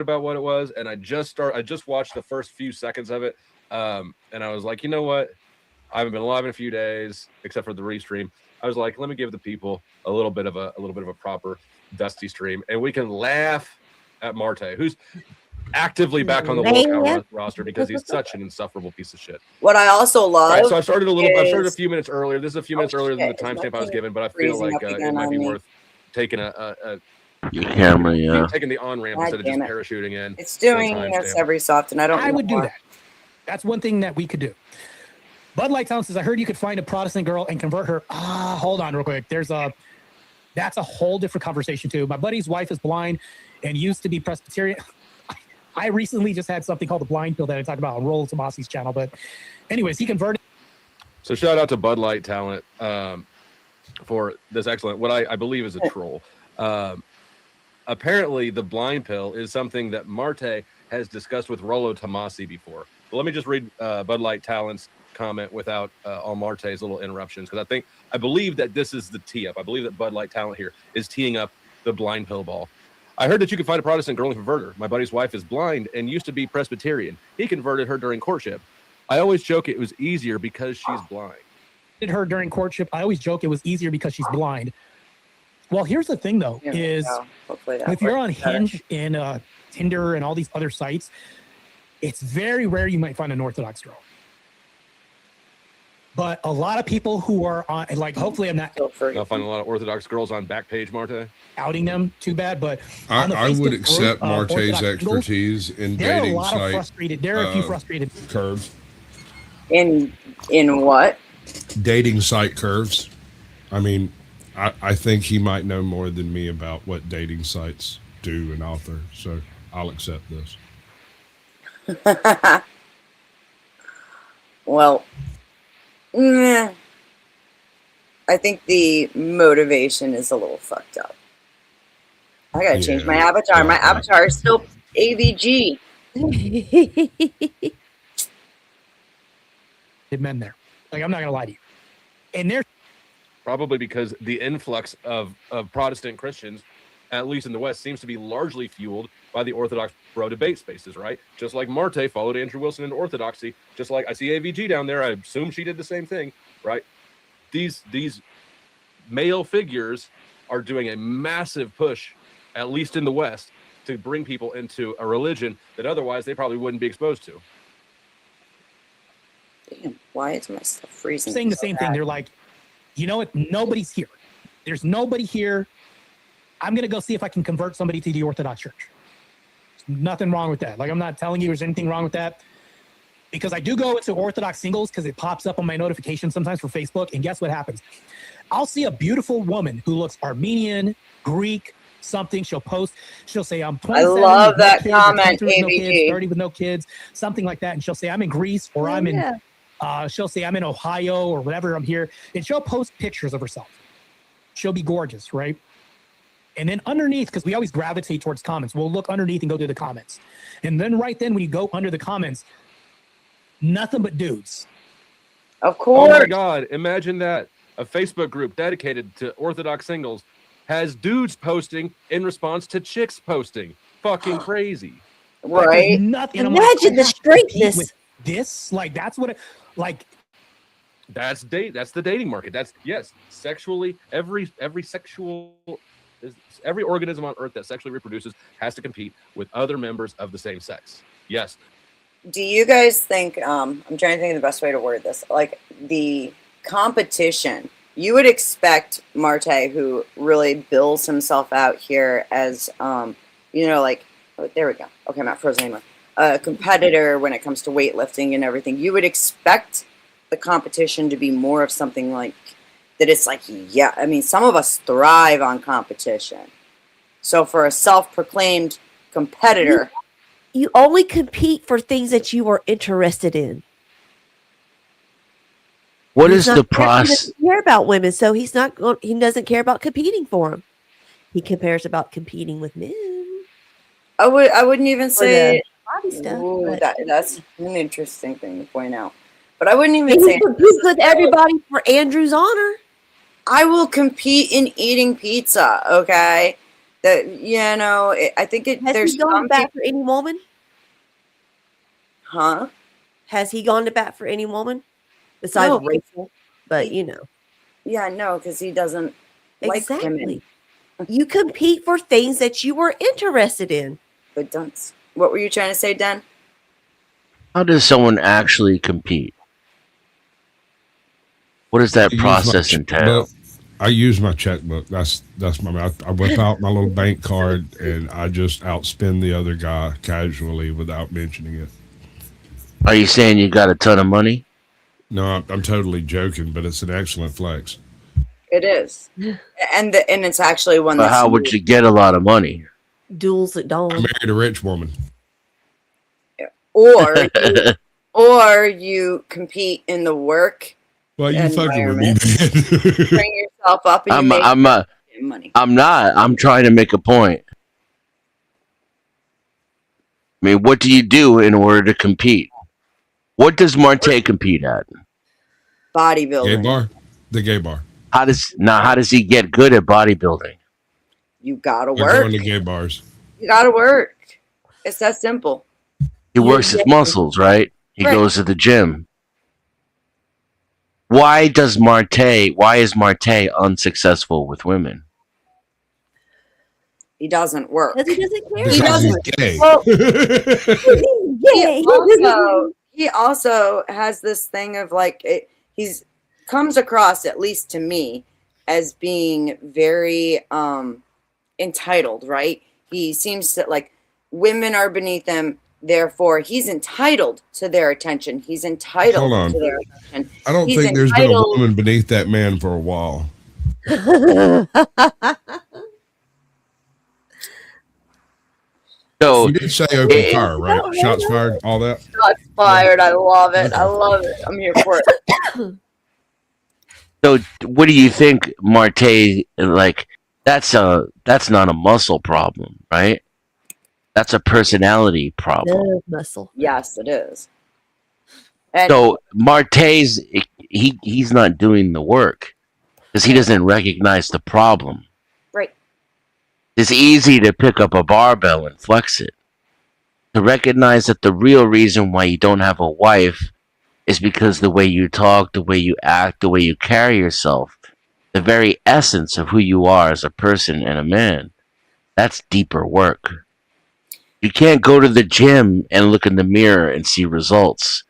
about what it was, and I just watched the first few seconds of it, and I was like, you know what? I haven't been live in a few days, except for the restream. I was like, let me give the people a little bit of a proper Dusty stream, and we can laugh at Marte, who's actively back on the World roster because he's such an insufferable piece of shit. What I also love. Right, so I started a few minutes earlier. This is a few minutes earlier than the timestamp I was given, but I feel like it might be worth taking your camera, yeah. Taking the on ramp instead of just parachuting in. It's doing this every so often. I would do that. That's one thing that we could do. Bud Light Town says, I heard you could find a Protestant girl and convert her. Hold on real quick. That's a whole different conversation too. My buddy's wife is blind and used to be Presbyterian. I recently just had something called the blind pill that I talked about on Roll Tomasi's channel. But anyways, he converted. So shout out to Bud Light Talent for this excellent, what I believe is a troll. Apparently, the blind pill is something that Marte has discussed with Rollo Tomasi before. But let me just read Bud Light Talent's comment without all Marte's little interruptions, because I believe that this is the tee up. I believe that Bud Light Talent here is teeing up the blind pill ball. I heard that you could find a Protestant girl and convert her. My buddy's wife is blind and used to be Presbyterian. He converted her during courtship. I always joke it was easier because she's blind. Her during courtship. I always joke it was easier because she's blind. Well, here's the thing, though, is if you're on Hinge and Tinder and all these other sites, it's very rare you might find an Orthodox girl. But a lot of people who are on, like, hopefully I'm not. I'll find a lot of Orthodox girls on Backpage, Marte. Outing them, too bad. But I would accept Marte's expertise in dating site. There are a few frustrated curves. In what? Dating site curves. I mean, I think he might know more than me about what dating sites do and author, so I'll accept this. Well, I think the motivation is a little fucked up. I gotta change my avatar. Yeah. My avatar is still AVG. Men there. Like, I'm not gonna lie to you. And they're probably because the influx of Protestant Christians, at least in the West, seems to be largely fueled by the Orthodox bro debate spaces, right? Just like Marte followed Andrew Wilson into Orthodoxy, just like I see AVG down there, I assume she did the same thing, right? These male figures are doing a massive push, at least in the West, to bring people into a religion that otherwise they probably wouldn't be exposed to. Damn, why is my stuff freezing? Saying the same thing. They're like, you know what? Nobody's here. There's nobody here. I'm going to go see if I can convert somebody to the Orthodox Church. There's nothing wrong with that. Like, I'm not telling you there's anything wrong with that. Because I do go into Orthodox singles because it pops up on my notifications sometimes for Facebook. And guess what happens? I'll see a beautiful woman who looks Armenian, Greek, something. She'll post. She'll say, I'm 27. I love that comment, AVG. No kids, 30 with no kids, something like that. And she'll say, I'm in Greece, or I'm in... she'll say, I'm in Ohio or whatever, I'm here. And she'll post pictures of herself. She'll be gorgeous, right? And then underneath, because we always gravitate towards comments, we'll look underneath and go to the comments. And then right then when you go under the comments, nothing but dudes. Of course. Oh my God, imagine that. A Facebook group dedicated to Orthodox singles has dudes posting in response to chicks posting. Fucking crazy. Right. Nothing. Imagine the straightness. This, like, that's what it, like, that's the dating market. That's, yes, sexually, every organism on earth that sexually reproduces has to compete with other members of the same sex. Yes. Do you guys think, I'm trying to think of the best way to word this, like the competition, you would expect Marte, who really bills himself out here as, like, oh, there we go. Okay, I'm not frozen anymore. A competitor when it comes to weightlifting and everything, you would expect the competition to be more of something like that. It's like, yeah, I mean, some of us thrive on competition. So for a self-proclaimed competitor, you only compete for things that you are interested in. What is the process? He doesn't care about women, so he doesn't care about competing for them. He cares about competing with men. I wouldn't even say body stuff. Ooh, that's an interesting thing to point out. But I wouldn't even say compete with everybody for Andrew's honor. I will compete in eating pizza, okay? I think Has there's he gone to some bat for any woman? huh? Has he gone to bat for any woman besides No. Rachel? But He- Yeah, no, because he doesn't like women. exactly. You compete for things that you were interested in. But don't. What were you trying to say, Dan? How does someone actually compete? What does that I use my process entail? checkbook. I use my checkbook. That's I whip out my little bank card and I just outspend the other guy casually without mentioning it. Are you saying you got a ton of money? No, I'm totally joking, but it's an excellent flex. It is, and it's actually one But that's how would you get a lot of money? Duels at I dawn. married a rich woman. or you compete in the work. Well, you fucking with me, environment. man. Bring yourself up and you make money. I'm not. I'm trying to make a point. I mean, what do you do in order to compete? What does Marte compete at? Gay Bodybuilding. bar, the gay bar. How does he get good at bodybuilding? You gotta We're work. going to gay bars. You gotta work. It's that simple. He works his muscles, right? He Right. goes to the gym. Why is Marte unsuccessful with women? He doesn't work. Because he doesn't care. Because he's gay. Well, Yeah. he also has this thing of like he's comes across, at least to me, as being very entitled, right? He seems to like women are beneath him, therefore he's entitled to their attention. He's entitled Hold on. to their attention. I don't He's think there's been a entitled- woman beneath that man for a while. So You did say open fire, right? Shots fired, all that. Shots fired. I love it. I love it. I'm here for it. So, what do you think, Marte? Like, that's not a muscle problem, right? That's a personality problem. No muscle. Yes, it is. And So he's not doing the work because he doesn't recognize the problem. right. It's easy to pick up a barbell and flex it. To recognize that the real reason why you don't have a wife is because the way you talk, the way you act, the way you carry yourself, the very essence of who you are as a person and a man, that's deeper work. You can't go to the gym and look in the mirror and see results.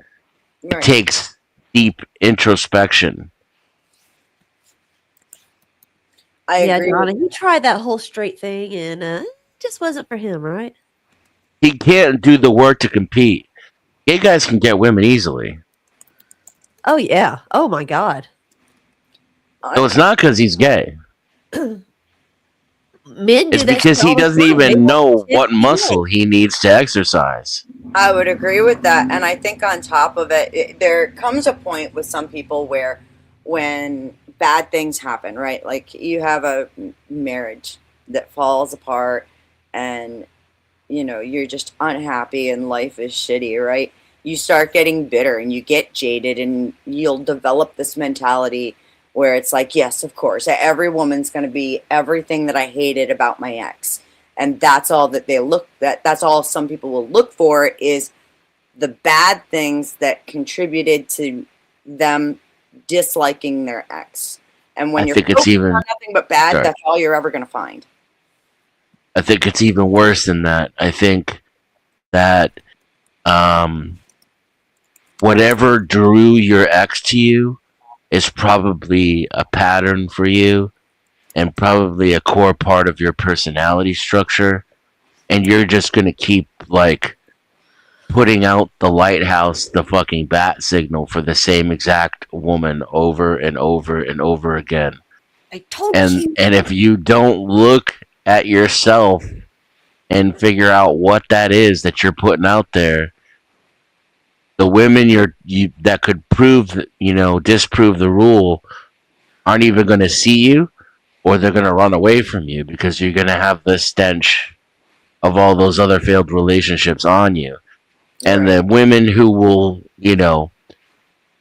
It Right. takes deep introspection. I Yeah, agree. Donna, he tried that whole straight thing and it just wasn't for him, right? He can't do the work to compete. Gay guys can get women easily. Oh, yeah. Oh, my God. So it's not because he's gay. Men do It's that because shit he all the doesn't time. They even want know shit what to do muscle he needs to exercise. I would agree with that. And I think on top of it, there comes a point with some people where when bad things happen, right? Like you have a marriage that falls apart and, you're just unhappy and life is shitty, right? You start getting bitter and you get jaded and you'll develop this mentality where it's like, yes, of course, every woman's going to be everything that I hated about my ex. And that's all that that's all some people will look for is the bad things that contributed to them disliking their ex. And when I you're think it's focused even- on nothing but bad, Sorry. that's all you're ever going to find. I think it's even worse than that. I think that whatever drew your ex to you is probably a pattern for you and probably a core part of your personality structure. And you're just going to keep, like, putting out the lighthouse, the fucking bat signal for the same exact woman over and over and over again. I told And you. if you don't look at yourself and figure out what that is that you're putting out there, the women that could disprove the rule aren't even going to see you, or they're going to run away from you because you're going to have the stench of all those other failed relationships on you. And the women who will,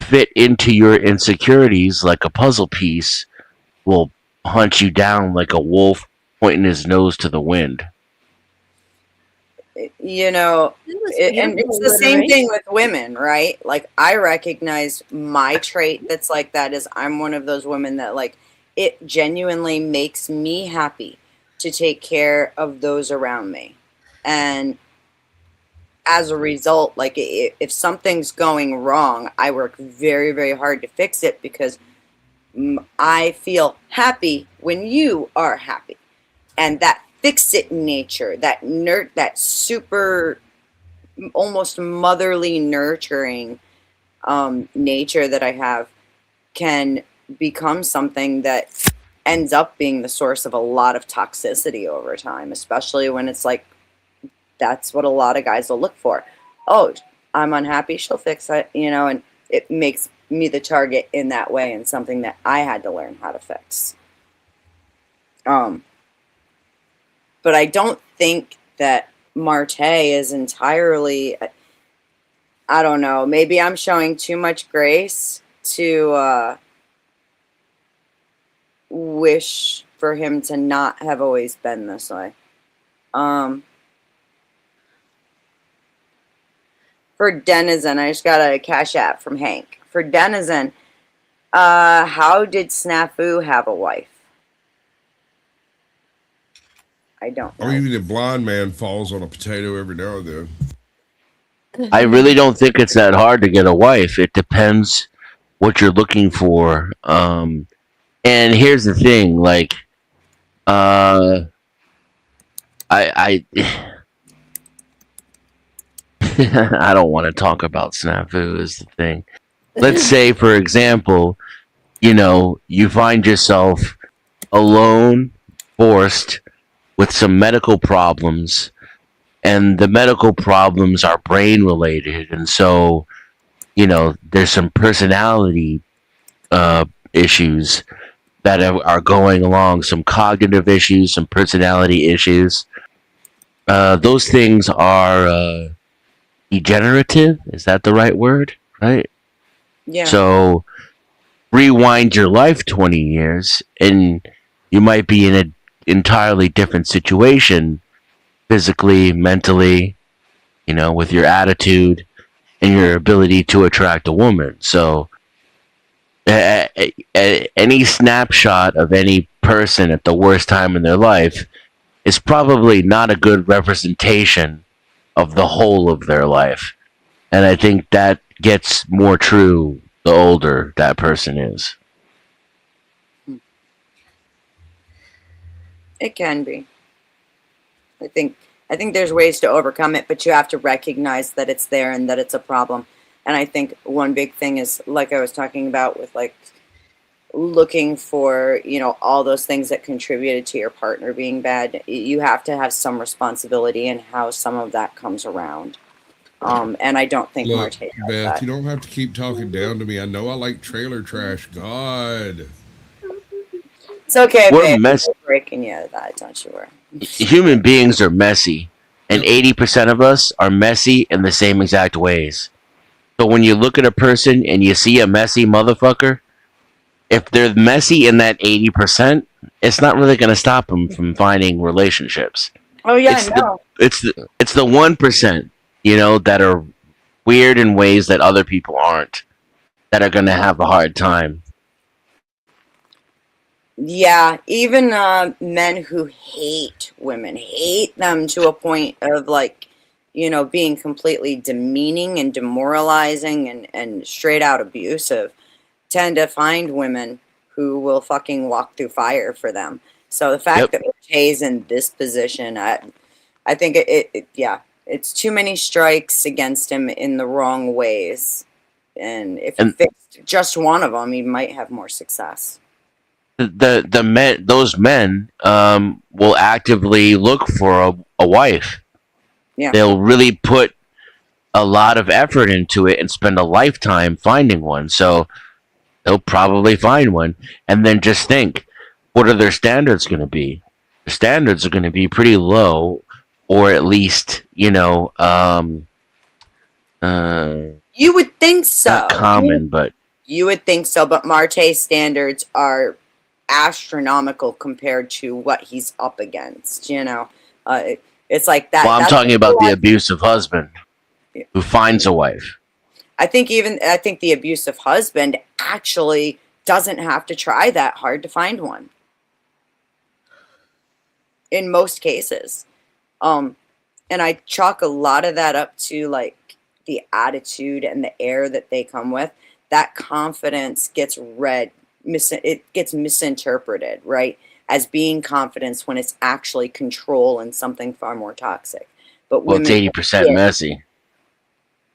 fit into your insecurities like a puzzle piece will hunt you down like a wolf pointing his nose to the wind. You know, and beautiful it's the same thing alliteration. with women, right? Like, I recognize my trait that's like that is I'm one of those women that, like, it genuinely makes me happy to take care of those around me. And as a result, like, if something's going wrong, I work very, very hard to fix it because I feel happy when you are happy. And that fix it nature, that super almost motherly nurturing nature that I have can become something that ends up being the source of a lot of toxicity over time, especially when it's like that's what a lot of guys will look for. Oh, I'm unhappy, she'll fix it, and it makes me the target in that way and something that I had to learn how to fix. But I don't think that Marte is entirely, I don't know, maybe I'm showing too much grace to wish for him to not have always been this way. For Denizen, I just got a cash app from Hank. For Denizen, how did Snafu have a wife? I don't know. Or even a blind man falls on a potato every now and then. I really don't think it's that hard to get a wife. It depends what you're looking for. And here's the thing, like, I I don't want to talk about snafu is the thing. Let's say, for example, you find yourself alone, forced with some medical problems, and the medical problems are brain related, and so there's some personality issues that are going along, some cognitive issues, some personality issues. Those things are degenerative. Is that the right word? Right? Yeah. So rewind your life 20 years and you might be in an entirely different situation, physically, mentally, with your attitude and your ability to attract a woman. So any snapshot of any person at the worst time in their life is probably not a good representation of the whole of their life. And I think that gets more true the older that person is. It can be. I think there's ways to overcome it, but you have to recognize that it's there and that it's a problem. And I think one big thing is, like I was talking about, with like looking for, all those things that contributed to your partner being bad. You have to have some responsibility in how some of that comes around. And I don't think Look, Marte has Beth, that. you don't have to keep talking down to me. I know I like trailer trash. God. It's okay, We're babe. messy. We're breaking you of that, don't you worry. Human beings are messy, and 80% of us are messy in the same exact ways. So when you look at a person and you see a messy motherfucker, if they're messy in that 80%, it's not really going to stop them from finding relationships. Oh yeah, It's I know. it's the 1%, that are weird in ways that other people aren't, that are going to have a hard time. Yeah, even men who hate women, hate them to a point of like, being completely demeaning and demoralizing and straight out abusive, tend to find women who will fucking walk through fire for them. So the fact that Marte's in this position, I think yeah, it's too many strikes against him in the wrong ways. And if he fixed just one of them, he might have more success. The men, those men, will actively look for a wife. Yeah. They'll really put a lot of effort into it and spend a lifetime finding one. So they'll probably find one. And then just think, what are their standards going to be? The standards are going to be pretty low, or at least, You would think so. not common, but You would think so, but Marte's standards are astronomical compared to what he's up against. It's like that. Well, I'm that's talking about the what- abusive husband who finds a wife. I think the abusive husband actually doesn't have to try that hard to find one. In most cases. And I chalk a lot of that up to like the attitude and the air that they come with. That confidence gets it gets misinterpreted, right? As being confidence when it's actually control and something far more toxic. But Well, women, it's 80% messy.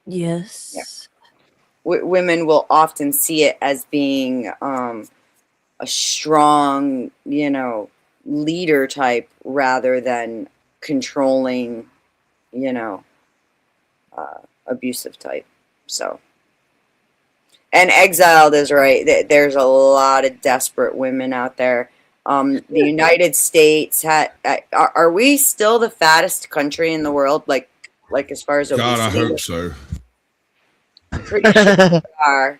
Yes. women will often see it as being a strong, leader type rather than controlling, abusive type. So, and Exiled is right. There's a lot of desperate women out there. The United States are we still the fattest country in the world? Like as far as obesity? God, I hope so. Pretty sure we are.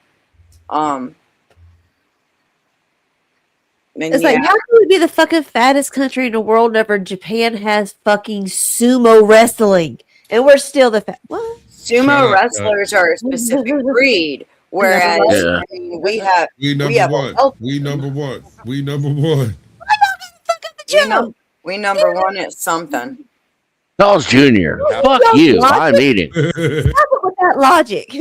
And It's like, how can we be the fucking fattest country in the world whenever Japan has fucking sumo wrestling? And we're still the fat. What? sumo Shut up, wrestlers are a specific breed, whereas Yeah. I mean, we have We number have a one. health- We number one. We number one. we number one at something. Charles Jr. Fuck no, you. what? I'm eating. Stop it with that logic.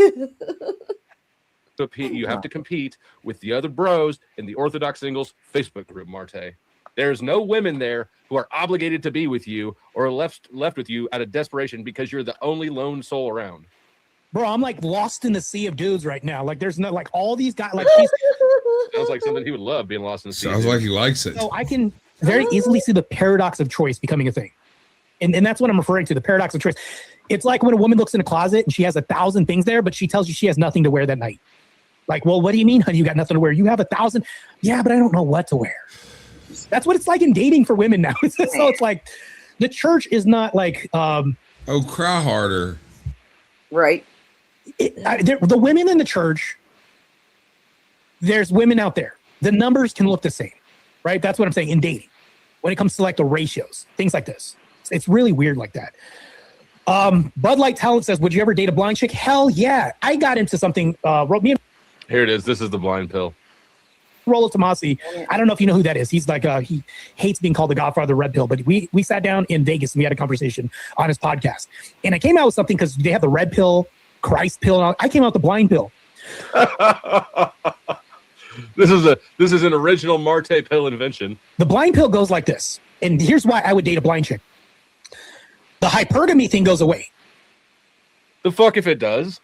You have to compete with the other bros in the Orthodox Singles Facebook group, Marte. There's no women there who are obligated to be with you or left with you out of desperation because you're the only lone soul around. Bro, I'm like lost in the sea of dudes right now. Like there's no like all these guys like he's, Sounds like something he would love, being lost in the sea. Sounds like he likes it. so I can very easily see the paradox of choice becoming a thing. And that's what I'm referring to, the paradox of choice. It's like when a woman looks in a closet and she has 1,000 things there, but she tells you she has nothing to wear that night. Like, well, what do you mean, honey? You got nothing to wear? You have 1,000? Yeah, but I don't know what to wear. That's what it's like in dating for women now. So it's like the church is not like Oh, cry harder. Right. the women in the church. There's women out there. The numbers can look the same, right? That's what I'm saying in dating. When it comes to like the ratios, things like this, it's really weird like that. Bud Light Talent says, "Would you ever date a blind chick?" Hell yeah! I got into something. Me and Here it is. This is the blind pill. Rollo Tomasi. I don't know if you know who that is. He's like he hates being called the Godfather of the Red Pill, but we sat down in Vegas and we had a conversation on his podcast. And I came out with something because they have the red pill, Christ pill. And I came out with the blind pill. This is an original Marte pill invention. The blind pill goes like this. And here's why I would date a blind chick. The hypergamy thing goes away. The fuck if it does.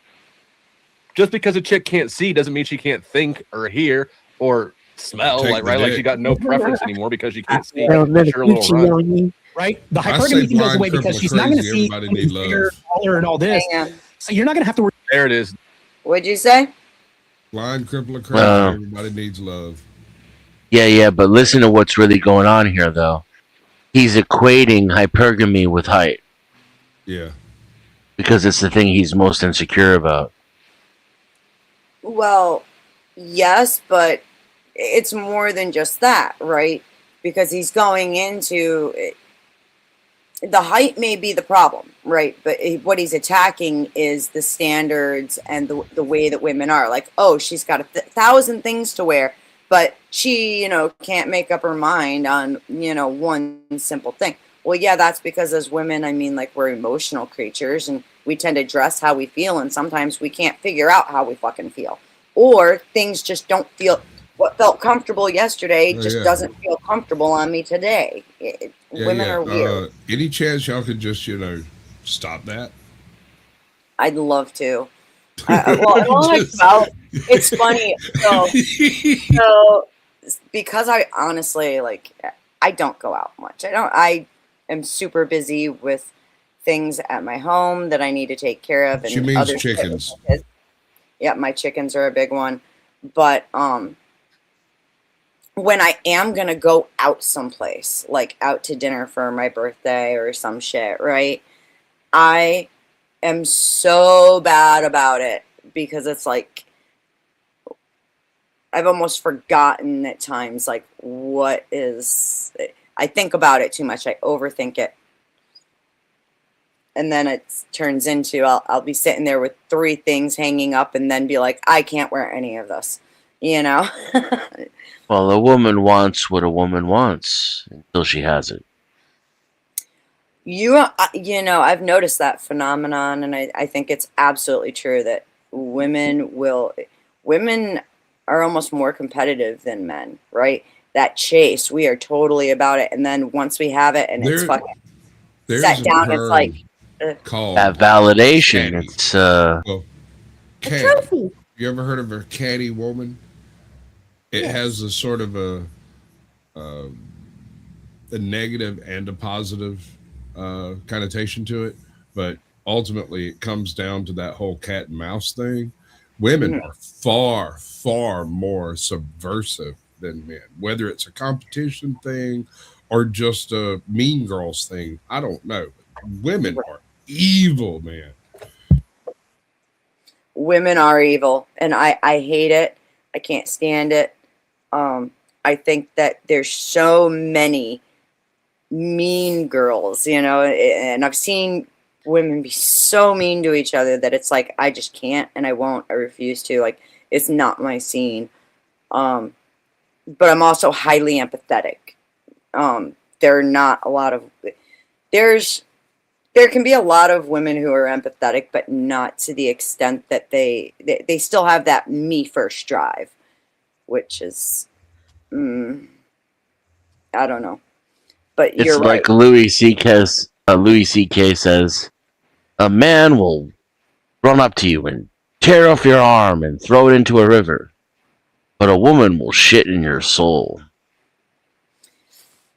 Just because a chick can't see doesn't mean she can't think or hear or smell. Take Like the right, like dick. she got no preference anymore because she can't see. Well, another Sure, a little Gucci run. on you. Right? The I say hypergamy thing goes blind, away because cripple, she's not going to crazy, see everybody need bigger, love. taller, and all this. Hang on. So you're not going to have to worry. There it is. What'd you say? Blind, crippler, crazy. Wow. Everybody needs love. Yeah, but listen to what's really going on here, though. He's equating hypergamy with height Yeah. because it's the thing he's most insecure about. Well, yes, but it's more than just that, right? Because he's going into the height may be the problem, right? But what he's attacking is the standards and the way that women are. Like, oh, she's got 1,000 things to wear, but she, can't make up her mind on, one simple thing. Well, yeah, that's because as women, I mean, like, we're emotional creatures and we tend to dress how we feel, and sometimes we can't figure out how we fucking feel. Or things just don't feel, what felt comfortable yesterday just doesn't feel comfortable on me today. Women are weird. Any chance y'all could just, stop that? I'd love to. It's funny. So because I honestly, I don't go out much. I am super busy with things at my home that I need to take care of. And She means other chickens. shit. Yeah, my chickens are a big one. But when I am gonna go out someplace, like out to dinner for my birthday or some shit, right? I am so bad about it because it's like I've almost forgotten at times, like, what is. I think about it too much. I overthink it. And then it turns into I'll be sitting there with 3 things hanging up and then be like, I can't wear any of this, you know? Well, a woman wants what a woman wants until she has it. You know, I've noticed that phenomenon, and I think it's absolutely true that women are almost more competitive than men, right? That chase, we are totally about it. And then once we have it and it's There, fucking there's set a down, it's like, term called That validation, catty. it's Well, A catty. trophy. You ever heard of a catty woman? It Yes. has a sort of a negative and a positive connotation to it, but ultimately it comes down to that whole cat and mouse thing. Women Mhm. are far, far more subversive than men, whether it's a competition thing or just a mean girls thing. I don't know. Women are evil, man. women are evil, and I hate it. I can't stand it. I think that there's so many mean girls, you know, and I've seen women be so mean to each other that it's like I just can't and I won't. I refuse to. Like, it's not my scene. Um, but I'm also highly empathetic. There are not a lot of there's there can be a lot of women who are empathetic, but not to the extent that they still have that me first drive, which is I don't know. But it's you're right. like Louis C.K. says, a man will run up to you and tear off your arm and throw it into a river, but a woman will shit in your soul.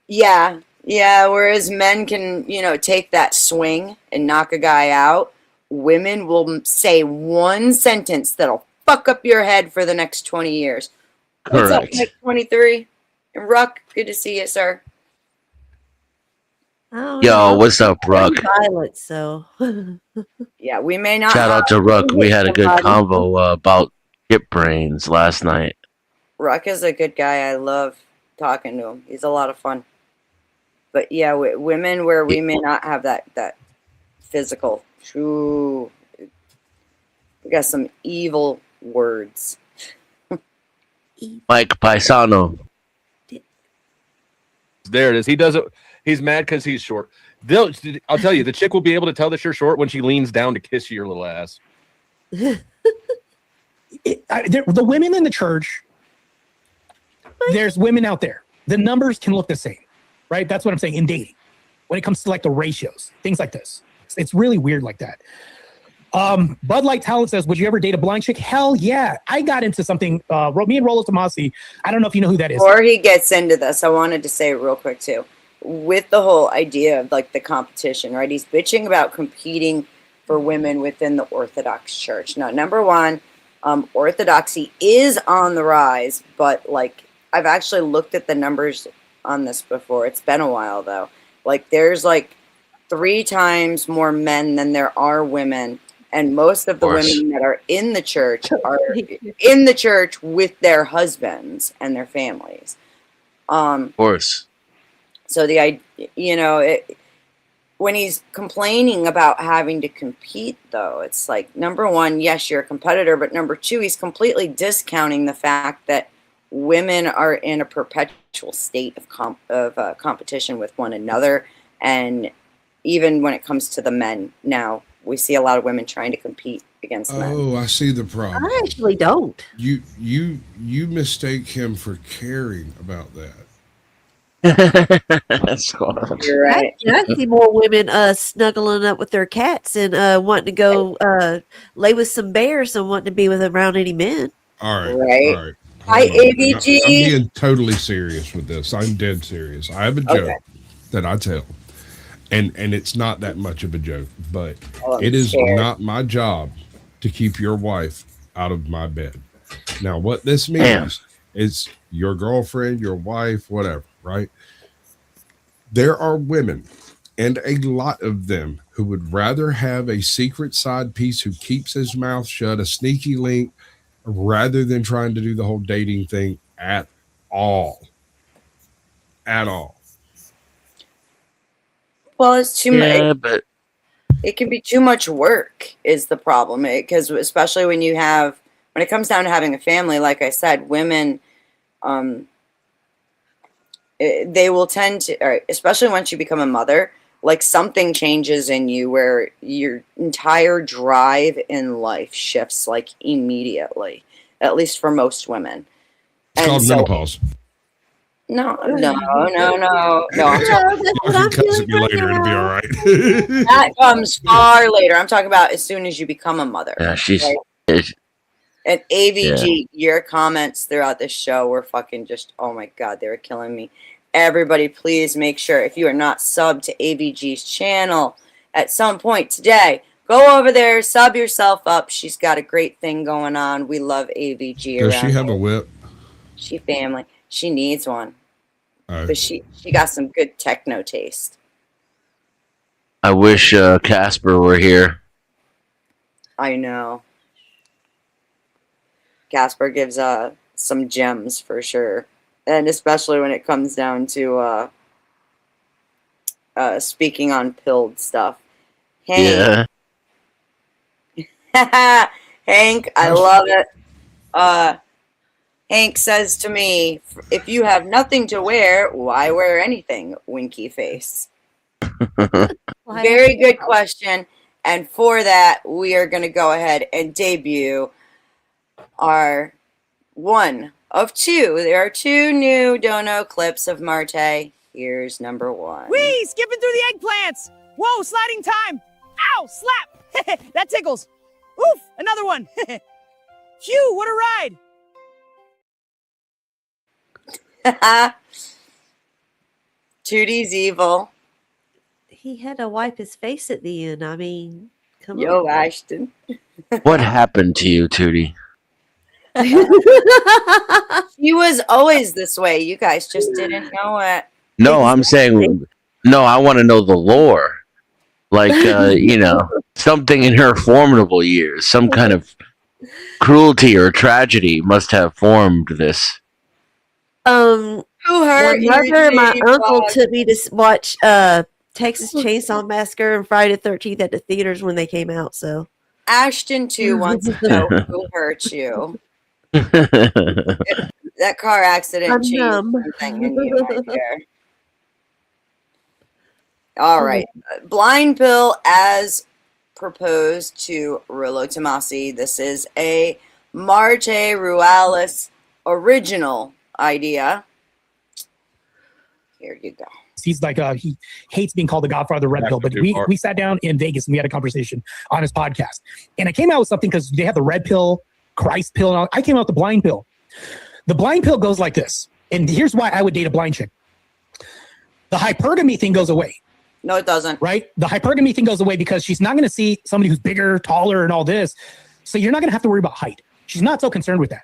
Yeah, yeah. Whereas men can, you know, take that swing and knock a guy out, women will say one sentence that'll fuck up your head for the next 20 years. What's up, Correct. Mike 23? And Ruck, good to see you, sir. I don't Yo, know. what's up, Ruck? Violent, so Yeah, we may not Shout out have to Ruck. We had a good somebody. convo about hip brains last night. Ruck is a good guy. I love talking to him. He's a lot of fun. But yeah, women where we may not have that physical. Ooh, we got some evil words. Mike Paisano. There it is. He does it. He's mad because he's short. I'll tell you, the chick will be able to tell that you're short when she leans down to kiss your little ass. The women in the church, there's women out there. The numbers can look the same, right? That's what I'm saying in dating. When it comes to like the ratios, things like this, it's really weird like that. Bud Light Talent says, would you ever date a blind chick? Hell yeah. I got into something. Me and Rolo Tomasi, I don't know if you know who that is. Before he gets into this, I wanted to say real quick too, with the whole idea of like the competition, right? He's bitching about competing for women within the Orthodox Church. Now, number one, Orthodoxy is on the rise, but like I've actually looked at the numbers on this before. It's been a while though. Like there's like 3 times more men than there are women. And most of the women that are in the church are in the church with their husbands and their families. Of course. So when he's complaining about having to compete, though, it's like, number one, yes, you're a competitor, but number two, he's completely discounting the fact that women are in a perpetual state of competition with one another. And even when it comes to the men now, we see a lot of women trying to compete against men. Oh, I see the problem. I actually don't. You mistake him for caring about that. That's cool. You're right. I see more women snuggling up with their cats and wanting to go lay with some bears and wanting to be with around any men. All right. Right. All right. Hi, Hold on. AVG. I'm being totally serious with this. I'm dead serious. I have a joke that I tell. And it's not that much of a joke, but it is not my job to keep your wife out of my bed. Now, what this means is your girlfriend, your wife, whatever, right? There are women, and a lot of them, who would rather have a secret side piece who keeps his mouth shut, a sneaky link, rather than trying to do the whole dating thing at all. At all. Well, it's too much. Yeah, but It can be too much work is the problem. Because especially when it comes down to having a family, like I said, women, they will tend to, or especially once you become a mother, like something changes in you where your entire drive in life shifts like immediately, at least for most women. It's called menopause. No. I'm Yeah, talking, that's what I'm Cuss feeling me right later, it'll be now. all right. that comes far later. I'm talking about as soon as you become a mother. yeah, she's. Right? And AVG, your comments throughout this show were fucking just, oh my God, they were killing me. Everybody, please make sure if you are not subbed to AVG's channel at some point today, go over there, sub yourself up. She's got a great thing going on. We love AVG. Does she have a whip? She family. She needs one. Oh. But she got some good techno taste. I wish Casper were here. I know. Casper gives some gems for sure. And especially when it comes down to speaking on pilled stuff. Hank, Yeah. Hank, I love it. Hank says to me, if you have nothing to wear, why wear anything? Winky face. Very good question. And for that, we are going to go ahead and debut our one of two. There are two new dono clips of Marte. Here's number one. Whee! Skipping through the eggplants! Whoa, sliding time! Ow! Slap! That tickles! Oof! Another one! Phew! What a ride! Tootie's evil. He had to wipe his face at the end. I mean, come Yo, on. Ashton. What happened to you, Tootie? He was always this way. You guys just didn't know it. No, I'm saying, no, I want to know the lore. Like, something in her formidable years, some kind of cruelty or tragedy must have formed this. Who hurt you? My uncle Dog? took me to watch Texas Chainsaw Massacre and Friday the 13th at the theaters when they came out. So Ashton too wants to know who hurt you. That car accident I'm changed numb. something in you right there. All right. Blind pill as proposed to Rillo Tomasi. This is a Marte Rualis original idea. Here you go. He's like he hates being called the Godfather of the Red Pill. But we sat down in Vegas and we had a conversation on his podcast, and I came out with something because they have the red pill, Christ pill, and all. I came out with the blind pill. The blind pill goes like this, and here's why I would date a blind chick. The hypergamy thing goes away. No, it doesn't. Right? The hypergamy thing goes away because she's not going to see somebody who's bigger, taller, and all this. So you're not going to have to worry about height. She's not so concerned with that.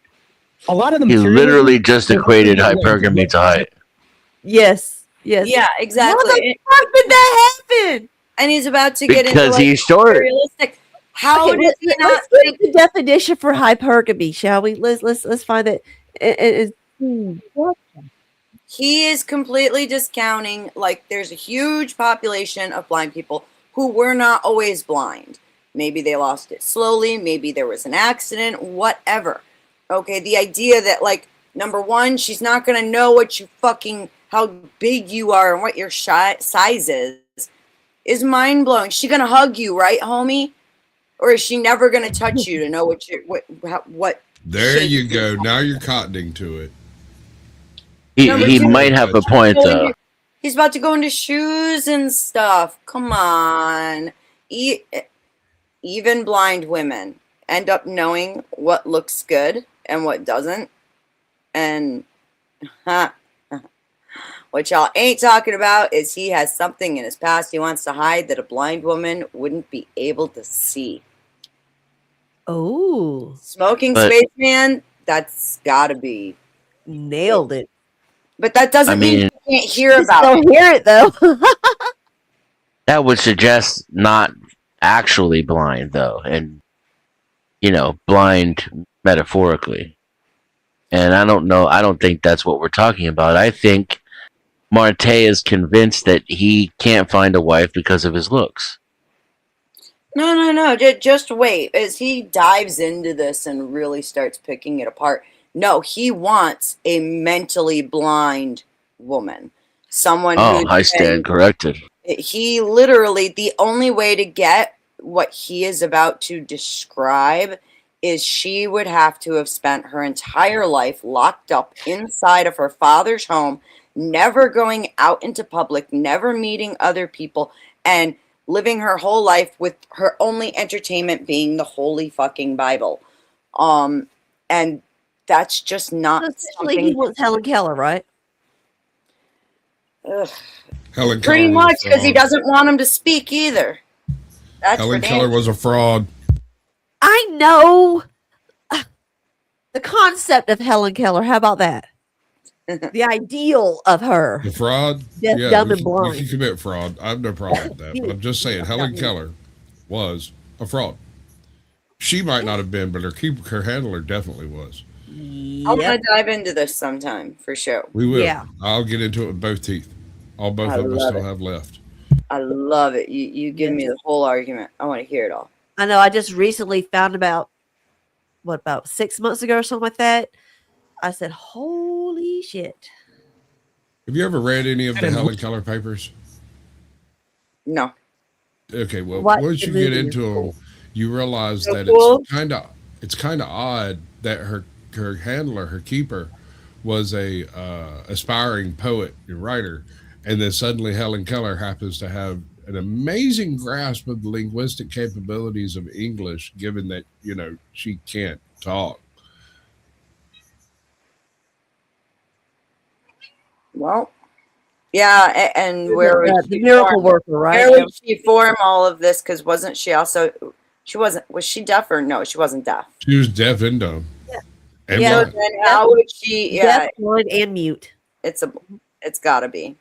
A lot of them. You literally just equated hypergamy to height. yes, yes. Yeah, exactly. How did that happen? And he's about to get into Because like, he's short. realistic. How Okay, does he not let's get the definition for hypergamy, shall we? Let's find it. He is completely discounting, like, there's a huge population of blind people who were not always blind. Maybe they lost it slowly. Maybe there was an accident, whatever. Okay, the idea that, like, number one, she's not going to know what you fucking, how big you are and what your size is mind-blowing. She going to hug you, right, homie? Or is she never going to touch you to know what you what There you go. Now you're cottoning to it. He might have a point, though. He's about to go into shoes and stuff. Come on. Even blind women end up knowing what looks good and what doesn't. And what y'all ain't talking about is he has something in his past he wants to hide that a blind woman wouldn't be able to see. Oh, Smoking Spaceman, that's gotta be. nailed it. But that doesn't mean you can't hear about it. Don't hear it though. That would suggest not actually blind, though. And, blind metaphorically. And I don't know. I don't think that's what we're talking about. I think Marte is convinced that he can't find a wife because of his looks. No. Just wait. As he dives into this and really starts picking it apart. No, he wants a mentally blind woman. Someone Oh, who I stand corrected. he literally, the only way to get what he is about to describe is she would have to have spent her entire life locked up inside of her father's home, never going out into public, never meeting other people, and living her whole life with her only entertainment being the holy fucking Bible. And that's just not Essentially, he something. wants Helen Keller, right? Ugh. Helen Pretty Keller was much a because he fraud. doesn't want him to speak either. That's Helen for Keller damn. was a fraud. I know the concept of Helen Keller. How about that? The ideal of her. The fraud? Deaf, Yeah, dumb, we and can, we blind. can commit fraud. I have no problem with that. But I'm just saying, Helen Keller was a fraud. She might not have been, but her handler definitely was. I want to dive into this sometime for sure. We will. Yeah. I'll get into it with both teeth. All both I of us love still it. have left. I love it. You give me the whole argument. I want to hear it all. I know. I just recently found about 6 months ago or something like that. I said, "Holy shit!" Have you ever read any of the Helen Keller papers? No. Okay, well, Watch once the you get movie, into it's them, cool. you realize So that cool. it's kind of odd that her handler, her keeper, was a aspiring poet and writer, and then suddenly Helen Keller happens to have an amazing grasp of the linguistic capabilities of English, given that she can't talk. Well, yeah, and where would The she miracle form? worker, right? Where would she form all of this? Because wasn't she also? Was she deaf or no? She wasn't deaf. She was deaf and dumb. Yeah. And Yeah. blind. So then how would she? Yeah, Deaf, blind, and mute. it's got to be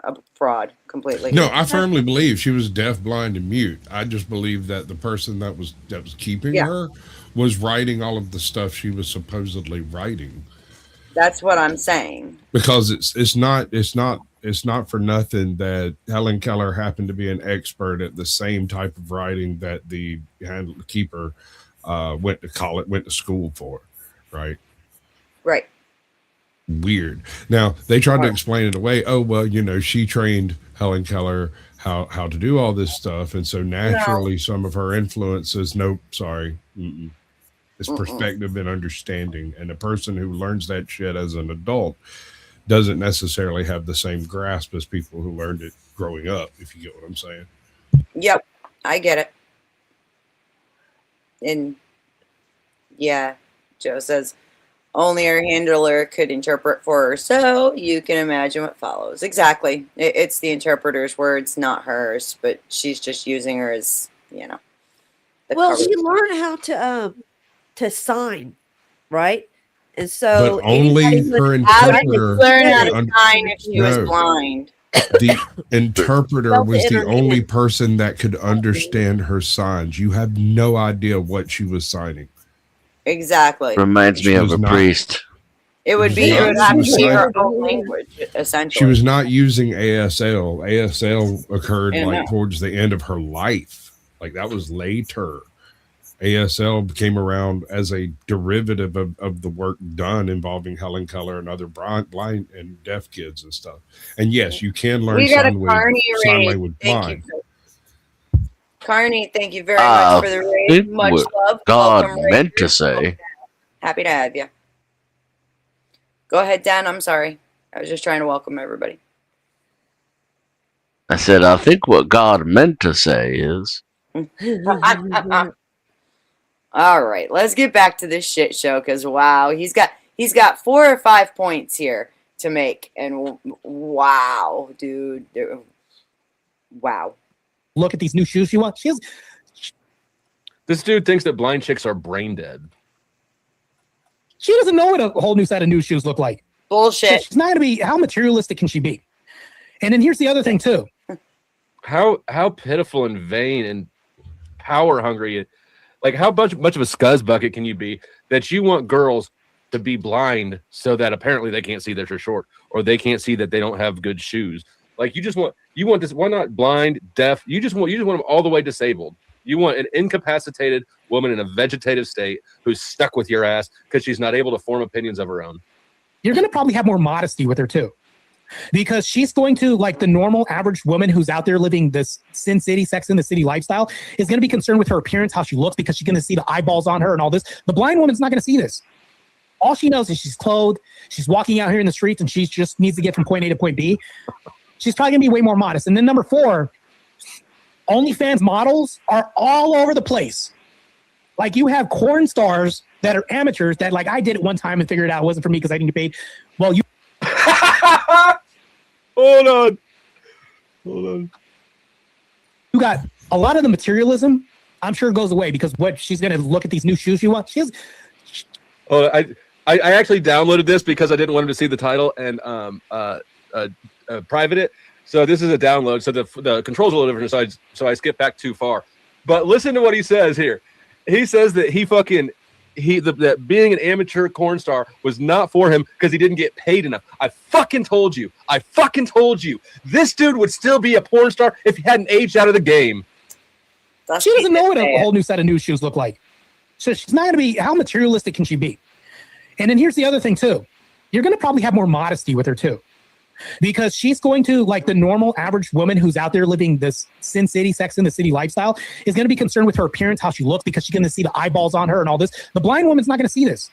a fraud completely. No, I firmly believe she was deaf, blind, and mute. I just believe that the person that was keeping her was writing all of the stuff she was supposedly writing. That's what I'm saying. Because it's not for nothing that Helen Keller happened to be an expert at the same type of writing that the keeper went to school for, right? Right. Weird. Now they tried to explain it away. Oh well, she trained Helen Keller how to do all this stuff, and so naturally some of her influences. Nope, sorry. It's perspective and understanding, and a person who learns that shit as an adult doesn't necessarily have the same grasp as people who learned it growing up. If you get what I'm saying. Yep, I get it. And yeah, Joe says only her handler could interpret for her, so you can imagine what follows. Exactly. It's the interpreter's words, not hers, but she's just using her as, Well, she learned how to sign, right? And so But only her interpreter. Learn how to sign if she was blind. The interpreter was the internet. only person that could understand her signs. You have no idea what she was signing. Exactly. Reminds me She of was a not- priest. It would She have to was be her signing- own language, essentially. She was not using ASL. ASL occurred Yeah, like no. towards the end of her life. Like that was later. ASL came around as a derivative of the work done involving Helen Keller and other blind and deaf kids and stuff. And yes, you can learn We got a sign Carney raid. language Thank blind. you. Carney, thank you very much for the raid. think Much what love. God Welcome, Raiders. meant to say. Happy to have you. Go ahead, Dan. I'm sorry. I was just trying to welcome everybody. I said, I think what God meant to say is. All right, let's get back to this shit show because wow, he's got 4 or 5 points here to make, and wow, dude, wow. Look at these new shoes she wants. This dude thinks that blind chicks are brain dead. She doesn't know what a whole new set of new shoes look like. Bullshit. She's not going to be. How materialistic can she be? And then here's the other thing too. How pitiful and vain and power hungry Like, how much of a scuzz bucket can you be that you want girls to be blind so that apparently they can't see that you're short, or they can't see that they don't have good shoes? Like, you want this. Why not blind, deaf? You just want them all the way disabled. You want an incapacitated woman in a vegetative state who's stuck with your ass because she's not able to form opinions of her own. You're going to probably have more modesty with her too, because she's going to, like the normal average woman who's out there living this Sin City, Sex in the City lifestyle, is going to be concerned with her appearance, how she looks, because she's going to see the eyeballs on her and all this. The blind woman's not going to see this. All she knows is she's clothed, she's walking out here in the streets, and she just needs to get from point A to point B. She's probably going to be way more modest. And then number 4, OnlyFans models are all over the place. Like, you have porn stars that are amateurs that, like, I did it one time and figured it out it wasn't for me because I didn't get paid. Well, you Hold on. You got a lot of the materialism. I'm sure it goes away because what she's going to look at these new shoes she wants. I actually downloaded this because I didn't want him to see the title and private it. So this is a download. So the controls are a little different. So I skipped back too far. But listen to what he says here. He says that that being an amateur porn star was not for him because he didn't get paid enough. I fucking told you. This dude would still be a porn star if he hadn't aged out of the game. She doesn't know what a whole new set of new shoes look like. So she's not going to be, how materialistic can she be? And then here's the other thing too. You're going to probably have more modesty with her too, because she's going to, like the normal average woman who's out there living this Sin City, Sex in the City lifestyle, is going to be concerned with her appearance, how she looks, because she's going to see the eyeballs on her and all this. The blind woman's not going to see this.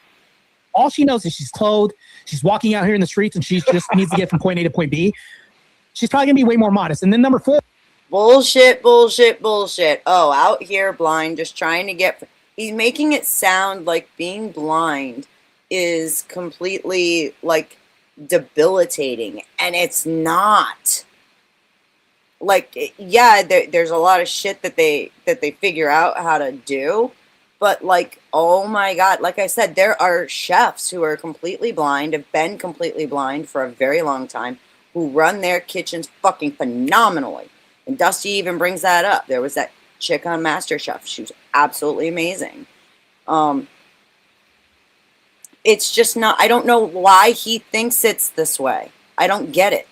All she knows is she's clothed, she's walking out here in the streets, and she just needs to get from point A to point B. She's probably going to be way more modest. And then number 4. Bullshit. Oh, out here blind, just trying to get... He's making it sound like being blind is completely, like, debilitating, and it's not. Like, yeah, there's a lot of shit that they figure out how to do, but, like, oh my god, like I said, there are chefs who are completely blind, have been completely blind for a very long time, who run their kitchens fucking phenomenally. And Dusty even brings that up. There was that chick on MasterChef. She was absolutely amazing. It's just not, I don't know why he thinks it's this way. I don't get it.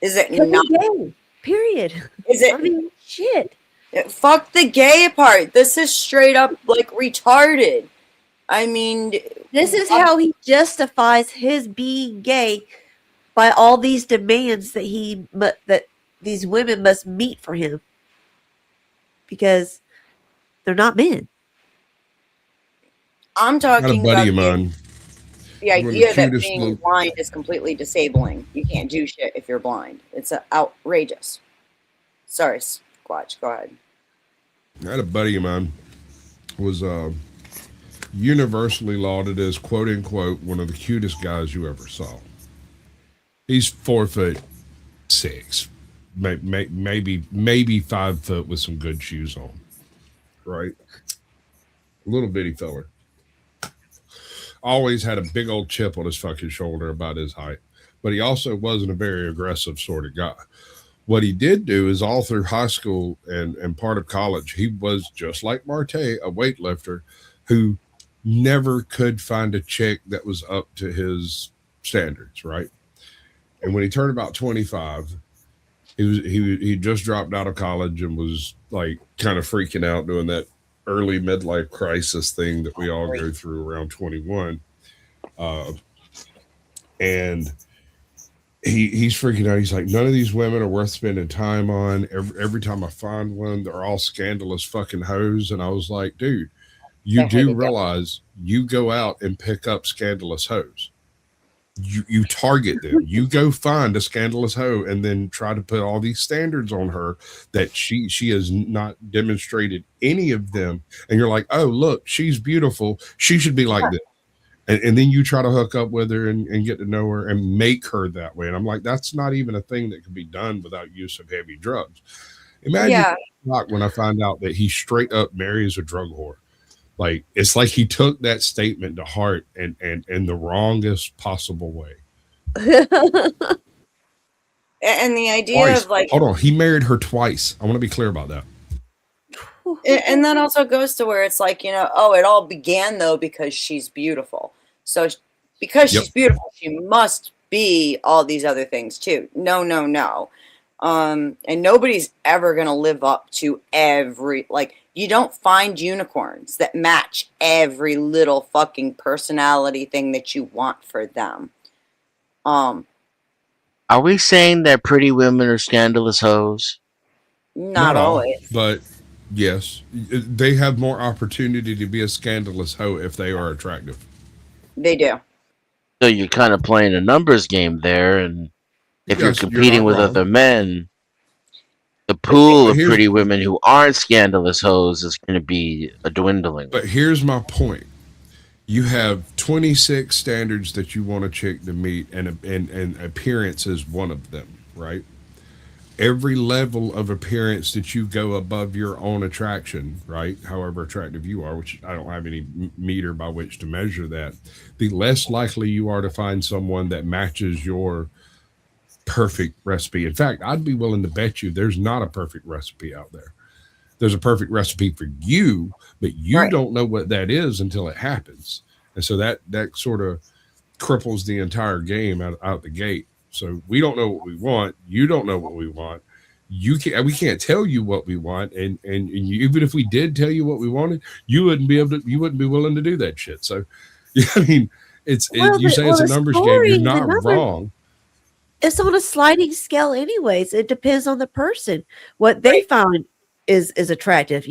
Is it not? Gay, period. Is it? I mean, shit. Fuck the gay part. This is straight up, like, retarded. I mean, this is how he justifies his being gay, by all these demands that these women must meet for him, because they're not men. I'm talking about the idea that being blind is completely disabling. You can't do shit if you're blind. It's outrageous. Sorry, Squatch, go ahead. I had a buddy of mine was universally lauded as, quote unquote, one of the cutest guys you ever saw. He's 4'6", maybe 5 foot with some good shoes on, right? Little bitty feller. Always had a big old chip on his fucking shoulder about his height, but he also wasn't a very aggressive sort of guy. What he did do is all through high school and part of college, he was just like Marte, a weightlifter who never could find a chick that was up to his standards, right? And when he turned about 25, he just dropped out of college and was like kind of freaking out, doing that early midlife crisis thing that we all go through around 21. And he's freaking out. He's like, none of these women are worth spending time on. Every time I find one, they're all scandalous fucking hoes. And I was like, dude, you do realize you go out and pick up scandalous hoes. You target them. You go find a scandalous hoe and then try to put all these standards on her that she has not demonstrated any of them. And you're like, oh, look, she's beautiful. She should be like this. And then you try to hook up with her and get to know her and make her that way. And I'm like, that's not even a thing that can be done without use of heavy drugs. Imagine when I find out that he straight up marries a drug whore. Like, it's like he took that statement to heart and in the wrongest possible way. And the idea twice. of, like, hold on, he married her twice. I want to be clear about that. And that also goes to where it's like, oh, it all began though because she's beautiful. So because Yep. she's beautiful, she must be all these other things too. No, no, no. And nobody's ever going to live up to you don't find unicorns that match every little fucking personality thing that you want for them. Are we saying that pretty women are scandalous hoes? Not always. But yes, they have more opportunity to be a scandalous hoe if they are attractive. They do. So you're kind of playing a numbers game there, and if you're Yes, you're competing not with wrong. other men, the pool of here's- pretty women who aren't scandalous hoes is going to be a dwindling. But here's my point. You have 26 standards that you want a chick to meet, and appearance is one of them, right? Every level of appearance that you go above your own attraction, right? However attractive you are, which I don't have any meter by which to measure that, the less likely you are to find someone that matches your perfect recipe. In fact, I'd be willing to bet you there's not a perfect recipe out there. There's a perfect recipe for you, but you don't know what that is until it happens. And so that sort of cripples the entire game out the gate. So we don't know what we want. You don't know what we want. We can't tell you what we want. And even if we did tell you what we wanted, you wouldn't be willing to do that shit. So, yeah, I mean, it's a numbers game. You're not wrong. It's on a sliding scale anyways. It depends on the person, what they find is attractive.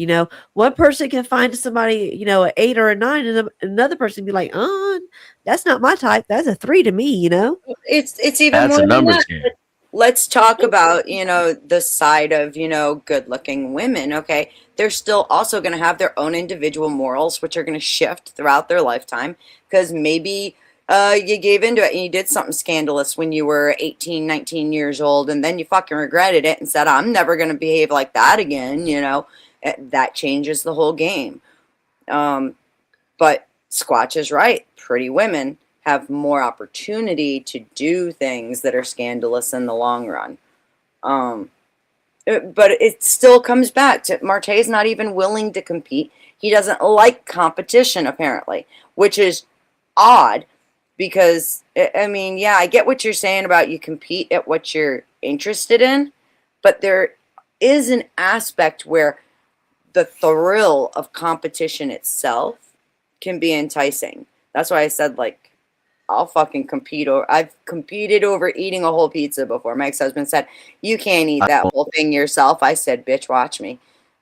One person can find somebody, an 8 or a 9, and another person be like, that's not my type. That's a 3 to me, It's even That's more a than numbers that. game. Let's talk about, the side of, good looking women. Okay. They're still also going to have their own individual morals, which are going to shift throughout their lifetime, because maybe you gave into it and you did something scandalous when you were 18, 19 years old, and then you fucking regretted it and said, I'm never going to behave like that again. That changes the whole game. But Squatch is right. Pretty women have more opportunity to do things that are scandalous in the long run. But it still comes back to Marte's not even willing to compete. He doesn't like competition, apparently, which is odd because, I mean, yeah, I get what you're saying about you compete at what you're interested in, but there is an aspect where the thrill of competition itself can be enticing. That's why I said, I'll fucking compete. I've competed over eating a whole pizza before. My ex-husband said, you can't eat that whole thing yourself. I said, bitch, watch me.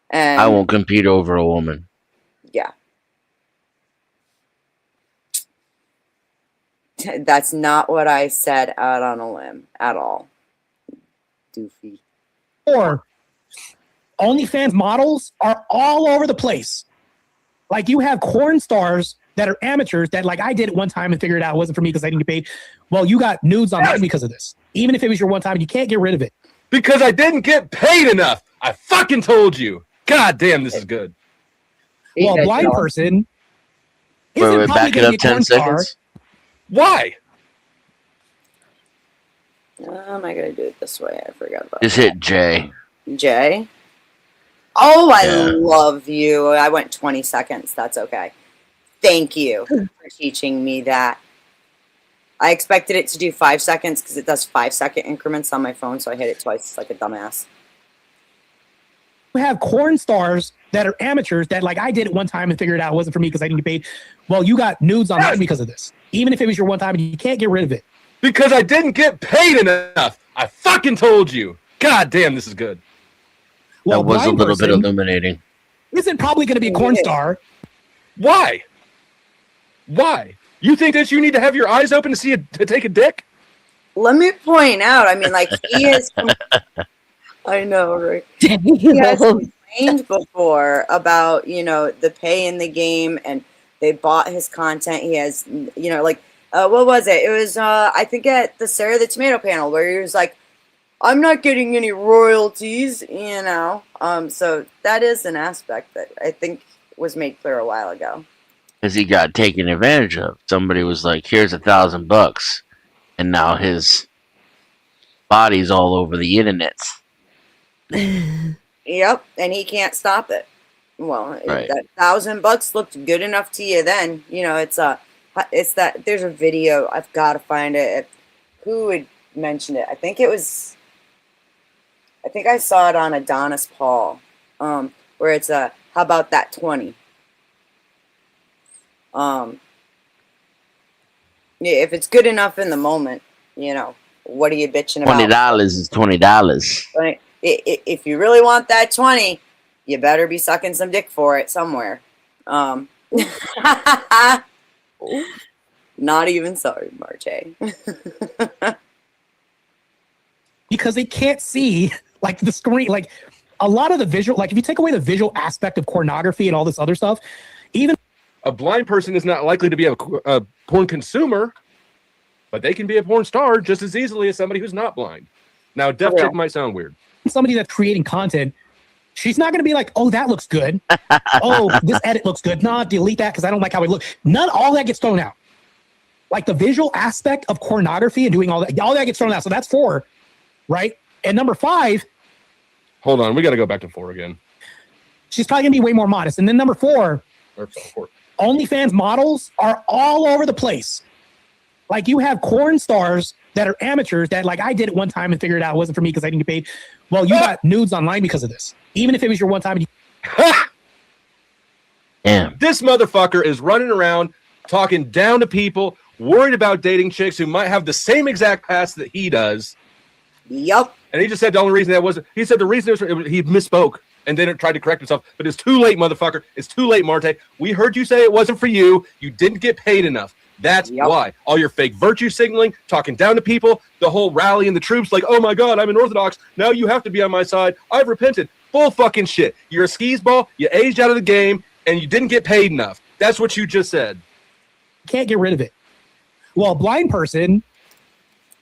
And I won't compete over a woman. Yeah. That's not what I said out on a limb at all. Doofy. Or OnlyFans models are all over the place. Like you have corn stars that are amateurs that I did it one time and figured it out it wasn't for me because I didn't get paid. Well, you got nudes online because of this. Even if it was your one time, you can't get rid of it. Because I didn't get paid enough. I fucking told you. God damn, this is good. Well, a blind person isn't Wait, probably back it going to up be a 10 corn star. seconds. Why? How am I going to do it this way? I forgot about Just hit J. Jay. Oh, I Yeah. love you. I went 20 seconds. That's okay. Thank you for teaching me that. I expected it to do 5 seconds because it does 5-second increments on my phone, so I hit it twice like a dumbass. You have corn stars that are amateurs that I did it one time and figured it out it wasn't for me because I didn't get paid. Well, you got nudes online because of this. Even if it was your one time, you can't get rid of it. Because I didn't get paid enough. I fucking told you. God damn, this is good. Well, That was a blind little bit person illuminating. isn't probably going to be a corn star. Why? Why? You think that you need to have your eyes open to take a dick? Let me point out, I mean, he has... I know, right? He has complained before about, the pay in the game, and they bought his content. He has, what was it? It was, I think at the Sarah the Tomato panel where he was like, I'm not getting any royalties, So that is an aspect that I think was made clear a while ago. Because he got taken advantage of. Somebody was like, here's $1,000. And now his body's all over the internet. Yep, and he can't stop it. Well, Right. that $1,000 looked good enough to you then. You know, it's that there's a video. I've got to find it. Who would mention it? I think I saw it on Adonis Paul, where it's how about that 20? Yeah, if it's good enough in the moment, you know, what are you bitching about? $20 is $20. Right? If you really want that 20, you better be sucking some dick for it somewhere. Not even sorry, Marte. because they can't see like the screen, like a lot of the visual, like if you take away the visual aspect of pornography and all this other stuff, even A blind person is not likely to be a porn consumer, but they can be a porn star just as easily as somebody who's not blind. Now, a deaf chick might sound weird. somebody that's creating content, she's not going to be like, oh, that looks good. Oh, this edit looks good. Nah, delete that because I don't like how it looks. All that gets thrown out. Like the visual aspect of pornography and doing all that gets thrown out. So that's 4, right? And number 5. Hold on, we got to go back to 4 again. She's probably going to be way more modest. And then number 4, Or 4. OnlyFans models are all over the place. Like you have porn stars that are amateurs that like I did it one time and figured it out it wasn't for me because I didn't get paid. Well, you got nudes online because of this. Even if it was your one time. Damn. This motherfucker is running around talking down to people, worried about dating chicks who might have the same exact past that he does. Yup. And he just said the only reason that wasn't, he said the reason he misspoke and then tried to correct himself. But it's too late, motherfucker. It's too late, Marte. We heard you say it wasn't for you. You didn't get paid enough. That's why. All your fake virtue signaling, talking down to people, the whole rally and the troops like, oh my God, I'm an Orthodox. Now you have to be on my side. I've repented. Full fucking shit. You're a skis ball. You aged out of the game and you didn't get paid enough. That's what you just said. Can't get rid of it. Well, a blind person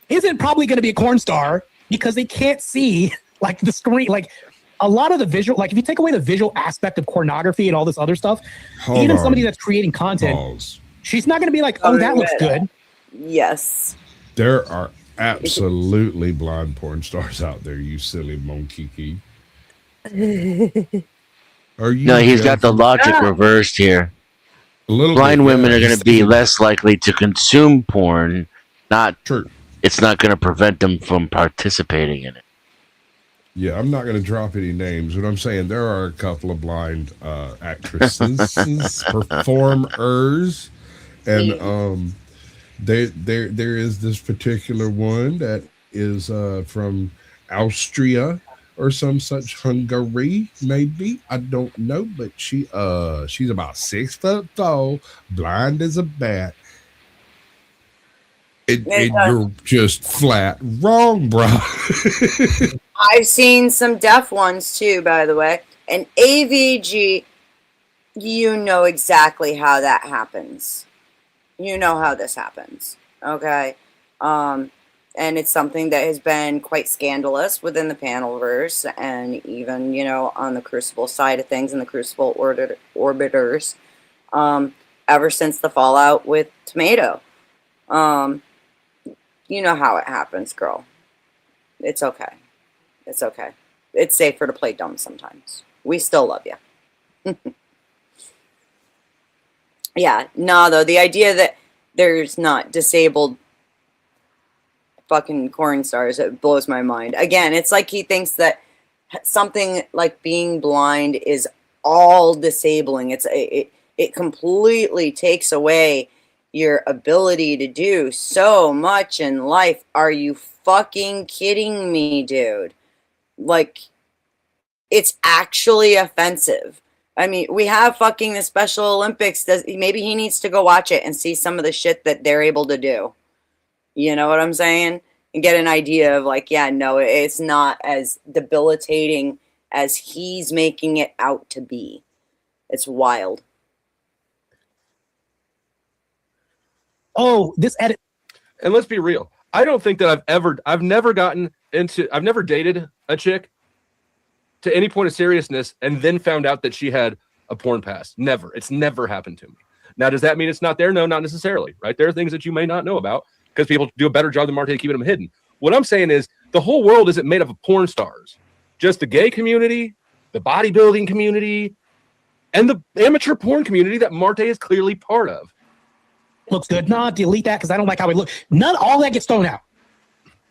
isn't probably going to be a porn star because they can't see like the screen. Like a lot of the visual, like if you take away the visual aspect of pornography and all this other stuff, even somebody that's creating content, she's not going to be like, oh, that looks good. Yes. There are absolutely blind porn stars out there, you silly monkey. Are you? No, he's got the logic reversed here. Blind women are going to be less likely to consume porn. It's not going to prevent them from participating in it. Yeah, I'm not going to drop any names, but I'm saying there are a couple of blind actresses, performers, and there is this particular one that is from Austria or some such, Hungary, maybe. I don't know, but she's about 6 foot tall, blind as a bat. And you're just flat wrong, bro. I've seen some deaf ones too, by the way. And AVG, you know exactly how that happens. You know how this happens. Okay. And it's something that has been quite scandalous within the panelverse and even, you know, on the Crucible side of things and the Crucible orbiters ever since the fallout with Tomato. You know how it happens, girl. It's okay. It's okay. It's safer to play dumb sometimes. We still love you. Yeah, no, though, the idea that there's not disabled fucking corn stars, it blows my mind. Again, it's like he thinks that something like being blind is all disabling. It completely takes away your ability to do so much in life. Are you fucking kidding me, dude? Like, it's actually offensive. I mean, we have fucking the Special Olympics. Maybe he needs to go watch it and see some of the shit that they're able to do. You know what I'm saying? And get an idea of like, yeah, no, it's not as debilitating as he's making it out to be. It's wild. Oh, this edit. And let's be real. I don't think that I've never dated a chick to any point of seriousness and then found out that she had a porn past. Never. It's never happened to me. Now, does that mean it's not there? No, not necessarily, right? There are things that you may not know about because people do a better job than Marte keeping them hidden. What I'm saying is the whole world isn't made up of porn stars. Just the gay community, the bodybuilding community, and the amateur porn community that Marte is clearly part of. Looks good. No, delete that because I don't like how it looks. All that gets thrown out.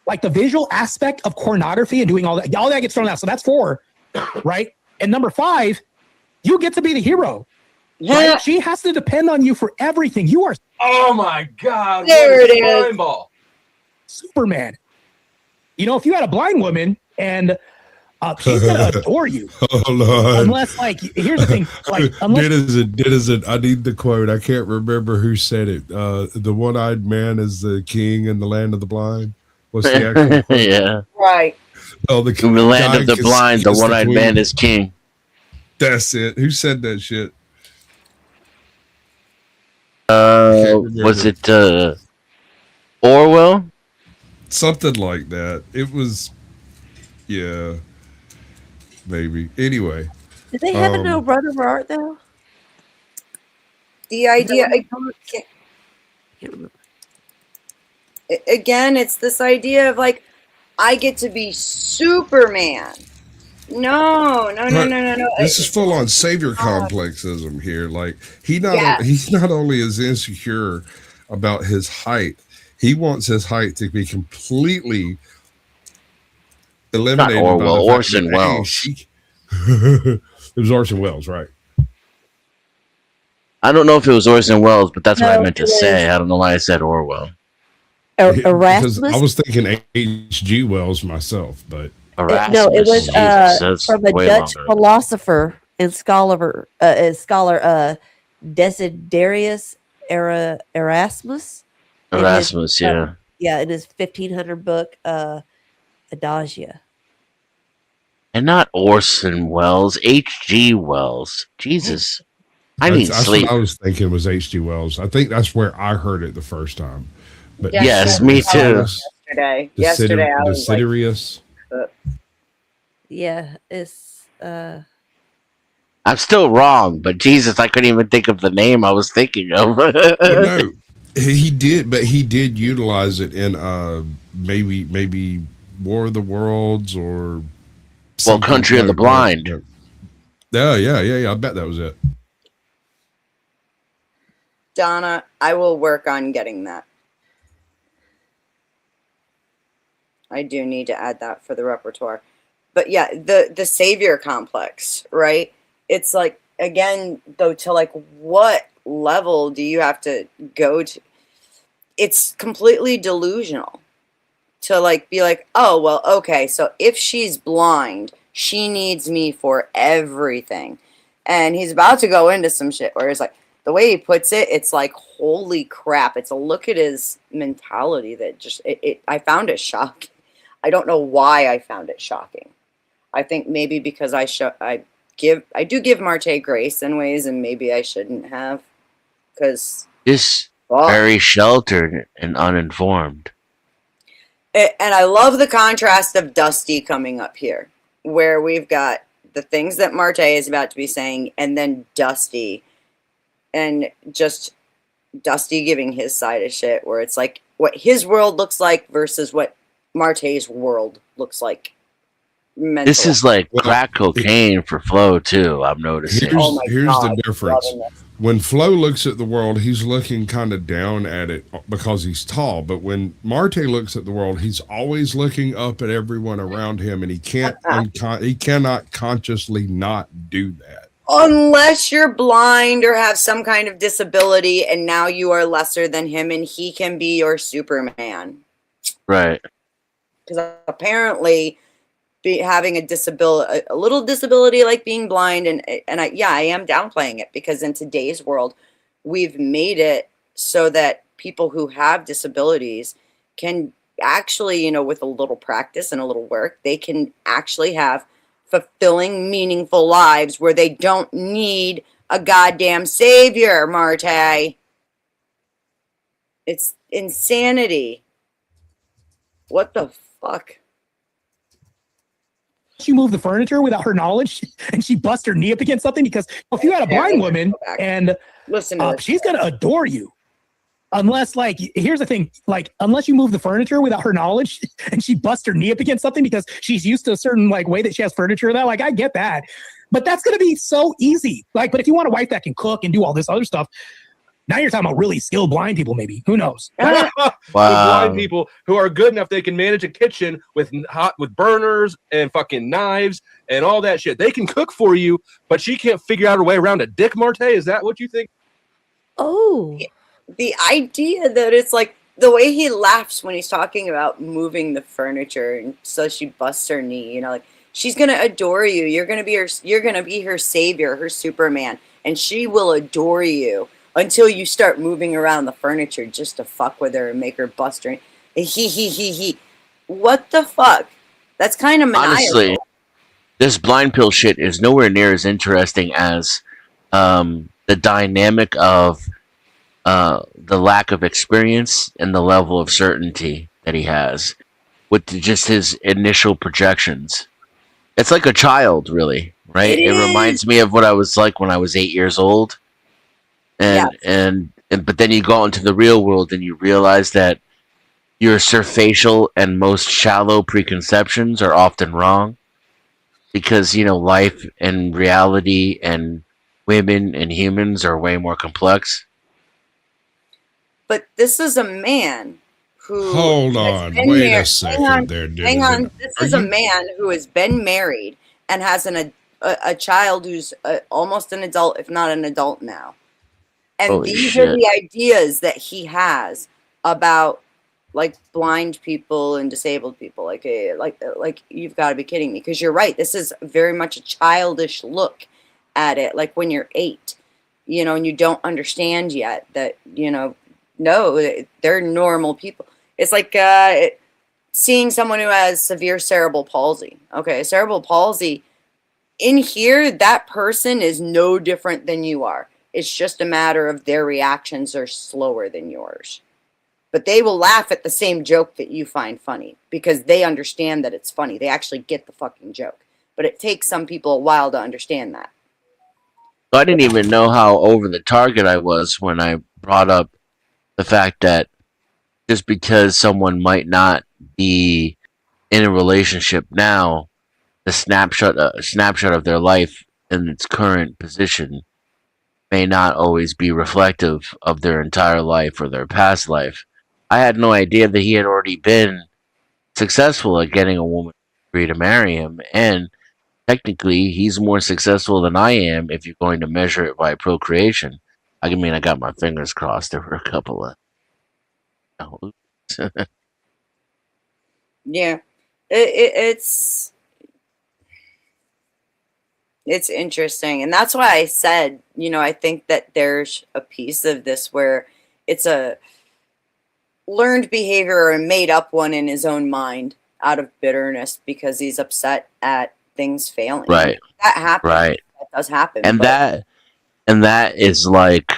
Like the visual aspect of pornography and doing all that gets thrown out. So that's 4, right? And number 5, you get to be the hero. Yeah. Right? She has to depend on you for everything. You are Oh my God! There what a it is. slime ball. Superman. You know, if you had a blind woman and she's gonna adore you. Oh Lord. Unless, like, here's the thing, like, Denizen, I need the quote. I can't remember who said it. The one-eyed man is the king in the land of the blind. What's the actual quote? Yeah. Right. Oh, The land of the blind, the one-eyed man is king. That's it. Who said that shit? Remember. Was it Orwell? Something like that. It was, yeah, maybe. Anyway, Did they have a no run over art though? The idea Can't remember. again, it's this idea of like, I get to be Superman. No. this is full on savior complexism here. Like he's not only is insecure about his height, he wants his height to be completely eliminated. Not Orwell, Orson Welles. It was Orson Welles, right? I don't know if it was Orson Welles, but that's what I No, meant to it was- say. I don't know why I said Orwell. Because Erasmus? I was thinking H.G. Wells myself, but Erasmus. No, it was Jesus, that's from a way Dutch longer. philosopher and scholar Desiderius Erasmus. in his, Erasmus, yeah. Yeah, in his 1500 book, Adagia. And not Orson Welles, H.G. Wells. Jesus. I need that's sleep. what I was thinking was H.G. Wells. I think that's where I heard it the first time. But Yeah, Yes, me too. Yesterday, I was like, Desiderius. Yeah, it's I'm still wrong, but Jesus, I couldn't even think of the name I was thinking of. No, he did utilize it in maybe War of the Worlds or something Country of the like Blind. that. Yeah. I bet that was it. Donna, I will work on getting that. I do need to add that for the repertoire. But yeah, the savior complex, right? It's like, again, though, to like what level do you have to go to? It's completely delusional to like be like, oh, well, okay, so if she's blind, she needs me for everything. And he's about to go into some shit where it's like, the way he puts it, it's like, holy crap. It's a look at his mentality that just, I found it shocking. I don't know why I found it shocking. I think maybe because I do give Marte grace in ways, and maybe I shouldn't have, because Just very sheltered and uninformed. And I love the contrast of Dusty coming up here, where we've got the things that Marte is about to be saying, and then Dusty, and just Dusty giving his side of shit, where it's like what his world looks like versus what Marte's world looks like. Mentally. This is like crack cocaine for Flo too. I'm noticing. Here's the difference. When Flo looks at the world, he's looking kind of down at it because he's tall. But when Marte looks at the world, he's always looking up at everyone around him, and he cannot consciously not do that. Unless you're blind or have some kind of disability, and now you are lesser than him, and he can be your Superman. Right. Because apparently, having a little disability like being blind, and I am downplaying it, because in today's world, we've made it so that people who have disabilities can actually, with a little practice and a little work, they can actually have fulfilling, meaningful lives where they don't need a goddamn savior, Marte. It's insanity. What the fuck? She moved the furniture without her knowledge, and she bust her knee up against something, because if you had a blind woman and listen, she's gonna adore you. Unless, like, here's the thing, like, unless you move the furniture without her knowledge and she busts her knee up against something because she's used to a certain like way that she has furniture that, like, I get that. But that's going to be so easy. Like, but if you want a wife that can cook and do all this other stuff, now you're talking about really skilled blind people, maybe. Who knows? With Wow. blind people who are good enough they can manage a kitchen with burners and fucking knives and all that shit. They can cook for you, but she can't figure out her way around a dick, Marte. Is that what you think? Oh. The idea that it's like the way he laughs when he's talking about moving the furniture, and so she busts her knee, you know, like she's gonna adore you. You're gonna be her savior, her Superman, and she will adore you until you start moving around the furniture just to fuck with her and make her bust her. He. What the fuck? That's kind of maniacal. Honestly, this blind pill shit is nowhere near as interesting as the dynamic of the lack of experience and the level of certainty that he has with just his initial projections. It's like a child, really, right? It reminds me of what I was like when I was 8 years old. And but then you go into the real world and you realize that your surfacial and most shallow preconceptions are often wrong, because life and reality and women and humans are way more complex. But this is a man who. Hold on, wait a second there, dude. Hang on. This is a man who has been married and has a child who's almost an adult, if not an adult now. And Holy these shit. are the ideas that he has about like blind people and disabled people. Like you've got to be kidding me, because you're right. This is very much a childish look at it. Like when you're 8, and you don't understand yet that, no, they're normal people. It's like seeing someone who has severe cerebral palsy. Okay, cerebral palsy, in here, that person is no different than you are. It's just a matter of their reactions are slower than yours. But they will laugh at the same joke that you find funny because they understand that it's funny. They actually get the fucking joke. But it takes some people a while to understand that. I didn't even know how over the target I was when I brought up the fact that just because someone might not be in a relationship now, the snapshot of their life in its current position may not always be reflective of their entire life or their past life. I had no idea that he had already been successful at getting a woman to agree to marry him, and technically he's more successful than I am if you're going to measure it by procreation. I mean, I got my fingers crossed. There were a couple of Yeah, it's interesting, and that's why I said, I think that there's a piece of this where it's a learned behavior or a made up one in his own mind out of bitterness because he's upset at things failing. Right. That happens. Right. That does happen. And that is like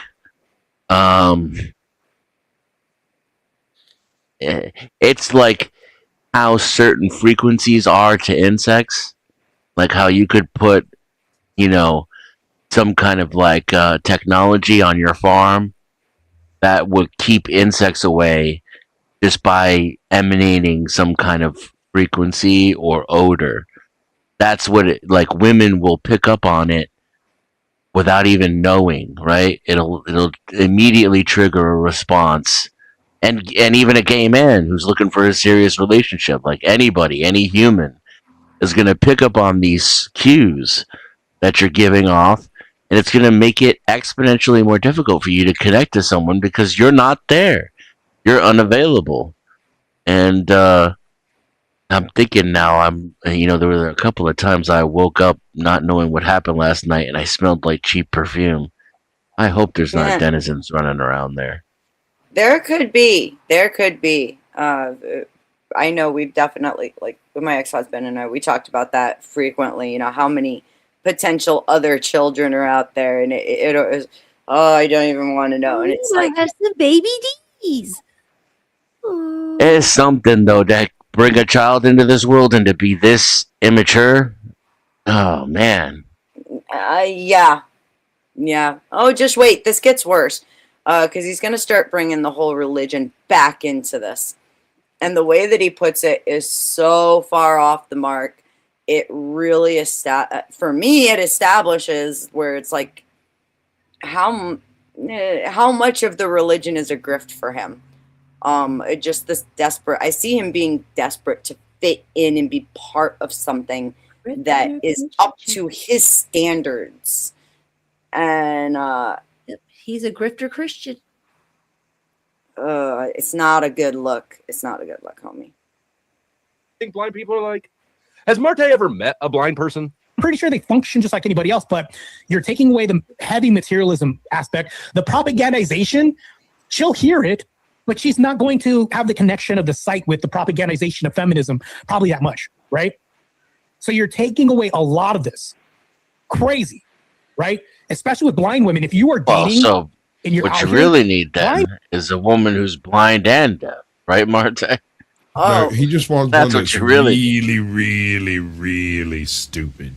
it's like how certain frequencies are to insects, like how you could put some kind of like technology on your farm that would keep insects away just by emanating some kind of frequency or odor. That's what it, like, women will pick up on it without even knowing, right? It'll immediately trigger a response. And even a gay man who's looking for a serious relationship, like anybody, any human, is going to pick up on these cues that you're giving off, and it's going to make it exponentially more difficult for you to connect to someone because you're not there. You're unavailable. And I'm thinking now, there were a couple of times I woke up not knowing what happened last night, and I smelled like cheap perfume. I hope there's not denizens running around there. There could be. I know we've definitely, like, with my ex-husband and I, we talked about that frequently, how many potential other children are out there, and it was, I don't even want to know. And it's like, that's the baby D's. It's something, though, that bring a child into this world and to be this immature. Oh, man. Yeah. Oh, just wait. This gets worse. Because he's going to start bringing the whole religion back into this. And the way that he puts it is so far off the mark. it really for me it establishes where it's like how much of the religion is a grift for him. Just this desperate. I see him being desperate to fit in and be part of something that is up to his standards, and he's a grifter Christian. It's not a good look. It's not a good look, homie. I think blind people are like. Has Marte ever met a blind person? I'm pretty sure they function just like anybody else, but you're taking away the heavy materialism aspect, the propagandization. She'll hear it, but she's not going to have the connection of the site with the propagandization of feminism probably that much, right? So you're taking away a lot of this. Crazy, right? Especially with blind women. If you are dating, and you're what you really need then is a woman who's blind and deaf, right, Marte? No, he just wants one that's really, really stupid.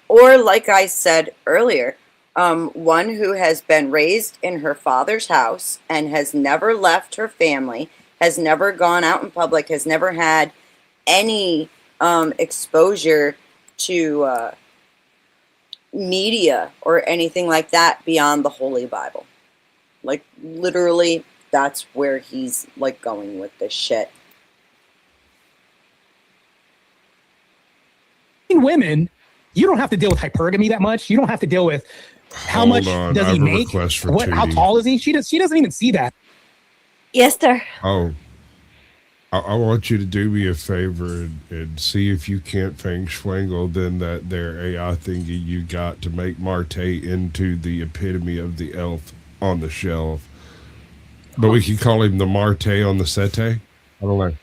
Or like I said earlier, one who has been raised in her father's house and has never left her family, has never gone out in public, has never had any exposure to media or anything like that beyond the Holy Bible. Like, literally, that's where he's like going with this shit. Women, you don't have to deal with hypergamy that much. You don't have to deal with how much does he make, how tall is he. She doesn't even see that. Yes, sir. Oh, I want you to do me a favor and see if you can't feng schwangle then that there AI thingy you got to make Marte into the epitome of the elf on the shelf. But we can call him the Marte on the sete. I don't know.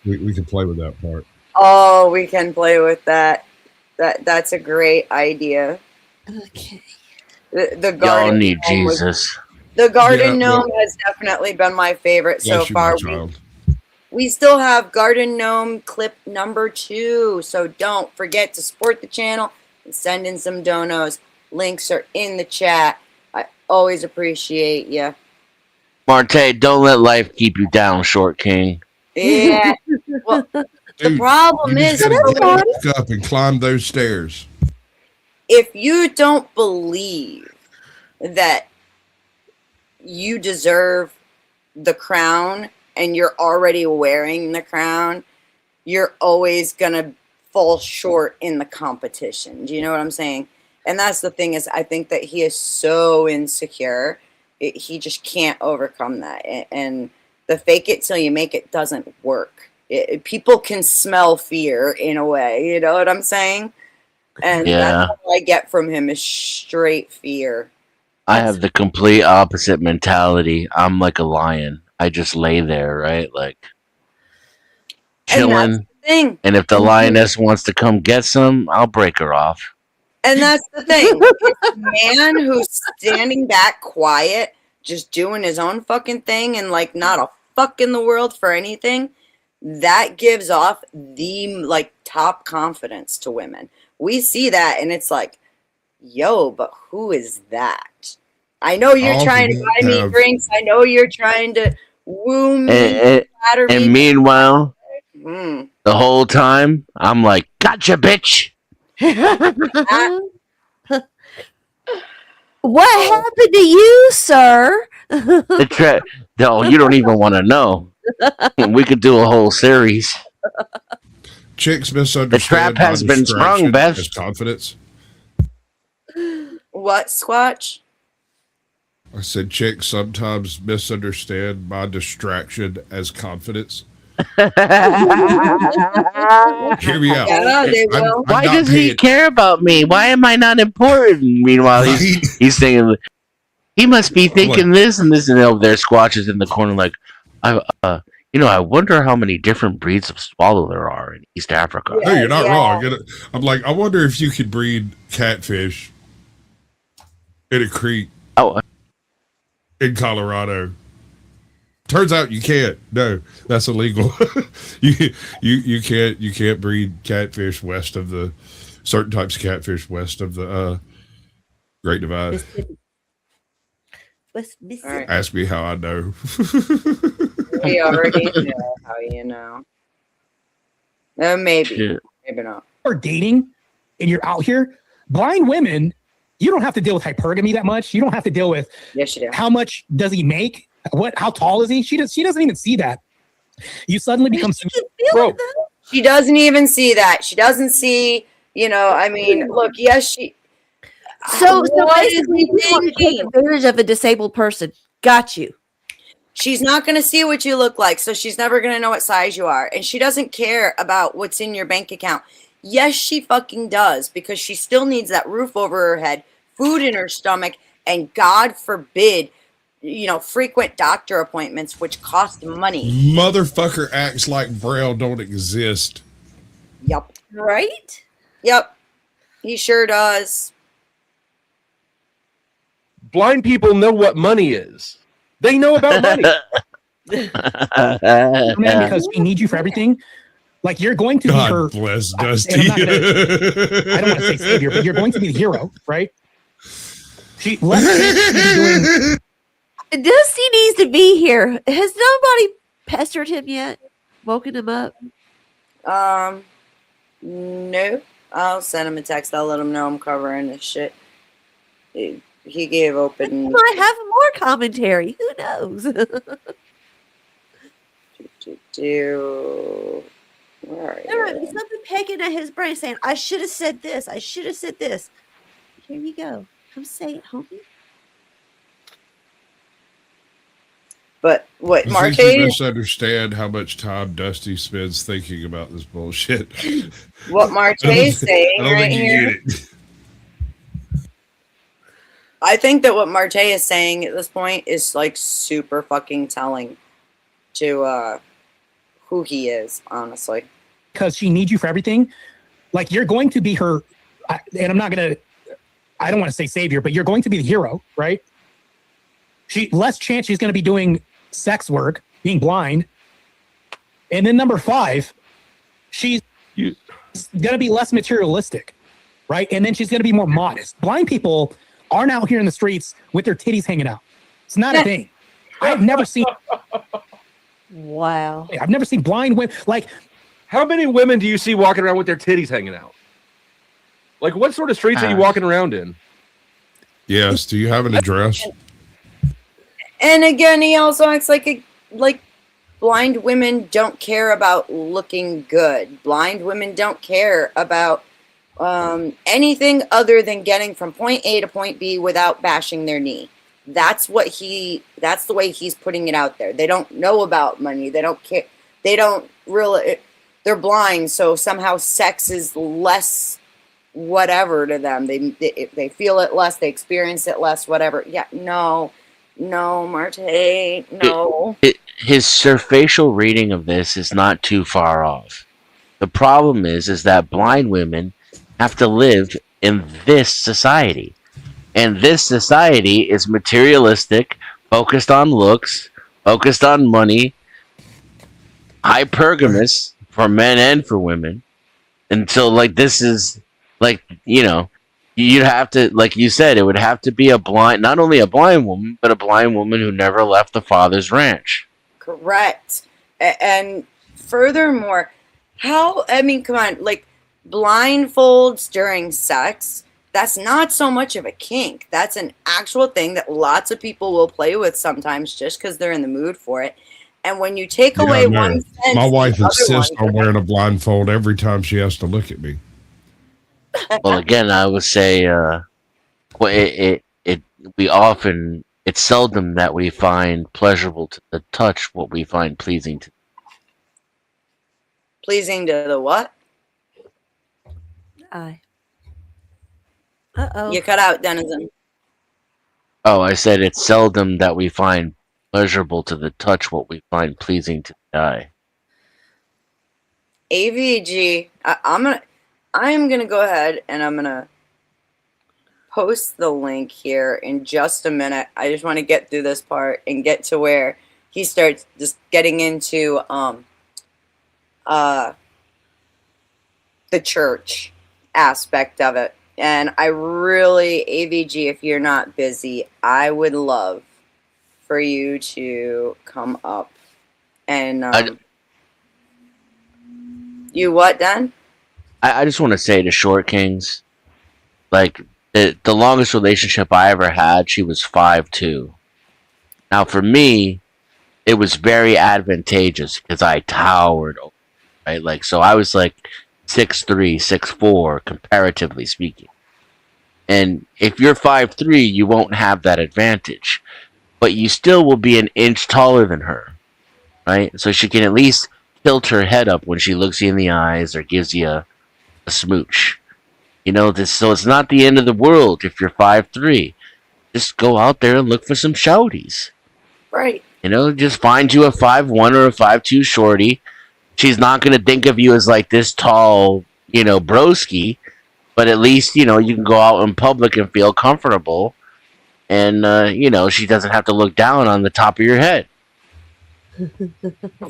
We can play with that part. Oh, we can play with that. That's a great idea. Okay. The garden Y'all need Jesus. The garden gnome has definitely been my favorite so far. We still have garden gnome clip number 2, so don't forget to support the channel and send in some donos. Links are in the chat. I always appreciate you. Marte, don't let life keep you down, Short King. Yeah. Well, the problem is, back up and climb those stairs. If you don't believe that you deserve the crown and you're already wearing the crown, you're always gonna fall short in the competition. Do you know what I'm saying? And that's the thing, is I think that he is so insecure. He just can't overcome that. And the fake it till you make it doesn't work. People can smell fear in a way. You know what I'm saying? And that's what I get from him is straight fear. I have the complete opposite mentality. I'm like a lion. I just lay there, right? Like chilling. And if the lioness wants to come get some, I'll break her off. And that's the thing. This man who's standing back quiet, just doing his own fucking thing and like not a fuck in the world for anything, that gives off the like top confidence to women. We see that and it's like, yo, but who is that? I know you're trying to buy me drinks. I know you're trying to woo me. And meanwhile, the whole time, I'm like, gotcha, bitch. What happened to you, sir? No, you don't even want to know. We could do a whole series. Chicks misunderstand. The trap has been sprung, Beth. As confidence. What, Squatch? I said chicks sometimes misunderstand my distraction as confidence. Hear me out. Yeah, they will. Why does he care about me? Why am I not important? Meanwhile, he's thinking, he must be thinking this and this, and over there, Squatch is in the corner like, I wonder how many different breeds of swallow there are in East Africa. No, you're not wrong. I'm like, I wonder if you could breed catfish in a creek in Colorado. Turns out you can't. No, that's illegal. you can't breed catfish west of the certain types of catfish west of the Great Divide. Mississippi. Ask me how I know. We already know how you know. Maybe. Shit. Maybe not. Or dating and you're out here, blind women, you don't have to deal with hypergamy that much. You don't have to deal with Yes, you do. how much does he make? How tall is he? She doesn't even see that. You suddenly become She can feel Bro. it, though. She doesn't even see that. She doesn't see, I mean, look, yes, she. So What is basically, he you want to take thinking? advantage of a disabled person. Got you. She's not going to see what you look like, so she's never going to know what size you are. And she doesn't care about what's in your bank account. Yes, she fucking does, because she still needs that roof over her head, food in her stomach, and God forbid, frequent doctor appointments, which cost money. Motherfucker acts like Braille don't exist. Yep. Right? Yep. He sure does. Blind people know what money is. They know about money. man because she needs you for everything. Like you're going to be her. God bless and Dusty. I'm not gonna, I don't want to say savior, but you're going to be the hero, right? She less chance to be doing. Dusty needs to be here. Has nobody pestered him yet? Woken him up? No. I'll send him a text. I'll let him know I'm covering this shit. He gave open. He might have more commentary. Who knows? Where are There might be you? something pecking at his brain saying, I should have said this. I should have said this. Here you go. Come say it, homie. But what You Marte? think you misunderstand how much time Dusty spends thinking about this bullshit. What Marte is saying I don't right think you here. get it. I think that what Marte is saying at this point is like super fucking telling to who he is, honestly. Because she needs you for everything. Like you're going to be her, and I don't want to say savior, but you're going to be the hero, right? Less chance she's going to be doing sex work, being blind. And then number 5, she's going to be less materialistic, right? And then she's going to be more modest. Blind people aren't out here in the streets with their titties hanging out. It's not a thing. I've never seen. Wow. I've never seen blind women like. How many women do you see walking around with their titties hanging out? Like, what sort of streets are you walking around in? Yes. Do you have an address? And again, he also acts like blind women don't care about looking good. Blind women don't care about anything other than getting from point A to point B without bashing their knee. That's the way he's putting it out there. They don't know about money. They don't care. They don't really, they're blind. So somehow sex is less whatever to them. They feel it less. They experience it less, whatever. Yeah. No, Marte, no. His surfacial reading of this is not too far off. The problem is that blind women have to live in this society. And this society is materialistic, focused on looks, focused on money, hypergamous for men and for women. And so, this is, you'd have to, like you said, it would have to be not only a blind woman, but a blind woman who never left the father's ranch. Correct. And furthermore, come on, blindfolds during sex, that's not so much of a kink. That's an actual thing that lots of people will play with sometimes just because they're in the mood for it. And when you take away one sense, my wife insists on wearing a blindfold every time she has to look at me. Well, again, I would say, it's seldom that we find pleasurable to the touch what we find pleasing to. Pleasing to the what? Aye. Uh-oh. You cut out, Denizen. Oh, I said it's seldom that we find pleasurable to the touch what we find pleasing to the eye. AVG, I'm gonna go ahead and I'm gonna post the link here in just a minute. I just want to get through this part and get to where he starts just getting into the church aspect of it. And I really, AVG, if you're not busy, I would love for you to come up and You what, Dan? I just want to say to Short Kings, like the longest relationship I ever had, she was 5'2". Now for me, it was very advantageous because I towered, right? Like so, I was like 6'3", 6'4", comparatively speaking. And if you're 5'3", you won't have that advantage, but you still will be an inch taller than her, right? So she can at least tilt her head up when she looks you in the eyes or gives you a smooch. You know this, so it's not the end of the world if you're 5'3". Just go out there and look for some shouties. Right. You know, just find you a 5'1" or a 5'2" shorty. She's not gonna think of you as like this tall, you know, broski. But at least you know you can go out in public and feel comfortable, and you know she doesn't have to look down on the top of your head.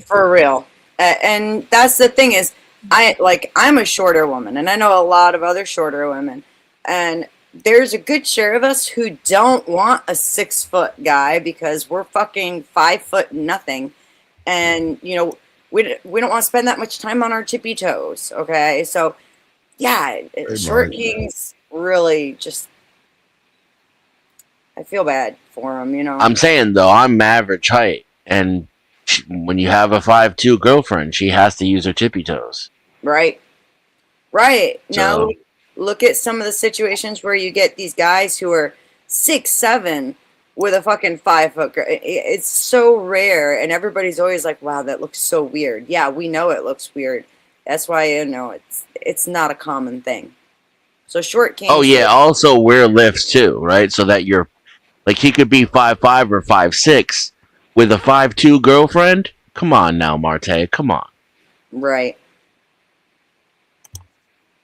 For real. And that's the thing is, I'm a shorter woman, and I know a lot of other shorter women, and there's a good share of us who don't want a 6-foot guy because we're fucking 5 foot nothing, and you know we don't want to spend that much time on our tippy toes. Okay, so yeah, short kings really just. I feel bad for them, you know. I'm saying though, I'm average height, and when you have a 5'2" girlfriend, she has to use her tippy toes. Right. Now, look at some of the situations where you get these guys who are 6'7" with a fucking 5-foot girl. It's so rare, and everybody's always like, "Wow, that looks so weird." Yeah, we know it looks weird. That's why you know it's not a common thing. So short kings. Oh yeah, also wear lifts too, right? So that you're like he could be 5'5" or 5'6" with a 5'2" girlfriend. Come on now, Marte. Come on. Right.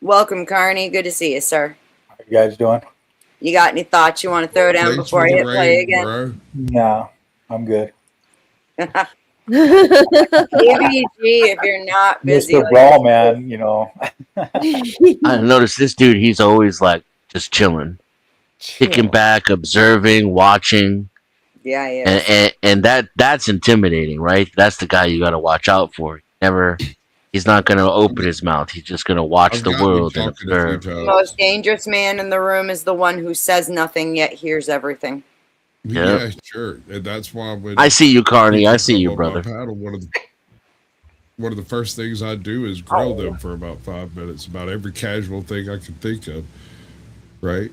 Welcome, Carney. Good to see you, sir. How you guys doing? You got any thoughts you want to throw down Thanks before I for the hit play raid, again? bro. No, I'm good. ABG, if you're not busy. Mr. Brawl, man, you know. I noticed this dude. He's always like just chilling, kicking back, observing, watching. Yeah, yeah. And that's intimidating, right? That's the guy you got to watch out for. He's not going to open his mouth. He's just going to watch the world and observe. The most dangerous man in the room is the one who says nothing yet hears everything. Yeah, sure. And that's why when I see you, Carney. I see you, brother. Paddle, one of the first things I do is grill them for about 5 minutes about every casual thing I can think of. Right?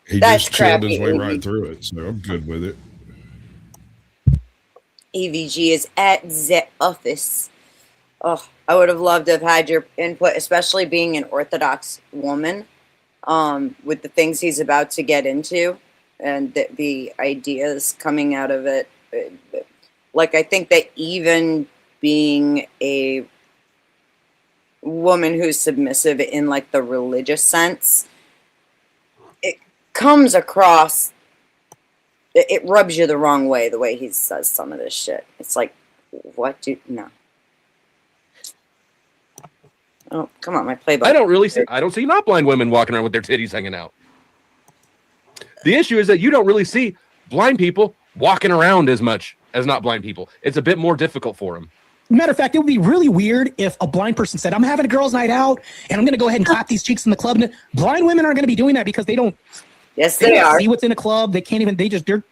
He That's just chilled crappy, his way AV. right through it, so I'm good with it. AVG is at the office. Oh, I would have loved to have had your input, especially being an Orthodox woman, with the things he's about to get into and the ideas coming out of it. Like, I think that even being a woman who's submissive in, like, the religious sense, it comes across, it rubs you the wrong way, the way he says some of this shit. It's like, no. Oh, come on, my playbook. I don't see not blind women walking around with their titties hanging out. The issue is that you don't really see blind people walking around as much as not blind people. It's a bit more difficult for them. Matter of fact, it would be really weird if a blind person said, "I'm having a girls' night out, and I'm going to go ahead and clap these cheeks in the club." And blind women aren't going to be doing that because they don't. Yes, they are. See what's in a club. They can't even.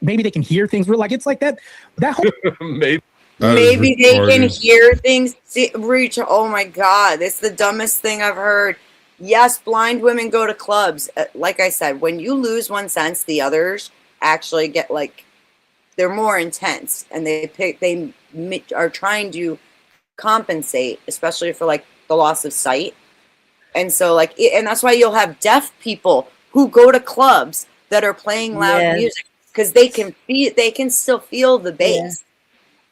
Maybe they can hear things. We're like, it's like that. That whole. Maybe they can hear things. Reach. Oh my God, it's the dumbest thing I've heard. Yes, blind women go to clubs. Like I said, when you lose one sense, the others actually get like, they're more intense, and they are trying to compensate, especially for like the loss of sight. And so and that's why you'll have deaf people who go to clubs that are playing loud music because they can still feel the bass.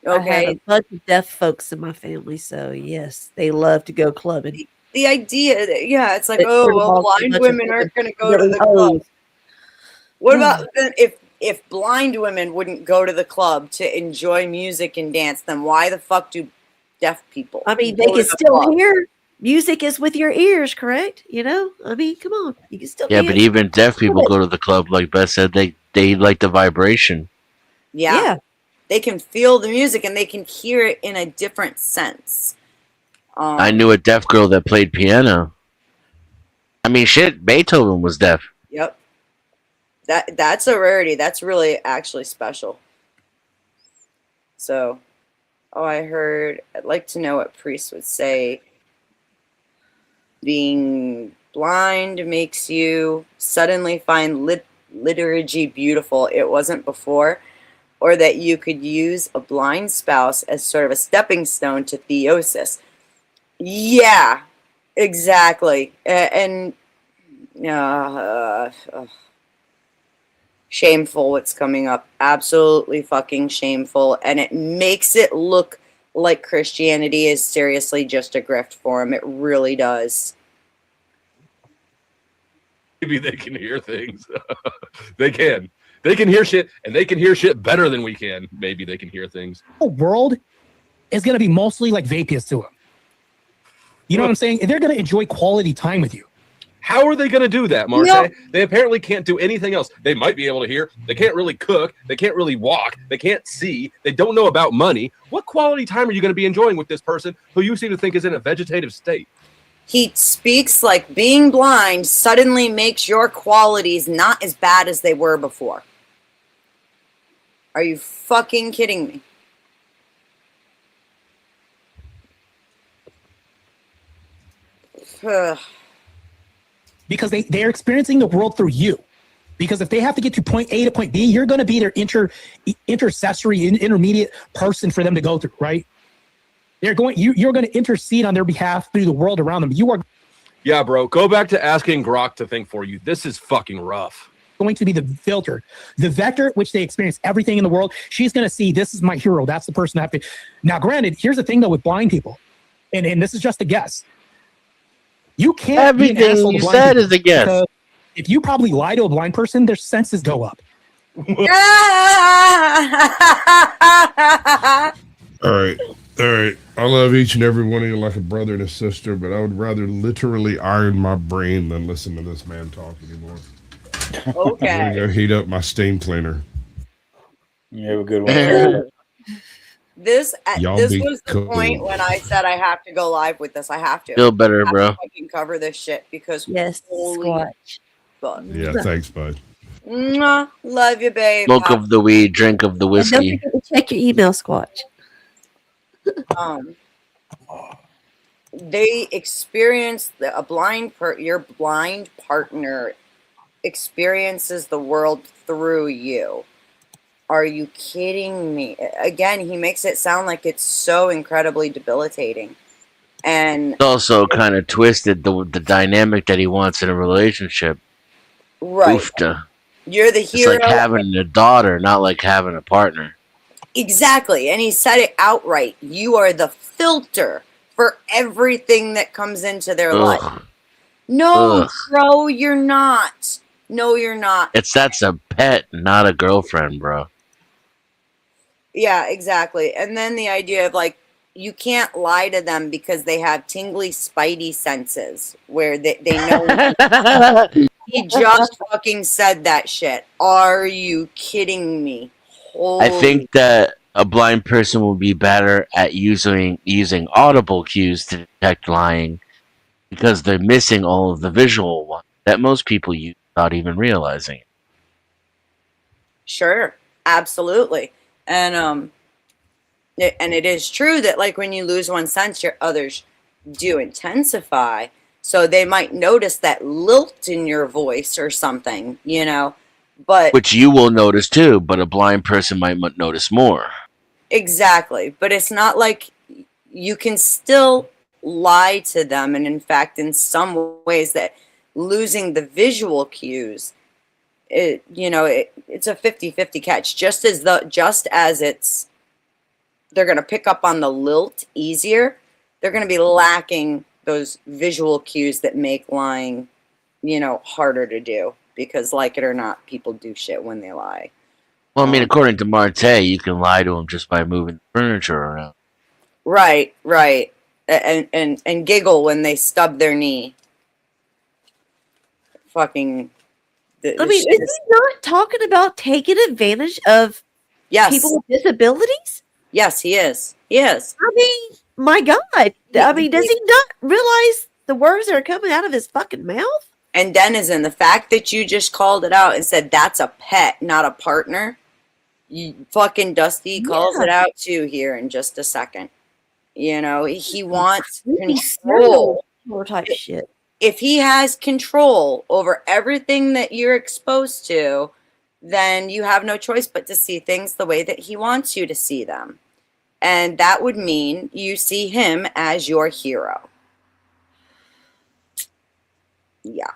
Yeah. Okay. I have a bunch of deaf folks in my family, so yes, they love to go clubbing. The idea that, it's like, blind women aren't going to go to the club. What about then if blind women wouldn't go to the club to enjoy music and dance, then why the fuck do deaf people? I mean, they can still hear. Music is with your ears, correct? You know, I mean, come on, you can still. Yeah, but even deaf people go to the club. Like Beth said, they like the vibration. Yeah, they can feel the music and they can hear it in a different sense. I knew a deaf girl that played piano. I mean, shit, Beethoven was deaf. Yep. That's a rarity. That's really actually special. So, I'd like to know what priests would say. Being blind makes you suddenly find liturgy beautiful. It wasn't before. Or that you could use a blind spouse as sort of a stepping stone to theosis. Yeah, exactly. And shameful what's coming up. Absolutely fucking shameful. And it makes it look like Christianity is seriously just a grift for him. It really does. Maybe they can hear things. They can. They can hear shit, and they can hear shit better than we can. Maybe they can hear things. The world is going to be mostly like Vapius to them. You know what I'm saying? They're going to enjoy quality time with you. How are they going to do that, Marte? No. They apparently can't do anything else. They might be able to hear. They can't really cook. They can't really walk. They can't see. They don't know about money. What quality time are you going to be enjoying with this person who you seem to think is in a vegetative state? He speaks like being blind suddenly makes your qualities not as bad as they were before. Are you fucking kidding me? Because they're experiencing the world through you. Because if they have to get to point A to point B, you're going to be their intercessory, intermediate person for them to go through, right? You're going to intercede on their behalf through the world around them. You are. Yeah, bro. Go back to asking Grok to think for you. This is fucking rough. Going to be the filter, the vector which they experience everything in the world. She's going to see this is my hero. That's the person I have to. Now, granted, here's the thing though with blind people, and this is just a guess. You can't. Everything you said is a guess. If you probably lie to a blind person, their senses go up. All right. I love each and every one of you like a brother and a sister, but I would rather literally iron my brain than listen to this man talk anymore. Okay. I'm gonna go heat up my steam cleaner. You have a good one. This was the point when I said I have to go live with this. I have to. Feel better, bro. I can cover this shit because yes, Squatch. Yeah, thanks, bud. Mwah, love you, babe. Smoke of the weed, drink of the whiskey. And don't forget to check your email, Squatch. They experience your blind partner experiences the world through you. Are you kidding me? Again, he makes it sound like it's so incredibly debilitating. And it's also kind of twisted the dynamic that he wants in a relationship. Right. Oofta. You're the hero. It's like having a daughter, not like having a partner. Exactly. And he said it outright. You are the filter for everything that comes into their life. No, bro, you're not. No, you're not. That's a pet, not a girlfriend, bro. Yeah, exactly. And then the idea of like, you can't lie to them because they have tingly spidey senses where they know. He just fucking said that shit. Are you kidding me? Holy. I think that a blind person will be better at using audible cues to detect lying because they're missing all of the visual ones that most people use without even realizing it. Sure, absolutely. And it is true that like when you lose one sense, your others do intensify. So they might notice that lilt in your voice or something, you know, but which you will notice too, but a blind person might notice more. Exactly. But it's not like you can still lie to them. And in fact, in some ways that losing the visual cues, it's a 50-50 catch, just as they're going to pick up on the lilt easier. They're going to be lacking those visual cues that make lying, harder to do because, like it or not, people do shit when they lie. Well, I mean, according to Marte, you can lie to them just by moving the furniture around. Right. And giggle when they stub their knee. Fucking. I mean, is he not talking about taking advantage of people with disabilities? Yes, he is. He is. I mean, My God. I mean, does he not realize the words that are coming out of his fucking mouth? And Denizen, the fact that you just called it out and said that's a pet, not a partner, you fucking Dusty calls it out too here in just a second. You know, he wants control. More type shit. If he has control over everything that you're exposed to, then you have no choice but to see things the way that he wants you to see them. And that would mean you see him as your hero. Yeah.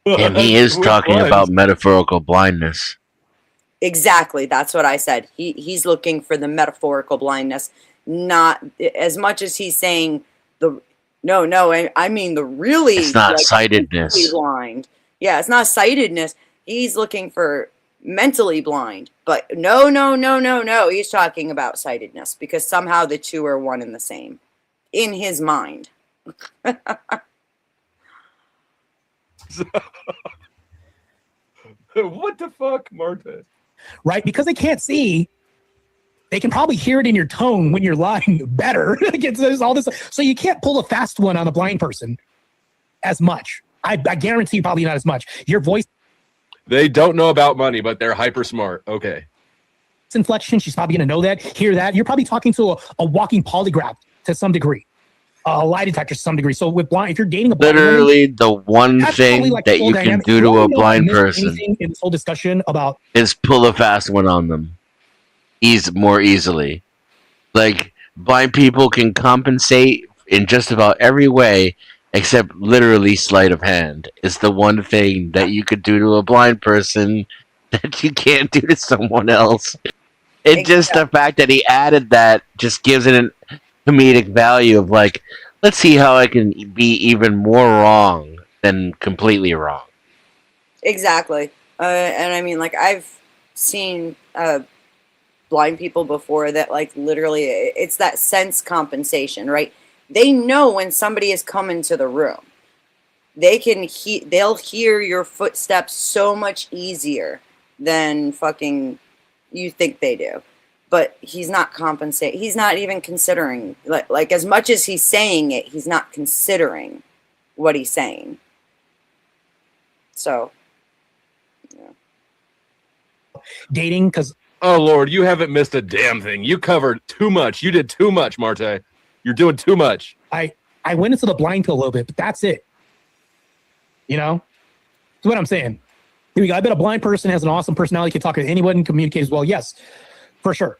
And he is talking about metaphorical blindness. Exactly. That's what I said. He's looking for the metaphorical blindness, not as much as he's saying I mean the really. It's not sightedness. Blind. Yeah, it's not sightedness. He's looking for mentally blind. But no. He's talking about sightedness because somehow the two are one and the same in his mind. What the fuck, Marta? Right? Because they can't see, they can probably hear it in your tone when you're lying better. There's all this, so you can't pull a fast one on a blind person as much. I guarantee you probably not as much. Your voice. They don't know about money, but they're hyper smart. Okay. Inflection, she's probably going to know that, hear that. You're probably talking to a walking polygraph to some degree. A lie detector to some degree. So with blind, if you're dating a blind literally woman, the one thing like that you can do to a blind person in this whole discussion about is pull a fast one on them more easily. Like, blind people can compensate in just about every way except literally sleight of hand. It's the one thing that you could do to a blind person that you can't do to someone else. It's just the fact that he added that just gives it an comedic value of like, let's see how I can be even more wrong than completely wrong. Exactly. And I mean, like, I've seen blind people before that, like, literally, it's that sense compensation, right? They know when somebody is coming to the room. They'll hear your footsteps so much easier than fucking you think they do. But he's not compensating. He's not even considering, like as much as he's saying it, he's not considering what he's saying. So, yeah. Dating, because oh Lord, you haven't missed a damn thing. You covered too much. You did too much, Marte. You're doing too much. I went into the blind pill a little bit, but that's it. You know, that's what I'm saying. Here we go. I bet a blind person has an awesome personality, can talk to anyone, and communicate as well. Yes. For sure.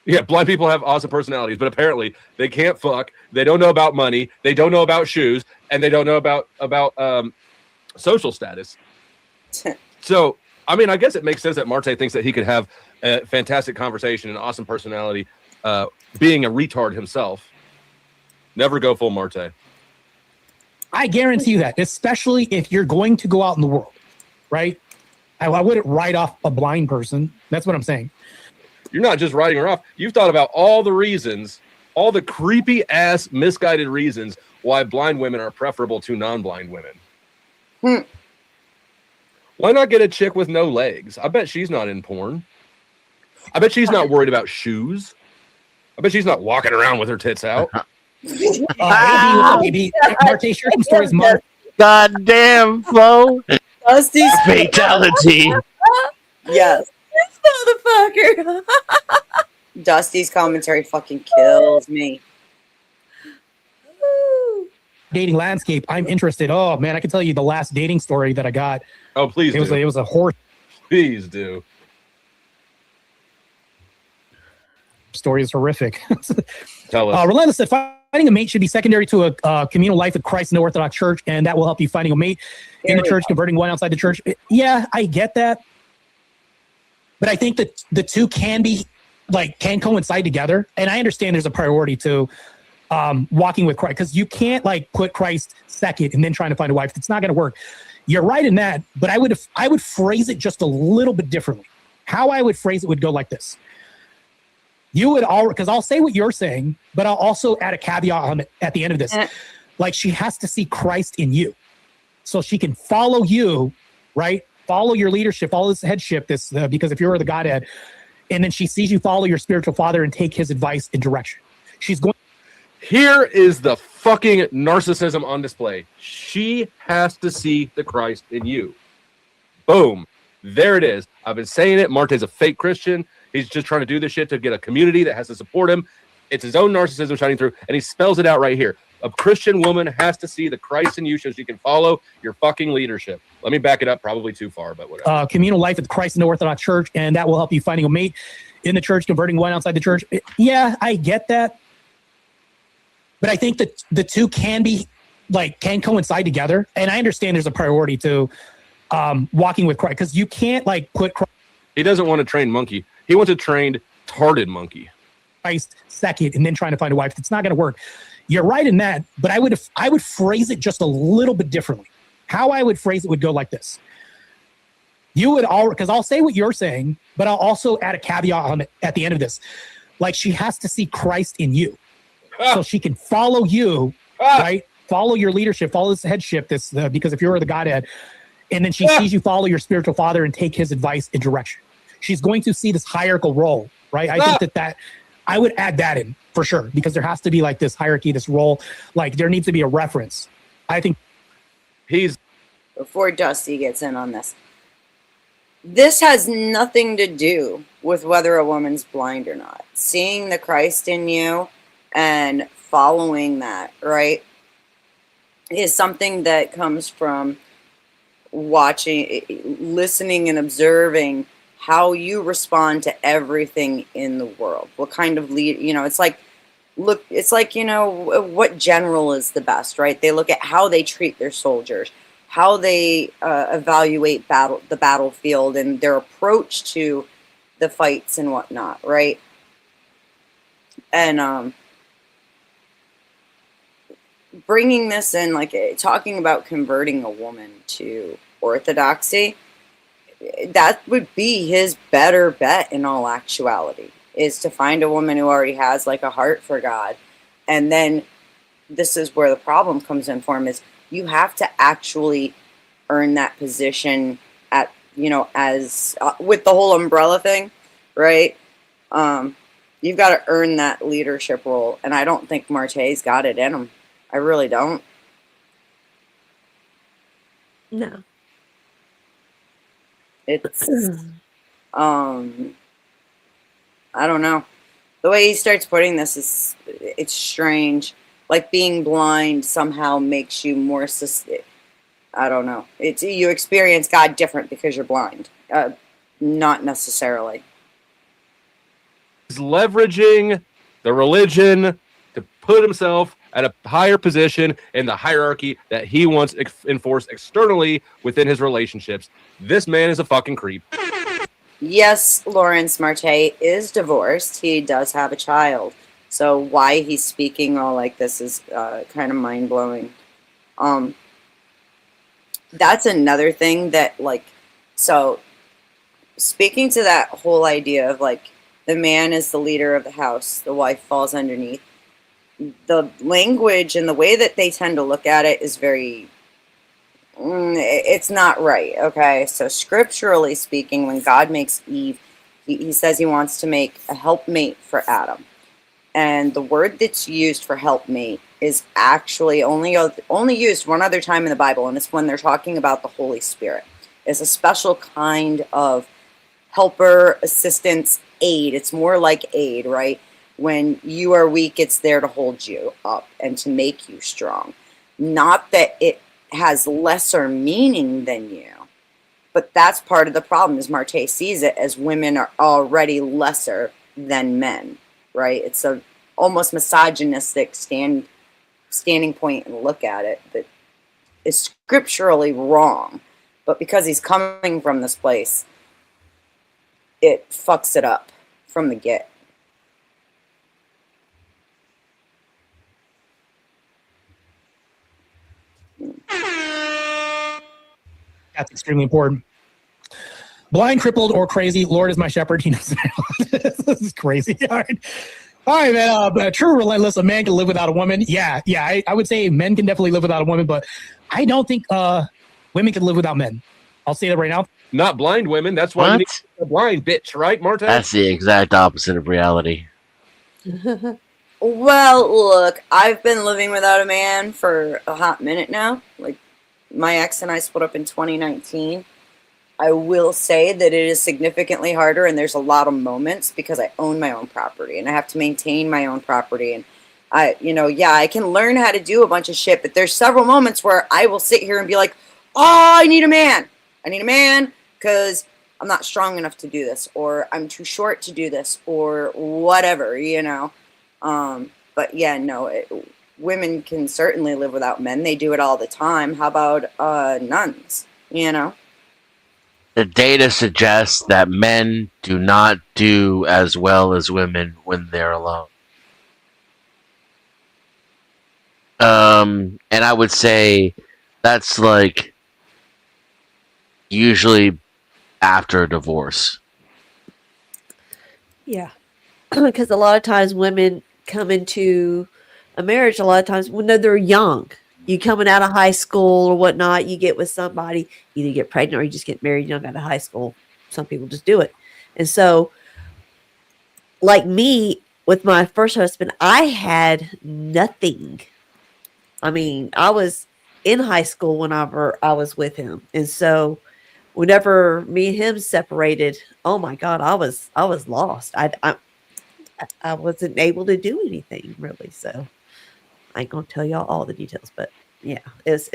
Yeah, blind people have awesome personalities, but apparently they can't fuck. They don't know about money. They don't know about shoes, and they don't know about social status. So, I mean, I guess it makes sense that Marte thinks that he could have a fantastic conversation, an awesome personality, being a retard himself. Never go full Marte. I guarantee you that, especially if you're going to go out in the world, right? I wouldn't write off a blind person. That's what I'm saying. You're not just writing her off. You've thought about all the reasons, all the creepy ass misguided reasons why blind women are preferable to non-blind women. Why not get a chick with no legs? I bet she's not in porn. I bet she's not worried about shoes. I bet she's not walking around with her tits out. Baby. Marte, share some stories. God damn, Flo. Dusty's fatality. Yes. This motherfucker. Dusty's commentary fucking kills me. Dating landscape. I'm interested. Oh man, I can tell you the last dating story that I got. Oh, please do. It was a horror. Please do. Story is horrific. Tell us. Relentless said finding a mate should be secondary to a communal life with Christ in the Orthodox Church, and that will help you finding a mate in the church, converting one outside the church. Yeah, I get that. But I think that the two can coincide together. And I understand there's a priority to walking with Christ, because you can't like put Christ second and then trying to find a wife. It's not going to work. You're right in that, but I would phrase it just a little bit differently. How I would phrase it would go like this. You would because I'll say what you're saying, but I'll also add a caveat on it at the end of this. Like, she has to see Christ in you so she can follow you, right? Follow your leadership, follow this headship, because if you're the Godhead, and then she sees you follow your spiritual father and take his advice and direction. She's going. Here is the fucking narcissism on display. She has to see the Christ in you. Boom. There it is. I've been saying it. Marte's a fake Christian. He's just trying to do this shit to get a community that has to support him. It's his own narcissism shining through, and he spells it out right here. A Christian woman has to see the Christ in you so she can follow your fucking leadership. Let me back it up, probably too far, but whatever. Communal life with Christ in the Orthodox Church, and that will help you finding a mate in the church, converting one outside the church. Yeah, I get that. But I think that the two can coincide together. And I understand there's a priority to walking with Christ, because you can't put Christ. He doesn't want to train monkey. He wants a trained, tarded monkey. Christ second, and then trying to find a wife. It's not going to work. You're right in that, but I would phrase it just a little bit differently. How I would phrase it would go like this. You would because I'll say what you're saying, but I'll also add a caveat on it at the end of this. Like, she has to see Christ in you, so she can follow you, right? Follow your leadership, follow this headship. Because if you're the Godhead, and then she sees you follow your spiritual father and take his advice and direction. She's going to see this hierarchical role, right? I think that I would add that in for sure, because there has to be this hierarchy, this role. There needs to be a reference. I think before Dusty gets in on this has nothing to do with whether a woman's blind or not. Seeing the Christ in you and following that, right, is something that comes from watching, listening, and observing how you respond to everything in the world. What kind of lead, it's like, what general is the best, right? They look at how they treat their soldiers, how they evaluate the battlefield and their approach to the fights and whatnot, right? And bringing this in, talking about converting a woman to Orthodoxy, that would be his better bet in all actuality, is to find a woman who already has a heart for God. And then this is where the problem comes in for him, is you have to actually earn that position at, as with the whole umbrella thing, right? You've got to earn that leadership role. And I don't think Marte's got it in him. I really don't. No. It's, I don't know. The way he starts putting this it's strange. Like, being blind somehow makes you more, I don't know. You experience God different because you're blind. Not necessarily. He's leveraging the religion to put himself at a higher position in the hierarchy that he wants enforced externally within his relationships. This man is a fucking creep. Yes, Lawrence Marte is divorced. He does have a child. So why he's speaking all like this is kind of mind-blowing. That's another thing that, so speaking to that whole idea of, the man is the leader of the house, the wife falls underneath. The language and the way that they tend to look at it is very, it's not right, okay? So scripturally speaking, when God makes Eve, he says he wants to make a helpmate for Adam. And the word that's used for helpmate is actually only used one other time in the Bible, and it's when they're talking about the Holy Spirit. It's a special kind of helper, assistance, aid. It's more like aid, right? When you are weak, it's there to hold you up and to make you strong. Not that it has lesser meaning than you, but that's part of the problem, is Marte sees it as women are already lesser than men, right? It's a almost misogynistic standing point and look at it that is scripturally wrong. But because he's coming from this place, it fucks it up from the get. That's extremely important. Blind, crippled, or crazy, Lord is my shepherd. He knows. This is crazy. All right, man. True, relentless. A man can live without a woman. Yeah. I would say men can definitely live without a woman, but I don't think women can live without men. I'll say that right now. Not blind women. That's why you need a blind bitch, right, Marte? That's the exact opposite of reality. Well, look, I've been living without a man for a hot minute now. Like, my ex and I split up in 2019. I will say that it is significantly harder, and there's a lot of moments because I own my own property and I have to maintain my own property. And I can learn how to do a bunch of shit, but there's several moments where I will sit here and be like, oh, I need a man. I need a man because I'm not strong enough to do this, or I'm too short to do this, or whatever. But yeah, no, women can certainly live without men. They do it all the time. How about nuns? The data suggests that men do not do as well as women when they're alone. And I would say that's like usually after a divorce. Yeah. Because a lot of times women come into a marriage, a lot of times when they're young. You coming out of high school or whatnot, you get with somebody, either you get pregnant or you just get married young out of high school. Some people just do it. And so, like me, with my first husband, I had nothing. I mean, I was in high school whenever I was with him. And so whenever me and him separated, oh my God, I was lost. I wasn't able to do anything really. So I ain't gonna tell y'all all the details, but yeah, it's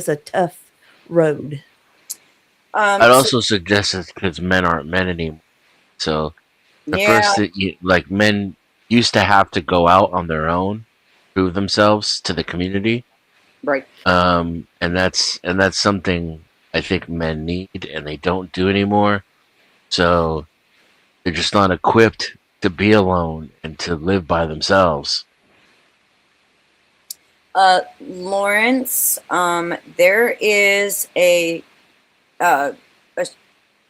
a tough road. I'd also suggest it's because men aren't men anymore. So the first that men used to have to go out on their own, prove themselves to the community, right? And that's something I think men need, and they don't do anymore. So they're just not equipped to be alone and to live by themselves. Lawrence, there is a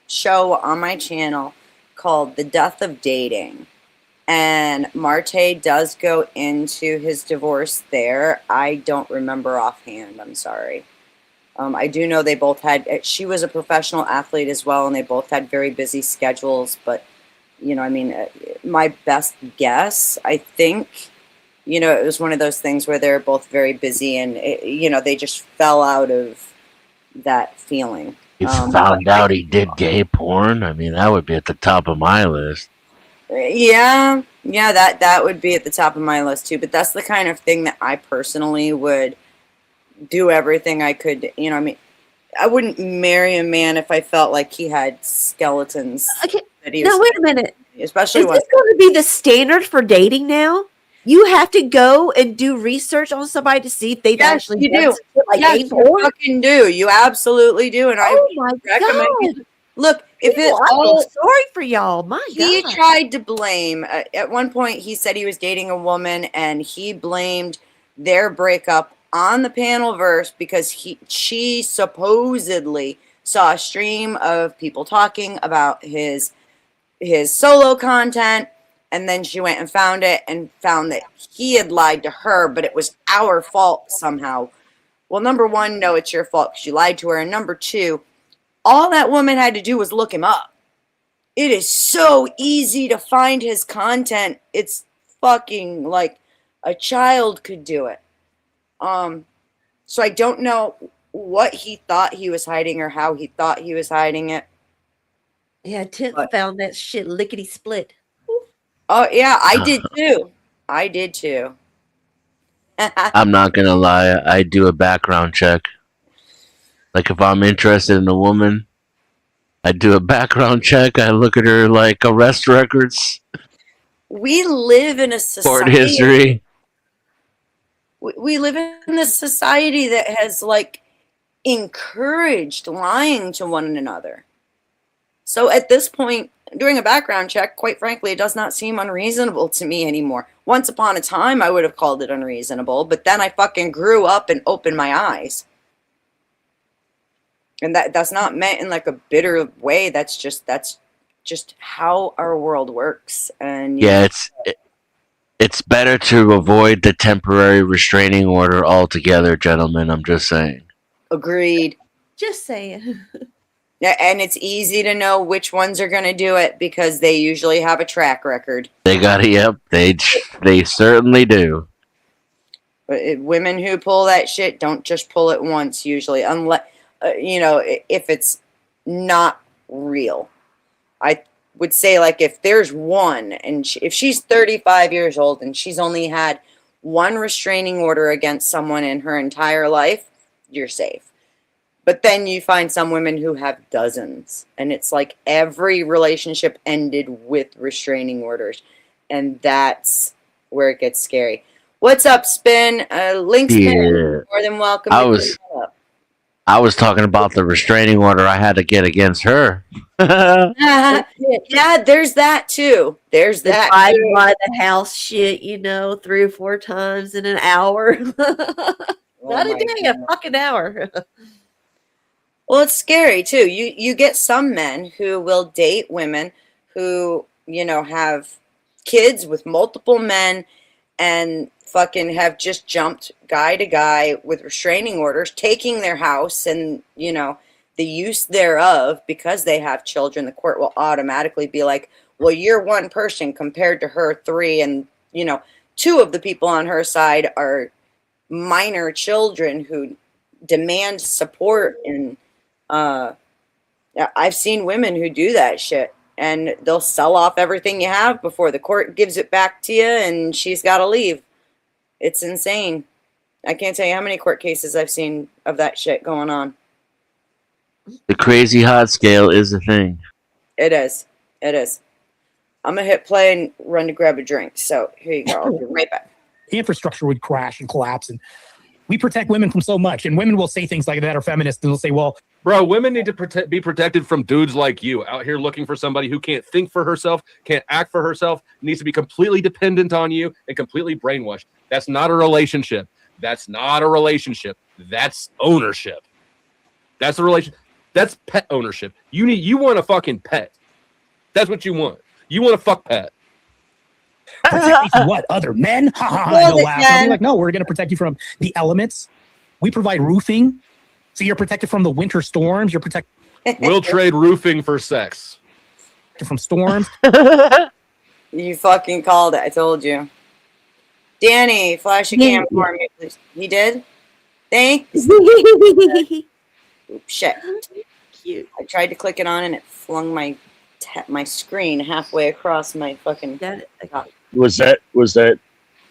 show on my channel called The Death of Dating, and Marte does go into his divorce there. I don't remember offhand. I'm sorry. I do know they both had, she was a professional athlete as well, and they both had very busy schedules, but my best guess, I think, it was one of those things where they're both very busy, and they just fell out of that feeling. He found out he did gay porn. I mean, that would be at the top of my list. Yeah, that would be at the top of my list too. But that's the kind of thing that I personally would do everything I could. I wouldn't marry a man if I felt like he had skeletons. Okay, now wait a minute. Especially is this going to be the standard for dating now? You have to go and do research on somebody to see if they've actually done you fucking do. You absolutely do. And I recommend you. Look, if it's all sorry for y'all, my God. He tried to blame. At one point, he said he was dating a woman, and he blamed their breakup on the panel verse because she supposedly saw a stream of people talking about his solo content. And then she went and found it and found that he had lied to her, but it was our fault somehow. Well, number one, no, it's your fault because you lied to her. And number two, all that woman had to do was look him up. It is so easy to find his content. It's fucking like a child could do it. So I don't know what he thought he was hiding or how he thought he was hiding it. Yeah, Tim found that shit lickety split. Oh, yeah, I did too. I'm not going to lie. I do a background check. Like, if I'm interested in a woman, I do a background check. I look at her, like, arrest records. We live in a society. Court history. We live in a society that has, like, encouraged lying to one another. So at this point, doing a background check, quite frankly, it does not seem unreasonable to me anymore. Once upon a time, I would have called it unreasonable, but then I fucking grew up and opened my eyes. And that's not meant in like a bitter way. That's just how our world works. And yeah, it's better to avoid the temporary restraining order altogether, gentlemen. I'm just saying. Agreed. Just saying. Yeah, and it's easy to know which ones are going to do it because they usually have a track record. They got it. Yep, they certainly do. But women who pull that shit don't just pull it once usually, unless if it's not real. I would say, like, if there's one, and if she's 35 years old and she's only had one restraining order against someone in her entire life, you're safe. But then you find some women who have dozens, and it's like every relationship ended with restraining orders, and that's where it gets scary. What's up, Spin? Link's been more than welcome. I was talking about the restraining order I had to get against her. Yeah, there's that too. There's that. I buy the house shit, 3 or 4 times in an hour. Not a day, a fucking hour. Well, it's scary too. You get some men who will date women who, have kids with multiple men and fucking have just jumped guy to guy with restraining orders, taking their house and, the use thereof because they have children. The court will automatically be like, well, you're one person compared to her 3, and, 2 of the people on her side are minor children who demand support. And I've seen women who do that shit, and they'll sell off everything you have before the court gives it back to you, and she's got to leave. It's insane. I can't tell you how many court cases I've seen of that shit going on. The crazy hot scale is a thing. It is. It is. I'm going to hit play and run to grab a drink. So here you go. I'll be right back. The infrastructure would crash and collapse, and we protect women from so much. And women will say things like that are feminist, and they'll say, well, bro, women need to be protected from dudes like you out here looking for somebody who can't think for herself, can't act for herself, needs to be completely dependent on you and completely brainwashed. That's not a relationship. That's not a relationship. That's ownership. That's a relation. That's pet ownership. You want a fucking pet. That's what you want. You want a fuck pet. Protect me from what? Other men? They'll laugh. I'll be like, no, we're going to protect you from the elements. We provide roofing. So you're protected from the winter storms. You're protected. We'll trade roofing for sex. From storms. You fucking called it. I told you. Danny, flash a cam for me, please. He did? Thanks. Oops, shit. Cute. I tried to click it on and it flung my screen halfway across my fucking. Was that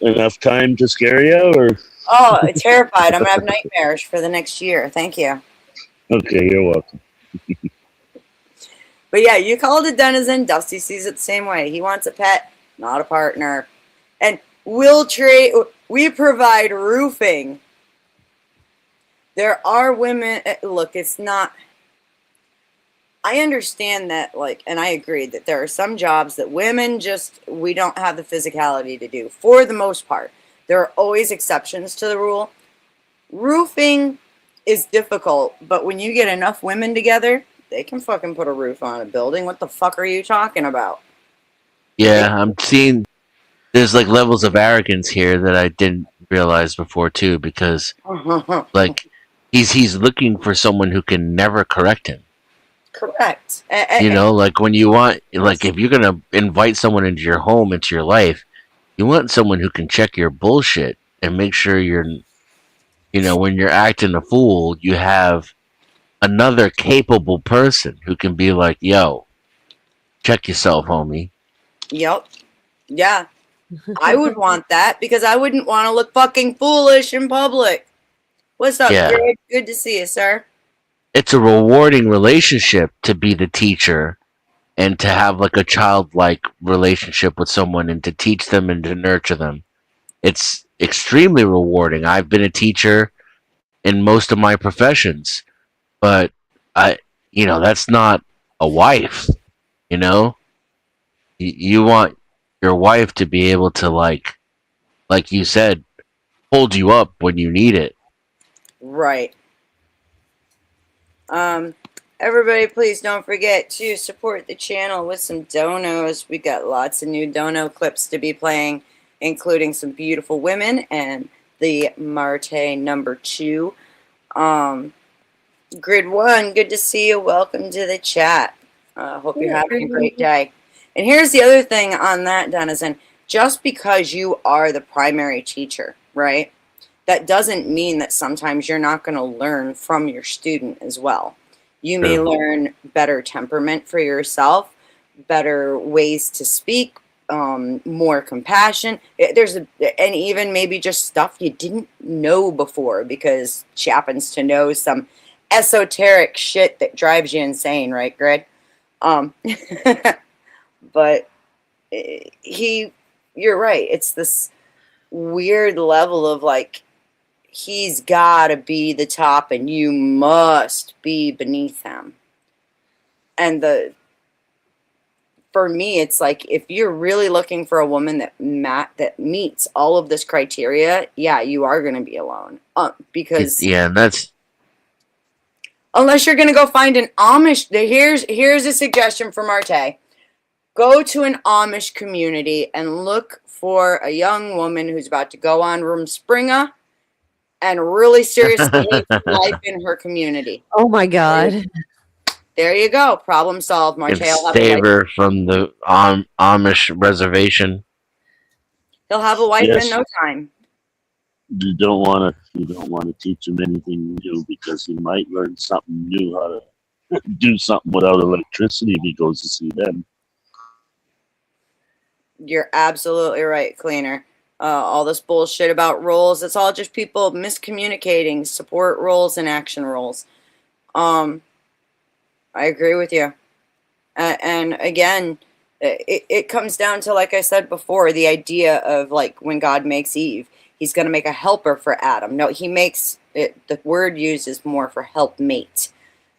enough time to scare you, or? Oh, terrified! I'm gonna have nightmares for the next year. Thank you. Okay, you're welcome. But yeah, you called it denizen. Dusty sees it the same way. He wants a pet, not a partner, and we'll trade. We provide roofing. There are women. Look, it's not. I understand that, and I agree that there are some jobs that women we don't have the physicality to do, for the most part. There are always exceptions to the rule. Roofing is difficult, but when you get enough women together, they can fucking put a roof on a building. What the fuck are you talking about? Yeah, I'm seeing there's levels of arrogance here that I didn't realize before too, because he's looking for someone who can never correct him. Correct. When you want, if you're gonna invite someone into your home, into your life, you want someone who can check your bullshit and make sure when you're acting a fool, you have another capable person who can be like, yo, check yourself, homie. Yep. Yeah. I would want that because I wouldn't want to look fucking foolish in public. What's up, Greg? Good to see you, sir. It's a rewarding relationship to be the teacher and to have a childlike relationship with someone and to teach them and to nurture them. It's extremely rewarding. I've been a teacher in most of my professions, but that's not a wife, You want your wife to be able to like you said, hold you up when you need it. Right. Everybody, please don't forget to support the channel with some donos. We got lots of new dono clips to be playing, including some beautiful women and the Marte number 2. Grid One, good to see you. Welcome to the chat. Hope you're having a great day. And here's the other thing on that, Denizen. Just because you are the primary teacher, right? That doesn't mean that sometimes you're not going to learn from your student as well. You may learn better temperament for yourself, better ways to speak, more compassion. And even maybe just stuff you didn't know before because she happens to know some esoteric shit that drives you insane, right, Greg? But you're right. It's this weird level of like, he's got to be the top and you must be beneath him. And for me, it's like, if you're really looking for a woman that meets all of this criteria, yeah, you are going to be alone. Because that's unless you're going to go find an Amish. Here's a suggestion from Marte. Go to an Amish community and look for a young woman who's about to go on Rumspringa and really seriously live life in her community. Oh my God. There you go. Problem solved. Marte will have save her from the Amish reservation. He'll have a wife in no time. You don't want to teach him anything new because he might learn something new, how to do something without electricity if he goes to see them. You're absolutely right, Cleaner. All this bullshit about roles, it's all just people miscommunicating support roles and action roles. I agree with you. And again, it comes down to, like I said before, the idea of like when God makes Eve, he's going to make a helper for Adam. No, he makes it, the word used is more for helpmate.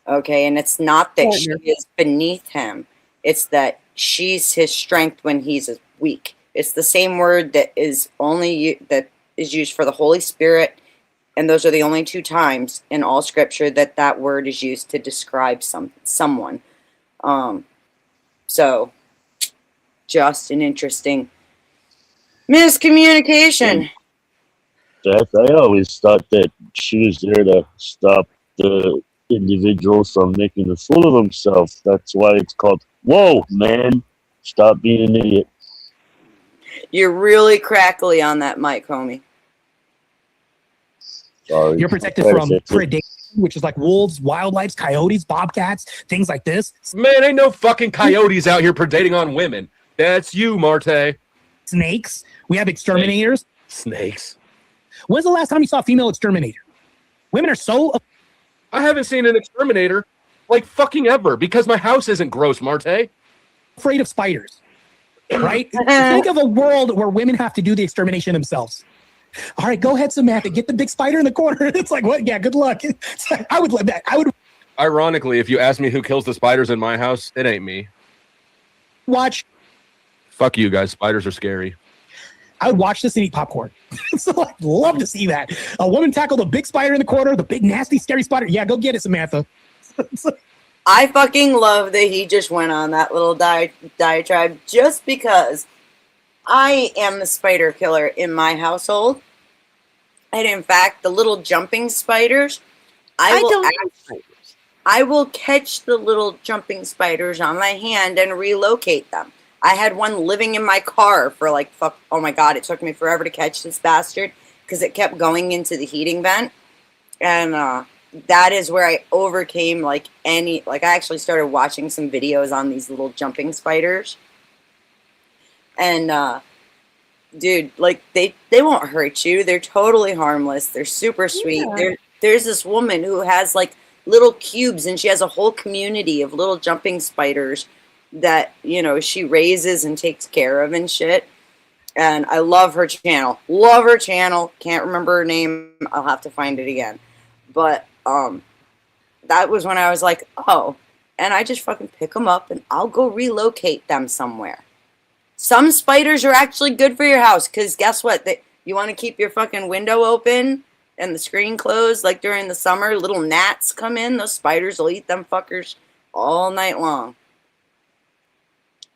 Okay, and it's not that she is beneath him. It's that she's his strength when he's weak. It's the same word that is used for the Holy Spirit, and those are the only two times in all Scripture that word is used to describe someone. So, just an interesting miscommunication. Beth, I always thought that she was there to stop the individual from making a fool of himself. That's why it's called, whoa, man, stop being an idiot. You're really crackly on that mic, homie. Sorry. You're protected from predation, which is like wolves, wildlife, coyotes, bobcats, things like this. Man, ain't no fucking coyotes out here predating on women. That's you, Marte. Snakes. We have exterminators. Snakes. When's the last time you saw a female exterminator? Women are so... I haven't seen an exterminator like fucking ever because my house isn't gross, Marte. Afraid of spiders, right? Think of a world where women have to do the extermination themselves. All right, go ahead, Samantha. Get the big spider in the corner. It's like, what? Yeah, good luck. Like, I would love that. I would. Ironically, if you ask me who kills the spiders in my house, it ain't me. Watch. Fuck you guys. Spiders are scary. I would watch this and eat popcorn. So I'd love to see that. A woman tackled a big spider in the corner, the big, nasty, scary spider. Yeah, go get it, Samantha. I fucking love that he just went on that little diatribe just because I am the spider killer in my household. And in fact, the little jumping spiders, I will catch the little jumping spiders on my hand and relocate them. I had one living in my car for like, oh my God, it took me forever to catch this bastard because it kept going into the heating vent. And that is where I overcame I actually started watching some videos on these little jumping spiders. And, dude, like they won't hurt you. They're totally harmless. They're super sweet. Yeah. There's this woman who has like little cubes and she has a whole community of little jumping spiders that, you know, she raises and takes care of and shit. And I love her channel. Love her channel. Can't remember her name. I'll have to find it again. But that was when I was like, oh, and I just fucking pick them up and I'll go relocate them somewhere. Some spiders are actually good for your house because guess what? You want to keep your fucking window open and the screen closed like during the summer. Little gnats come in. Those spiders will eat them fuckers all night long.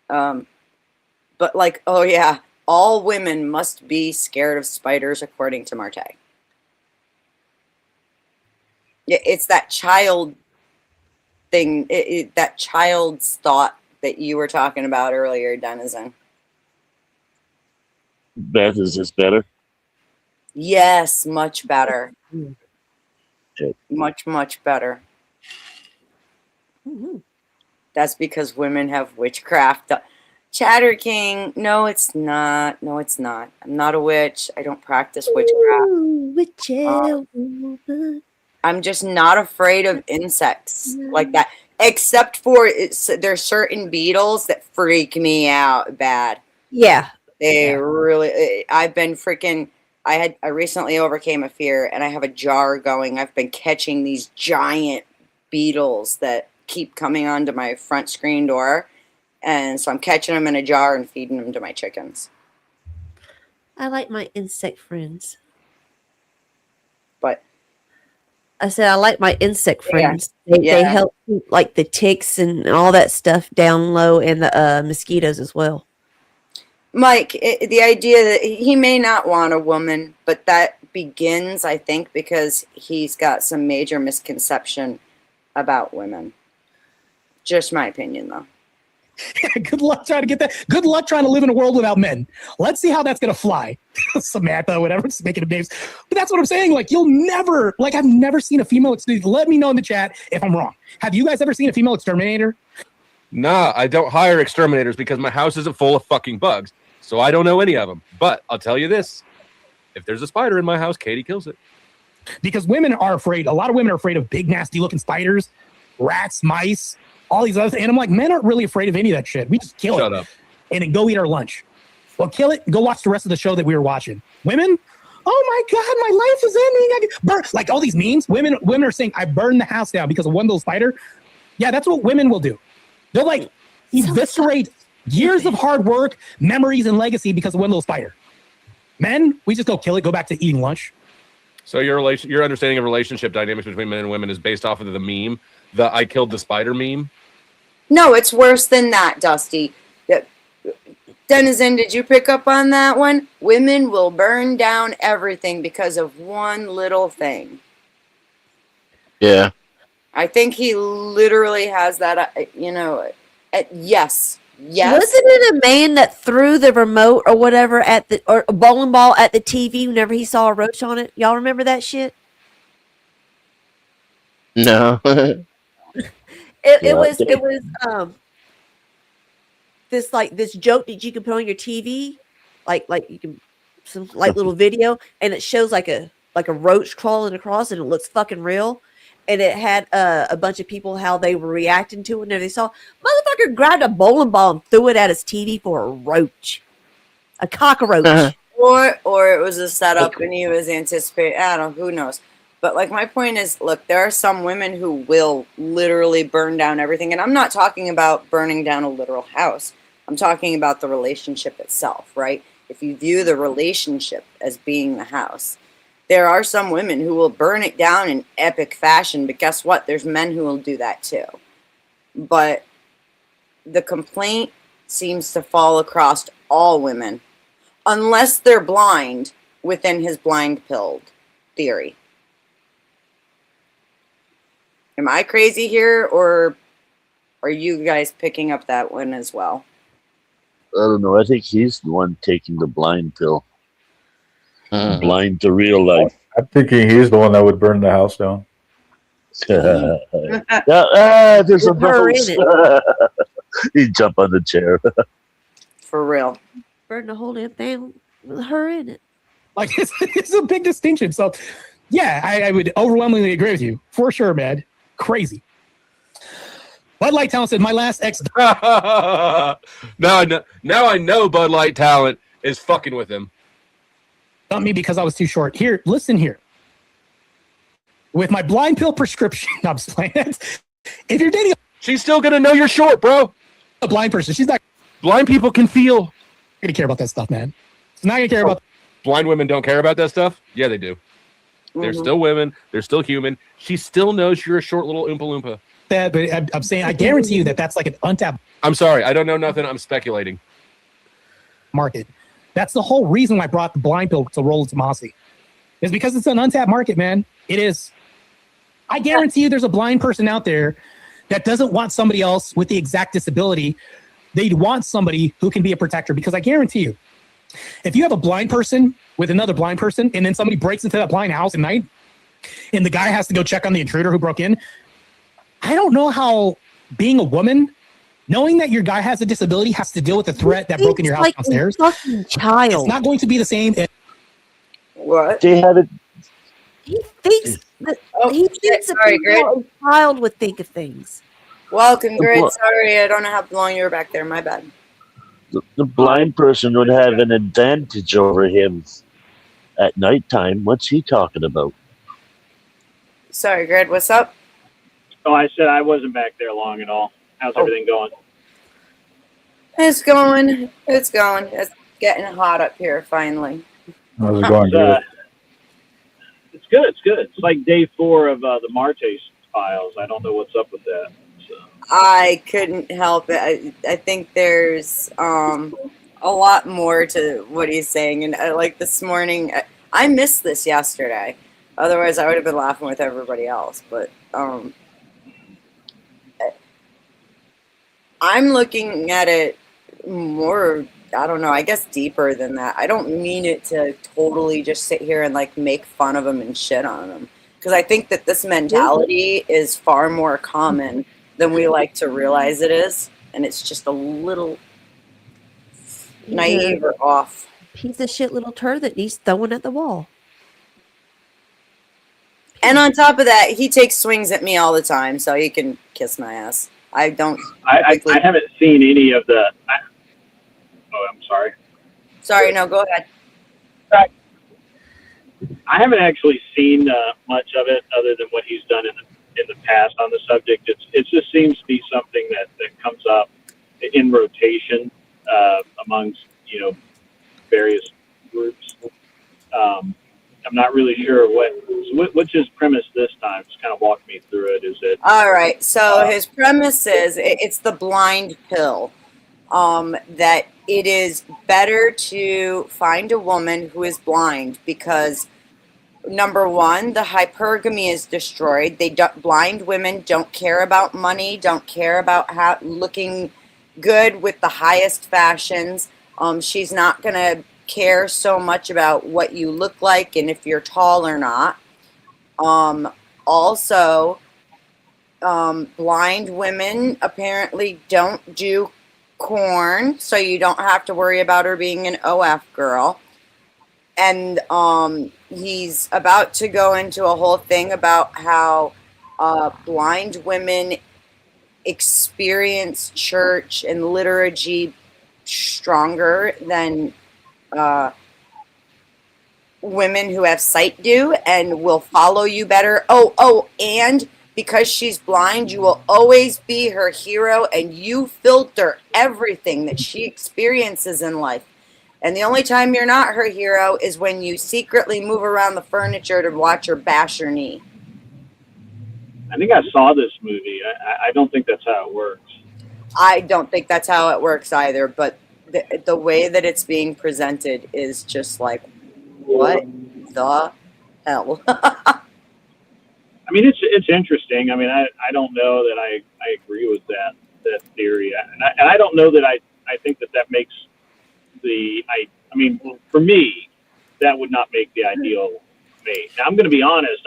But like, oh yeah, all women must be scared of spiders according to Marte. It's that child thing, that child's thought that you were talking about earlier, Denizen. Beth, is this better? Yes, much better. Good. Much, much better. Mhm. That's because women have witchcraft. Chatter King, no, it's not. No, it's not. I'm not a witch. I don't practice witchcraft. Ooh, whichever woman. I'm just not afraid of insects like that. Except for there's certain beetles that freak me out bad. Yeah. They really. I've been freaking. I recently overcame a fear, and I have a jar going. I've been catching these giant beetles that keep coming onto my front screen door, and so I'm catching them in a jar and feeding them to my chickens. I like my insect friends. But I said I like my insect Yeah. friends. They Yeah. help keep like the ticks and all that stuff down low, and the mosquitoes as well. Mike, the idea that he may not want a woman, but that begins, I think, because he's got some major misconception about women. Just my opinion, though. Good luck trying to get that. Good luck trying to live in a world without men. Let's see how that's going to fly. Samantha, whatever, just making up names. But that's what I'm saying. Like, you'll never, like, I've never seen a female exterminator. Let me know in the chat if I'm wrong. Have you guys ever seen a female exterminator? Nah, I don't hire exterminators because my house isn't full of fucking bugs. So I don't know any of them. But I'll tell you this. If there's a spider in my house, Katie kills it. Because women are afraid. A lot of women are afraid of big, nasty looking spiders, rats, mice, all these other things. And I'm like, men aren't really afraid of any of that shit. We just kill Shut it up. and then go eat our lunch. Well, kill it and go watch the rest of the show that we were watching. Women, oh my God, my life is ending. I get burn. Like all these memes, women are saying, I burned the house down because of one little spider. Yeah, that's what women will do. They'll like eviscerate years of hard work, memories, and legacy because of one little spider. Men, we just go kill it, go back to eating lunch. So your understanding of relationship dynamics between men and women is based off of the meme, the I killed the spider meme? No, it's worse than that, Dusty. Denizen, did you pick up on that one? Women will burn down everything because of one little thing. Yeah. I think he literally has that, yes. Yes. Wasn't it a man that threw the remote or whatever at the or a bowling ball at the TV whenever he saw a roach on it? Y'all remember that shit? No. It was this joke that you can put on your TV, like you can some like little video, and it shows like a roach crawling across, and it looks fucking real. And it had a bunch of people how they were reacting to it, and they saw motherfucker grabbed a bowling ball and threw it at his TV for a roach, a cockroach. Or it was a setup and he was anticipating. I don't know, who knows. But like my point is, look, there are some women who will literally burn down everything. And I'm not talking about burning down a literal house. I'm talking about the relationship itself, right? If you view the relationship as being the house, there are some women who will burn it down in epic fashion. But guess what? There's men who will do that too. But the complaint seems to fall across all women, unless they're blind within his blind pilled theory. Am I crazy here, or are you guys picking up that one as well? I don't know. I think he's the one taking the blind pill. Blind to real life. I'm thinking he's the one that would burn the house down. There's a Her in nose. He jump on the chair. For real. Burn the whole damn thing with her in it. Like it's a big distinction. So, yeah, I would overwhelmingly agree with you for sure, man. Crazy. Bud Light Talent said, "My last ex." Now I know Bud Light Talent is fucking with him. Not me because I was too short. Here, listen here. With my blind pill prescription, no, I'm just playing it. If you're dating, she's still gonna know you're short, bro. A blind person, she's not. Blind people can feel. Gonna care about that stuff, man. She's not gonna care about. Blind women don't care about that stuff. Yeah, they do. They're still women. They're still human. She still knows you're a short little Oompa Loompa. That, but I'm saying, I guarantee you that's like an untapped. I'm sorry, I don't know nothing. I'm speculating. Market. That's the whole reason why I brought the blind pill to Roland Tomasi. Is because it's an untapped market, man. It is. I guarantee you there's a blind person out there that doesn't want somebody else with the exact disability. They'd want somebody who can be a protector, because I guarantee you, if you have a blind person with another blind person and then somebody breaks into that blind house at night and the guy has to go check on the intruder who broke in, I don't know how being a woman, knowing that your guy has a disability, has to deal with the threat that broke in your house like downstairs. a fucking child. It's not going to be the same. What? They had it. He thinks that Oh, he thinks sorry, Grit. a child would think of things. Welcome, Grit. Sorry, I don't know how long you were back there. My bad. The blind person would have an advantage over him at nighttime. What's he talking about? Sorry, Grit. What's up? Oh, I said I wasn't back there long at all. How's everything going? It's going. It's going. It's getting hot up here finally. How's it going, good? It's good. It's good. It's like day 4 of the Marte files. I don't know what's up with that. So. I couldn't help it. I think there's a lot more to what he's saying. And like this morning, I missed this yesterday. Otherwise, I would have been laughing with everybody else. But I'm looking at it more, I don't know, I guess deeper than that. I don't mean it to totally just sit here and like make fun of him and shit on him. Because I think that this mentality is far more common than we like to realize it is. And it's just a little naive or off. Piece of shit little turd that needs throwing at the wall. And on top of that, he takes swings at me all the time, so he can kiss my ass. I don't. I haven't seen any of the. I'm sorry. Sorry, no, go ahead. I haven't actually seen much of it other than what he's done in the past on the subject. It just seems to be something that comes up in rotation amongst various groups. I'm not really sure what's his premise this time. Just kind of walk me through it. Is it all right? So his premise is it's the blind pill. That it is better to find a woman who is blind because, number one, the hypergamy is destroyed. Blind women don't care about money, don't care about looking good with the highest fashions. She's not gonna care so much about what you look like and if you're tall or not. Also, blind women apparently don't do corn, so you don't have to worry about her being an OF girl. And he's about to go into a whole thing about how blind women experience church and liturgy stronger than women who have sight do, and will follow you better. And because she's blind, you will always be her hero, and you filter everything that she experiences in life. And the only time you're not her hero is when you secretly move around the furniture to watch her bash her knee. I think I saw this movie. I don't think that's how it works. I don't think that's how it works either, but the way that it's being presented is just like, what the hell? I mean, it's interesting. I mean, I don't know that I agree with that theory, and I don't know that I think that makes I mean, for me, that would not make the ideal mate. Now, I'm going to be honest.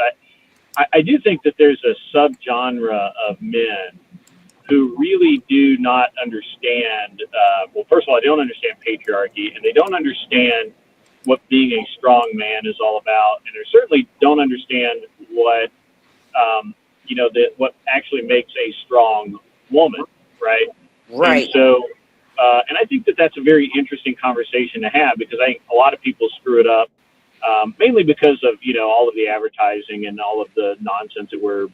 I do think that there's a subgenre of men who really do not understand. Well, first of all, they don't understand patriarchy, and they don't understand what being a strong man is all about, and they certainly don't understand what what actually makes a strong woman, right? Right. And so, and I think that that's a very interesting conversation to have, because I think a lot of people screw it up, mainly because of all of the advertising and all of the nonsense that we're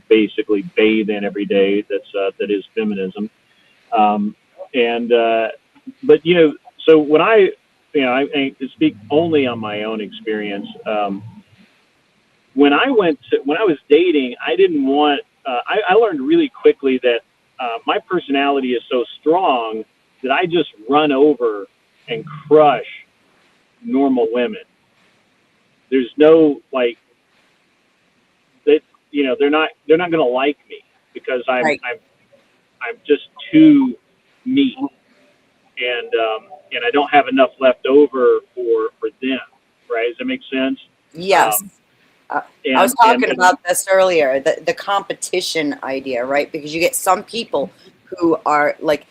basically bathed in every day. That is feminism, but so when I to speak only on my own experience. When I was dating, I didn't want. I learned really quickly that my personality is so strong that I just run over and crush normal women. There's no they're not going to like me because I'm Right. I'm just too me, and I don't have enough left over for them. Right? Does that make sense? Yes. I was talking about this earlier, the competition idea, right? Because you get some people who are like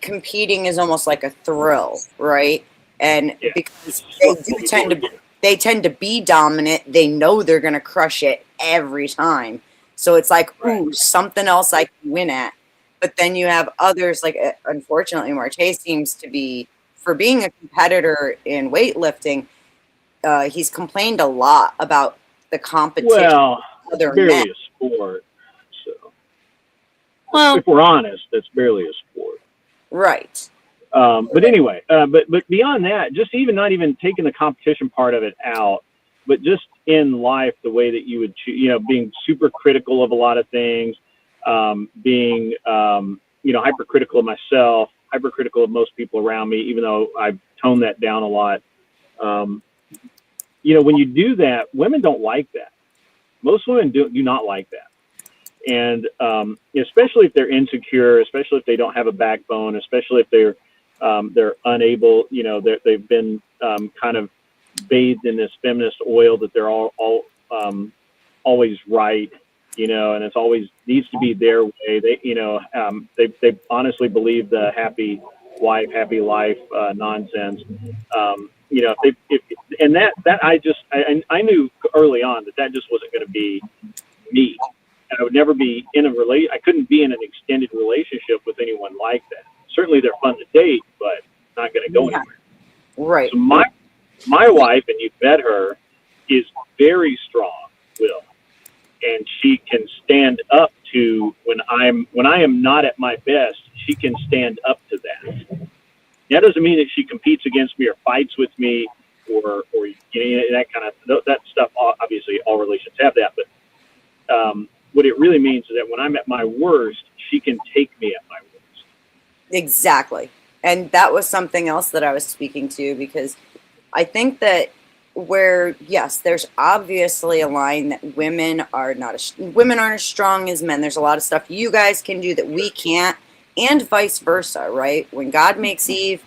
competing is almost like a thrill, right? And Yeah. because they tend to be dominant, they know they're going to crush it every time. So it's like, ooh, something else I can win at. But then you have others, like unfortunately, Marte seems to be, for being a competitor in weightlifting, he's complained a lot about the competition Well, with other barely men. a sport. So, Well, if we're honest, that's barely a sport. Right. But anyway, but beyond that, just not even taking the competition part of it out, but just in life, the way that you would, being super critical of a lot of things, being, hypercritical of myself, hypercritical of most people around me, even though I've toned that down a lot. When you do that, women don't like that. Most women do not like that. And especially if they're insecure, especially if they don't have a backbone, especially if they're unable, they've been kind of bathed in this feminist oil that they're all always right, and it's always needs to be their way. They honestly believe the happy wife, happy life nonsense. And that I knew early on that just wasn't going to be me. And I would never be in I couldn't be in an extended relationship with anyone like that. Certainly they're fun to date, but not going to go anywhere. Right. So my wife, and you've met her, is very strong-willed, and she can stand up to when I am not at my best. She can stand up to that. That doesn't mean that she competes against me or fights with me or that kind of that stuff. Obviously, all relations have that, but what it really means is that when I'm at my worst, she can take me at my worst. Exactly. And that was something else that I was speaking to, because I think that yes, there's obviously a line that women aren't as strong as men. There's a lot of stuff you guys can do that we can't, and vice versa, right? When God makes Eve,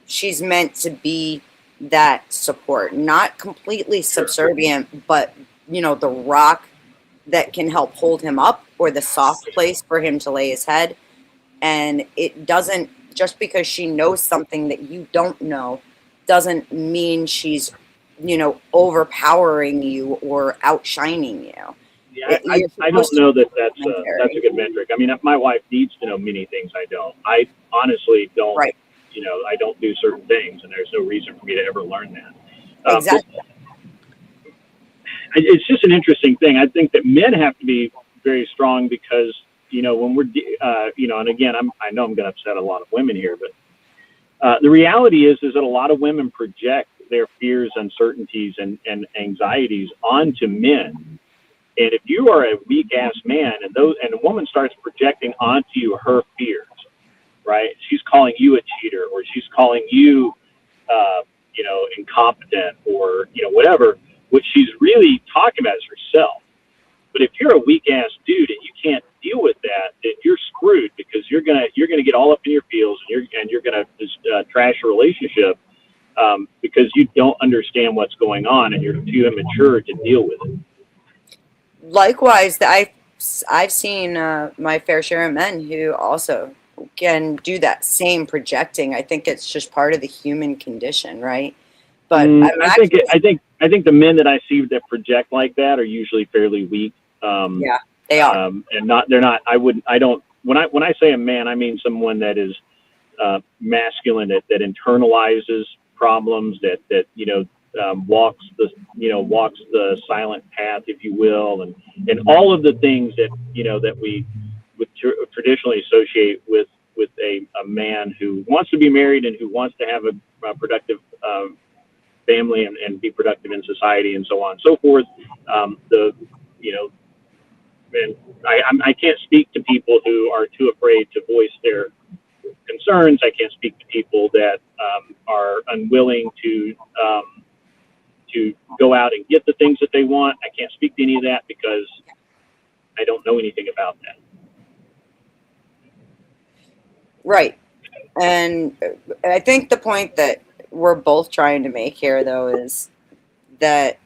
she's meant to be that support, not completely subservient, but the rock that can help hold him up, or the soft place for him to lay his head. And it doesn't, just because she knows something that you don't know, doesn't mean she's, overpowering you or outshining you. Yeah, I don't know that's a good metric. I mean, my wife needs to know many things I don't. I honestly don't. Right. I don't do certain things, and there's no reason for me to ever learn that. Exactly. It's just an interesting thing. I think that men have to be very strong because, when we're, and again, I know I'm going to upset a lot of women here, but the reality is that a lot of women project their fears, uncertainties, and anxieties onto men. And if you are a weak ass man and a woman starts projecting onto you her fears, right? She's calling you a cheater, or she's calling you, incompetent, or, whatever. What she's really talking about is herself. But if you're a weak ass dude and you can't deal with that, then you're screwed, because you're gonna get all up in your feels, and you're gonna just trash a relationship because you don't understand what's going on and you're too immature to deal with it. Likewise, I've seen my fair share of men who also can do that same projecting. I think it's just part of the human condition, right? But I think the men that I see that project like that are usually fairly weak. Yeah, they are. And they're not. When I say a man, I mean someone that is masculine, that internalizes problems, that walks the silent path, if you will, and all of the things that that we would traditionally associate with a man who wants to be married and who wants to have a productive family and be productive in society, and so on and so forth. And I can't speak to people who are too afraid to voice their concerns. I can't speak to people that are unwilling to to go out and get the things that they want. I can't speak to any of that because I don't know anything about that. Right. And I think the point that we're both trying to make here, though, is that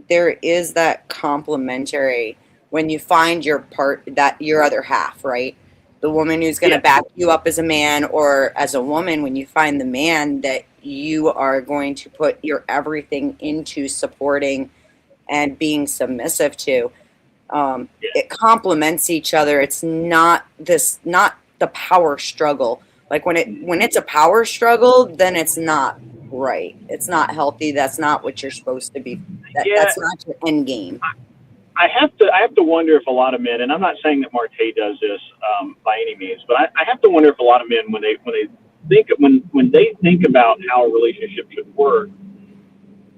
there is that complementary when you find your your other half, right? The woman who's going to back you up as a man, or as a woman, when you find the man that you are going to put your everything into supporting and being submissive to. It complements each other. It's not the power struggle. Like when it's a power struggle, then it's not right. It's not healthy. That's not what you're supposed to be. That's not your end game. I have to wonder if a lot of men, and I'm not saying that Marte does this by any means, but I have to wonder if a lot of men, when they think about how a relationship should work,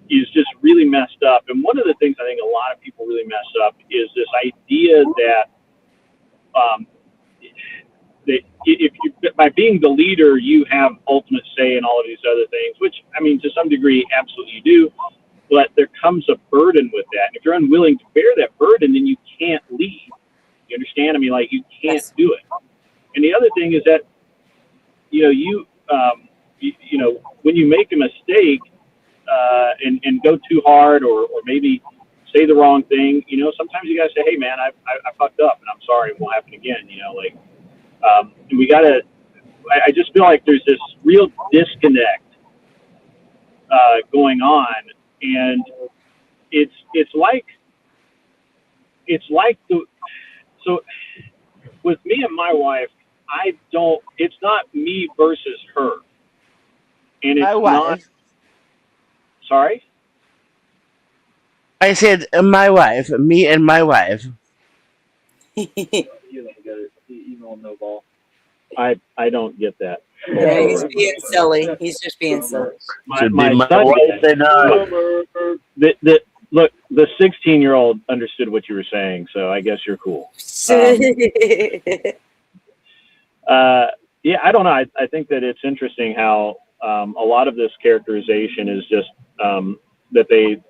is just really messed up. And one of the things I think a lot of people really mess up is this idea that that if you, by being the leader, you have ultimate say in all of these other things, which, I mean, to some degree, absolutely you do. But there comes a burden with that. And if you're unwilling to bear that burden, then you can't lead. You understand? I mean, like, you can't do it. And the other thing is that, you know, when you make a mistake and go too hard or maybe say the wrong thing, sometimes you gotta say, hey man, I fucked up and I'm sorry, it won't happen again. And we gotta. I just feel like there's this real disconnect going on, and it's like so with me and my wife, it's not me versus her, and it's not. Sorry? I said my wife, me and my wife. You don't get it. You don't know ball. I don't get that. Yeah, he's being silly. He's just being silly. My son, look, the 16-year-old understood what you were saying, so I guess you're cool. Yeah, I don't know. I think that it's interesting how a lot of this characterization is just that they.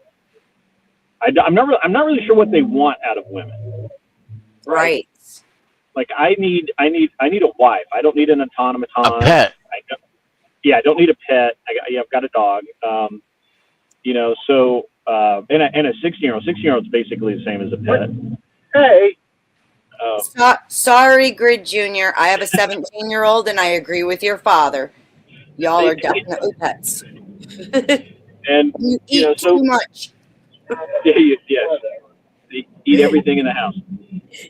I'm not really sure what they want out of women. Right. Like I need a wife. I don't need an automaton. A pet. I don't need a pet. I've got a dog. So and a 16-year-old. 16-year-old's basically the same as a pet. Hey. Sorry, Grid Junior. I have a 17-year-old, and I agree with your father. Y'all are definitely pets. And you eat too much. Yes, they eat everything in the house.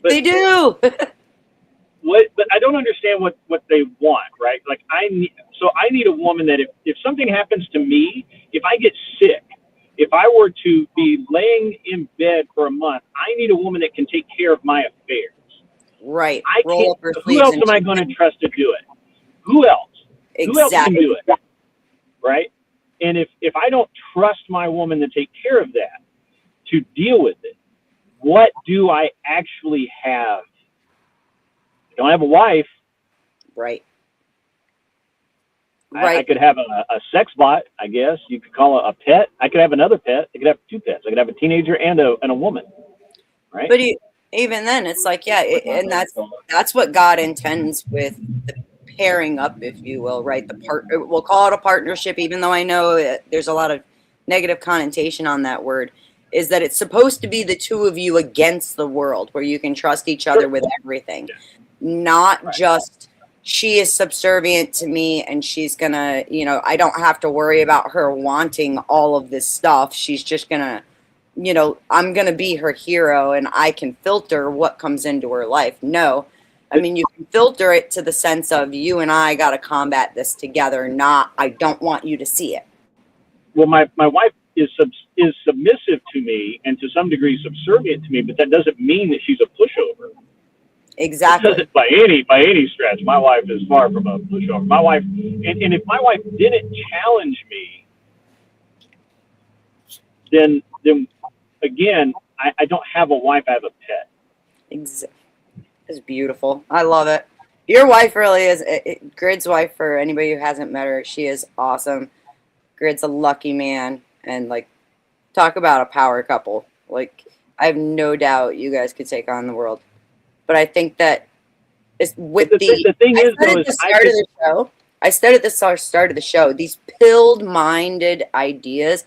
But they do. But I don't understand what they want, right? Like I need a woman that if something happens to me, if I get sick, if I were to be laying in bed for a month, I need a woman that can take care of my affairs. Right. Who else am I going to trust to do it? Who else? Exactly. Who else can do it? Right? And if I don't trust my woman to take care of that, to deal with it, what do I actually have? I don't have a wife. Right. I could have a sex bot, I guess. You could call it a pet. I could have another pet. I could have two pets. I could have a teenager and a woman. Right. But even then, it's like, and that's what God intends with the pairing up, if you will, right? We'll call it a partnership, even though I know there's a lot of negative connotation on that word. Is that it's supposed to be the two of you against the world, where you can trust each other with everything, not just she is subservient to me and she's gonna, I don't have to worry about her wanting all of this stuff. She's just gonna, I'm gonna be her hero and I can filter what comes into her life. No, I mean, you can filter it to the sense of you and I got to combat this together, not I don't want you to see it. Well, my wife is submissive to me and to some degree subservient to me, but that doesn't mean that she's a pushover. Exactly. It doesn't by any stretch. My wife is far from a pushover. My wife, and if my wife didn't challenge me, then again, I don't have a wife. I have a pet. It's beautiful. I love it. Your wife really is. Grid's wife, for anybody who hasn't met her, she is awesome. Grid's a lucky man, and like talk about a power couple. Like, I have no doubt you guys could take on the world. But I think that it's with the thing is, though, is I said at the start of the show, these pilled-minded ideas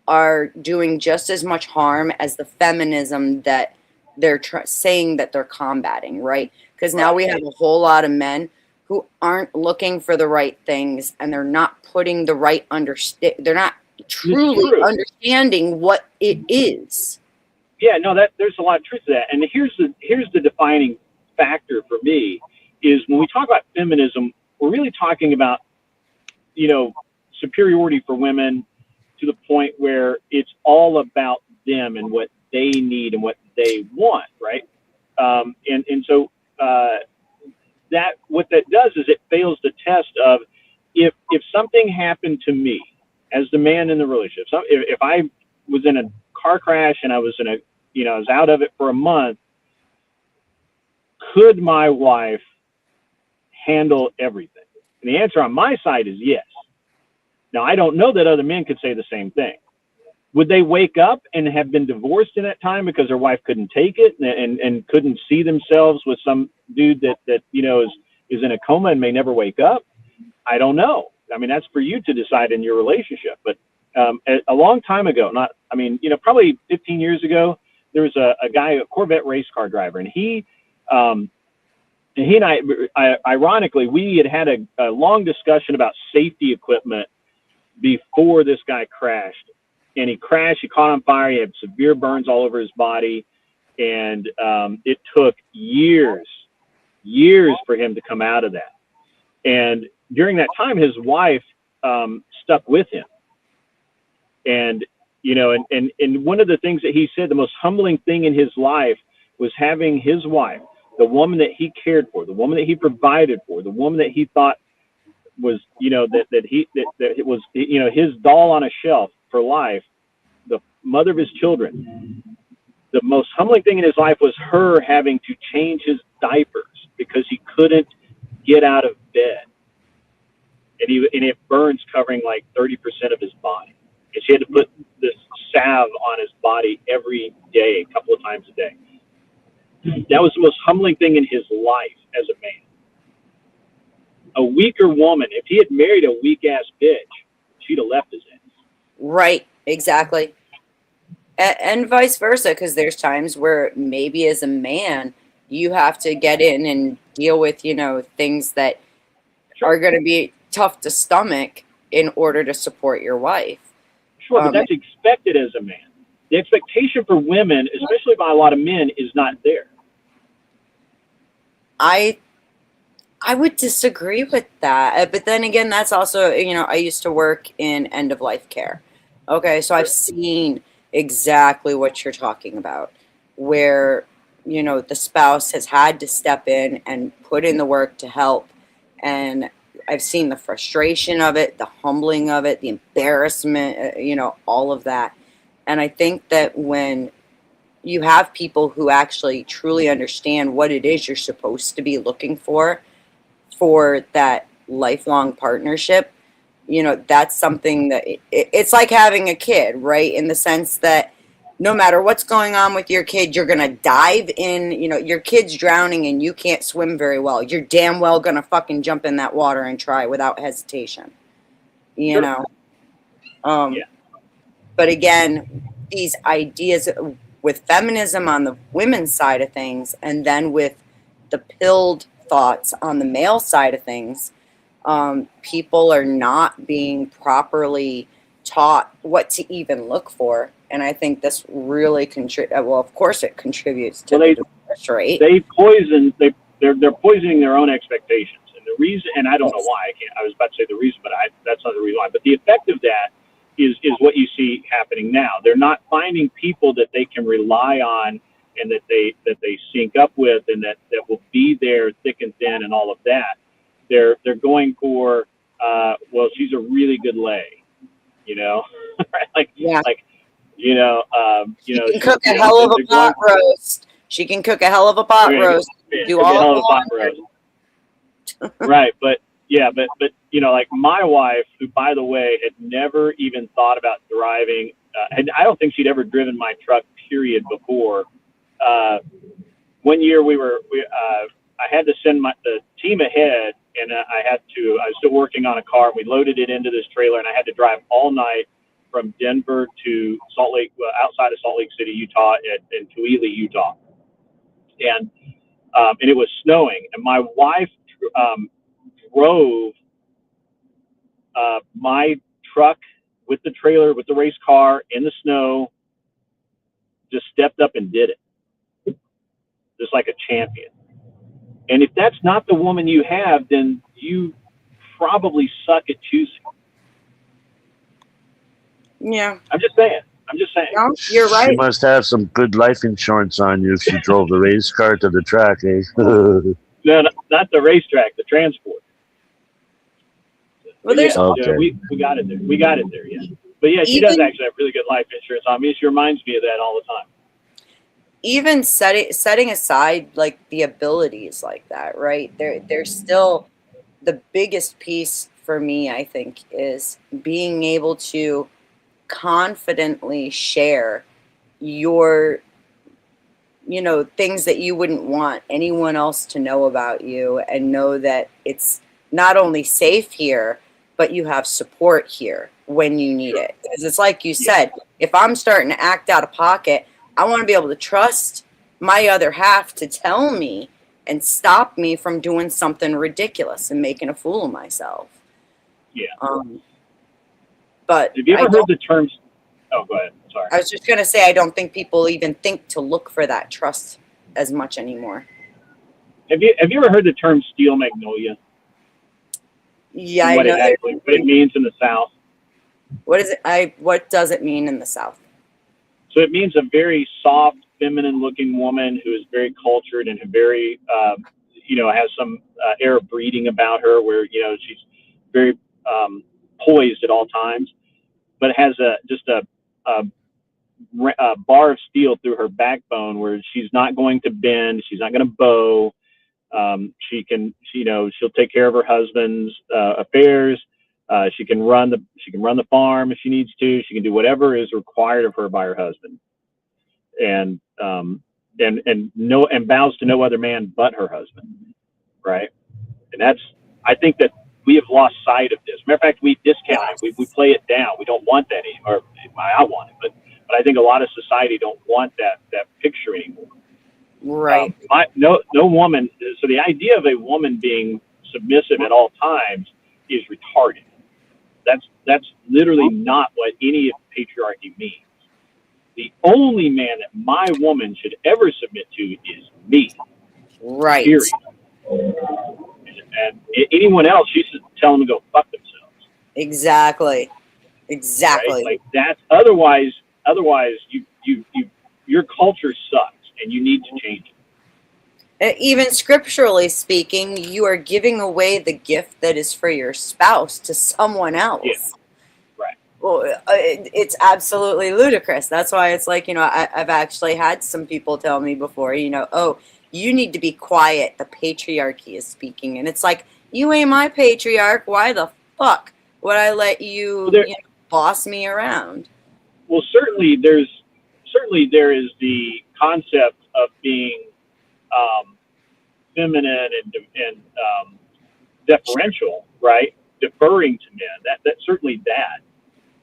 are doing just as much harm as the feminism that they're saying that they're combating, right? Because now we have a whole lot of men who aren't looking for the right things, and they're not putting the right they're not truly understanding what it is. Yeah, no, there's a lot of truth to that. And here's the defining factor for me is when we talk about feminism, we're really talking about, superiority for women to the point where it's all about them and what they need and what they want, right? And so that what that does is it fails the test of if something happened to me as the man in the relationship. So if I was in a car crash and I was I was out of it for a month, could my wife handle everything? And the answer on my side is yes. Now, I don't know that other men could say the same thing. Would they wake up and have been divorced in that time because their wife couldn't take it and couldn't see themselves with some dude that is in a coma and may never wake up? I don't know. I mean, that's for you to decide in your relationship. But a long time ago, probably 15 years ago, there was a guy, a Corvette race car driver, and he and I, ironically, we had a long discussion about safety equipment before this guy crashed. And he crashed, he caught on fire, he had severe burns all over his body, and it took years for him to come out of that. And during that time, his wife stuck with him. And and one of the things that he said, the most humbling thing in his life was having his wife, the woman that he cared for, the woman that he provided for, the woman that he thought was, that it was, his doll on a shelf for life, the mother of his children. The most humbling thing in his life was her having to change his diapers because he couldn't get out of bed. And it burns covering like 30% of his body. And she had to put this salve on his body every day, a couple of times a day. That was the most humbling thing in his life as a man. A weaker woman, if he had married a weak-ass bitch, she'd have left his ass. Right, exactly. And vice versa, because there's times where maybe as a man, you have to get in and deal with, things that are going to be tough to stomach in order to support your wife. Sure, but that's expected as a man. The expectation for women, especially by a lot of men, is not there. I would disagree with that. But then again, that's also, I used to work in end-of-life care. Okay, so I've seen exactly what you're talking about, where, the spouse has had to step in and put in the work to help. And I've seen the frustration of it, the humbling of it, the embarrassment, all of that. And I think that when you have people who actually truly understand what it is you're supposed to be looking for that lifelong partnership, that's something that it's like having a kid, right? In the sense that no matter what's going on with your kid, you're going to dive in. Your kid's drowning and you can't swim very well. You're damn well going to fucking jump in that water and try without hesitation, Sure. Yeah. But again, these ideas with feminism on the women's side of things, and then with the pilled thoughts on the male side of things, people are not being properly taught what to even look for. And I think this really of course it contributes to the divorce rate. They're poisoning their own expectations. And the reason, and I don't know why, I was about to say the reason, but that's not the reason why. But the effect of that is what you see happening now. They're not finding people that they can rely on and that they sync up with and that will be there thick and thin and all of that. They're going for well, she's a really good lay, right? She can cook a hell of a pot roast. She can cook a hell of a pot roast. Do all the pot roast. Right, but like my wife, who by the way had never even thought about driving and I don't think she'd ever driven my truck, period, before. One year I had to send the team ahead, and I was still working on a car, and we loaded it into this trailer, and I had to drive all night from Denver to Salt Lake, outside of Salt Lake City, Utah, in Tooele, Utah. And it was snowing, and my wife drove my truck with the trailer, with the race car in the snow, just stepped up and did it, just like a champion. And if that's not the woman you have, then you probably suck at choosing. Yeah. I'm just saying. No, you're right. She must have some good life insurance on you if she drove the race car to the track, eh? No, not the racetrack, the transport. Well, there's we got it there. We got it there, yeah. But yeah, she does actually have really good life insurance on me. She reminds me of that all the time. Even setting aside like the abilities like that, right? There's still the biggest piece for me, I think, is being able to confidently share your things that you wouldn't want anyone else to know about you, and know that it's not only safe here, but you have support here when you need it. Because it's like you said, if I'm starting to act out of pocket, I want to be able to trust my other half to tell me and stop me from doing something ridiculous and making a fool of myself. Yeah. But have you ever heard the terms? Oh, go ahead. Sorry. I was just going to say, I don't think people even think to look for that trust as much anymore. Have you ever heard the term steel magnolia? Yeah, I know. What it means in the South. What is it? What does it mean in the South? So it means a very soft, feminine-looking woman who is very cultured and very, has some air of breeding about her, where she's very poised at all times, but has just a bar of steel through her backbone, where she's not going to bend, she's not going to bow. She'll take care of her husband's affairs. She can run the farm if she needs to. She can do whatever is required of her by her husband, and bows to no other man but her husband, right? And I think that we have lost sight of this. Matter of fact, we discount it. We play it down. We don't want that anymore. I want it, but I think a lot of society don't want that picture anymore. Right. No woman. So the idea of a woman being submissive at all times is retarded. That's literally not what any of patriarchy means. The only man that my woman should ever submit to is me. Right. Period. And anyone else, she should tell them to go fuck themselves. Exactly. Right? Like that's otherwise your culture sucks and you need to change it. Even scripturally speaking, you are giving away the gift that is for your spouse to someone else. Yes. Right. Well, it's absolutely ludicrous. That's why it's like, I've actually had some people tell me before, oh, you need to be quiet. The patriarchy is speaking. And it's like, you ain't my patriarch. Why the fuck would I let you, boss me around? Well, certainly there is the concept of being feminine and deferential, right? Deferring to men. That's certainly that.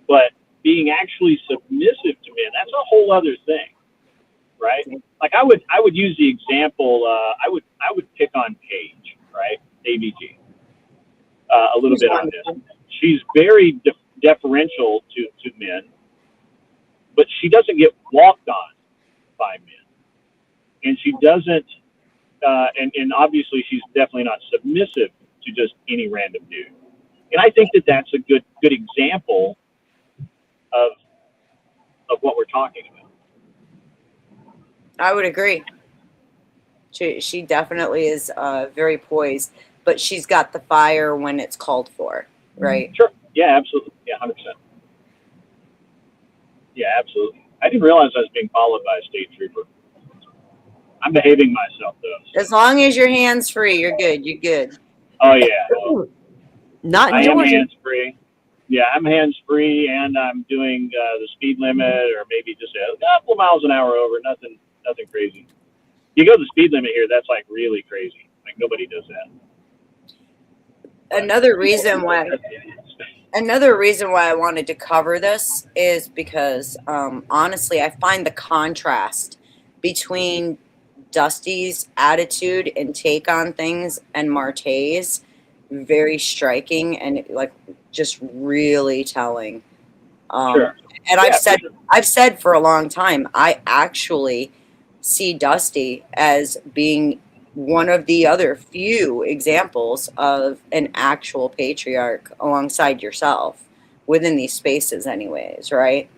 But being actually submissive to men, that's a whole other thing, right? Like I would use the example. I would pick on Paige, right? ABG. A little bit on this. She's very deferential to men, but she doesn't get walked on by men, and she doesn't. And obviously, she's definitely not submissive to just any random dude. And I think that that's a good example of what we're talking about. I would agree. She definitely is very poised, but she's got the fire when it's called for, right? Sure. Yeah, absolutely. Yeah, 100%. Yeah, absolutely. I didn't realize I was being followed by a state trooper. I'm behaving myself, though. As long as your hands free, you're good. You're good. Oh, yeah. Ooh, not in I am Georgia. hands free. Yeah, I'm hands free, and I'm doing the speed limit, or maybe just a couple of miles an hour over. Nothing crazy. You go the speed limit here, that's like really crazy. Like nobody does that. Another reason why I wanted to cover this is because honestly, I find the contrast between Dusty's attitude and take on things and Marte's very striking and like just really telling. Sure. And Yeah, I've said for a long time, I actually see Dusty as being one of the other few examples of an actual patriarch alongside yourself within these spaces anyways, right?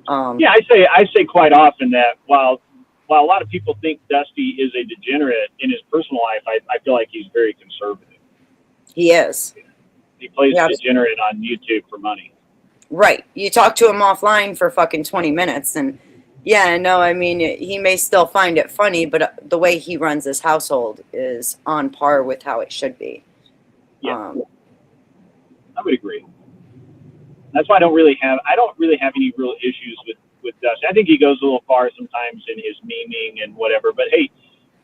Yeah, I say quite often that while a lot of people think Dusty is a degenerate in his personal life, I feel like he's very conservative. He is. He plays degenerate on YouTube for money. Right. You talk to him offline for fucking 20 minutes and yeah, no, I mean, he may still find it funny, but the way he runs his household is on par with how it should be. Yeah. I would agree. That's why I don't really have any real issues with Dusty. I think he goes a little far sometimes in his memeing and whatever, but hey,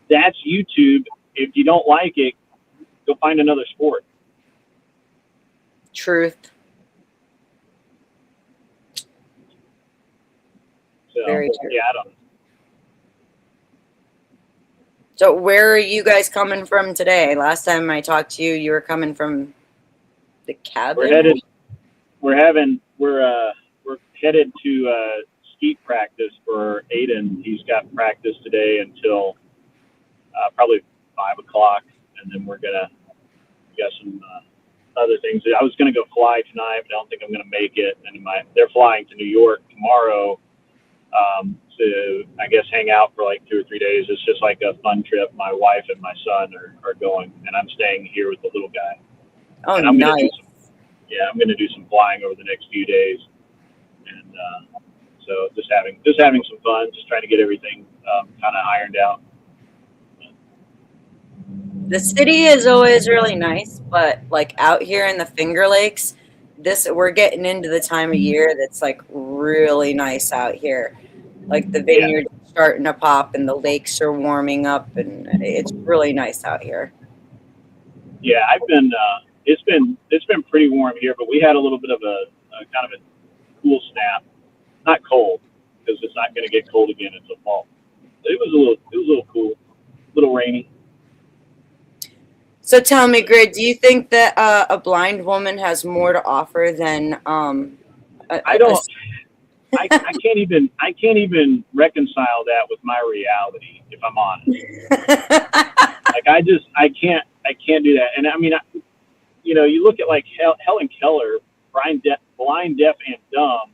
that's YouTube. If you don't like it, go find another sport. Truth. So, very true. Yeah, I don't. So where are you guys coming from today? Last time I talked to you, you were coming from the cabin. We're headed to skeet practice for Aiden. He's got practice today until probably 5 o'clock, and then we got some other things. I was going to go fly tonight, but I don't think I'm going to make it. And they're flying to New York tomorrow to, I guess, hang out for like 2 or 3 days. It's just like a fun trip. My wife and my son are going, and I'm staying here with the little guy. Oh, and I'm nice. I'm going to do some flying over the next few days, and so just having some fun, just trying to get everything kind of ironed out. The city is always really nice, but like out here in the Finger Lakes, we're getting into the time of year that's like really nice out here. Like the vineyards are starting to pop and the lakes are warming up, and it's really nice out here. Yeah, it's been pretty warm here, but we had a little bit of a kind of a cool snap. Not cold, because it's not going to get cold again until fall. It was a little cool, a little rainy. So tell me, Grid, do you think that a blind woman has more to offer than I can't even reconcile that with my reality, if I'm honest. Like I can't do that. And I mean, you look at like Helen Keller, blind, deaf, and dumb,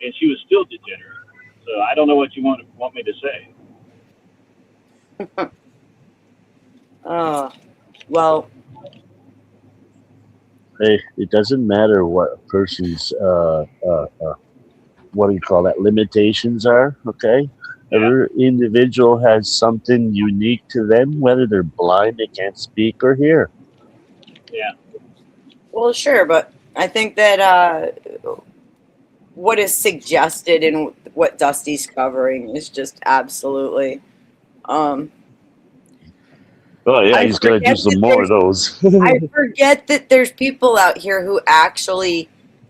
and she was still degenerate. So I don't know what you want me to say. Well, hey, it doesn't matter what a person's what do you call that, limitations are. Okay, every individual has something unique to them, whether they're blind, they can't speak, or hear. Yeah. Well, sure, but I think that what is suggested in what Dusty's covering is just absolutely. Oh yeah, he's gonna do some more of those. I forget that there's people out here who actually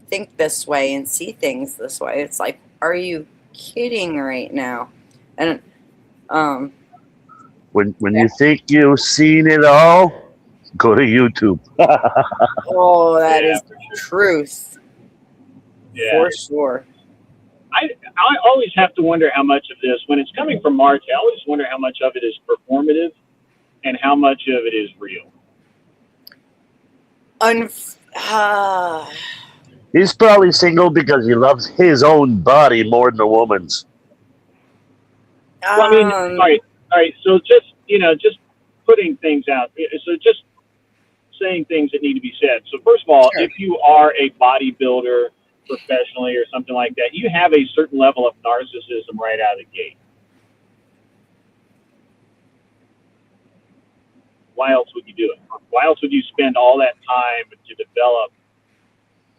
think this way and see things this way. It's like, are you kidding right now? And when you think you've seen it all, go to YouTube. oh, that is truth. Yeah. For sure. I always have to wonder how much of this, when it's coming from Marte, I always wonder how much of it is performative and how much of it is real. He's probably single because he loves his own body more than a woman's. Well, I mean, all right. So just putting things out. So just saying things that need to be said. So first of all, if you are a bodybuilder professionally or something like that, you have a certain level of narcissism right out of the gate. Why else would you do it? Why else would you spend all that time to develop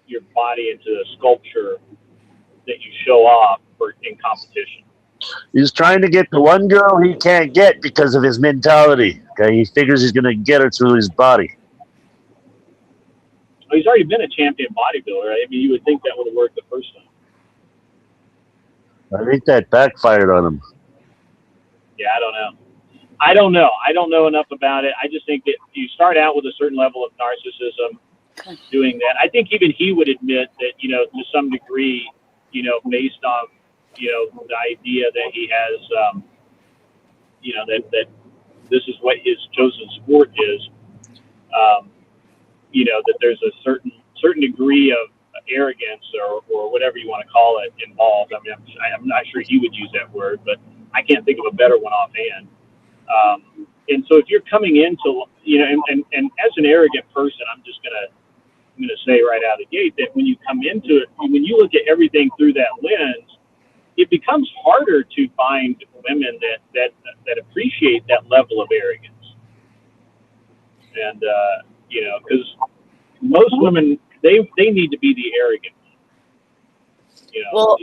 your body into a sculpture that you show off in competition. He's trying to get the one girl he can't get because of his mentality. Okay, he figures he's going to get her through his body. Well, he's already been a champion bodybuilder. Right? I mean, you would think that would have worked the first time. I think that backfired on him. Yeah, I don't know. I don't know enough about it. I just think that you start out with a certain level of narcissism doing that. I think even he would admit that, you know, to some degree, you know, based on, you know, the idea that he has, you know, that this is what his chosen sport is, you know, that there's a certain degree of arrogance or whatever you want to call it involved. I mean, I'm not sure he would use that word, but I can't think of a better one offhand. And so if you're coming into, you know, and as an arrogant person, I'm gonna say right out of the gate that when you come into it, when you look at everything through that lens, it becomes harder to find women that appreciate that level of arrogance. And you know, because most women they need to be the arrogant. You know. Well,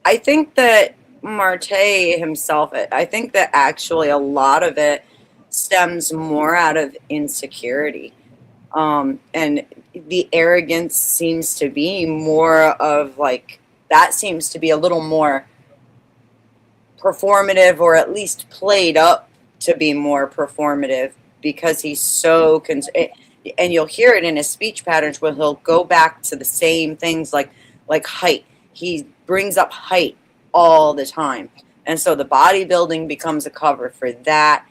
I think that Marte himself, I think that actually a lot of it stems more out of insecurity. And the arrogance seems to be more of like, that seems to be a little more performative, or at least played up to be more performative, because he's so, and you'll hear it in his speech patterns where he'll go back to the same things like height. He brings up height all the time. And so the bodybuilding becomes a cover for that.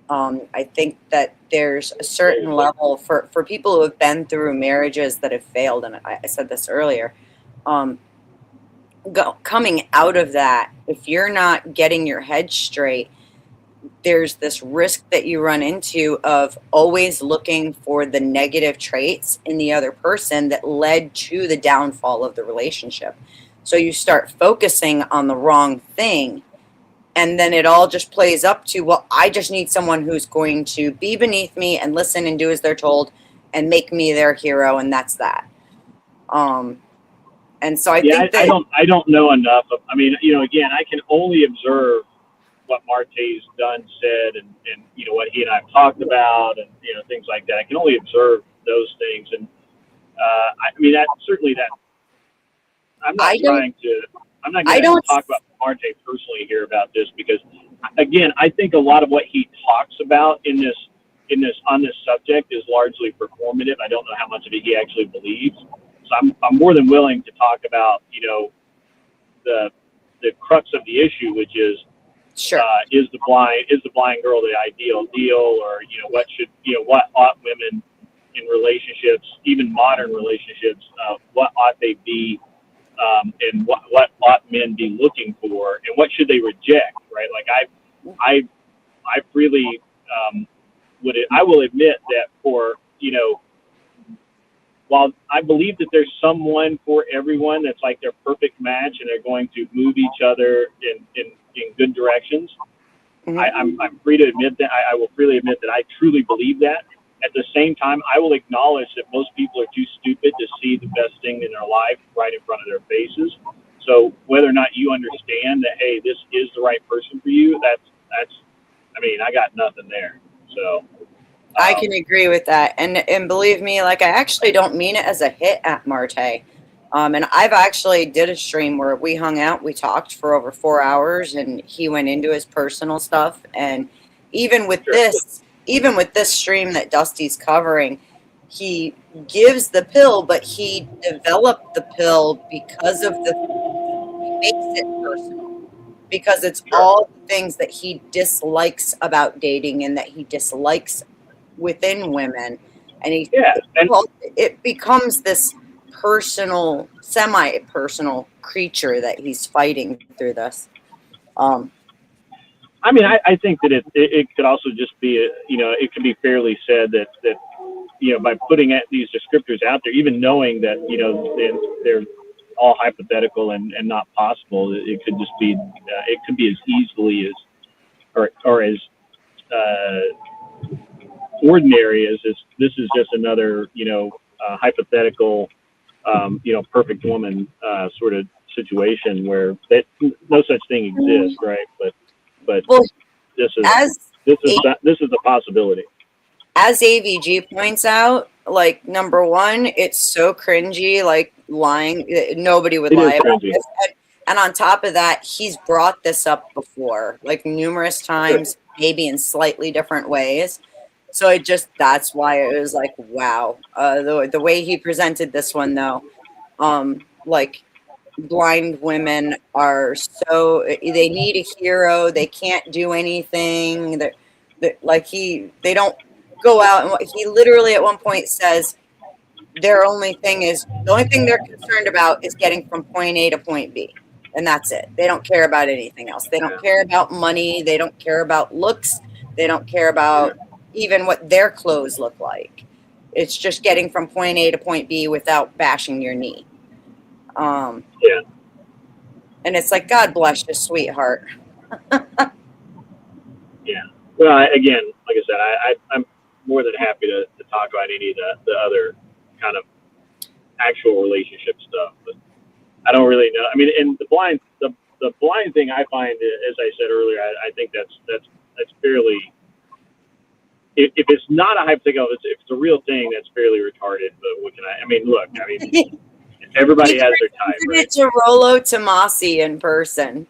I think that there's a certain level for people who have been through marriages that have failed, and I said this earlier, coming out of that, if you're not getting your head straight, there's this risk that you run into of always looking for the negative traits in the other person that led to the downfall of the relationship. So you start focusing on the wrong thing, and then it all just plays up to, well, I just need someone who's going to be beneath me and listen and do as they're told and make me their hero, and that's that. And so I think that I don't know enough. I mean, you know, again, I can only observe what Marte's done, said, and you know what he and I have talked about, and you know things like that. I can only observe those things, and I mean that certainly that. I'm not going to talk about Marte personally here about this, because again, I think a lot of what he talks about on this subject is largely performative. I don't know how much of it he actually believes. So I'm more than willing to talk about, you know, the crux of the issue, which is, sure, is the blind girl the ideal deal, or you know what ought women in relationships, even modern relationships, what ought they be, and what ought men be looking for, and what should they reject, right? Like I freely I will admit that for, you know, while I believe that there's someone for everyone that's like their perfect match and they're going to move each other in good directions, I'm free to admit that. I will freely admit that I truly believe that. At the same time, I will acknowledge that most people are too stupid to see the best thing in their life right in front of their faces. So whether or not you understand that, hey, this is the right person for you, that's I mean, I got nothing there. So I can agree with that. And believe me, like, I actually don't mean it as a hit at Marte. And I've actually did a stream where we hung out, we talked for over 4 hours, and he went into his personal stuff. And even with this stream that Dusty's covering, he gives the pill, but he developed the pill because of he makes it personal, because it's all the things that he dislikes about dating and that he dislikes within women, and it becomes this personal, semi-personal creature that he's fighting through this. I mean, I think that it could also just be, you know, it could be fairly said that you know, by putting these descriptors out there, even knowing that, you know, they're all hypothetical and not possible, it could just be it could be as easily as or as ordinary as this is just another, you know, hypothetical, perfect woman sort of situation where no such thing exists, right? But Well, this is as this is a possibility. As AVG points out, like, number one, it's so cringy, like lying. Nobody would It lie is about cringy. this. And on top of that, he's brought this up before, like numerous times, maybe in slightly different ways. So that's why it was like, wow. The way he presented this one, though, like, blind women are so, they need a hero. They can't do anything. They don't go out. And he literally at one point says the only thing they're concerned about is getting from point A to point B. And that's it. They don't care about anything else. They don't care about money. They don't care about looks. They don't care about even what their clothes look like. It's just getting from point A to point B without bashing your knee. Yeah. And it's like, God bless you, sweetheart. Yeah. Well, again, like I said, I'm more than happy to talk about any of the other kind of actual relationship stuff, but I don't really know. I mean, and the blind thing I find, as I said earlier, I think that's fairly. If it's not a hypothetical, if it's a real thing, that's fairly retarded. But what can I mean, look, everybody has their type, right? It's a Rollo Tomasi in person.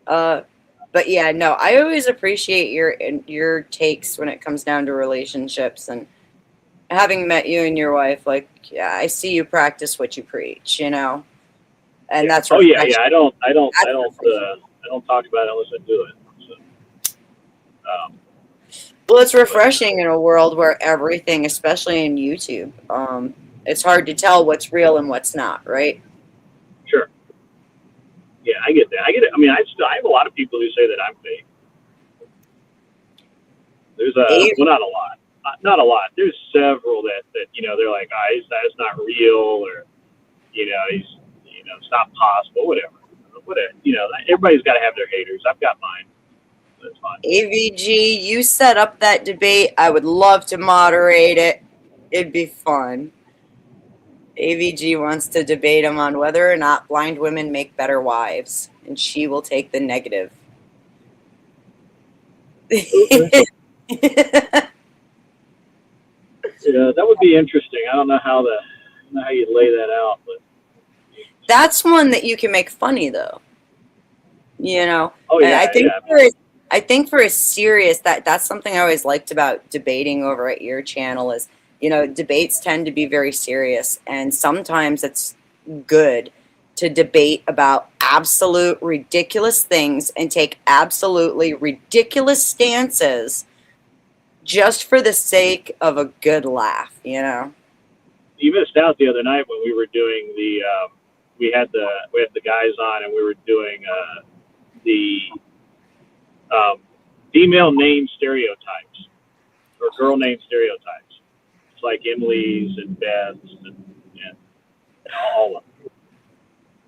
Yeah. But yeah, no, I always appreciate your takes when it comes down to relationships, and having met you and your wife, like, yeah, I see you practice what you preach, and that's yeah. I don't talk about it unless I do it. So, well, it's refreshing in a world where everything, especially in YouTube, it's hard to tell what's real and what's not, right? Sure. Yeah, I get that. I get it. I mean, I have a lot of people who say that I'm fake. There's not a lot. Not a lot. There's several that they're like, that's not real, or he's it's not possible, whatever. Everybody's got to have their haters. I've got mine. That's fine. AVG, you set up that debate. I would love to moderate it. It'd be fun. AVG wants to debate him on whether or not blind women make better wives, and she will take the negative. Okay. Yeah, that would be interesting. I don't know how you lay that out, but that's one that you can make funny, though. Oh yeah, I think for a serious, that's something I always liked about debating over at your channel is, debates tend to be very serious, and sometimes it's good to debate about absolute ridiculous things and take absolutely ridiculous stances just for the sake of a good laugh, You missed out the other night when we were doing we had the guys on, and we were doing the female name stereotypes, or girl name stereotypes. It's like Emily's and Beth's and all of them.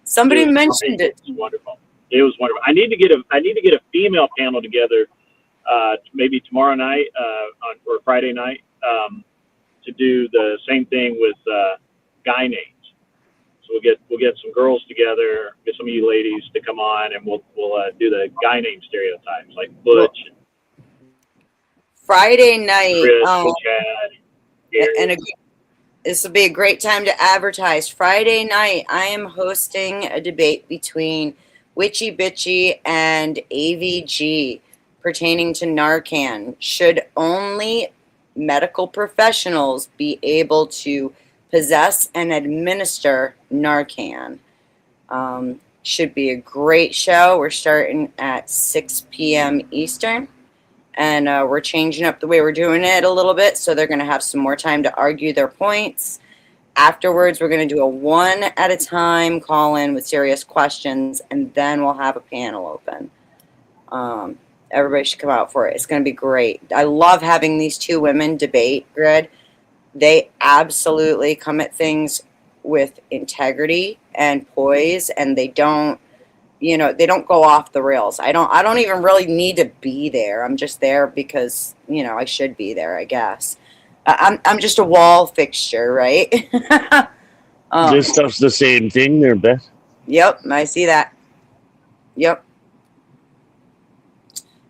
Somebody mentioned it. It was wonderful. It was wonderful. I need to get a female panel together, maybe tomorrow night or Friday night, to do the same thing with guy names. So we'll get some girls together, get some of you ladies to come on, and we'll do the guy name stereotypes like Butch, Friday night. Chris, Chad, and this will be a great time to advertise. Friday night, I am hosting a debate between Witchy Bitchy and AVG pertaining to Narcan. Should only medical professionals be able to possess and administer Narcan? Should be a great show. We're starting at 6 p.m. Eastern, and we're changing up the way we're doing it a little bit, so they're going to have some more time to argue their points. Afterwards, we're going to do a one at a time call-in with serious questions, and then we'll have a panel open. Everybody should come out for it. It's going to be great. I love having these two women debate, Grid. They absolutely come at things with integrity and poise, and they don't go off the rails. I don't even really need to be there. I'm just there because, I should be there, I guess. I'm just a wall fixture, right? This stuff's the same thing there, Beth. Yep, I see that. Yep.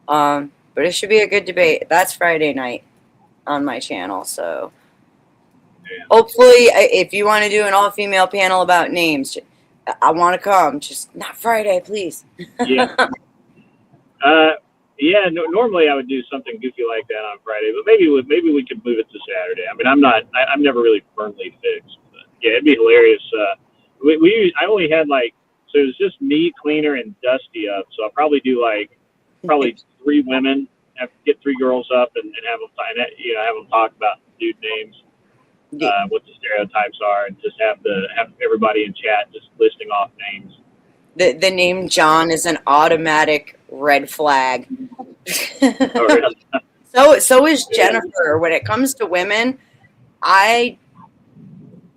But it should be a good debate. That's Friday night on my channel, so hopefully, if you want to do an all-female panel about names, I want to come. Just not Friday, please. Yeah. Yeah. Normally I would do something goofy like that on Friday, but maybe we could move it to Saturday. I mean, I'm never really firmly fixed. But yeah, it'd be hilarious. I only had so it was just me, Cleaner, and Dusty up. So I'll probably do probably 3 women. Have to get 3 girls up and have them have them talk about dude names. What the stereotypes are, and just have everybody in chat just listing off names. The name John is an automatic red flag. So is Jennifer. When it comes to women, I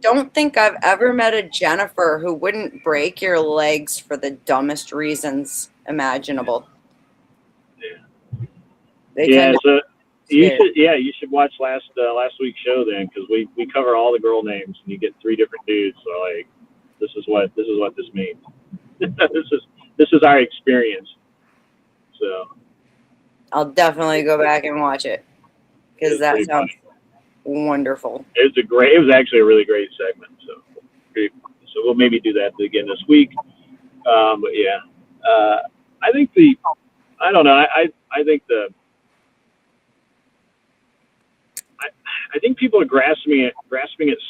don't think I've ever met a Jennifer who wouldn't break your legs for the dumbest reasons imaginable. So you should watch last week's show then, because we cover all the girl names and you get 3 different dudes. So this is what this means. this is our experience. So I'll definitely go back and watch it because that sounds wonderful. It was actually a really great segment. So we'll maybe do that again this week. But yeah, I think I don't know. I think I think people are grasping at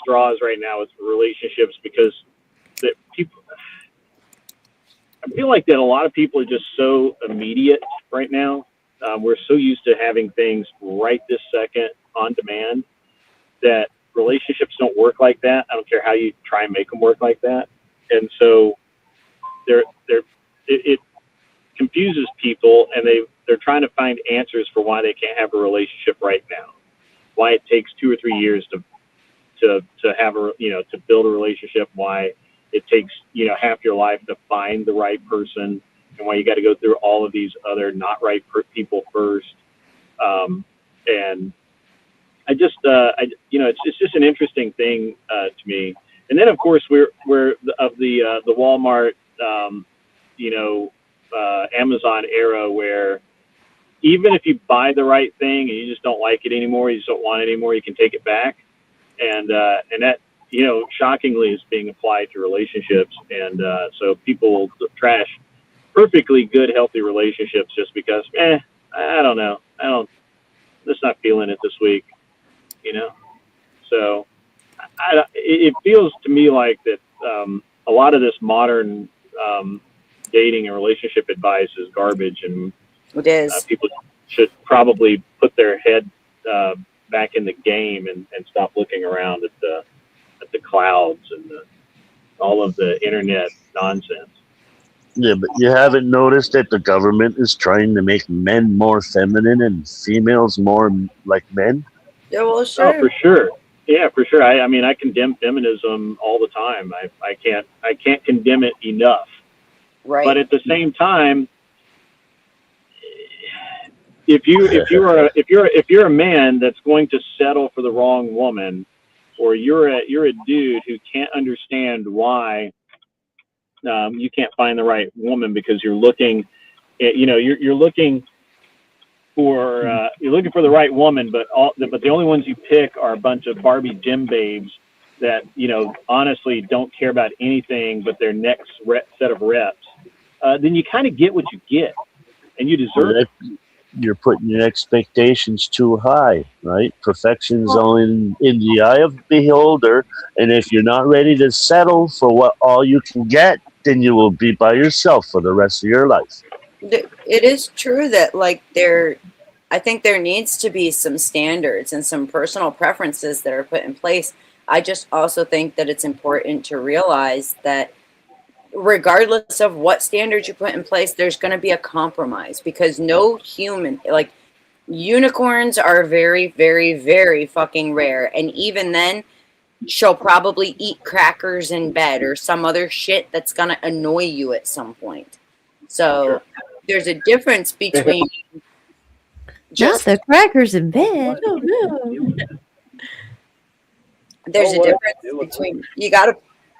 straws right now with relationships, because I feel like that a lot of people are just so immediate right now. We're so used to having things right this second on demand that relationships don't work like that. I don't care how you try and make them work like that. And so it confuses people, and they're trying to find answers for why they can't have a relationship right now. Why it takes 2 or 3 years to have to build a relationship, why it takes half your life to find the right person, and why you got to go through all of these other not right people first. And I just it's just an interesting thing to me. And then of course we're of the Walmart Amazon era, where even if you buy the right thing and you just don't like it anymore, you just don't want it anymore, you can take it back. And that, shockingly is being applied to relationships. And so people will trash perfectly good, healthy relationships just because, I don't know. Just not feeling it this week, So it feels to me like that a lot of this modern dating and relationship advice is garbage, and it is. People should probably put their head back in the game and stop looking around at the clouds and all of the internet nonsense. Yeah, but you haven't noticed that the government is trying to make men more feminine and females more like men? Yeah, well, sure. Oh, for sure. Yeah, for sure. I mean, I condemn feminism all the time. I can't condemn it enough. Right. But at the same time, if you're a man that's going to settle for the wrong woman, or you're a dude who can't understand why you can't find the right woman because you're looking you're looking for the right woman, but the only ones you pick are a bunch of Barbie gym babes that honestly don't care about anything but their next set of reps. Then you kind of get what you get, and you deserve it. You're putting your expectations too high, right? Perfection's only in the eye of the beholder, and if you're not ready to settle for all you can get, then you will be by yourself for the rest of your life. It is true that I think there needs to be some standards and some personal preferences that are put in place. I just also think that it's important to realize that regardless of what standards you put in place, there's going to be a compromise, because no human, unicorns are very, very, very fucking rare. And even then, she'll probably eat crackers in bed or some other shit that's going to annoy you at some point. So there's a difference between just the crackers in bed. Oh no. There's a what? difference It looks between you got to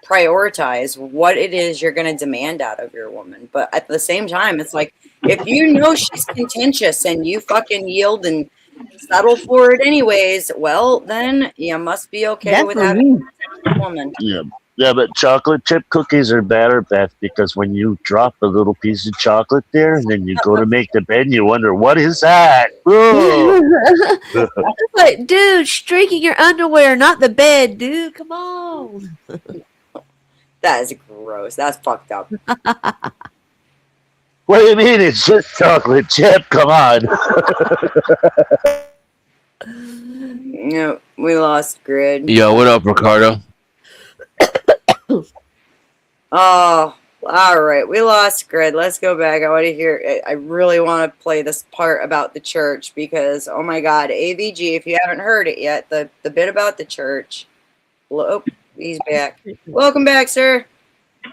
prioritize what it is you're going to demand out of your woman, but at the same time, it's like if you know she's contentious and you fucking yield and settle for it anyways, well, then you must be okay That's with for having you. a woman. Yeah. Yeah, but chocolate chip cookies are better, Beth, because when you drop a little piece of chocolate there and then you go to make the bed and you wonder, what is that? Oh. It's like, dude, streaking your underwear, not the bed, dude. Come on. That is gross. That's fucked up. What do you mean? It's just chocolate chip. Come on. No, we lost grid. Yo, what up, Ricardo? Oh, all right. We lost grid. Let's go back. I want to hear. I really want to play this part about the church because, oh my God, AVG. If you haven't heard it yet, the bit about the church. Oh, he's back. Welcome back, sir.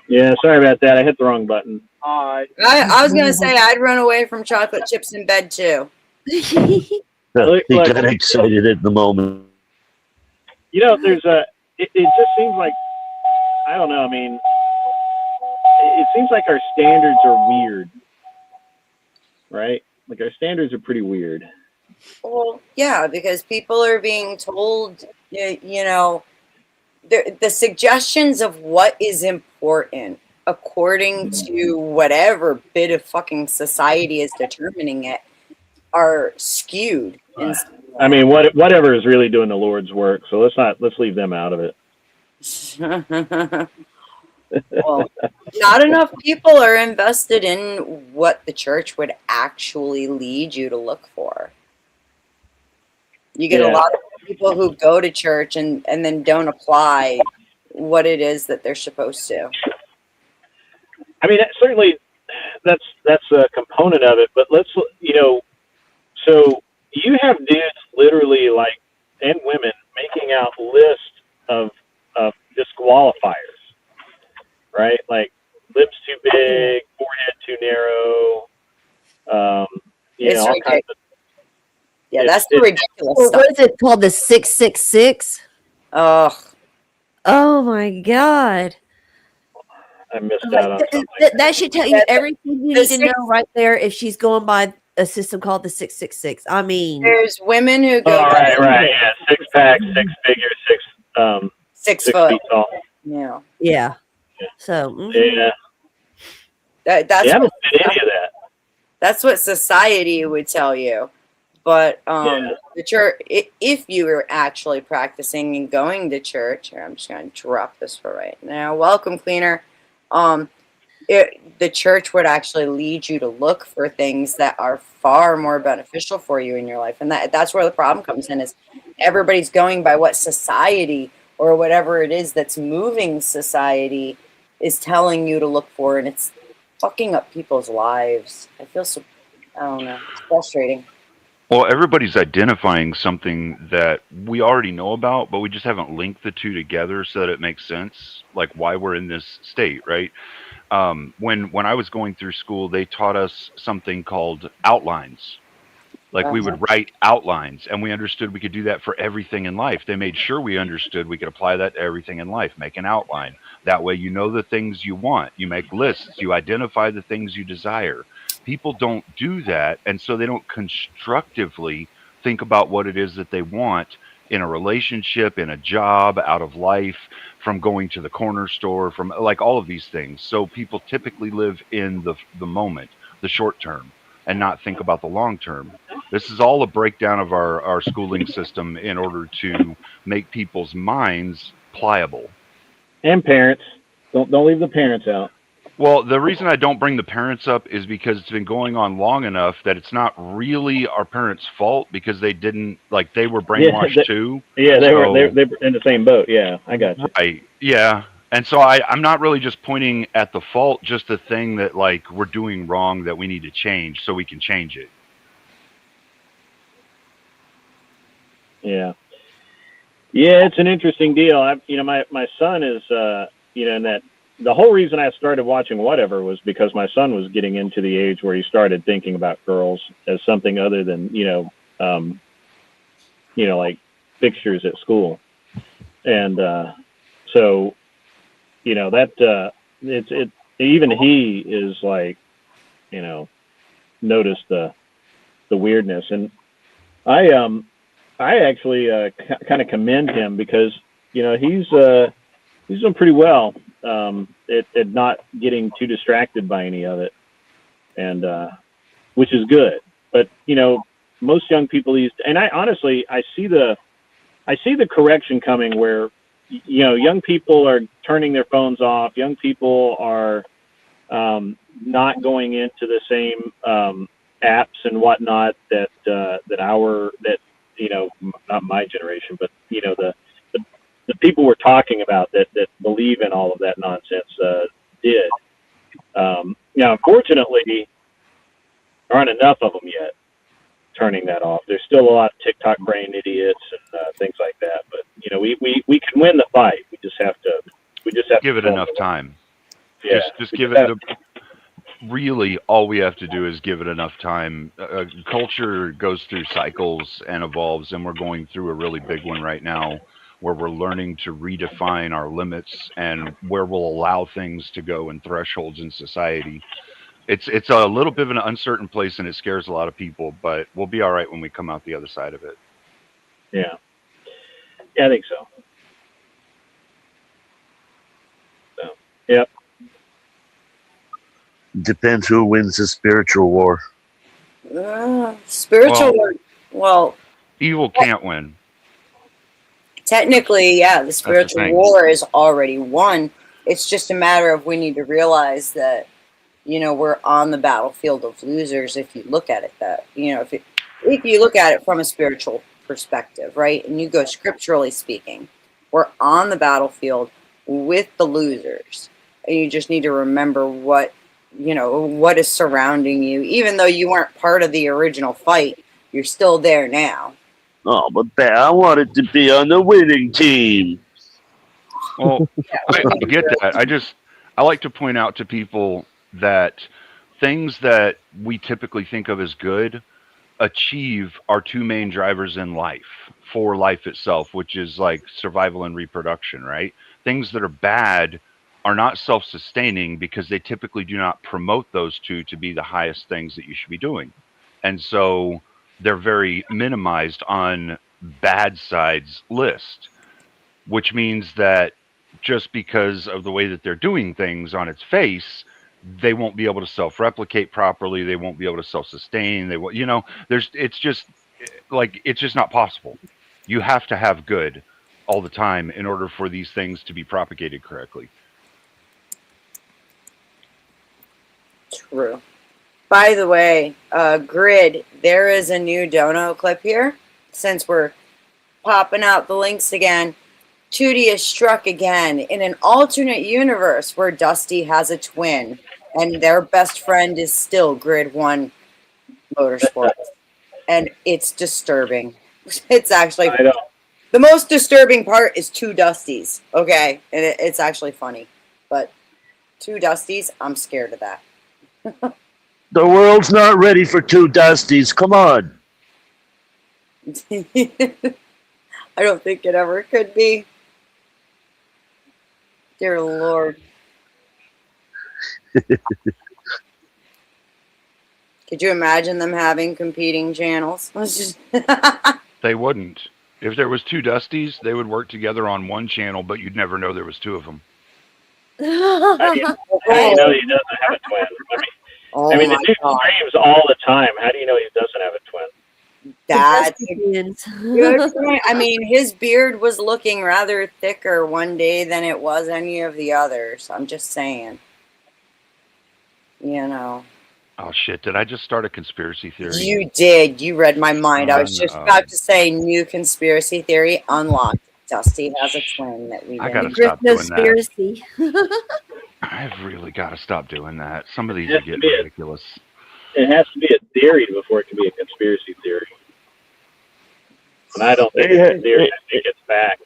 Yeah, sorry about that. I hit the wrong button. I was gonna say I'd run away from chocolate chips in bed too. He got excited at the moment. You know, there's a. It just seems like, I don't know. I mean, it seems like our standards are weird, right? Like our standards are pretty weird. Well, yeah, because people are being told, you know, the suggestions of what is important according to whatever bit of fucking society is determining it are skewed. I mean, whatever is really doing the Lord's work. So let's leave them out of it. Well, not enough people are invested in what the church would actually lead you to look for. You get a lot of people who go to church and then don't apply what it is that they're supposed to. I mean, certainly that's a component of it, but let's, you know, so you have dudes literally like, and women making out lists of disqualifiers, right? Like lips too big, forehead too narrow, you know, all kinds of. Yeah, that's the ridiculous Well, stuff. what is it called? The 666? Oh. Oh my God. I missed out on something. That should tell you everything you need to know right there if she's going by a system called the 666. I mean, there's women who go. Oh, right, yeah, 6 pack, 6 figure, 6 foot. feet tall. Yeah. Yeah. So Yeah. That's I haven't what, seen any of that. that's what society would tell you. But the church, if you were actually practicing and going to church, here, I'm just going to drop this for right now. Welcome, cleaner. The church would actually lead you to look for things that are far more beneficial for you in your life, and that's where the problem comes in. Is everybody's going by what society or whatever it is that's moving society is telling you to look for, and it's fucking up people's lives. I feel so. I don't know. It's frustrating. Well, everybody's identifying something that we already know about, but we just haven't linked the two together so that it makes sense, like why we're in this state, right? When I was going through school, they taught us something called outlines. Like we would write outlines, and we understood we could do that for everything in life. They made sure we understood we could apply that to everything in life. Make an outline. That way you know the things you want. You make lists. You identify the things you desire. People don't do that, and so they don't constructively think about what it is that they want in a relationship, in a job, out of life, from going to the corner store, from like all of these things. So people typically live in the moment, the short term, and not think about the long term. This is all a breakdown of our schooling system in order to make people's minds pliable. And parents. Don't leave the parents out. Well, the reason I don't bring the parents up is because it's been going on long enough that it's not really our parents' fault because they didn't, like, they were brainwashed too. Yeah, they were in the same boat. Yeah, I got you. Yeah. And so I'm not really just pointing at the fault, just the thing that, like, we're doing wrong that we need to change so we can change it. Yeah. Yeah, it's an interesting deal. My son is, and that the whole reason I started watching whatever was because my son was getting into the age where he started thinking about girls as something other than, like fixtures at school. and so that even he is like, notice the weirdness. And I actually kind of commend him because he's doing pretty well at not getting too distracted by any of it, and which is good. But most young people and I honestly I see the correction coming where young people are turning their phones off. Young people are not going into the same apps and whatnot that not my generation, but the people we're talking about that believe in all of that nonsense did. Now, unfortunately, there aren't enough of them yet turning that off. There's still a lot of TikTok brain idiots and things like that. But we can win the fight. We just have to give it enough time. Yeah, just give it really all we have to do is give it enough time. Culture goes through cycles and evolves, and we're going through a really big one right now where we're learning to redefine our limits and where we'll allow things to go and thresholds in society. It's a little bit of an uncertain place, and it scares a lot of people, but we'll be all right when we come out the other side of it. Yeah, I think so. Yep. Depends who wins the spiritual war. Spiritual war. Well, evil can't win. Technically, yeah, the spiritual war is already won. It's just a matter of we need to realize that, we're on the battlefield of losers. If you look at it if you look at it from a spiritual perspective, right? And you go scripturally speaking, we're on the battlefield with the losers. And you just need to remember what is surrounding you. Even though you weren't part of the original fight, you're still there now. Oh, but I wanted to be on the winning team. Well, I get that. I like to point out to people that things that we typically think of as good achieve our two main drivers in life for life itself, which is like survival and reproduction, right? Things that are bad are not self-sustaining because they typically do not promote those two to be the highest things that you should be doing. And so they're very minimized on bad sides list, which means that just because of the way that they're doing things on its face, they won't be able to self-replicate properly. They won't be able to self-sustain. It's just not possible. You have to have good all the time in order for these things to be propagated correctly. True. By the way, Grid, there is a new dono clip here. Since we're popping out the links again, Tootie is struck again in an alternate universe where Dusty has a twin, and their best friend is still Grid 1 Motorsports. And it's disturbing. It's actually the most disturbing part is two Dusties, okay? And it's actually funny. But two Dusties, I'm scared of that. The world's not ready for two Dusties. Come on. I don't think it ever could be. Dear Lord. Could you imagine them having competing channels? They wouldn't. If there was two Dusties, they would work together on one channel, but you'd never know there was two of them. How do you know he doesn't have a twin? I mean, the dude screams all the time. How do you know he doesn't have a twin? That's good point. I mean, his beard was looking rather thicker one day than it was any of the others. I'm just saying. Oh, shit. Did I just start a conspiracy theory? You did. You read my mind. I was just about to say new conspiracy theory unlocked. Dusty has a twin that we I gotta stop doing conspiracy. I've really got to stop doing that. Some of these are getting ridiculous. It has to be a theory before it can be a conspiracy theory. And I don't think it's a theory. I think it's fact.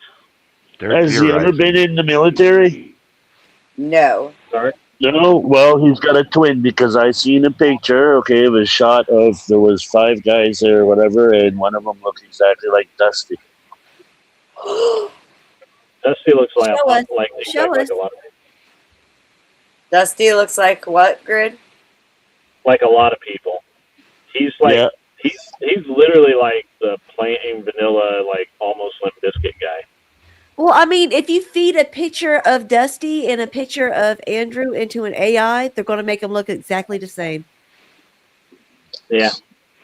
Has he ever been in the military? No. Sorry? No, well, he's got a twin because I seen a picture. Okay, it was shot of there was 5 guys there or whatever, and one of them looked exactly like Dusty. Dusty looks like Show us. like Show like us. a lot of Dusty looks like what, Grid? like a lot of people. He's like Yeah. he's literally like the plain vanilla, like almost Limp Bizkit guy. Well, I mean, if you feed a picture of Dusty and a picture of Andrew into an AI, they're going to make them look exactly the same. Yeah.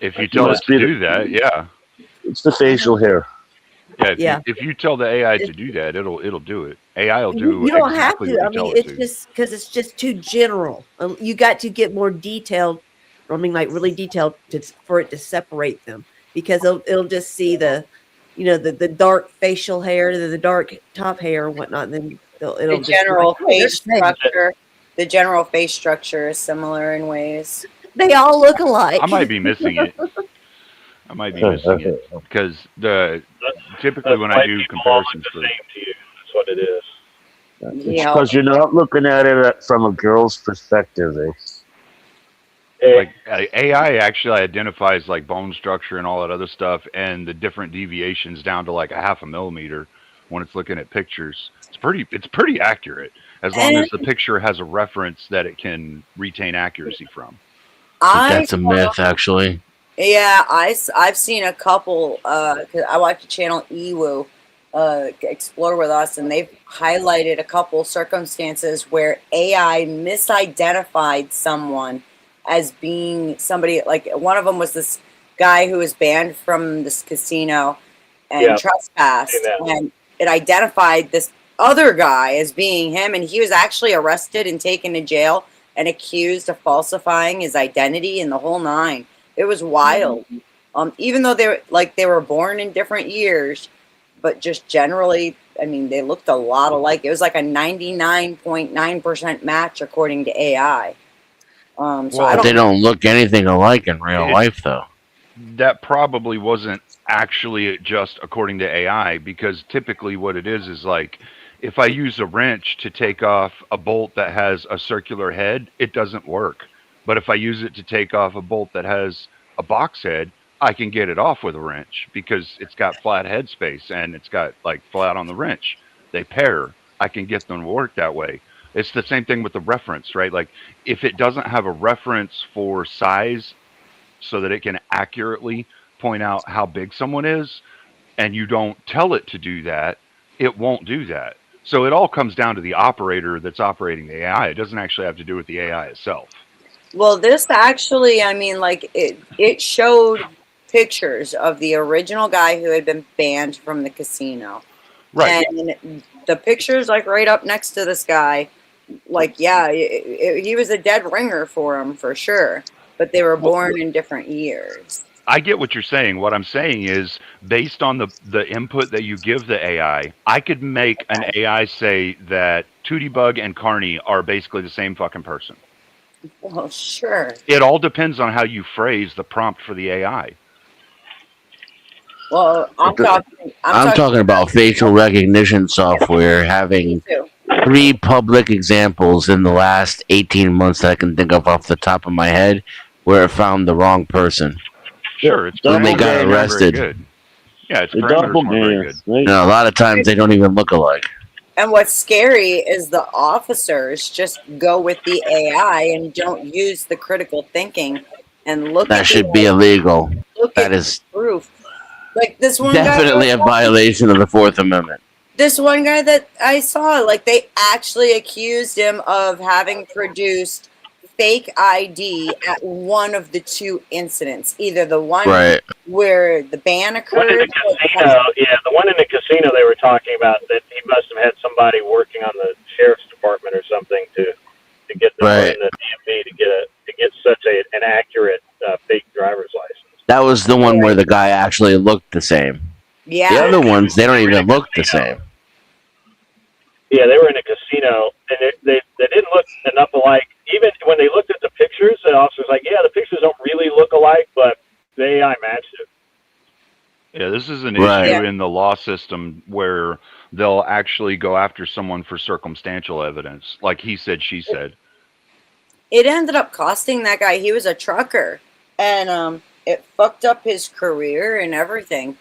If you tell it must to be do that, yeah. It's the facial hair. Yeah, if you tell the AI to do that, it'll do it. AI will do You don't exactly have to. what I you tell mean, it it's to. just because it's just too general. You got to get more detailed. I mean, like really detailed for it to separate them, because it'll just see the, the dark facial hair, the dark top hair and whatnot. And then it'll The just be like, general "Oh, they're face the same." structure. The general face structure is similar in ways. They all look alike. I might be missing it. Because typically when I do comparisons for to you, that's what it is. It's Yeah. because you're not looking at it from a girl's perspective. like AI actually identifies like bone structure and all that other stuff and the different deviations down to like a half a millimeter when it's looking at pictures. It's pretty accurate as long as the picture has a reference that it can retain accuracy from. That's a myth, actually. Yeah, I've seen a couple. 'Cause I watch the channel Ewu explore with us, and they've highlighted a couple circumstances where AI misidentified someone as being somebody. Like one of them was this guy who was banned from this casino and trespassed, and it identified this other guy as being him, and he was actually arrested and taken to jail and accused of falsifying his identity and the whole nine. It was wild. Even though they were born in different years, but just generally, I mean, they looked a lot alike. It was like a 99.9% match according to AI. But they don't look anything alike in real life, though. That probably wasn't actually just according to AI, because typically what it is like if I use a wrench to take off a bolt that has a circular head, it doesn't work. But if I use it to take off a bolt that has a box head, I can get it off with a wrench because it's got flat head space and it's got like flat on the wrench. They pair. I can get them to work that way. It's the same thing with the reference, right? Like if it doesn't have a reference for size so that it can accurately point out how big someone is, and you don't tell it to do that, it won't do that. So it all comes down to the operator that's operating the AI. It doesn't actually have to do with the AI itself. Well, this actually, I mean, like it showed pictures of the original guy who had been banned from the casino. Right. And the pictures, like right up next to this guy, like, yeah, he was a dead ringer for him for sure. But they were born in different years. I get what you're saying. What I'm saying is, based on the input that you give the AI, I could make an AI say that Tootie Bug and Carney are basically the same fucking person. Well, sure. It all depends on how you phrase the prompt for the AI. Well, I'm talking about facial recognition software having 3 public examples in the last 18 months that I can think of off the top of my head where it found the wrong person. Sure, it's when they got arrested. Yeah, it's parameters very good. A lot of times they don't even look alike. And what's scary is the officers just go with the AI and don't use the critical thinking and look. That should be illegal. That is proof. Like this one definitely a violation of the Fourth Amendment. This one guy that I saw, like they actually accused him of having produced fake ID at one of the 2 incidents. Either the one where the ban occurred. The one in the casino they were talking about, that he must have had somebody working on the sheriff's department or something to get them in the DMV to get such an accurate fake driver's license. That was the one where the guy actually looked the same. Yeah. The other ones, they don't even look the same. Yeah, they were in a casino, and they didn't look enough alike. Even when they looked at the pictures, the officer's like, yeah, the pictures don't really look alike, but the AI matched it. Yeah, this is an issue in the law system where they'll actually go after someone for circumstantial evidence, like he said, she said. It ended up costing that guy. He was a trucker, and it fucked up his career and everything.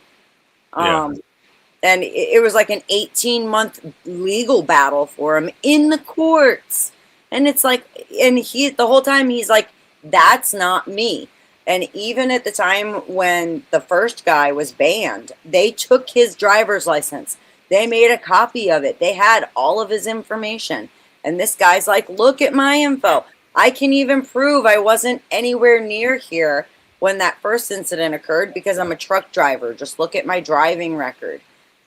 and it was like an 18-month legal battle for him in the courts. And it's like, and he, the whole time he's like, that's not me. And even at the time when the first guy was banned, they took his driver's license. They made a copy of it. They had all of his information. And this guy's like, look at my info. I can even prove I wasn't anywhere near here when that first incident occurred because I'm a truck driver. Just look at my driving record.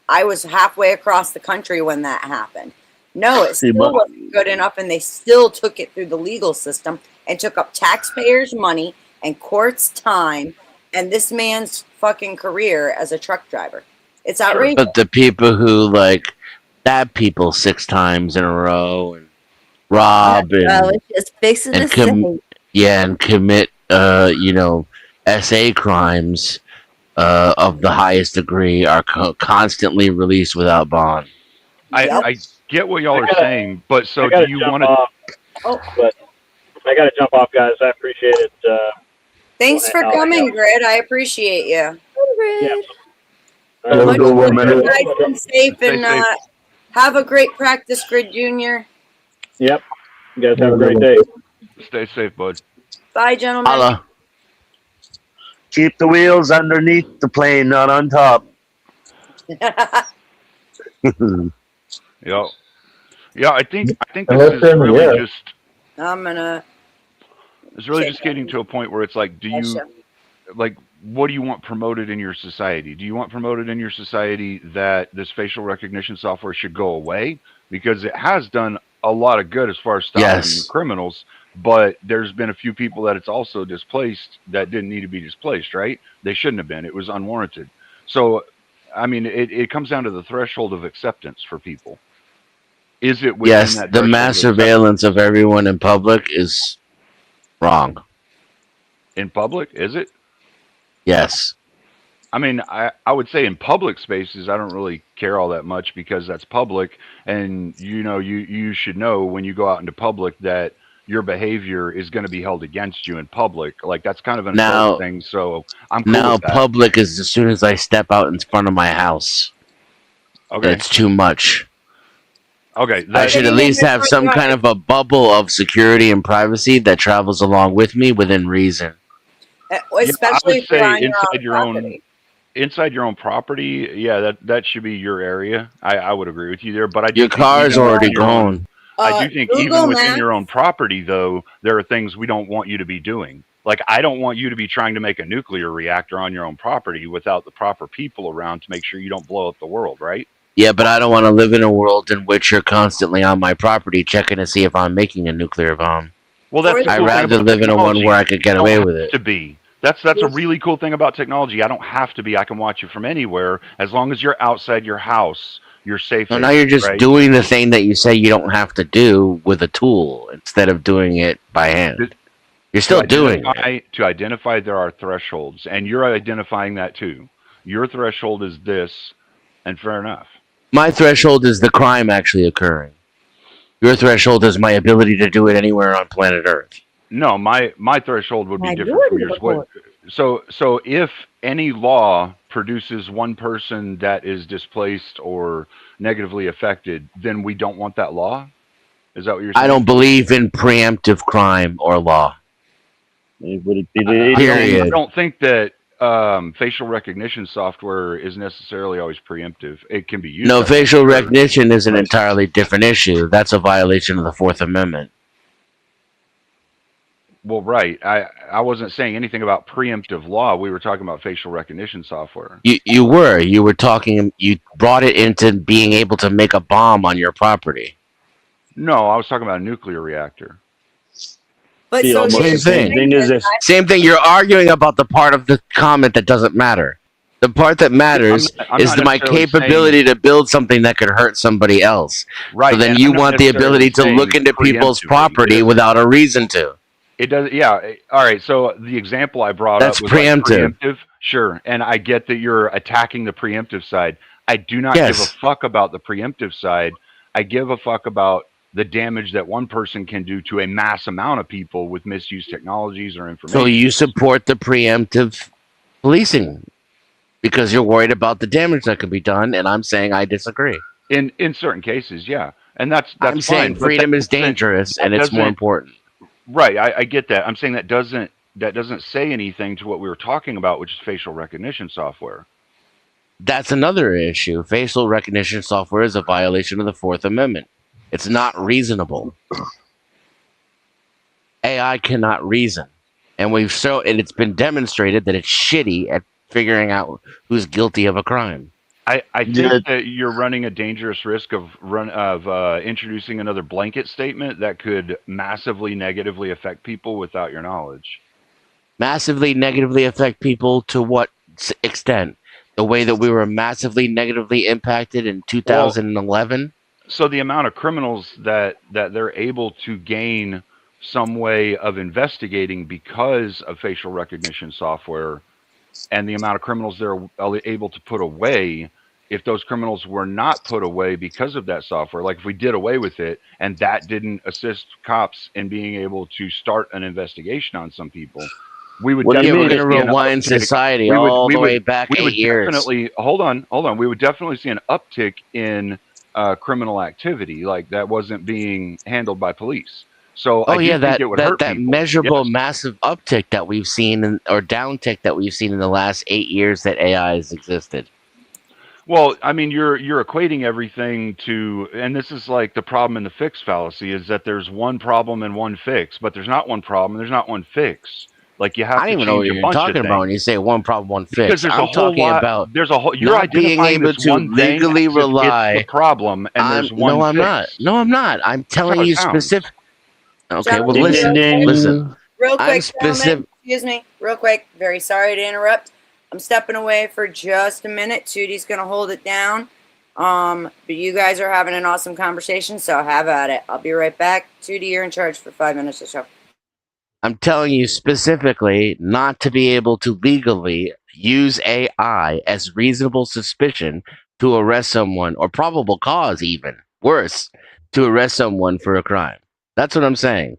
I was halfway across the country when that happened. No, it still wasn't good enough, and they still took it through the legal system and took up taxpayers' money and court's time and this man's fucking career as a truck driver. It's outrageous. But the people who like stab people 6 times in a row and rob and just fixing and commit SA crimes of the highest degree are constantly released without bond. I get what y'all are saying, but so do you want to? But I got to jump off, guys. I appreciate it. Thanks for coming, Grid. I appreciate you. Yeah. Have a good one, man. Nice and safe, and have a great practice, Grid Junior. Yep. You guys have a great day. Stay safe, bud. Bye, gentlemen. Holla. Keep the wheels underneath the plane, not on top. Yeah, I think this is really just. I'm gonna. It's really just getting to a point where it's like, do you like what do you want promoted in your society? Do you want promoted in your society that this facial recognition software should go away because it has done a lot of good as far as stopping criminals, but there's been a few people that it's also displaced that didn't need to be displaced, right? They shouldn't have been. It was unwarranted. So, I mean, it comes down to the threshold of acceptance for people. Is it within Yes, that the mass surveillance of everyone in public is wrong. In public, is it? Yes. I mean, I would say in public spaces, I don't really care all that much because that's public, and you should know when you go out into public that your behavior is going to be held against you in public. Like that's kind of an adult thing. So I'm cool now with that. public is as soon as I step out in front of my house. Okay, it's too much. Okay, I should at least have some kind of a bubble of security and privacy that travels along with me within reason. Especially if you're on inside your own property. Yeah, that should be your area. I would agree with you there. But I do your car's already gone. I do think even within your own property, though, there are things we don't want you to be doing. Like I don't want you to be trying to make a nuclear reactor on your own property without the proper people around to make sure you don't blow up the world, right? Yeah, but I don't want to live in a world in which you're constantly on my property checking to see if I'm making a nuclear bomb. Well, that's I'd rather live in a one where I could get away with it. To be. That's a really cool thing about technology. I don't have to be. I can watch you from anywhere as long as you're outside your house. You're safe. So now you're just doing the thing that you say you don't have to do with a tool instead of doing it by hand. You're still doing it. To identify there are thresholds, and you're identifying that too. Your threshold is this, and fair enough. My threshold is the crime actually occurring. Your threshold is my ability to do it anywhere on planet Earth. No, my threshold would be different from yours. So if any law produces one person that is displaced or negatively affected, then we don't want that law? Is that what you're saying? I don't believe in preemptive crime or law. Period. I don't think that facial recognition software is necessarily always preemptive. It can be used. No, facial recognition is an entirely different issue. That's a violation of the Fourth Amendment. Well, right. I wasn't saying anything about preemptive law. We were talking about facial recognition software. You were talking. You brought it into being able to make a bomb on your property. No, I was talking about a nuclear reactor. But same thing. Same thing. You're arguing about the part of the comment that doesn't matter. The part that matters is my capability to build something that could hurt somebody else. Right. So then you want the ability to look into people's property without a reason to. It does. Yeah. All right. So the example I brought up was preemptive. Sure. And I get that you're attacking the preemptive side. I do not give a fuck about the preemptive side. I give a fuck about the damage that one person can do to a mass amount of people with misused technologies or information. So you support the preemptive policing because you're worried about the damage that could be done, and I'm saying I disagree. In certain cases, yeah, and that's I'm fine. saying But freedom that is dangerous, and that it's more doesn't important. right. I get that. I'm saying that doesn't say anything to what we were talking about, which is facial recognition software. That's another issue. Facial recognition software is a violation of the Fourth Amendment. It's not reasonable. AI cannot reason, and and it's been demonstrated that it's shitty at figuring out who's guilty of a crime. I Yeah. think that you're running a dangerous risk of introducing another blanket statement that could massively negatively affect people without your knowledge. Massively negatively affect people to what extent? The way that we were massively negatively impacted in 2011? So the amount of criminals that they're able to gain some way of investigating because of facial recognition software, and the amount of criminals they're able to put away, if those criminals were not put away because of that software, like if we did away with it and that didn't assist cops in being able to start an investigation on some people, we would What do you Yeah, we're definitely going to see an rewind uptick. society We would all we the way would back we 8 would years. definitely hold on. We would definitely see an uptick in criminal activity like that wasn't being handled by police. So Oh I do yeah, think it would hurt that people. measurable, Yes. massive uptick that we've seen, or downtick that we've seen in the last 8 years that AI has existed. Well, I mean, you're equating everything to, and this is like the problem in the fix fallacy is that there's one problem and one fix, but there's not one problem, there's not one fix. Like you have I to don't even know what change a you're bunch of talking about when things you say one problem, one because fix. there's a I'm whole talking lot. about There's a whole. You're not being identifying able this to one thing legally as if it's the rely. problem, and there's one I'm fix. not. No, I'm not. I'm That's how telling it you sounds. specific. Okay, well Gentlemen, Ding, listen, ding, ding. listen. real I'm quick, gentlemen, specific. excuse me, real quick. Very sorry to interrupt. I'm stepping away for just a minute. Tootie's gonna hold it down. But you guys are having an awesome conversation, so have at it. I'll be right back. Tootie, you're in charge for 5 minutes or so. I'm telling you specifically not to be able to legally use AI as reasonable suspicion to arrest someone, or probable cause, even worse, to arrest someone for a crime. That's what I'm saying.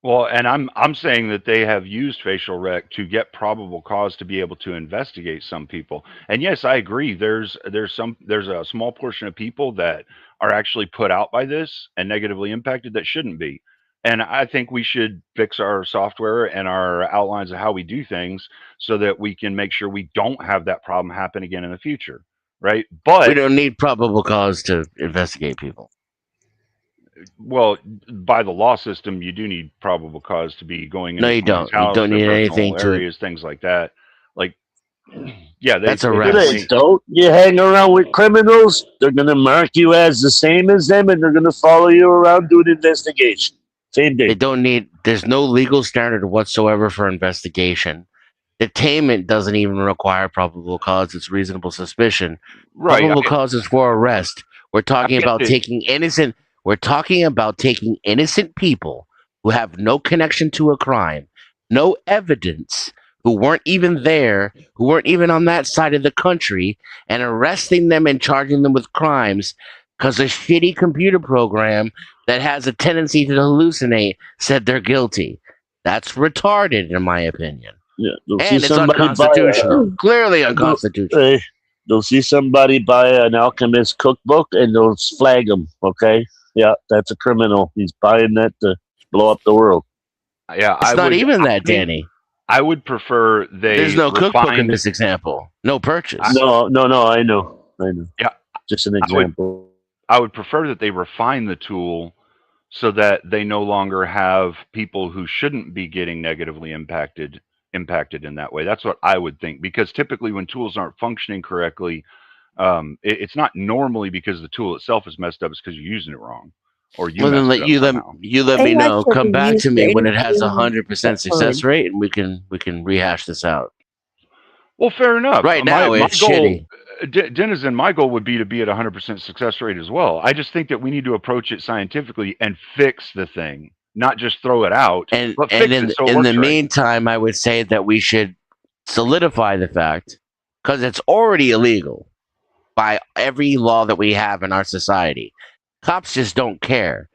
Well, and I'm saying that they have used facial rec to get probable cause to be able to investigate some people. And yes, I agree. There's a small portion of people that are actually put out by this and negatively impacted that shouldn't be. And I think we should fix our software and our outlines of how we do things so that we can make sure we don't have that problem happen again in the future, right? We But don't need probable cause to investigate people. well, by the law system, you do need probable cause to be going No, into you someone's don't. You house, don't their need personal anything to. areas, things like that. Like, yeah, That's they arrest. They definitely. don't. You hang around with criminals, they're gonna mark you as the same as them, and they're gonna follow you around doing investigation. Same They thing. don't need. There's no legal standard whatsoever for investigation. Detainment doesn't even require probable cause. It's reasonable suspicion. Right. Probable cause is for arrest. We're talking get about that. taking innocent. We're talking about taking innocent people who have no connection to a crime, no evidence, who weren't even there, who weren't even on that side of the country, and arresting them and charging them with crimes because a shitty computer program that has a tendency to hallucinate said they're guilty. That's retarded, in my opinion. Yeah, they'll see And it's somebody unconstitutional. Clearly they'll, unconstitutional. they'll see somebody buy an alchemist cookbook and they'll flag him. Okay, yeah, that's a criminal. He's buying that to blow up the world. Yeah, It's not even that, I mean, Danny. I would prefer There's they no cookbook in refined. this example. No purchase. No, I know. Yeah, Just an I would. example. I would prefer that they refine the tool so that they no longer have people who shouldn't be getting negatively impacted in that way. That's what I would think, because typically when tools aren't functioning correctly, it's not normally because the tool itself is messed up. It's because you're using it wrong or you Well, then messed it up somehow. let me AI know. can Come be back used to for me when it has anything 100% but success fun. rate, and we can rehash this out. Well, fair enough. Right now, My it's goal, shitty. Denizen, my goal would be to be at 100% success rate as well. I just think that we need to approach it scientifically and fix the thing, not just throw it out, And but and fix it so it in works the right. meantime, I would say that we should solidify the fact, because it's already illegal by every law that we have in our society. Cops just don't care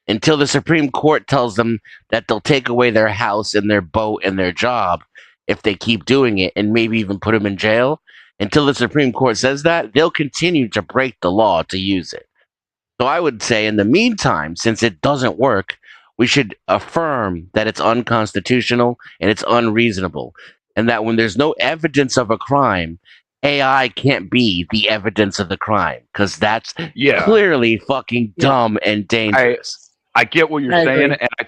until the Supreme Court tells them that they'll take away their house and their boat and their job if they keep doing it, and maybe even put them in jail. Until the Supreme Court says that, they'll continue to break the law to use it. So I would say, in the meantime, since it doesn't work, we should affirm that it's unconstitutional and it's unreasonable, and that when there's no evidence of a crime, AI can't be the evidence of the crime, because that's clearly fucking dumb and dangerous. I get what you're I saying, agree. and I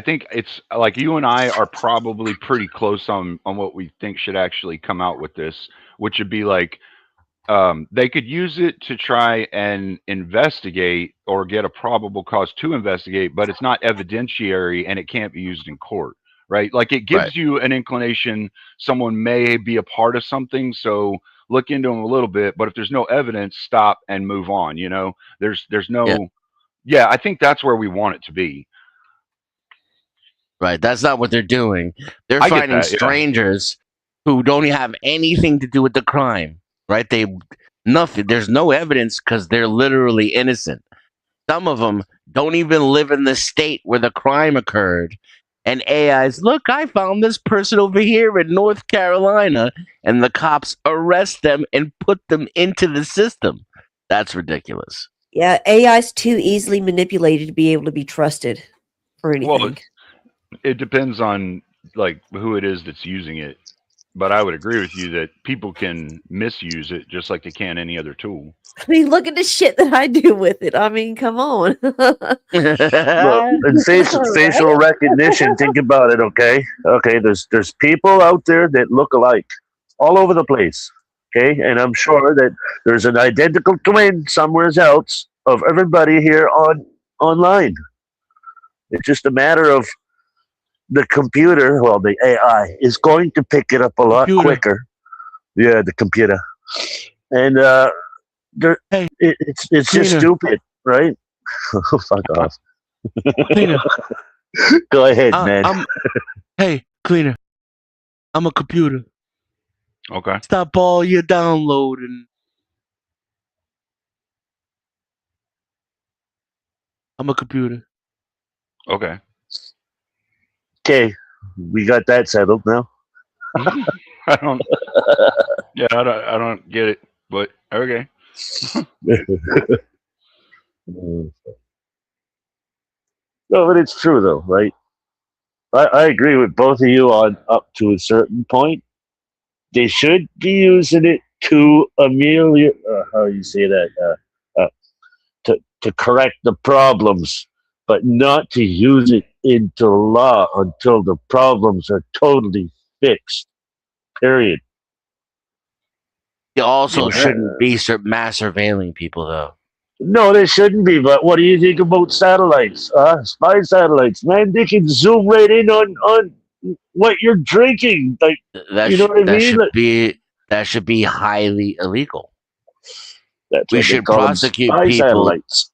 think it's like you and I are probably pretty close on what we think should actually come out with this, which would be like they could use it to try and investigate or get a probable cause to investigate, but it's not evidentiary and it can't be used in court, right? Like it gives you an inclination someone may be a part of something, so look into them a little bit. But if there's no evidence, stop and move on. You know, there's no. Yeah, I think that's where we want it to be. Right. That's not what they're doing. They're I get finding that, yeah. strangers who don't have anything to do with the crime. Right. Nothing. There's no evidence because they're literally innocent. Some of them don't even live in the state where the crime occurred. And AI's, look, I found this person over here in North Carolina, and the cops arrest them and put them into the system. That's ridiculous. Yeah, AI's too easily manipulated to be able to be trusted for anything. Well, it depends on like who it is that's using it. But I would agree with you that people can misuse it just like they can any other tool. I mean, look at the shit that I do with it. I mean, come on. Look, and facial recognition. Think about it, okay? Okay, there's people out there that look alike all over the place. Okay, and I'm sure that there's an identical twin somewhere else of everybody here online. It's just a matter of the computer, well, the AI is going to pick it up a lot quicker. Yeah, the computer, and it's just stupid, right? Fuck off. Go ahead, man. Hey, Cleaner. I'm a computer. Okay. Stop all your downloading. I'm a computer. Okay. Okay, we got that settled now. I don't. Yeah, I don't get it, but okay. No, but it's true though, right? I agree with both of you on up to a certain point. They should be using it to ameliorate, how you say that, to correct the problems, but not to use it into law until the problems are totally fixed. Period. You also shouldn't be mass surveilling people, though. No, they shouldn't be. But what do you think about satellites? Spy satellites, man, they can zoom right in on what you're drinking. Like, you know what I mean? That should be highly illegal. We should prosecute people. Satellites.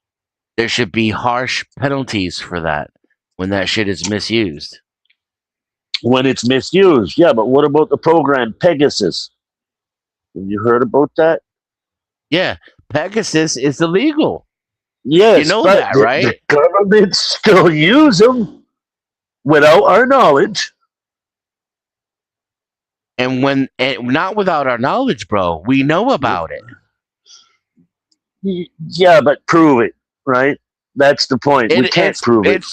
There should be harsh penalties for that when that shit is misused. When it's misused, yeah. But what about the program Pegasus? Have you heard about that? Yeah, Pegasus is illegal. Yes, you know that, right? The government still use them without our knowledge. And not without our knowledge, bro. We know about it. Yeah, but prove it, right? That's the point. We can't prove it.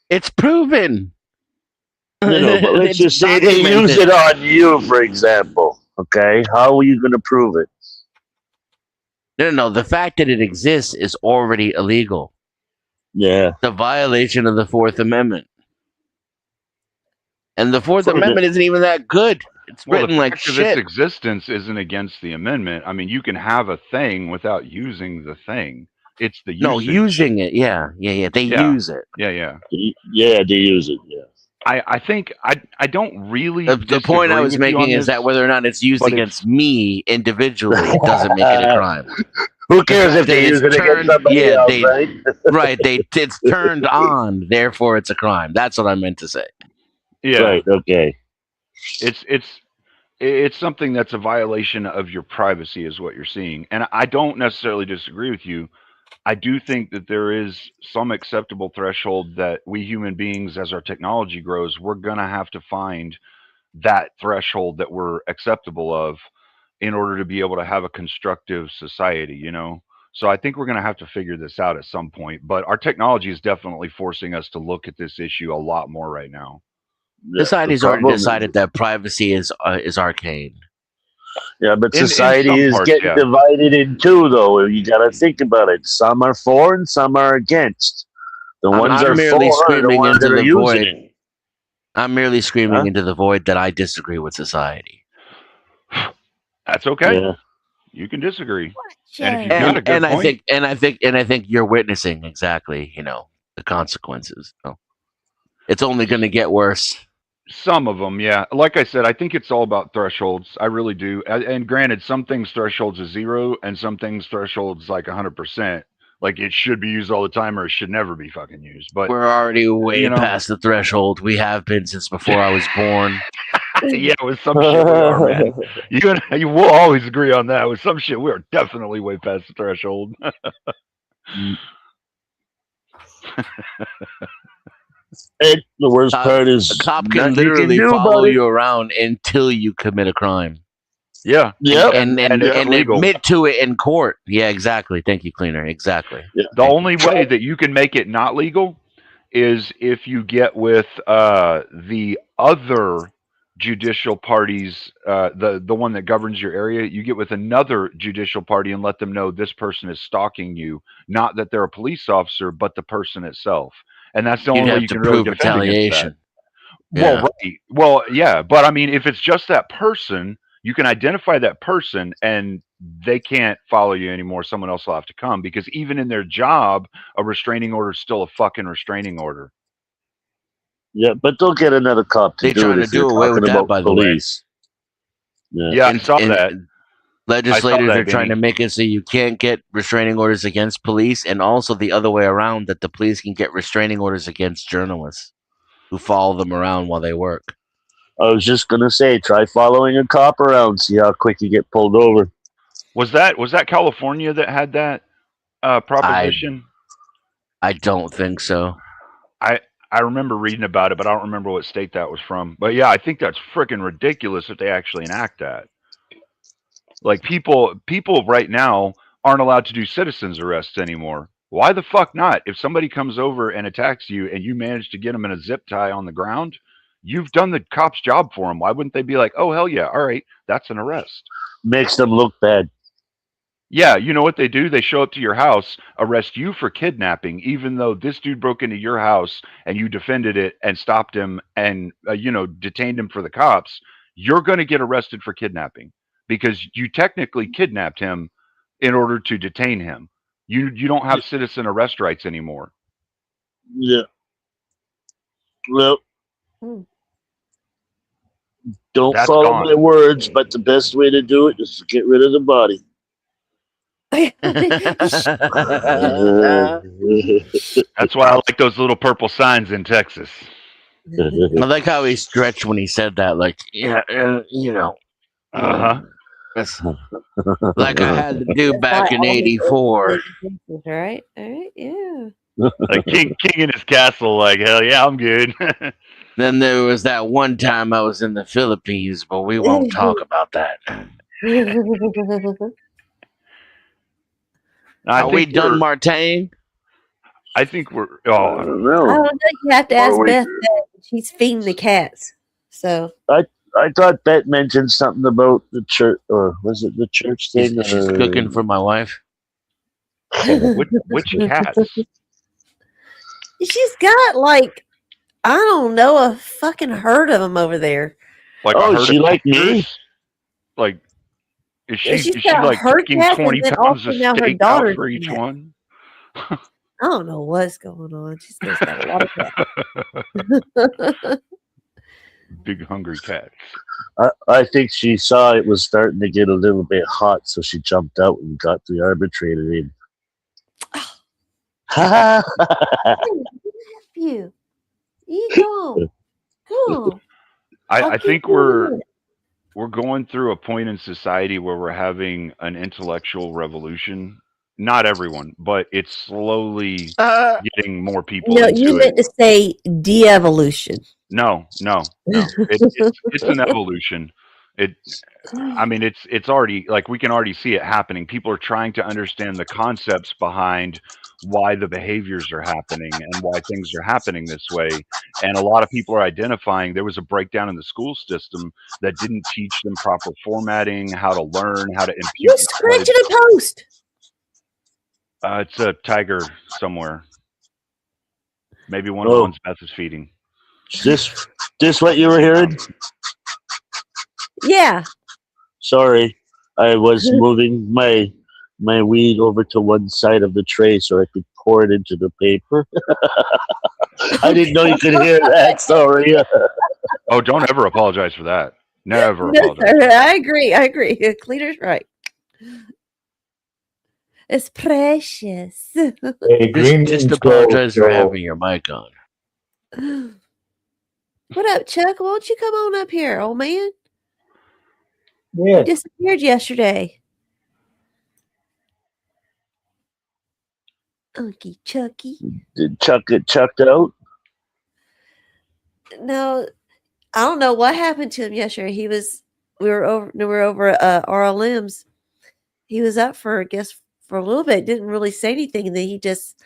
It's proven. You know, but let's just say they use it on you, for example. Okay, how are you going to prove it? No. The fact that it exists is already illegal. Yeah, the violation of the Fourth Amendment, and the Fourth Amendment isn't even that good. It's written like shit. The fact of its existence isn't against the amendment. I mean, you can have a thing without using the thing. It's the usage. No, using it. Yeah. They use it. Yeah, they use it. Yeah. I think I don't really. The point I was making is that whether or not it's used against me individually, it doesn't make it a crime. Who cares if they use it against somebody else, right? Right. It's turned on, therefore it's a crime. That's what I meant to say. Yeah. Right. Okay. It's something that's a violation of your privacy, is what you're seeing, and I don't necessarily disagree with you. I do think that there is some acceptable threshold that we human beings, as our technology grows, we're gonna have to find that threshold that we're acceptable of in order to be able to have a constructive society, you know? So I think we're going to have to figure this out at some point, but our technology is definitely forcing us to look at this issue a lot more right now. Society's already decided that privacy is arcane. Yeah, but In society some is parts, getting yeah. divided in two, though. You got to think about it. Some are for and some are against. The ones that I'm are merely for are the screaming ones that into are the using void. it. I'm merely screaming Huh? into the void that I disagree with society. That's okay. Yeah. You can disagree. Shame. And if you've got a good point, I think you're witnessing exactly, the consequences. So it's only going to get worse. some of them, yeah. Like I said, I think it's all about thresholds. I really do. And granted, some things thresholds is 0, and some things thresholds like 100%. Like it should be used all the time, or it should never be fucking used. But We're already way you know, past the threshold. We have been since before I was born. yeah, with some shit we are, man. You will always agree on that. With some shit, we are definitely way past the threshold. And the worst part is a cop can nothing you literally do follow about it. you around until you commit a crime. Yeah, Yep. and it's legal. admit to it in court. Yeah, exactly. Thank you, Cleaner. Exactly. Yeah. The only way that you can make it not legal is if you get with the other judicial parties, the one that governs your area. You get with another judicial party and let them know this person is stalking you, not that they're a police officer, but the person itself. And that's the You'd only way have you to can really prove defend against that. retaliation. Well, Yeah. right. Well, yeah, but I mean, if it's just that person, you can identify that person, and they can't follow you anymore. Someone else will have to come, because even in their job, a restraining order is still a fucking restraining order. Yeah, but they'll get another cop to They're do trying it to if you're do away talking with that, about by the way. police. Yeah, I saw that. Legislators are Benny. trying to make it so you can't get restraining orders against police, and also the other way around, that the police can get restraining orders against journalists who follow them around while they work. I was just gonna say, try following a cop around, see how quick you get pulled over. Was that California that had that proposition? I don't think so. I remember reading about it, but I don't remember what state that was from. But yeah, I think that's freaking ridiculous if they actually enact that. Like people right now aren't allowed to do citizens arrests anymore. Why the fuck not? If somebody comes over and attacks you and you manage to get them in a zip tie on the ground, you've done the cop's job for them. Why wouldn't they be like, oh, hell yeah, all right, that's an arrest? Makes them look bad. Yeah, you know what they do? They show up to your house, arrest you for kidnapping, even though this dude broke into your house and you defended it and stopped him and, detained him for the cops. You're going to get arrested for kidnapping because you technically kidnapped him in order to detain him. You don't have citizen arrest rights anymore. Yeah. Well, don't That's follow gone. my words, but the best way to do it is to get rid of the body. That's why I like those little purple signs in Texas. I like how he stretched when he said that. Like, that's like I had to do back in '84. Right? All right, yeah. Like king in his castle, like, hell yeah, I'm good. Then there was that one time I was in the Philippines, but we won't talk about that. Are we done, Martin? I think we're. I don't know. I don't know. You have to ask Are we- Beth that. She's feeding the cats. So I thought Beth mentioned something about the church, or was it the church thing? She's cooking for my wife. Which cats? she's got like, I don't know, a fucking herd of them over there. Like Oh, a herd she of like me? gators? Like, is She's she got like her cooking cats and 20 then pounds also of now her steak out daughter's for each cat. one? I don't know what's going on. She's just got a lot of cats. Big hungry cats. I think she saw it was starting to get a little bit hot, so she jumped out and got the arbitrator in. You go. Cool. I think we're going through a point in society where we're having an intellectual revolution. Not everyone, but it's slowly getting more people No, into you it. meant to say de-evolution. No. It's an evolution. I mean, it's already like we can already see it happening. People are trying to understand the concepts behind why the behaviors are happening and why things are happening this way. And a lot of people are identifying there was a breakdown in the school system that didn't teach them proper formatting, how to learn, how to impute You're knowledge. scratching a post. It's a tiger somewhere. Maybe one of the ones Beth is feeding. Is this what you were hearing? Yeah. Sorry, I was moving my weed over to one side of the tray so I could pour it into the paper. I didn't know you could hear that. Sorry. Oh, don't ever apologize for that. Never No, apologize. sir. I agree. Cleaner's right. It's precious. Hey, Just apologize for having your mic on. What up, Chuck? Why don't you come on up here, old man? Yeah. You disappeared yesterday. Unky Chucky. Did Chuck get chucked out? No, I don't know what happened to him yesterday. We were over at RLM's. He was up for, I guess, for a little bit, didn't really say anything, and then he just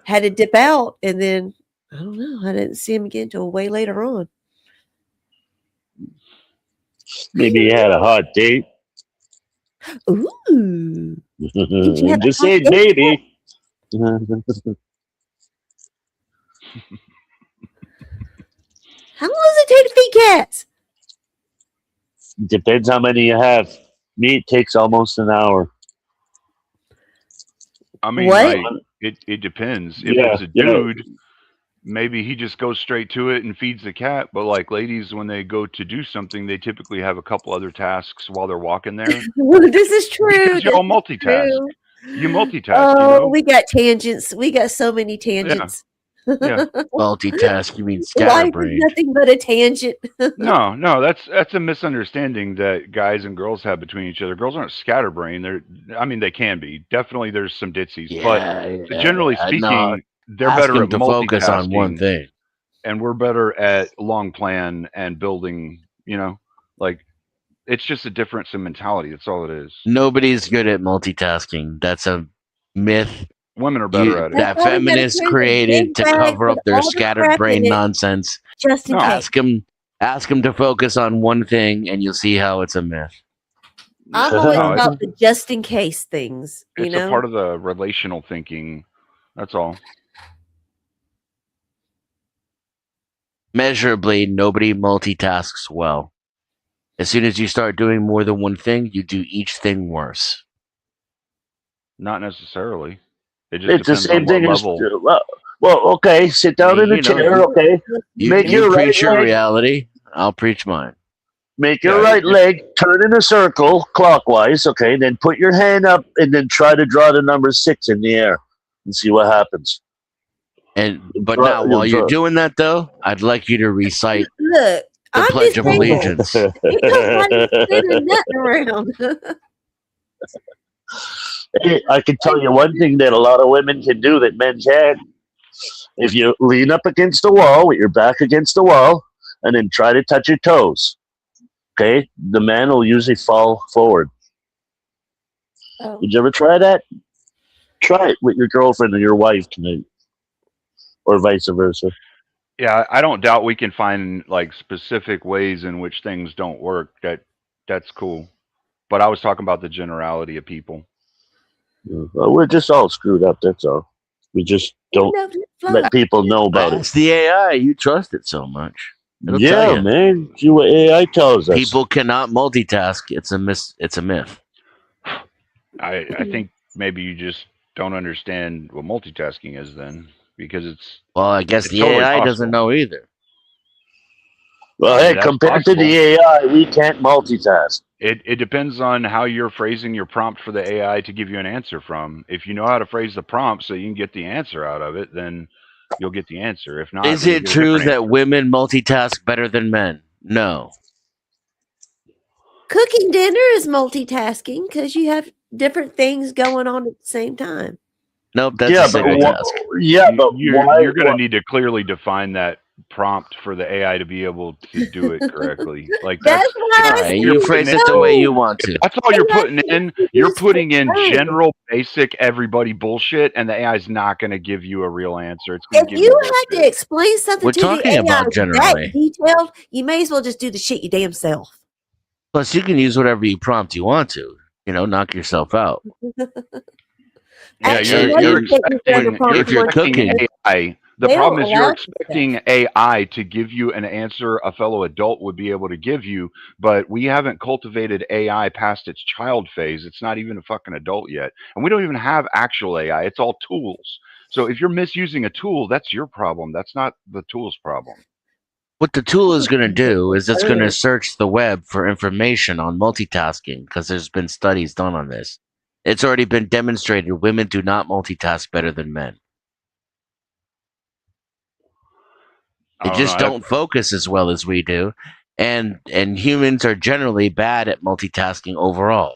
had to dip out, and then I don't know. I didn't see him again until way later on. Maybe he had a hot date. Ooh. Just saying, maybe. How long does it take to feed cats? Depends how many you have. Me, it takes almost an hour. I mean, What? like, it depends. If it's a dude, maybe he just goes straight to it and feeds the cat. But like ladies, when they go to do something, they typically have a couple other tasks while they're walking there. This is true. Because y'all multitask. True. You multitask. Oh, you know? we got tangents. We got so many tangents. Yeah. Multitask, you mean Life is scatterbrain. nothing but a tangent. No, that's a misunderstanding that guys and girls have between each other. Girls aren't scatterbrained. They can be. Definitely, there's some ditsies, but generally speaking, no, they're ask better them at to focus on one multitasking, thing. and we're better at long plan and building. Like it's just a difference in mentality. That's all it is. Nobody's good at multitasking. That's a myth. Women are better at it. That That's why we gotta feminists create a created big to bag cover with up their all the scattered crap brain in it, nonsense. just in case. Ask them to focus on one thing, and you'll see how it's a myth. I'm always about the just in case things. It's a part of the relational thinking. That's all. Measurably, nobody multitasks well. As soon as you start doing more than one thing, you do each thing worse. Not necessarily. It just It's the depends same on thing what as level. okay. Sit down in a chair. Okay, make You your preach right your leg. reality. I'll preach mine. Make your right leg turn in a circle clockwise. Okay, then put your hand up and then try to draw the number 6 in the air and see what happens. But now, while you're doing that, though, I'd like you to recite Look, the Pledge of Allegiance. Around. Hey, I can tell you one thing that a lot of women can do that men can't. If you lean up against the wall with your back against the wall and then try to touch your toes, okay, the man will usually fall forward. Oh. Did you ever try that? Try it with your girlfriend or your wife tonight, or vice versa. Yeah, I don't doubt we can find like specific ways in which things don't work. That's cool. But I was talking about the generality of people. Well, we're just all screwed up. That's all. We just don't let people know about Ask the AI. You trust it so much. It'll it. tell Yeah, you. man. See what AI tells us. People cannot multitask. It's a myth. I think maybe you just don't understand what multitasking is then, because it's. Well, I guess the totally AI possible. doesn't know either. Well, hey, compared to the AI, we can't multitask. It depends on how you're phrasing your prompt for the AI to give you an answer from. If you know how to phrase the prompt so you can get the answer out of it, then you'll get the answer. If not, Is you'll it get a true different that answer. women multitask better than men? No. Cooking dinner is multitasking because you have different things going on at the same time. Nope, that's a single task. But you're going to need to clearly define that prompt for the AI to be able to do it correctly. Like That's that's why All I right, said you phrase it the way you want to. that's all you're AI putting in. is You're used for putting in fun. general, basic, everybody bullshit, and the AI is not going to give you a real answer. It's going If to give you you had to bullshit. explain something We're to the talking AI about that generally. detailed, you may as well just do the shit your damn self. Plus, you can use whatever you prompt you want to. Knock yourself out. Yeah, Actually, And, most you're and techniques are under expecting prompt if you're cooking, AI. The they problem don't is you're allow you to do that. expecting AI to give you an answer a fellow adult would be able to give you, but we haven't cultivated AI past its child phase. It's not even a fucking adult yet. And we don't even have actual AI. It's all tools. So if you're misusing a tool, that's your problem. That's not the tool's problem. what the tool is going to do is it's going to search the web for information on multitasking because there's been studies done on this. It's already been demonstrated women do not multitask better than men. I They don't just know. don't focus as well as we do. And humans are generally bad at multitasking overall.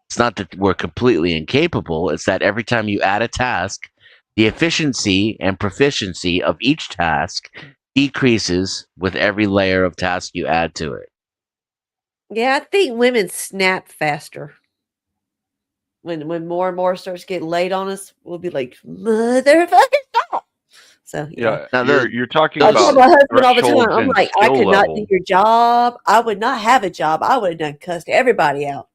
It's not that we're completely incapable, it's that every time you add a task, the efficiency and proficiency of each task decreases with every layer of task you add to it. Yeah, I think women snap faster. When more and more starts getting laid on us, we'll be like, motherfucker, stop. So yeah. Yeah, Now, you're talking I about tell my husband all the time, thresholds I'm and like, I skill could not do level. your job. I would not have a job. I would have done cussed everybody out.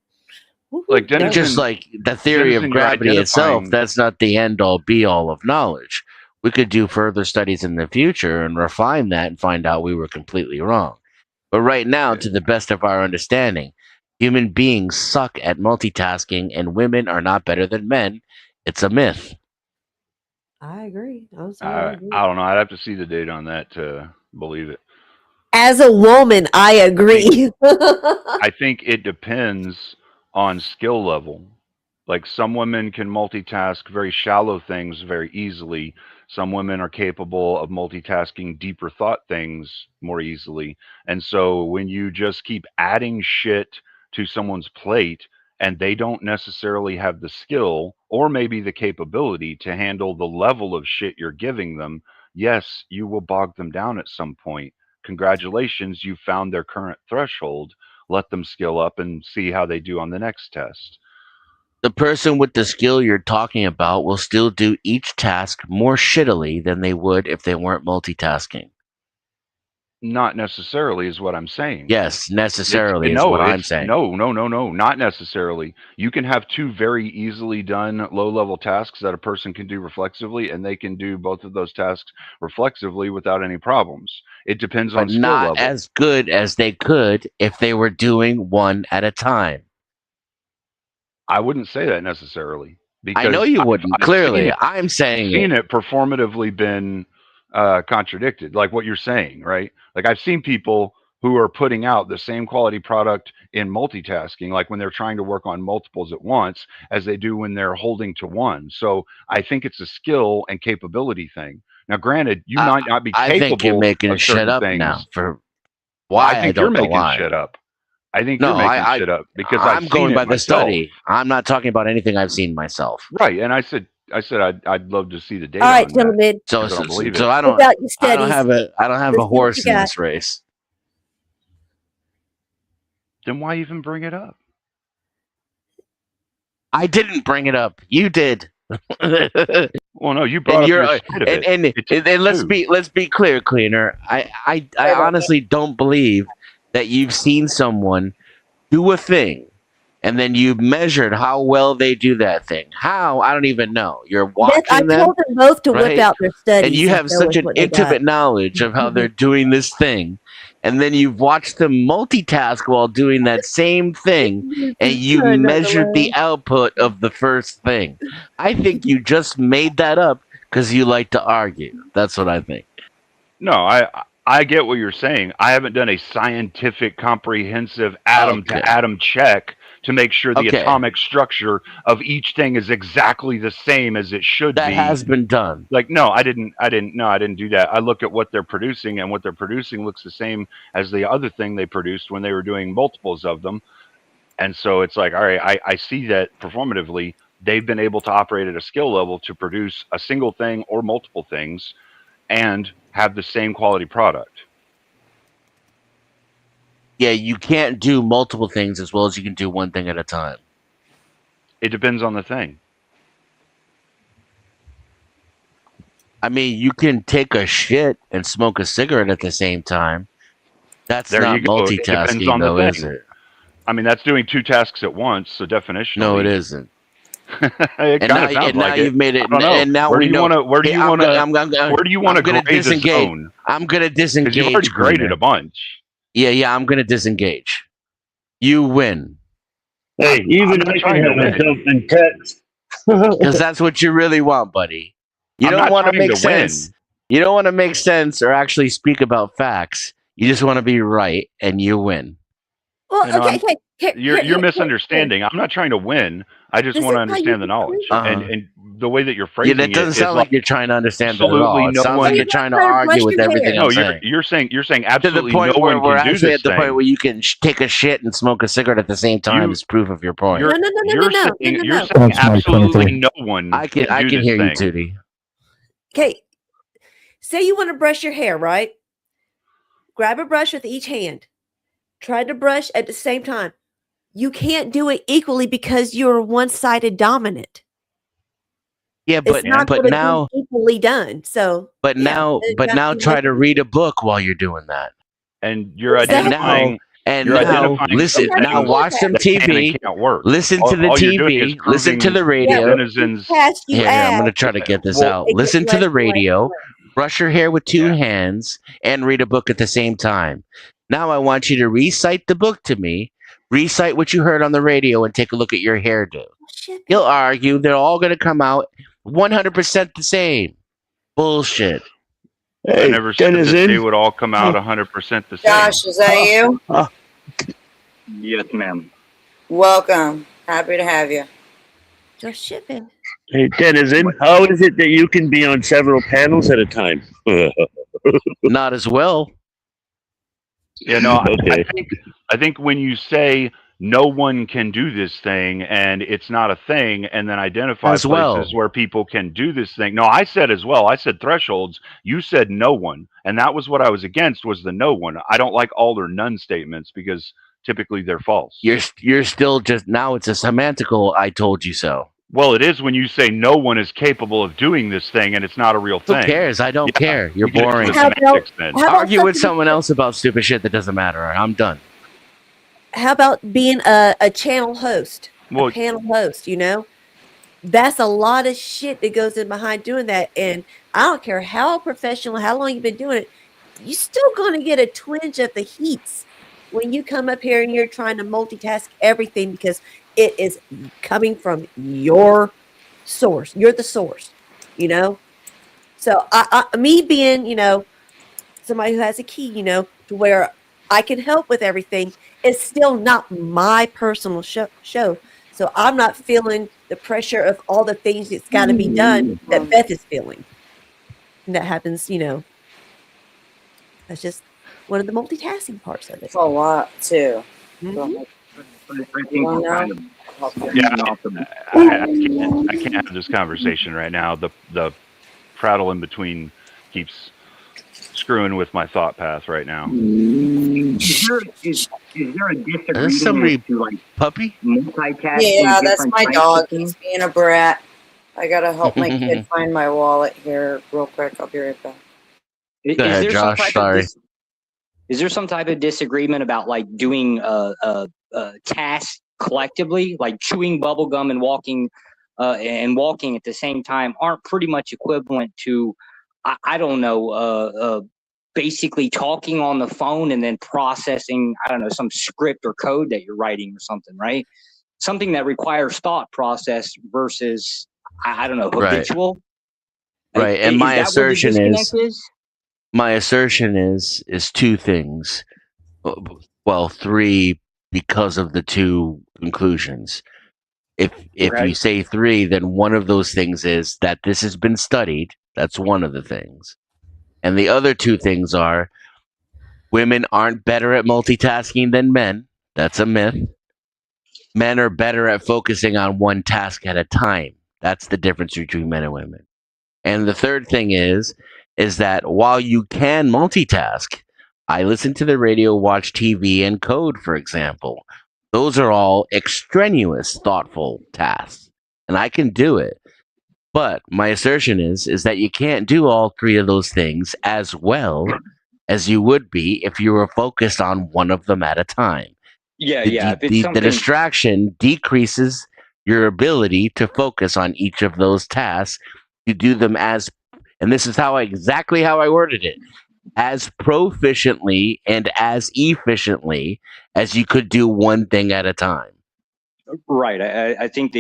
Like No. just like the theory of Denizen, you're gravity itself, identifying. that's not the end all be all of knowledge. We could do further studies in the future and refine that and find out we were completely wrong. But right now, to the best of our understanding, human beings suck at multitasking and women are not better than men. It's a myth. I agree. I'm sorry, I agree. I don't know. I'd have to see the data on that to believe it. As a woman, I agree. I think it depends on skill level. Like some women can multitask very shallow things very easily. Some women are capable of multitasking deeper thought things more easily. And so when you just keep adding shit to someone's plate and they don't necessarily have the skill or maybe the capability to handle the level of shit you're giving them, yes, you will bog them down at some point. Congratulations, you found their current threshold. Let them skill up and see how they do on the next test. The person with the skill you're talking about will still do each task more shittily than they would if they weren't multitasking. Not necessarily is what I'm saying. Yes, necessarily is what I'm saying. No, not necessarily. You can have two very easily done low-level tasks that a person can do reflexively, and they can do both of those tasks reflexively without any problems. It depends But on skill not level. as good as they could if they were doing one at a time. I wouldn't say that necessarily because I know you wouldn't. I've seen Clearly, it, I'm saying seen it performatively been contradicted, like what you're saying, right? Like I've seen people who are putting out the same quality product in multitasking, like when they're trying to work on multiples at once, as they do when they're holding to one. So I think it's a skill and capability thing. Now, granted, you might not be I think you're capable making of shit certain up things. now. For Well, I why I think you're don't know making why. shit up. I think No, you're making shit up because I've I'm seen going it by the myself. study. I'm not talking about anything I've seen myself. Right, and I said I'd love to see the data All right, on that gentlemen. So, because I don't believe so it. I Without your I don't studies, have a let's see what horse you in got. this race. Then why even bring it up? I didn't bring it up. You did. Well, no, you brought up your side of it. And let's be clear, Cleaner. I honestly don't believe that you've seen someone do a thing and then you measured how well they do that thing. How? I don't even know. You're I watching them, told them both to whip right? out their studies. And you have show such us an what they got. intimate knowledge of how they're doing this thing. And then you've watched them multitask while doing that same thing, and you measured the output of the first thing. I think you just made that up because you like to argue. That's what I think. No, I get what you're saying. I haven't done a scientific, comprehensive atom to atom check to make sure the atomic structure of each thing is exactly the same as it should be. That has been done. Like, no, I didn't do that. I look at what they're producing, and what they're producing looks the same as the other thing they produced when they were doing multiples of them. And so it's like, all right, I see that performatively they've been able to operate at a skill level to produce a single thing or multiple things. and have the same quality product. Yeah, you can't do multiple things as well as you can do one thing at a time. It depends on the thing. I mean, you can take a shit and smoke a cigarette at the same time. That's There not you go. It depends multitasking, on the though, thing. is it? I mean, that's doing 2 tasks at once. So definitionally, No, it isn't. it kind of sounds like it. You've made it. I don't know. And now where we do you know. want to? Where do Hey, you want to? Where do you want to gonna grade this disengage. zone? I'm gonna disengage. Because you've already graded Greener. a bunch. Yeah, I'm gonna disengage. You win. Hey, even I can have a jump in text. Because that's what you really want, buddy. You I'm don't not want to trying make to sense. win. You don't want to make sense or actually speak about facts. You just want to be right, and you win. Well, You know, okay. You're misunderstanding. I'm not trying to win. I just This want to is how you understand the get knowledge. Uh-huh. And the way that you're Yeah, phrasing that doesn't it sound is like you're trying to understand it at absolutely all. It no sounds one. like you're trying to Trying to brush argue with your everything hair. I'm No, saying. you're saying To the absolutely point no where one we're can do actually this at the point thing. where you can take a shit and smoke a cigarette at the same time You- is proof of your point. You're No. saying That's my absolutely 23. no one I can do this hear you, thing. Tootie. Okay. Say you want to brush your hair, right? Grab a brush with each hand. Try to brush at the same time. You can't do it equally because you're one-sided dominant. Yeah, It's not but going to now be equally done. So, but yeah, now it but got now to try make to it- read a book while you're doing that. And you're Exactly. identifying. And You're now identifying listen. some Now things watch some that can and TV. can't work. Listen to the All you're doing is TV. Listen to proving the radio. denizens. Task you Here, I'm add, gonna try to get this Well, out. it gets Listen to less the and less and radio. less. Brush your hair with 2 Yeah. hands and read a book at the same time. Now I want you to recite the book to me. Recite what you heard on the radio and take a look at your hairdo. Shit, He'll argue they're all going to come out 100% the same. Bullshit. I Hey, never said that Denizen. they would all come out 100% the same. Josh, is that you? Yes, ma'am. Welcome. Happy to have you. just shipping. Hey, Denizen, how is it that you can be on several panels at a time? Not as well. You know, Okay. I think when you say no one can do this thing and it's not a thing, and then identify As places well. where people can do this thing. No, I said as well. I said thresholds. You said no one, and that was what I was against. Was the no one? I don't like all or none statements because typically they're false. You're still just now. It's a semantical. I told you so. Well, it is when you say no one is capable of doing this thing and it's not a real Who thing. cares? I don't Yeah, care. You're you get into boring. the How about- semantics then. How about Argue with something- someone else about stupid shit that doesn't matter. I'm done. How about being a channel host, Well, a panel host? You know, that's a lot of shit that goes in behind doing that. And I don't care how professional, how long you've been doing it, you're still going to get a twinge of the heats when you come up here and you're trying to multitask everything because it is coming from your source. You're the source, you know. So me being, you know, somebody who has a key, you know, to where I can help with everything, it's still not my personal show. So I'm not feeling the pressure of all the things that's got to be done that Beth is feeling. And that happens, you know. That's just one of the multitasking parts of it. It's a lot, too. Mhm. I think we're kind of Yeah, off the I can't have this conversation right now. The prattle in between keeps screwing with my thought path right now. Is there a disagreement somebody- as to like Puppy? multitasking? Yeah, that's different my types dog. of things? He's being a brat. I gotta help my kid find my wallet here real quick. I'll be right back. Go ahead, there Josh, some type sorry. is there some type of disagreement about like doing a task collectively, like chewing bubble gum and walking at the same time aren't pretty much equivalent to I don't know basically talking on the phone and then processing, I don't know, some script or code that you're writing or something, right? Something that requires thought process versus I don't know, Right. habitual. Right, and Is my that where the assertion disconnect is? My assertion is 2 things. Well, 3 because of the 2 conclusions. If Okay. you say 3, then one of those things is that this has been studied. That's one of the things. And the other 2 things are women aren't better at multitasking than men. That's a myth. Men are better at focusing on one task at a time. That's the difference between men and women. And the third thing is is that while you can multitask, I listen to the radio, watch TV, and code, for example. Those are all extraneous, thoughtful tasks, and I can do it. But my assertion is that you can't do all three of those things as well as you would be if you were focused on one of them at a time. Yeah, The, yeah. the, If it's the, the something, distraction decreases your ability to focus on each of those tasks. You do them as, and this is exactly how I worded it, as proficiently and as efficiently as you could do one thing at a time. right? I think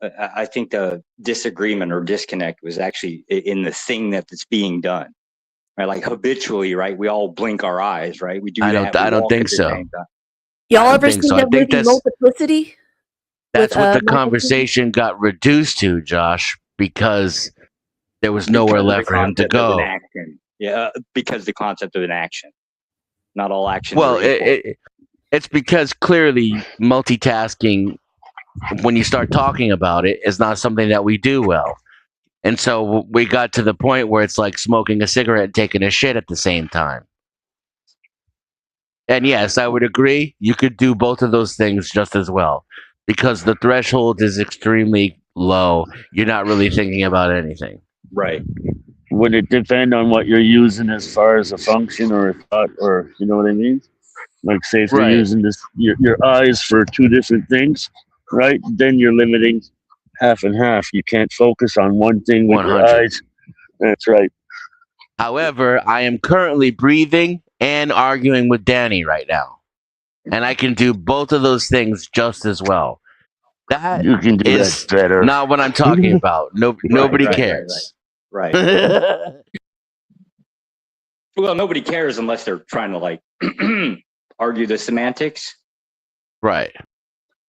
I think the disagreement or disconnect was actually in the thing that's being done. Right, like habitually, right? We all blink our eyes, right? We do I that. don't. We I don't walk think at the so. same time. Y'all don't ever think seen so. I the think movie Multiplicity? that's with, what the Michael Keaton? conversation got reduced to, Josh, because there was Because nowhere of the left for him to concept of an go. action. Yeah, because the concept of an action. Not all actions Well, are equal. it's because clearly multitasking, when you start talking about it, is not something that we do well. And so we got to the point where it's like smoking a cigarette and taking a shit at the same time. And yes, I would agree. You could do both of those things just as well because the threshold is extremely low. You're not really thinking about anything. Right. Would it depend on what you're using as far as a function or a thought, or you know what I mean? Like, say if you're Right. using your eyes for two different things, right? Then you're limiting half and half. You can't focus on one thing with your 100. eyes. That's right. However, I am currently breathing and arguing with Danny right now. And I can do both of those things just as well. That You can do is that better. not what I'm talking about. Nobody right, cares. Right. Well, nobody cares unless they're trying to like argue the semantics. Right.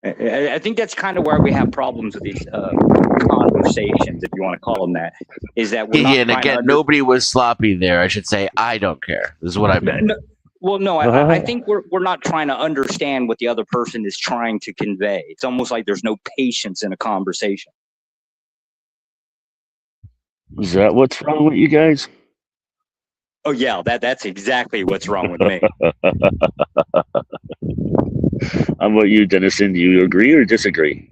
I think that's kind of where we have problems with these conversations, if you want to call them that. Is that we're not And trying again, to nobody was sloppy there. I should say, I don't care. This is what I meant. No, I think we're not trying to understand what the other person is trying to convey. It's almost like there's no patience in a conversation. Is that what's wrong with you guys? Oh yeah, that's exactly what's wrong with me. How about you, Dennison? Do you agree or disagree?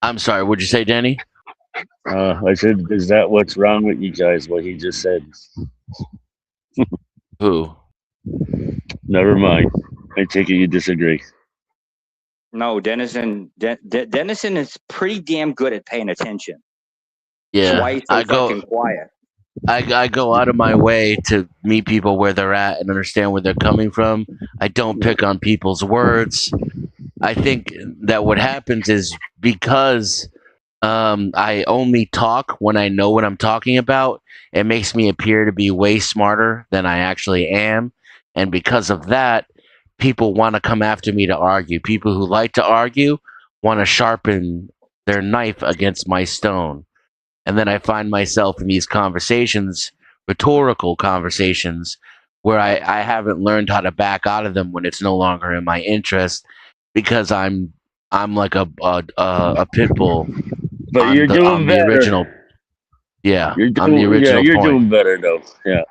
I'm sorry. What'd you say, Danny? I said, is that what's wrong with you guys? What he just said. Who? Never mind. I take it you disagree. No, Dennison is pretty damn good at paying attention. Yeah, That's why he's so fucking quiet. I go out of my way to meet people where they're at and understand where they're coming from. I don't pick on people's words. I think that what happens is because I only talk when I know what I'm talking about, it makes me appear to be way smarter than I actually am. And because of that, people want to come after me to argue. People who like to argue want to sharpen their knife against my stone. And then I find myself in these conversations, rhetorical conversations, where I haven't learned how to back out of them when it's no longer in my interest because I'm like a pit bull. But you're doing better. The original. Yeah, you're doing, I'm the original. You're point. doing better though. Yeah.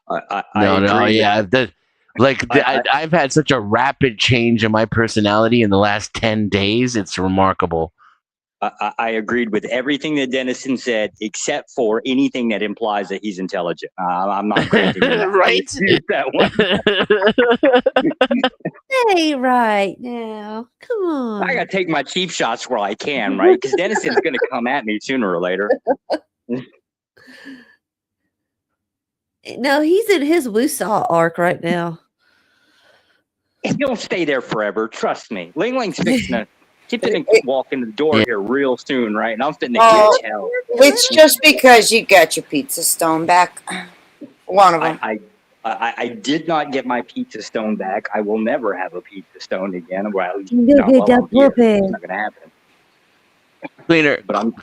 I agree. Yeah. I've had such a rapid change in my personality in the last 10 days. It's remarkable. I agreed with everything that Dennison said, except for anything that implies that he's intelligent. I'm not granting him that. Right? That one. Hey, right now. Come on. I got to take my cheap shots where I can, right? Because Dennison's going to come at me sooner or later. No, he's in his Wusaw arc right now. He'll stay there forever. Trust me. Ling Ling's fixing to. He's going to walk in the door here real soon, right? And I'm fitting to catch hell. It's just because you got your pizza stone back. One of them. I did not get my pizza stone back. I will never have a pizza stone again. Well, it's You'll not get that going puppy. to happen.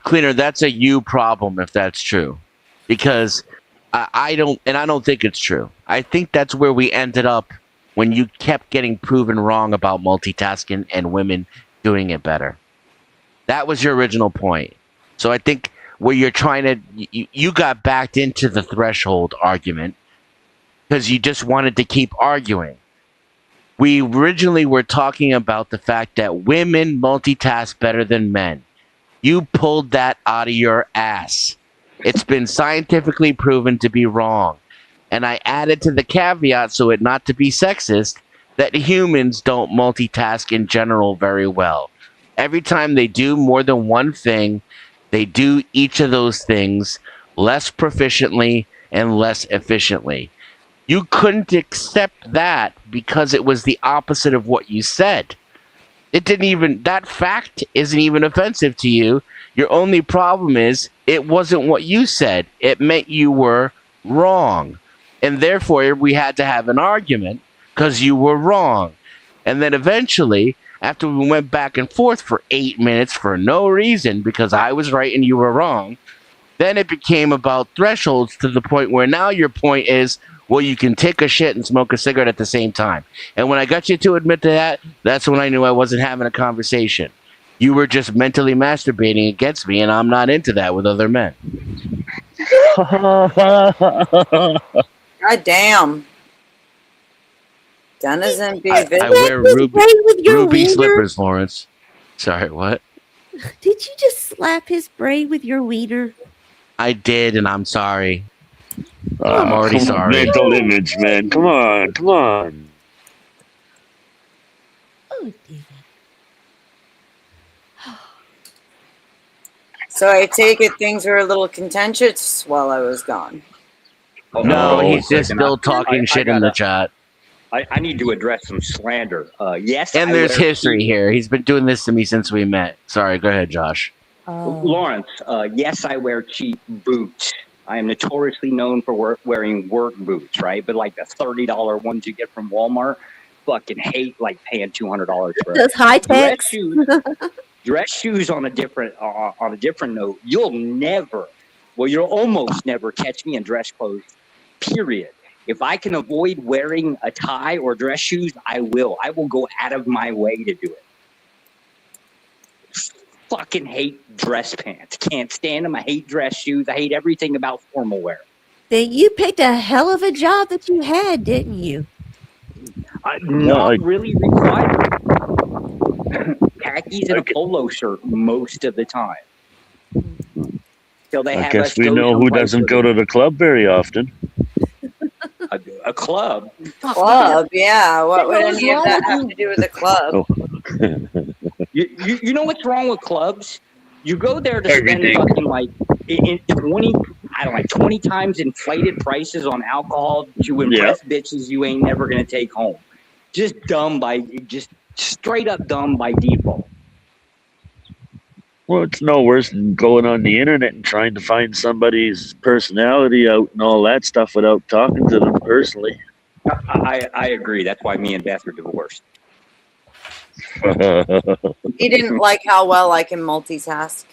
Cleaner, that's a you problem if that's true. Because I don't think it's true. I think that's where we ended up when you kept getting proven wrong about multitasking and women doing it better. That was your original point. So I think where you're trying to you got backed into the threshold argument because you just wanted to keep arguing. We originally were talking about the fact that women multitask better than men. You pulled that out of your ass. It's been scientifically proven to be wrong. And I added to the caveat, so it not to be sexist, that humans don't multitask in general very well. Every time they do more than one thing, they do each of those things less proficiently and less efficiently. You couldn't accept that because it was the opposite of what you said. It didn't even, that fact isn't even offensive to you. Your only problem is it wasn't what you said. It meant you were wrong. And therefore, we had to have an argument because you were wrong. And then eventually, after we went back and forth for 8 minutes for no reason because I was right and you were wrong, then it became about thresholds to the point where now your point is, well, you can take a shit and smoke a cigarette at the same time. And when I got you to admit to that, that's when I knew I wasn't having a conversation. You were just mentally masturbating against me, and I'm not into that with other men. God damn. Denizen be I wear ruby slippers, Lawrence. Sorry, what? Did you just slap his brain with your wiener? I did, and I'm sorry. I'm already sorry. Mental image, man. Come on, come on. Oh, David. So I take it things were a little contentious while I was gone. No, he's just still talking shit in the chat. I need to address some slander. Yes, And there's history here. He's been doing this to me since we met. Sorry, go ahead, Josh. Lawrence, yes, I wear cheap boots. I am notoriously known for wearing work boots, right? But like the $30 ones you get from Walmart, fucking hate like paying $200 for those high techs. Dress shoes on a different note. You'll almost never catch me in dress clothes. Period. If I can avoid wearing a tie or dress shoes, I will. I will go out of my way to do it. Fucking hate dress pants. Can't stand them. I hate dress shoes. I hate everything about formal wear. Then you picked a hell of a job that you had, didn't you? Not really required. Khakis and a polo shirt most of the time. I guess we know who doesn't go to the club very often. A club? Club, yeah. What would any of that have to do with the club? You know what's wrong with clubs? You go there to spend fucking like in 20 times inflated prices on alcohol to impress bitches you ain't never gonna take home. Just straight up dumb by default. Well, it's no worse than going on the internet and trying to find somebody's personality out and all that stuff without talking to them personally. I agree. That's why me and Beth are divorced. He didn't like how well I can multitask.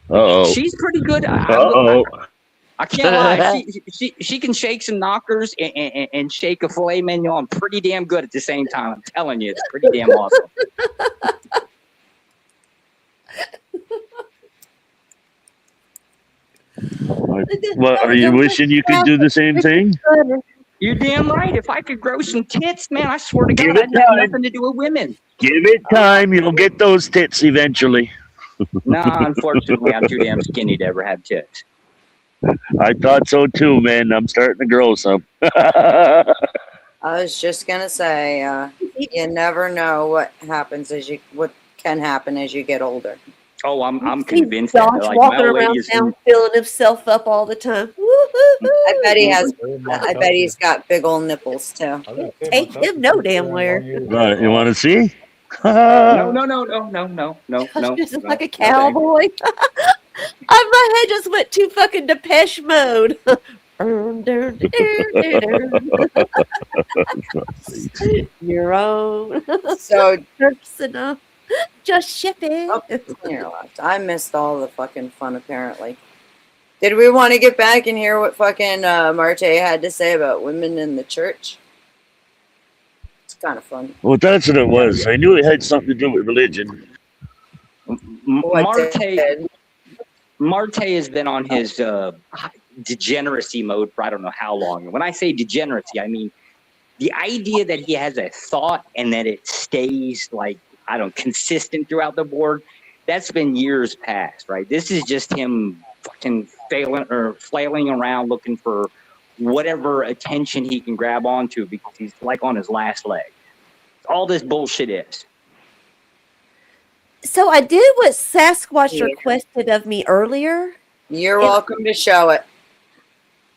Uh-oh. She's pretty good. I can't lie. She can shake some knockers and shake a filet mignon pretty damn good at the same time. I'm telling you, it's pretty damn awesome. What, are you wishing you could do the same thing? You're damn right. If I could grow some tits, man, I swear to God, I'd have nothing to do with women. Give it time. You'll get those tits eventually. Nah, unfortunately, I'm too damn skinny to ever have tits. I thought so too, man. I'm starting to grow some. I was just gonna say, you never know what can happen as you get older. Oh, I'm convinced Josh that walking around town filling himself up all the time. I bet he has. I bet he's got big old nipples too. Take him no damn where. Right, you want to see? No. Just like a cowboy. My head just went to fucking Depeche Mode. Your own. So personal. Just ship it. Oh, you're left. I missed all the fucking fun apparently. Did we want to get back and hear what fucking Marte had to say about women in the church? It's kind of fun. Well, that's what it was. I knew it had something to do with religion. Marte, Marte has been on his degeneracy mode for I don't know how long. And when I say degeneracy, I mean the idea that he has a thought and that it stays like, I don't know, consistent throughout the board. That's been years past, right? This is just him fucking flailing around looking for whatever attention he can grab onto because he's like on his last leg. All this bullshit is. So I did what Sasquatch requested of me earlier. You're welcome to show it.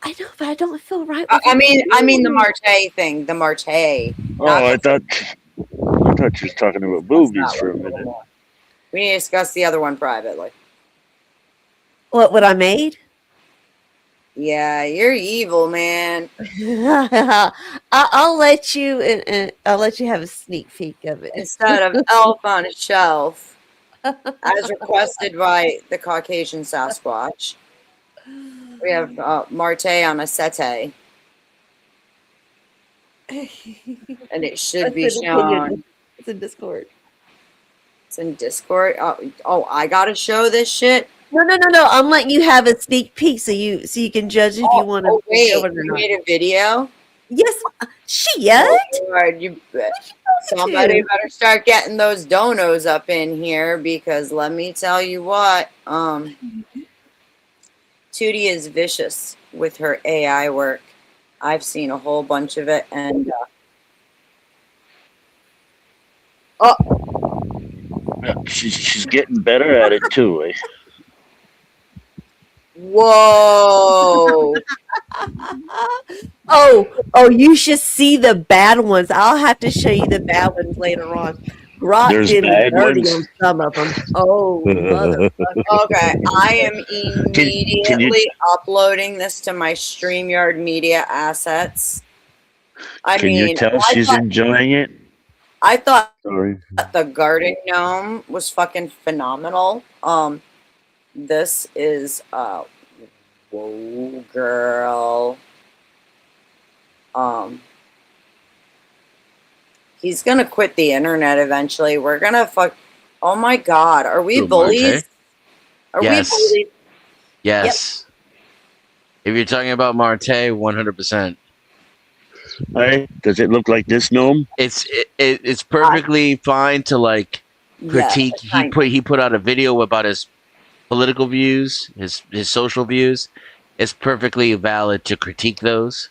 I know, but I don't feel right. I mean the Marte thing, the Marte. Oh, I thought you were talking about boobies for a minute. We need to discuss the other one privately. What I made? Yeah, you're evil, man. I'll let you. I'll let you have a sneak peek of it instead of elf on a shelf, as requested by the Caucasian Sasquatch. We have Marte on a sete, and it should be shown. It's in Discord. It's in Discord. Oh, I gotta show this shit. No. I'm letting you have a sneak peek so you can judge if you want to. Wait, show it or you not. made a video? Yes, shit. Oh, Lord, somebody better start getting those donos up in here because let me tell you what, Tootie is vicious with her AI work. I've seen a whole bunch of it, and Yeah, she's getting better at it too. Eh? Whoa. Oh, you should see the bad ones. I'll have to show you the bad ones later on. Grok There's did me bad dirty ones? on some of them. Oh, motherfucker. Okay, I am immediately uploading this to my StreamYard media assets. Can you tell she's enjoying it? I thought Sorry. the garden gnome was fucking phenomenal. This is whoa, girl. He's gonna quit the internet eventually. We're gonna fuck. Oh my god, are we bullies? Are Yes. we bullies? Yes. If you're talking about Marte, 100%. Hey, does it look like this gnome? It's perfectly fine to like critique. He put out a video about his political views, his social views. It's perfectly valid to critique those.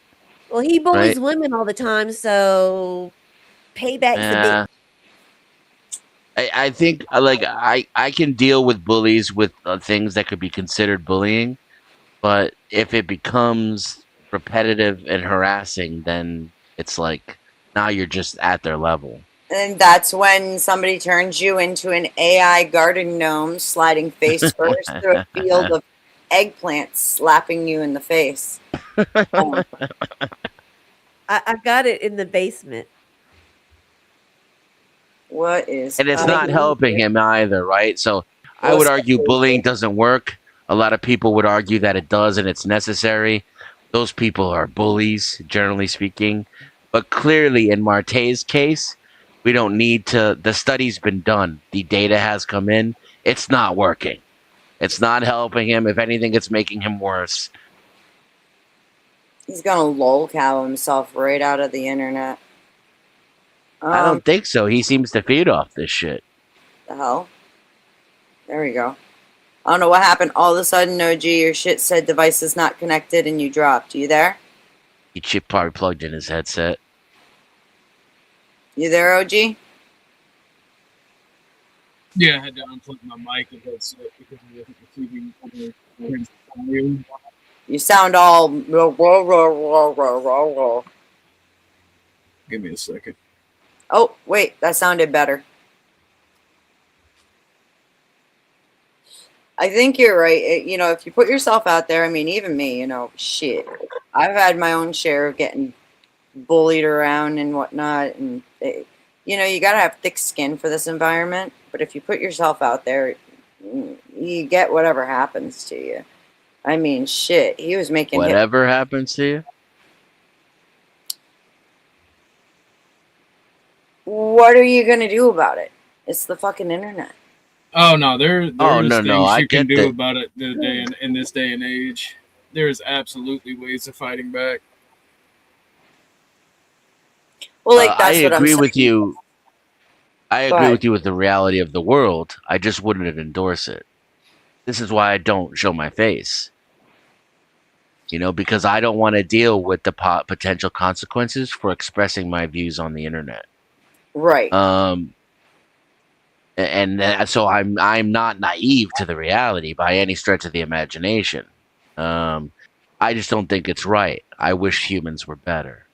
Well, he bullies Right. women all the time, so payback's a big. I think I can deal with bullies with things that could be considered bullying, but if it becomes repetitive and harassing, then it's like now you're just at their level. And that's when somebody turns you into an AI garden gnome sliding face first through a field of eggplants slapping you in the face. I got it in the basement. What is? And it's not helping him either, right? So I would argue bullying doesn't work. A lot of people would argue that it does and it's necessary. Those people are bullies, generally speaking. But clearly, in Marte's case, we don't need to. The study's been done. The data has come in. It's not working. It's not helping him. If anything, it's making him worse. He's gonna lolcow himself right out of the internet. I don't think so. He seems to feed off this shit. The hell? There we go. I don't know what happened. All of a sudden, OG, your shit said device is not connected and you dropped. You there? He chip probably plugged in his headset. You there, OG? Yeah, I had to unplug my mic and headset because I wasn't receiving other volume. You sound all. Give me a second. Oh, wait, that sounded better. I think you're right. If you put yourself out there, I mean, even me, shit. I've had my own share of getting bullied around and whatnot. And, you got to have thick skin for this environment. But if you put yourself out there, you get whatever happens to you. I mean, shit. He was making whatever happens to you. What are you going to do about it? It's the fucking internet. Oh no, there's no, things I you can get do that. about it in this day and age. There's absolutely ways of fighting back. Well, like I that's what I'm agree with saying. you. I Go agree ahead. with you with the reality of the world. I just wouldn't endorse it. This is why I don't show my face. Because I don't want to deal with the potential consequences for expressing my views on the internet. Right. So I'm not naive to the reality by any stretch of the imagination. I just don't think it's right. I wish humans were better.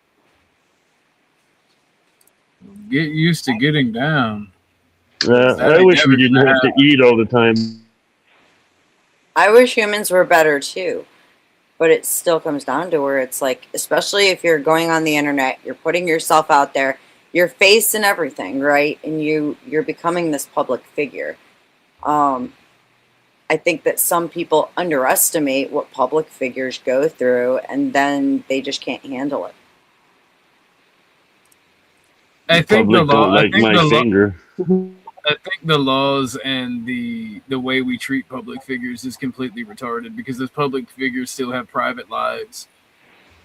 Get used to getting down. That I ain't wish never we didn't gonna have to happen. eat all the time. I wish humans were better too, but it still comes down to where it's like, especially if you're going on the internet, you're putting yourself out there, your face and everything, right? And you're becoming this public figure. Um, I think that some people underestimate what public figures go through, and then they just can't handle it. I The think the public law. don't like my finger. I think the laws and the way we treat public figures is completely retarded because those public figures still have private lives.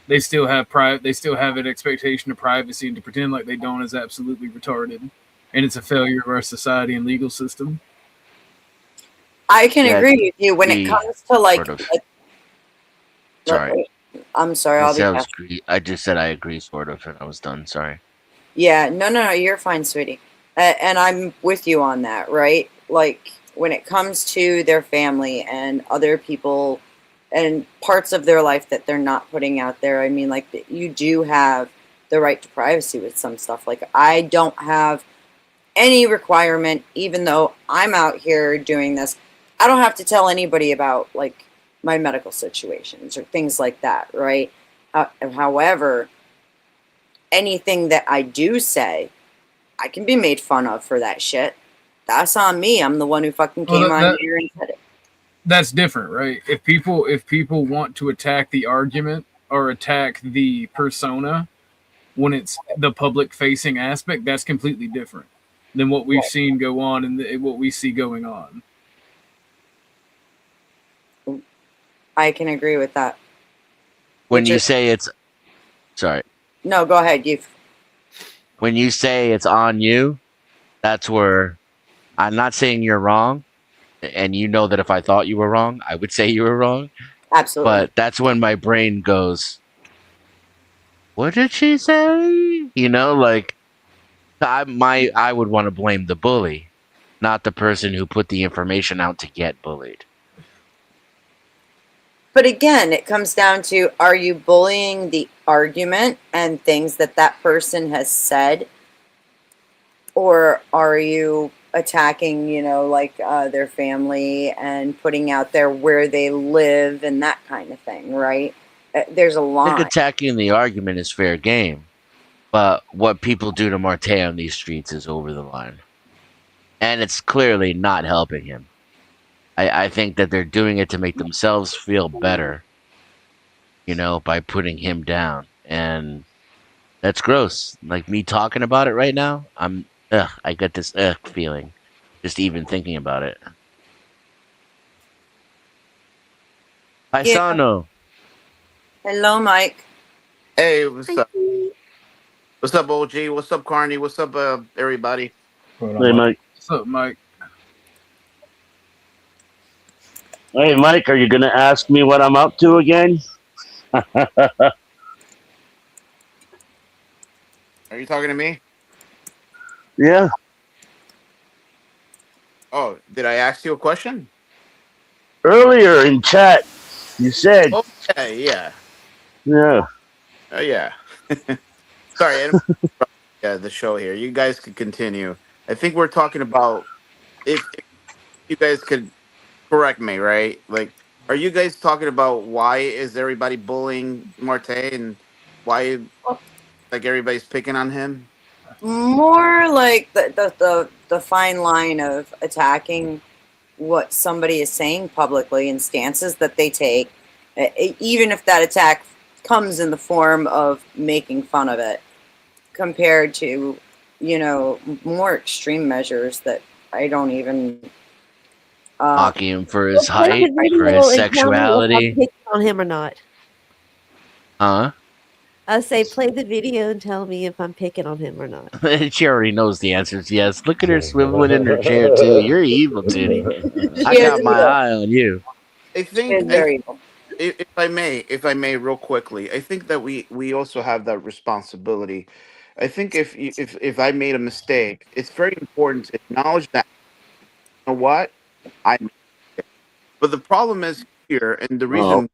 They still have They still have an expectation of privacy, and to pretend like they don't is absolutely retarded. And it's a failure of our society and legal system. I can Yeah, agree with you when it agree, comes to like, sort of. Sorry. wait, I'm sorry, I I'll be said I fast. I just said I agree, sort of, and I was done. Sorry. Yeah, no, you're fine, sweetie. And I'm with you on that, right? Like when it comes to their family and other people and parts of their life that they're not putting out there, I mean, like you do have the right to privacy with some stuff. Like I don't have any requirement, even though I'm out here doing this, I don't have to tell anybody about like my medical situations or things like that, right? However, anything that I do say, I can be made fun of for that shit. That's on me. I'm the one who fucking Well, came on here and said it. that's different, right? If people want to attack the argument or attack the persona when it's the public facing aspect, that's completely different than what we've seen go on and what we see going on. I can agree with that. When Which you is say it's sorry, no, go ahead. You. when you say it's on you, that's where I'm not saying you're wrong, and you know that if I thought you were wrong, I would say you were wrong. Absolutely. But that's when my brain goes, "What did she say?" Like I would want to blame the bully, not the person who put the information out to get bullied. But again, it comes down to, are you bullying the argument and things that that person has said, or are you attacking, like their family and putting out there where they live and that kind of thing, right? There's a I think line. attacking the argument is fair game, but what people do to Marte on these streets is over the line, and it's clearly not helping him. I think that they're doing it to make themselves feel better, by putting him down, and that's gross. Like me talking about it right now, I get this feeling, just even thinking about it. Yeah. Paisano. Hello, Mike. Hey, what's up? What's up, OG? What's up, Carney? What's up, everybody? Hey, Mike. What's up, Mike? Hey, Mike, are you going to ask me what I'm up to again? Are you talking to me? Yeah. Oh, did I ask you a question? Earlier in chat, you said. Oh, yeah. Yeah. Oh, yeah. Sorry, I didn't the show here. You guys could continue. I think we're talking about if you guys could correct me, right? Like, are you guys talking about why is everybody bullying Marte and why like everybody's picking on him? More like the fine line of attacking what somebody is saying publicly and stances that they take, even if that attack comes in the form of making fun of it, compared to more extreme measures that I don't even Mocking him for his Well, play height, the video for his and tell me if I'm sexuality. picking on him or not. Huh? I say play the video and tell me if I'm picking on him or not. She already knows the answers. Yes. Look at her swiveling in her chair too. You're evil, Titty. I got my eye on you. I think if I may, real quickly, I think that we also have that responsibility. I think if I made a mistake, it's very important to acknowledge that. You know what? I made a mistake. But the problem is here, and the reason,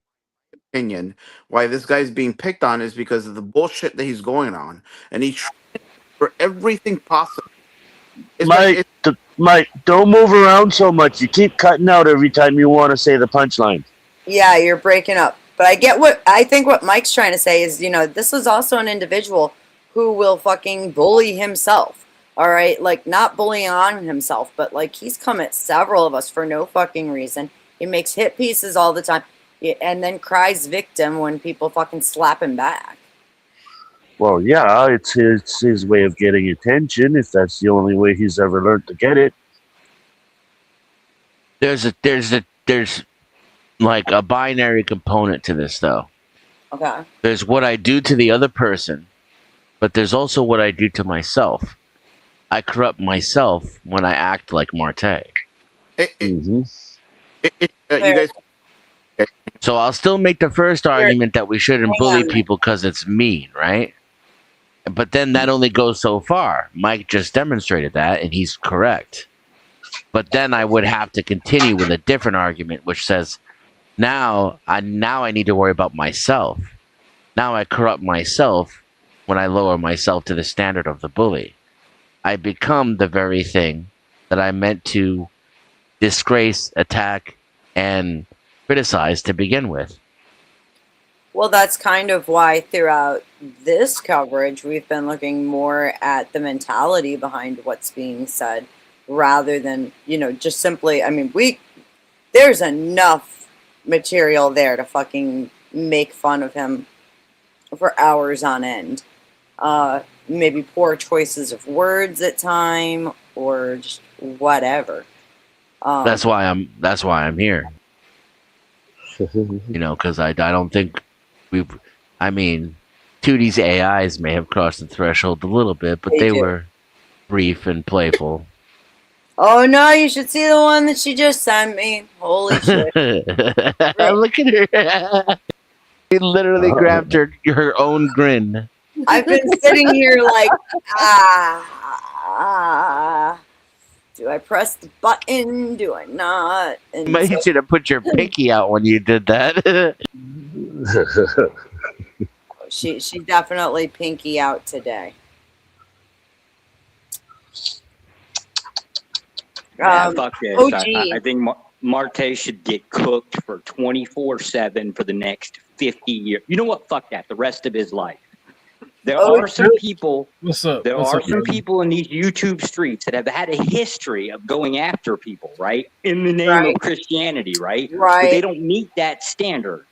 opinion, why this guy's being picked on is because of the bullshit that he's going on, and he's trying for everything possible. It's Mike, Mike, don't move around so much. You keep cutting out every time you want to say the punchline. Yeah, you're breaking up. But I think what Mike's trying to say is, this is also an individual who will fucking bully himself. All right? Like, not bullying on himself, but like he's come at several of us for no fucking reason. He makes hit pieces all the time and then cries victim when people fucking slap him back. Well, yeah, it's his way of getting attention, if that's the only way he's ever learned to get it. There's like a binary component to this, though. Okay. There's what I do to the other person, but there's also what I do to myself. I corrupt myself when I act like Marte. You guys. So I'll still make the first argument that we shouldn't bully people because it's mean, right? But then that only goes so far. Mike just demonstrated that, and he's correct. But then I would have to continue with a different argument, which says, now I need to worry about myself. Now I corrupt myself when I lower myself to the standard of the bully. I become the very thing that I meant to disgrace, attack, and criticize to begin with. Well, that's kind of why throughout this coverage, we've been looking more at the mentality behind what's being said rather than, just simply, there's enough material there to fucking make fun of him for hours on end. Maybe poor choices of words at time or just whatever. That's why I'm here. Because I don't think Tootie's AIs may have crossed the threshold a little bit, but they were brief and playful. Oh no, you should see the one that she just sent me. Holy shit. Look at her. She literally grabbed her own grin. I've been sitting here like, do I press the button? Do I not? And You should have put your pinky out when you did that. She definitely pinky out today. Fuck this. I think Marte should get cooked for 24/7 for the next 50 years. You know what? Fuck that. The rest of his life. There are some people. What's up? There are some people in these YouTube streets that have had a history of going after people, right? In the name of Christianity, right? Right. But they don't meet that standard.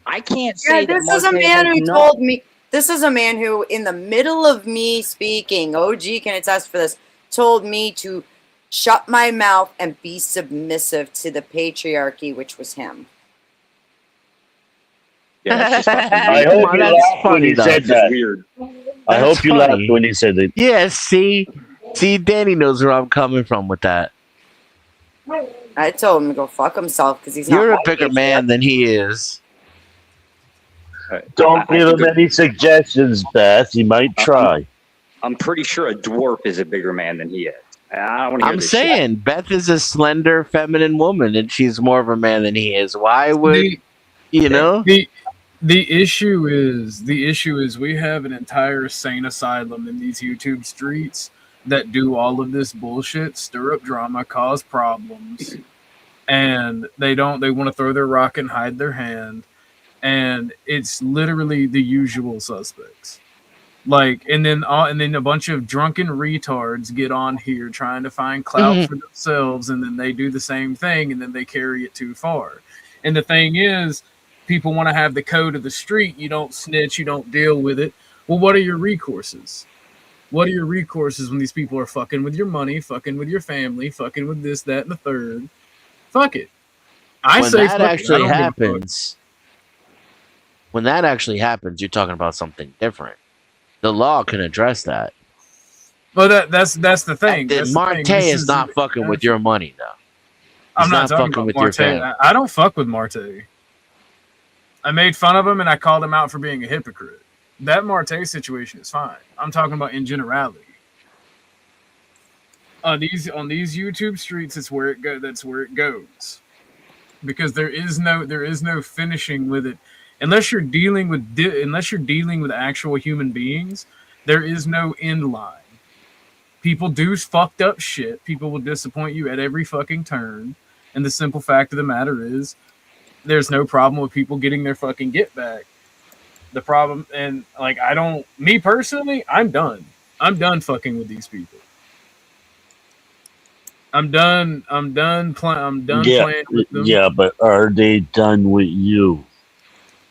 I can't say this is a man who told me. This is a man who, in the middle of me speaking, OG can attest for this, told me to shut my mouth and be submissive to the patriarchy, which was him. Yeah, that's just I hope you laughed when he said that. Weird. I hope you laughed when he said that. Yeah, see, Danny knows where I'm coming from with that. I told him to go fuck himself because he's You're not a bigger man than he is. Don't give him any suggestions, Beth. He might try. I'm pretty sure a dwarf is a bigger man than he is. I don't want to hear I'm this saying shit. Beth is a slender, feminine woman, and she's more of a man than he is. Why would The issue is we have an entire sane asylum in these YouTube streets that do all of this bullshit, stir up drama, cause problems, and they want to throw their rock and hide their hand, and it's literally the usual suspects. And then a bunch of drunken retards get on here trying to find clout for themselves, and then they do the same thing, and then they carry it too far. And the thing is, people want to have the code of the street. You don't snitch, you don't deal with it. Well, what are your recourses? What are your recourses when these people are fucking with your money, fucking with your family, fucking with this, that, and the third, Fuck it. I when say that fuck it. I actually don't give a fuck. happens, when that actually happens, you're talking about something different. The law can address that. Well, that's the thing. That's the Marte thing. This is not fucking with your money, though. I'm He's not not talking fucking about with your Marte. family. I don't fuck with Marte. I made fun of him and I called him out for being a hypocrite. That Marte situation is fine. I'm talking about in generality. On these YouTube streets, that's where it goes. Because there is no finishing with it unless you're dealing with actual human beings. There is no end line. People do fucked up shit. People will disappoint you at every fucking turn. And the simple fact of the matter is, there's no problem with people getting their fucking get back. The problem, and like, me personally, I'm done. I'm done fucking with these people. I'm done playing with them. Yeah, but are they done with you?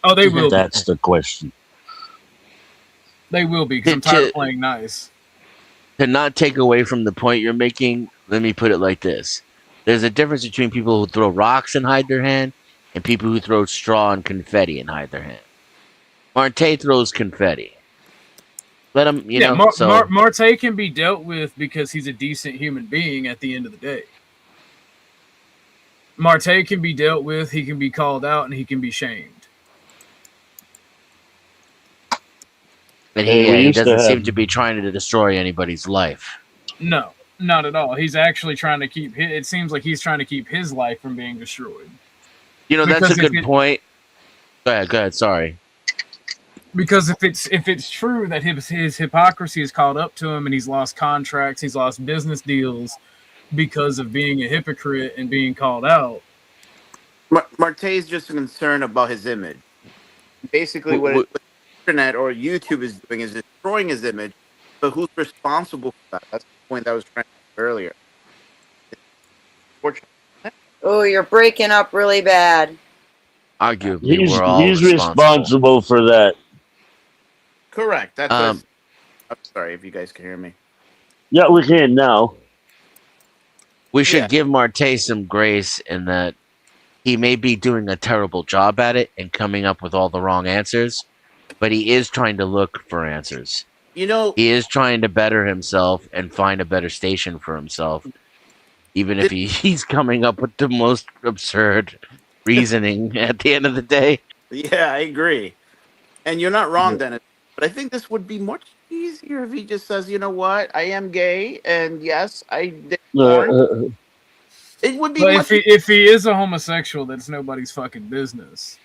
Oh, they will. That's the question. They will be, because I'm tired of playing nice. To not take away from the point you're making, let me put it like this. There's a difference between people who throw rocks and hide their hand and people who throw straw and confetti and hide their hand. Marte throws confetti. Let him, Marte can be dealt with because he's a decent human being at the end of the day. Marte can be dealt with, he can be called out, and he can be shamed. But he doesn't seem to be trying to destroy anybody's life. No, not at all. He's actually trying to keep. It seems like he's trying to keep his life from being destroyed. That's a good point. Go ahead. Sorry. Because if it's true that his hypocrisy has caught up to him and he's lost contracts, he's lost business deals because of being a hypocrite and being called out. Marte is just concerned about his image. Basically, what the internet or YouTube is doing is destroying his image. But who's responsible for that? That's the point that I was trying to make earlier. Oh, you're breaking up really bad. Arguably, he's responsible for that. Correct. That's I'm sorry if you guys can hear me. Yeah, we can now. We should give Marte some grace in that he may be doing a terrible job at it and coming up with all the wrong answers, but he is trying to look for answers. He is trying to better himself and find a better station for himself, even if he's coming up with the most absurd reasoning at the end of the day. Yeah, I agree. And you're not wrong, Dennis. But I think this would be much easier if he just says, you know what, I am gay, and yes, I did porn. It would be if he is a homosexual, that's nobody's fucking business.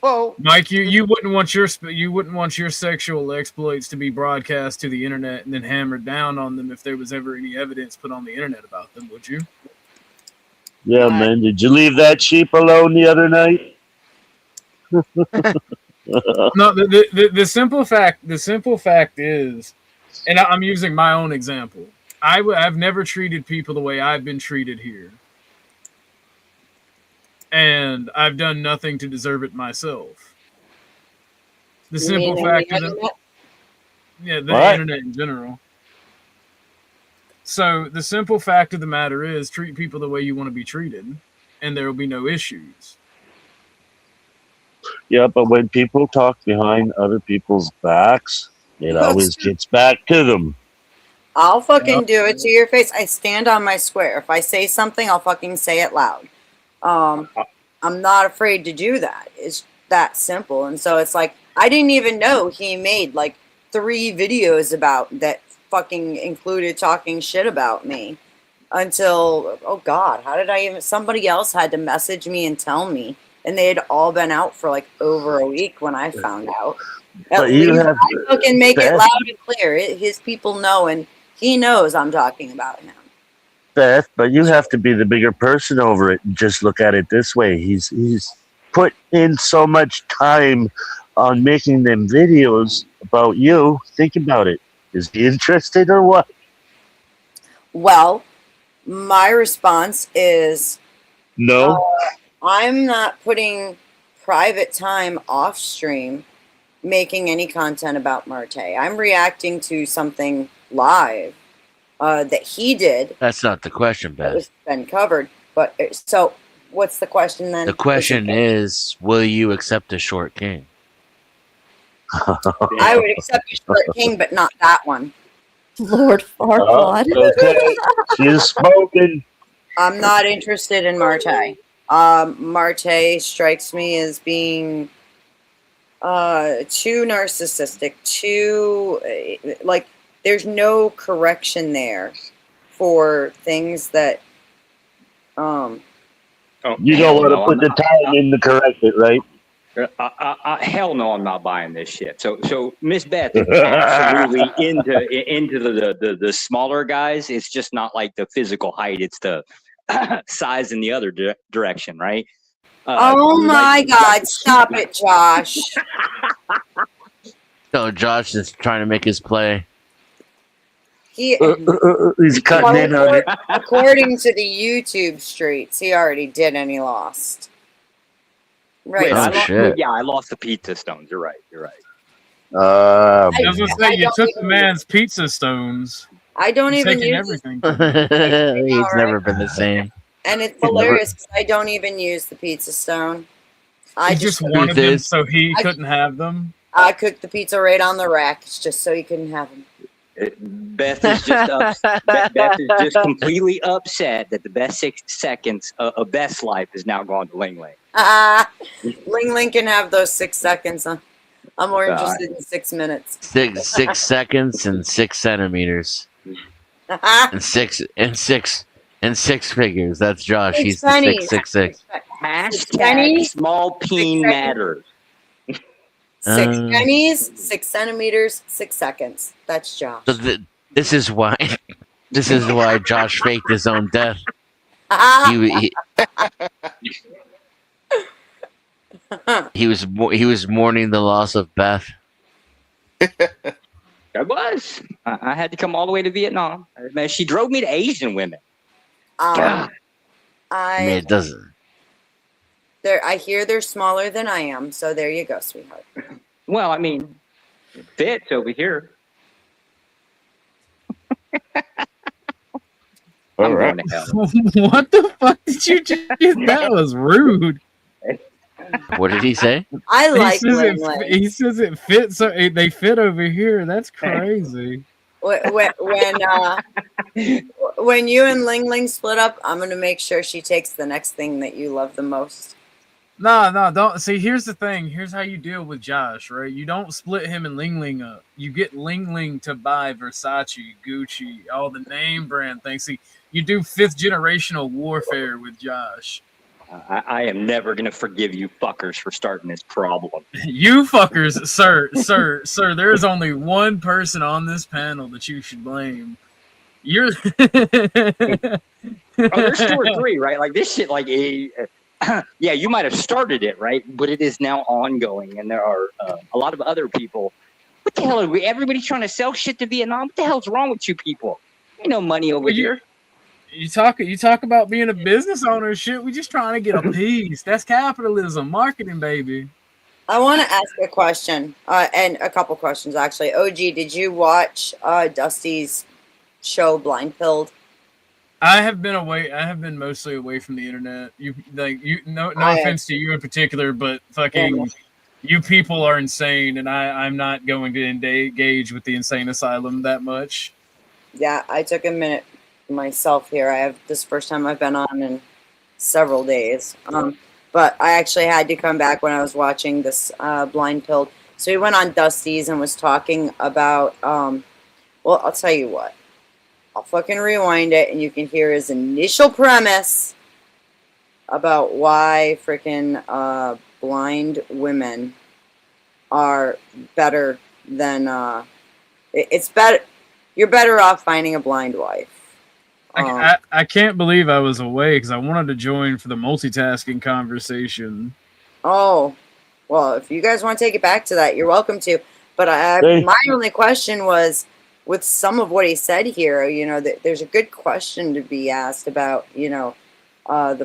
Well, Mike, you wouldn't want your sexual exploits to be broadcast to the internet and then hammered down on them if there was ever any evidence put on the internet about them, would you? Yeah, man. Did you leave that sheep alone the other night? No, the simple fact is, and I'm using my own example. I've never treated people the way I've been treated here, and I've done nothing to deserve it myself. The simple fact of the internet in general. So the simple fact of the matter is, treat people the way you want to be treated, and there will be no issues. Yeah, but when people talk behind other people's backs, it always gets back to them. I'll fucking do it to your face. I stand on my square. If I say something, I'll fucking say it loud. I'm not afraid to do that. It's that simple. And so it's like, I didn't even know he made like 3 videos about that fucking included talking shit about me until, oh God, how did I even, somebody else had to message me and tell me. And they had all been out for like over a week when I found out. At least I fucking make it loud and clear. His people know, and he knows I'm talking about him. Beth, but you have to be the bigger person over it and just look at it this way. He's put in so much time on making them videos about you. Think about it. Is he interested or what? Well, my response is no. I'm not putting private time off stream making any content about Marte. I'm reacting to something live that he did. That's not the question, Beth. It's been covered. But so, what's the question then? The question is, will you accept a short king? I would accept a short king, but not that one. Lord Farquaad. Okay, she's spoken. I'm not interested in Marte. Marte strikes me as being too narcissistic, too like there's no correction there for things that You don't want to put the time in to correct it, right? Hell no, I'm not buying this shit. So Miss Beth is absolutely into the smaller guys. It's just not like the physical height; it's the size in the other direction, right? oh my God! Stop it, Josh. So Josh is trying to make his play. He's cutting in on it. According to the YouTube streets, he already did and he lost. Right. Wait, I lost the pizza stones. You're right. I was gonna say you took the man's pizza stones. I don't You're even taking use everything. He's never been the same. And it's hilarious because I don't even use the pizza stone. I just wanted them so he couldn't have them. I cooked the pizza right on the rack just so he couldn't have them. Beth is just Beth is just completely upset that the best 6 seconds of Beth's life is now gone to Ling Ling. Ling Ling can have those 6 seconds. I'm more interested in 6 minutes. 6 seconds and 6 centimeters. and six figures. That's Josh. He's the 666. Hashtag small peen matters. 6 pennies, 6 centimeters, 6 seconds. That's Josh. So this is why Josh faked his own death. He was mourning the loss of Beth. I was. I had to come all the way to Vietnam. Man, she drove me to Asian women. God. I mean, it doesn't. I hear they're smaller than I am, so there you go, sweetheart. Well, I mean, it fits over here. All right. What the fuck did you just? That was rude. What did he say? I like He says it fits. So they fit over here. That's crazy. When you and Ling Ling split up, I'm gonna make sure she takes the next thing that you love the most. No, don't. See, here's the thing. Here's how you deal with Josh, right? You don't split him and Ling Ling up. You get Ling Ling to buy Versace, Gucci, all the name brand things. See, you do 5th generational warfare with Josh. I am never going to forgive you fuckers for starting this problem. You fuckers, sir, there's only one person on this panel that you should blame. You're... there's 2 or 3, right? Like this shit, like... yeah, you might have started it, right? But it is now ongoing, and there are a lot of other people. What the hell are we? Everybody's trying to sell shit to Vietnam. What the hell's wrong with you people? Ain't no money over here. You talk about being a business owner and shit. We just trying to get a piece. That's capitalism, marketing, baby. I want to ask a question, and a couple questions actually. OG, did you watch Dusty's show Blind Pilled? I have been away. I have been mostly away from the internet. No offense to you in particular, but fucking you people are insane, and I'm not going to engage with the insane asylum that much. Yeah, I took a minute myself here. This first time I've been on in several days. But I actually had to come back when I was watching this Blind Pilled. So he went on Dusty's and was talking about. Well, I'll tell you what. I'll fucking rewind it and you can hear his initial premise about why freaking blind women are better than it's better. You're better off finding a blind wife. I can't believe I was away because I wanted to join for the multitasking conversation. Oh, well, if you guys want to take it back to that, you're welcome to. But my only question was, with some of what he said here, there's a good question to be asked about, the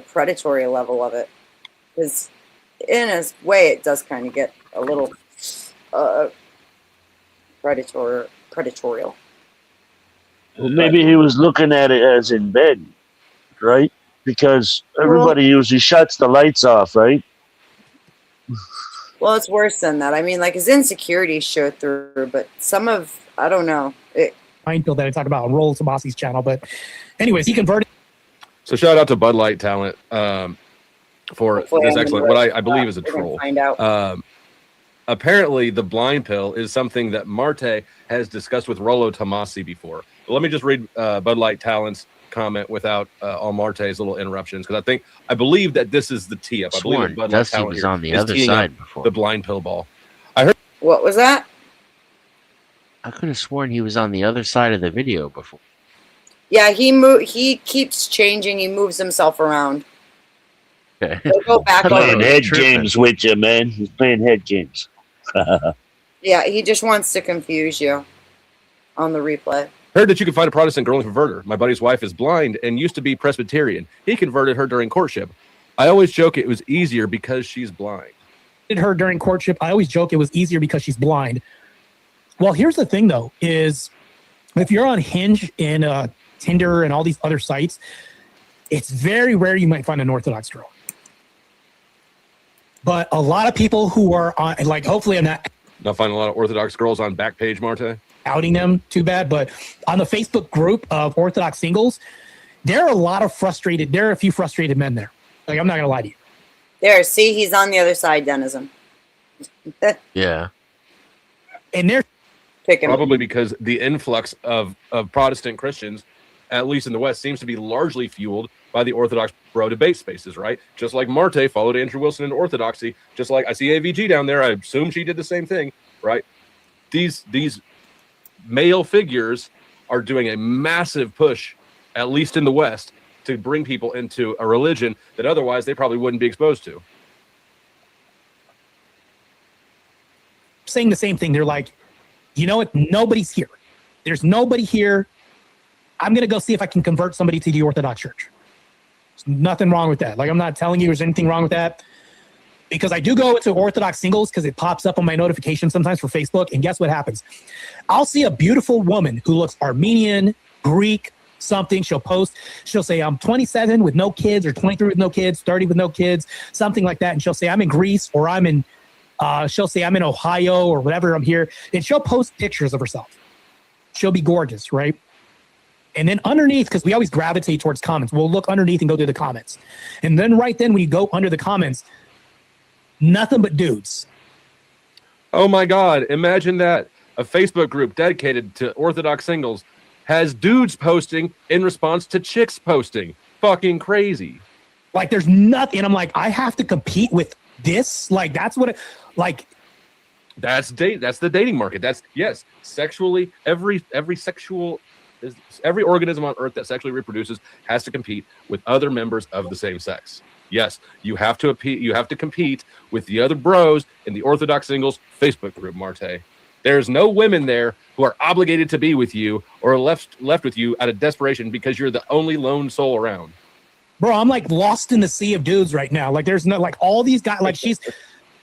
predatory level of it. Because in a way, it does kind of get a little predatorial. Well, maybe he was looking at it as in bed, right? because everybody usually shuts the lights off, right? Well, it's worse than that. I mean, like his insecurities show through, but some of I don't know. Minefield that I talk about on Roll Tomasi's channel, but anyways, he converted. So shout out to Bud Light Talent for Hopefully this I'm excellent, gonna what I believe is a we're gonna troll. find out. Apparently, the blind pill is something that Marte has discussed with Rollo Tomasi before. But let me just read Bud Light Talent's comment without all Marte's little interruptions, because I believe that this is the tee up. I believe that Bud Light Dusty Talent was here on the is other teeing side up before. the blind pill ball. I heard. What was that? I could have sworn he was on the other side of the video before. Yeah, he keeps changing. He moves himself around. Okay. He'll go back Playing over. head games with you, man. He's playing head games. Yeah, he just wants to confuse you on the replay. Heard that you can find a Protestant girl and convert her. My buddy's wife is blind and used to be Presbyterian. He converted her during courtship. I always joke it was easier because she's blind. Her during courtship. I always joke it was easier because she's blind. Well, here's the thing, though, is if you're on Hinge and Tinder and all these other sites, it's very rare you might find an Orthodox girl. But a lot of people who are on, like, hopefully I'm not finding a lot of Orthodox girls on Backpage, Marte. outing them too bad, but on the Facebook group of Orthodox singles, there are a few frustrated men there. Like, I'm not going to lie to you. There, see, he's on the other side, Denizen. Yeah. And they're probably because the influx of Protestant Christians, at least in the West, seems to be largely fueled by the Orthodox bro debate spaces, right? Just like Marte followed Andrew Wilson into Orthodoxy, just like I see AVG down there, I assume she did the same thing, right? These male figures are doing a massive push, at least in the West, to bring people into a religion that otherwise they probably wouldn't be exposed to. saying the same thing. They're like, you know what? Nobody's here. There's nobody here. I'm going to go see if I can convert somebody to the Orthodox Church. There's nothing wrong with that. Like, I'm not telling you there's anything wrong with that, because I do go into Orthodox singles because it pops up on my notification sometimes for Facebook. And guess what happens? I'll see a beautiful woman who looks Armenian, Greek, something. She'll post, she'll say, I'm 27 with no kids, or 23 with no kids, 30 with no kids, something like that. And she'll say, I'm in Greece, or I'm in, she'll say, I'm in Ohio, or whatever, I'm here. And she'll post pictures of herself. She'll be gorgeous, right? And then underneath, because we always gravitate towards comments, we'll look underneath and go through the comments. And then right then when you go under the comments, nothing but dudes. Oh my God. Imagine that. A Facebook group dedicated to Orthodox singles has dudes posting in response to chicks posting. Fucking crazy. Like, there's nothing. And I'm like, I have to compete with this? Like, that's what it, like. That's the dating market. That's, yes, sexually, every organism on earth that sexually reproduces has to compete with other members of the same sex. Yes, you have to compete with the other bros in the Orthodox singles Facebook group, Marte. There's no women there who are obligated to be with you or left with you out of desperation because you're the only lone soul around. Bro, I'm like lost in the sea of dudes right now. Like, there's no, like, all these guys, like, she's.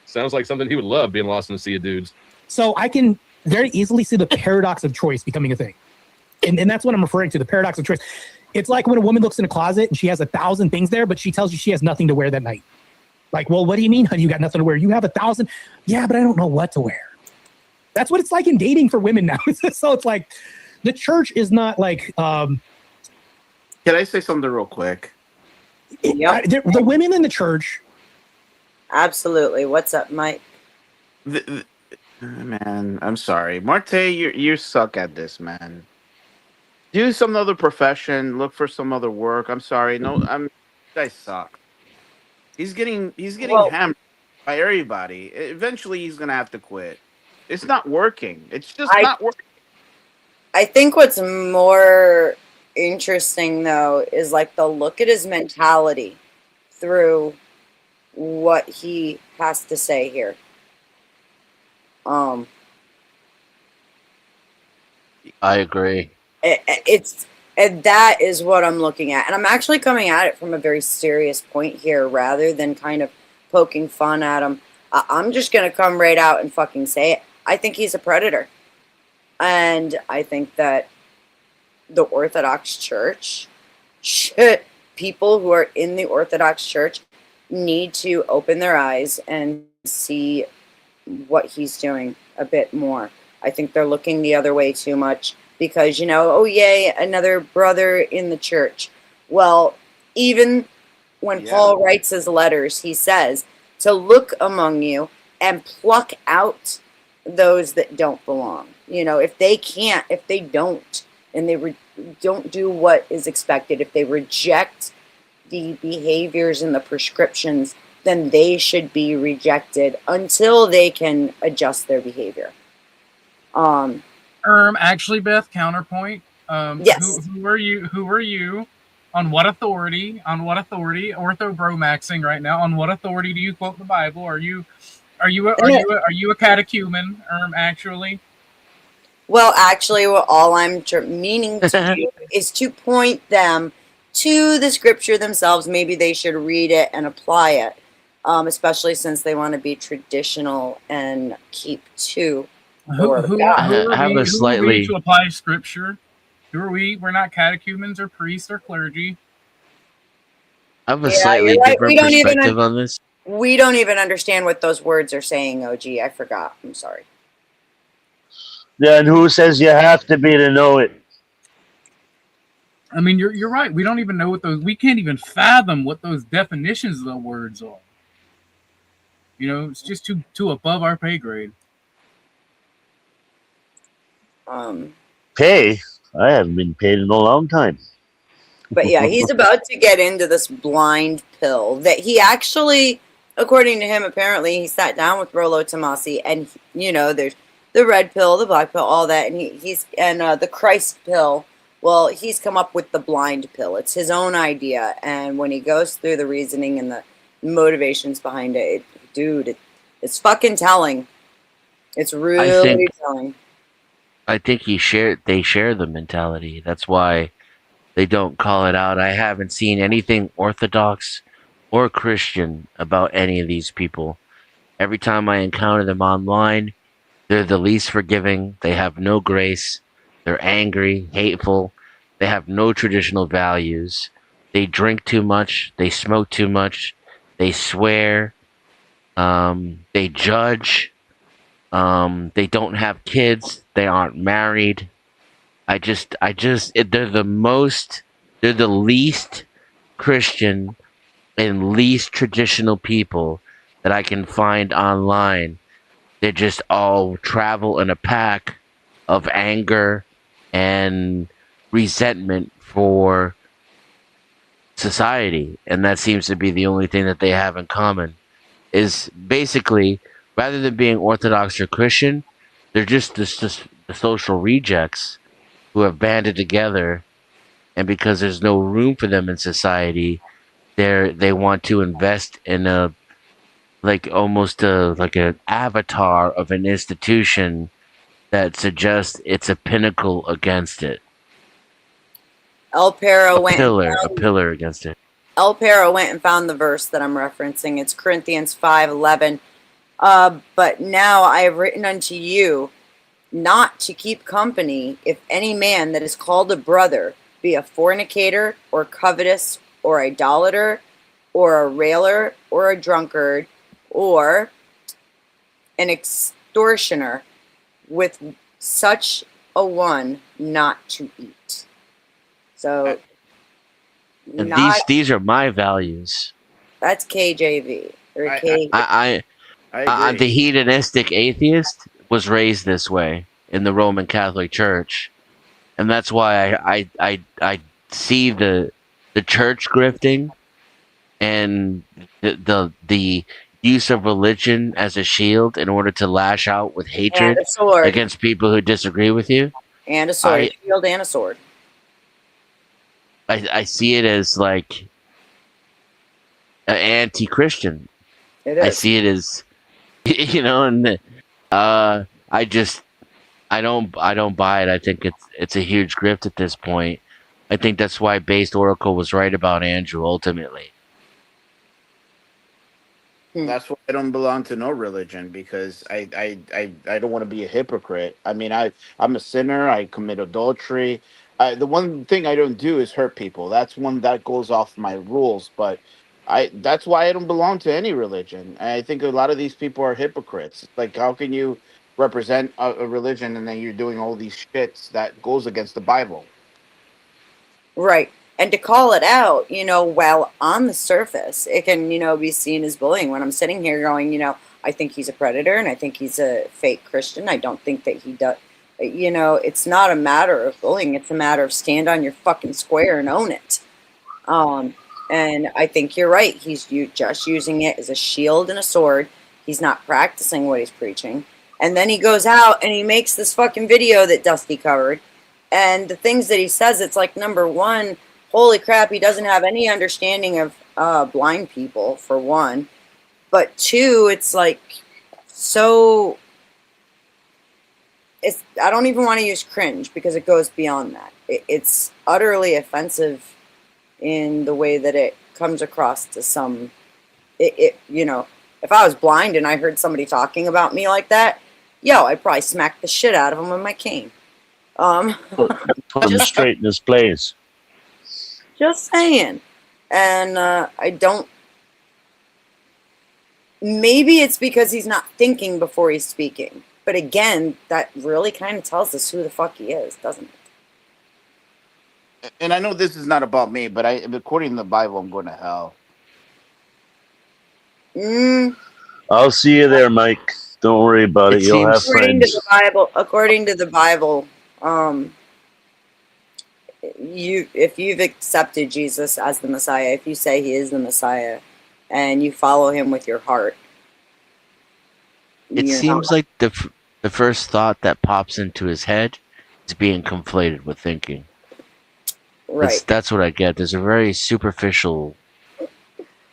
Sounds like something he would love, being lost in the sea of dudes. So I can very easily see the paradox of choice becoming a thing. And that's what I'm referring to, the paradox of choice. It's like when a woman looks in a closet and she has 1,000 things there, but she tells you she has nothing to wear that night. Like, well, what do you mean, honey? You got nothing to wear? You have 1,000? Yeah, but I don't know what to wear. That's what it's like in dating for women now. So it's like, the church is not like. Can I say something real quick? The women in the church. Absolutely. What's up, Mike? Man, I'm sorry, Marte. You suck at this, man. Do some other profession. Look for some other work. I'm sorry. No, you guys suck. He's getting hammered by everybody. Eventually, he's gonna have to quit. It's not working. It's just not working. I think what's more interesting, though, is like the look at his mentality through what he has to say here. I agree. And that is what I'm looking at. And I'm actually coming at it from a very serious point here rather than kind of poking fun at him. I'm just going to come right out and fucking say it. I think he's a predator. And I think that the Orthodox Church should, people who are in the Orthodox Church need to open their eyes and see what he's doing a bit more. I think they're looking the other way too much because, oh, yay, another brother in the church. Well, even when Paul writes his letters, he says to look among you and pluck out those that don't belong. If they can't, if they don't, and they don't do what is expected, if they reject the behaviors and the prescriptions, then they should be rejected until they can adjust their behavior. Actually, Beth, counterpoint. Yes. Who are you? Who are you? On what authority? On what authority? Ortho-bromaxing right now. On what authority do you quote the Bible? Are you a catechumen? Actually. Well, actually, all I'm meaning to do is to point them to the scripture themselves. Maybe they should read it and apply it, especially since they want to be traditional and keep to the Word of God. Who are we to apply scripture? Who are we? We're not catechumens or priests or clergy. I have a slightly different perspective on this. We don't even understand what those words are saying, OG. I forgot. I'm sorry. Yeah, and who says you have to be to know it? I mean, you're right. We don't even know what those. We can't even fathom what those definitions of the words are. It's just too above our pay grade. Pay? I haven't been paid in a long time. But yeah, he's about to get into this blind pill that he actually, according to him, apparently he sat down with Rollo Tomasi, and there's the red pill, the black pill, all that, and he's the Christ pill. Well, he's come up with the blind pill. It's his own idea, and when he goes through the reasoning and the motivations behind it, dude, it's fucking telling. It's really telling. I think they share the mentality. That's why they don't call it out. I haven't seen anything Orthodox or Christian about any of these people. Every time I encounter them online, they're the least forgiving. They have no grace. They're angry, hateful. They have no traditional values. They drink too much. They smoke too much. They swear. They judge. They don't have kids. They aren't married. they're the least Christian and least traditional people that I can find online. They just all travel in a pack of anger and resentment for society. And that seems to be the only thing that they have in common. Is basically, rather than being Orthodox or Christian, they're just the social rejects who have banded together, and because there's no room for them in society, they want to invest in almost like an avatar of an institution that suggests it's a pinnacle against it. El Pero a pillar against it. El Pero went and found the verse that I'm referencing. It's Corinthians 5:11. But now I have written unto you not to keep company if any man that is called a brother be a fornicator or covetous or idolater or a railer or a drunkard or an extortioner, with such a one not to eat. So and these are my values. That's KJV. Or I the hedonistic atheist was raised this way in the Roman Catholic Church, and that's why I see the church grifting and the use of religion as a shield in order to lash out with hatred against people who disagree with you. And a sword, a shield and a sword. I see it as like an anti-Christian. It is. I see it as, and I don't buy it. I think it's a huge grift at this point. I think that's why Based Oracle was right about Andrew ultimately. That's why I don't belong to no religion, because I don't want to be a hypocrite. I mean, I'm a sinner. I commit adultery. The one thing I don't do is hurt people. That's one that goes off my rules. But that's why I don't belong to any religion. I think a lot of these people are hypocrites. It's like, how can you represent a religion and then you're doing all these shits that goes against the Bible? Right. And to call it out, while on the surface, it can, be seen as bullying. When I'm sitting here going, I think he's a predator and I think he's a fake Christian. I don't think that he does. It's not a matter of bullying. It's a matter of stand on your fucking square and own it. And I think you're right. He's just using it as a shield and a sword. He's not practicing what he's preaching. And then he goes out and he makes this fucking video that Dusty covered. And the things that he says, it's like, number one, holy crap, he doesn't have any understanding of blind people, for one. But two, it's like, so... I don't even want to use cringe because it goes beyond that. It's utterly offensive in the way that it comes across to some. If I was blind and I heard somebody talking about me like that, I'd probably smack the shit out of him with my cane. Put him straight in his place. Just saying. And I don't. Maybe it's because he's not thinking before he's speaking. But again, that really kind of tells us who the fuck he is, doesn't it? And I know this is not about me, but according to the Bible, I'm going to hell. I'll see you there, Mike. Don't worry about it. You'll have friends. According to the Bible, if you've accepted Jesus as the Messiah, if you say he is the Messiah, and you follow him with your heart. It seems like the first thought that pops into his head is being conflated with thinking. Right. That's what I get. There's a very superficial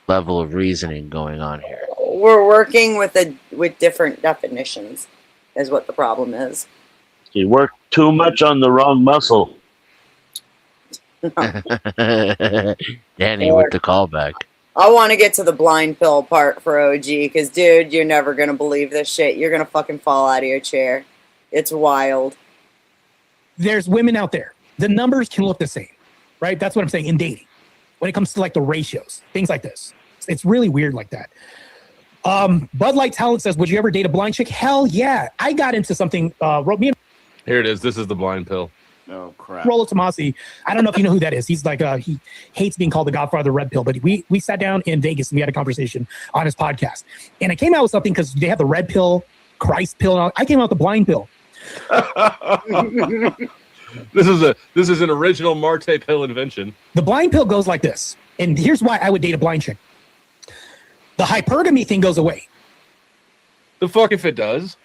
level of reasoning going on here. We're working with different definitions, is what the problem is. You work too much on the wrong muscle. Danny with the callback. I want to get to the blind pill part for OG because, dude, you're never going to believe this shit. You're going to fucking fall out of your chair. It's wild. There's women out there. The numbers can look the same, right? That's what I'm saying in dating. When it comes to like the ratios, things like this. It's really weird like that. Bud Light Talent says, would you ever date a blind chick? Hell yeah. I got into something, Here it is. This is the blind pill. Oh, crap. Rollo Tomasi. I don't know if you know who that is. He's like, he hates being called the godfather of the red pill, but we sat down in Vegas and we had a conversation on his podcast. And I came out with something because they have the red pill, Christ pill. And all. I came out with the blind pill. This is an original Marte pill invention. The blind pill goes like this. And here's why I would date a blind chick. The hypergamy thing goes away. The fuck if it does.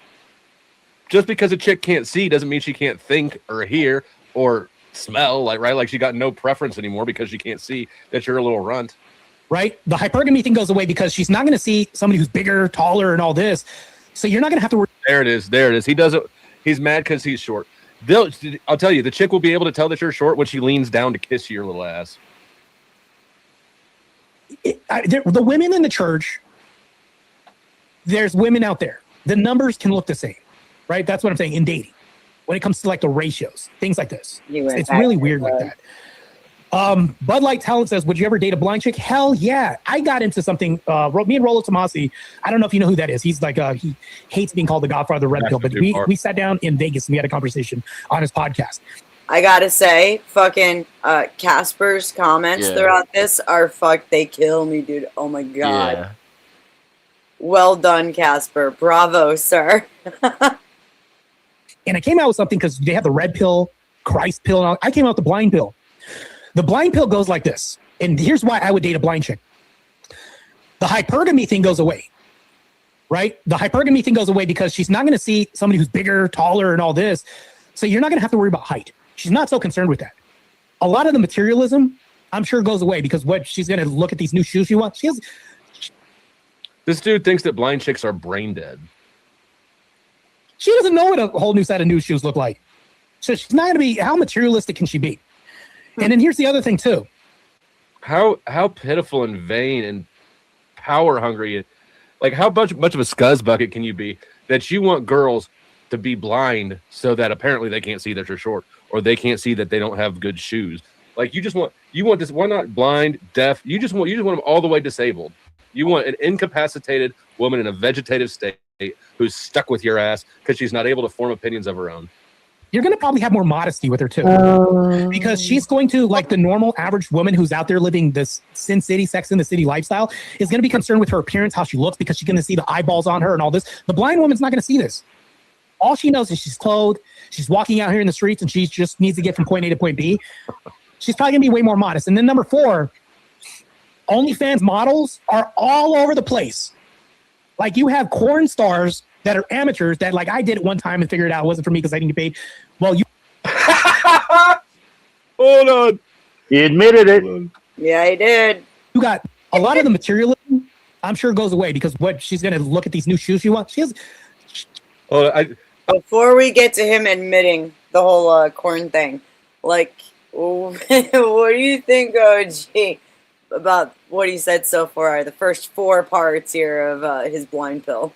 Just because a chick can't see doesn't mean she can't think or hear or smell, like she got no preference anymore because she can't see that you're a little runt. Right? The hypergamy thing goes away because she's not going to see somebody who's bigger, taller, and all this. So you're not going to have to worry. There it is. He doesn't. He's mad because he's short. I'll tell you, the chick will be able to tell that you're short when she leans down to kiss your little ass. The women in the church, there's women out there. The numbers can look the same. Right? That's what I'm saying in dating. When it comes to like the ratios, things like this. It's really weird like that. Bud Light Talent says, would you ever date a blind chick? Hell yeah. I got into something, me and Rollo Tomasi, I don't know if you know who that is. He's like, he hates being called the godfather of the red pill, but we sat down in Vegas and we had a conversation on his podcast. I gotta say, fucking Casper's comments throughout this are they kill me, dude. Oh my God. Yeah. Well done, Casper. Bravo, sir. And I came out with something because they have the red pill, Christ pill. And all. I came out with the blind pill. The blind pill goes like this. And here's why I would date a blind chick. The hypergamy thing goes away. Right? The hypergamy thing goes away because she's not going to see somebody who's bigger, taller, and all this. So you're not going to have to worry about height. She's not so concerned with that. A lot of the materialism, I'm sure, goes away because what she's going to look at these new shoes she wants. This dude thinks that blind chicks are brain dead. She doesn't know what a whole new set of new shoes look like. So she's not going to be, how materialistic can she be? And then here's the other thing too. How pitiful and vain and power hungry, like how much of a scuzz bucket can you be that you want girls to be blind so that apparently they can't see that you're short, or they can't see that they don't have good shoes. Like you want this. Why not blind, deaf? You just want them all the way disabled. You want an incapacitated woman in a vegetative state who's stuck with your ass because she's not able to form opinions of her own. You're going to probably have more modesty with her too, because she's going to, like the normal average woman who's out there living this Sin City, Sex in the City lifestyle, is going to be concerned with her appearance, how she looks, because she's going to see the eyeballs on her and all this. The blind woman's not going to see this. All she knows is she's clothed, she's walking out here in the streets, and she just needs to get from point A to point B. She's probably going to be way more modest. And then number 4, OnlyFans models are all over the place. Like you have corn stars that are amateurs that, like, I did it one time and figured out it wasn't for me because I didn't get paid. Well, you hold on. He admitted it. Yeah, he did. You got a lot of the materialism, I'm sure, goes away because what she's going to look at these new shoes she wants. She has. Before we get to him admitting the whole corn thing, like, what do you think, OG, about what he said so far? The first 4 parts here of his blind pill.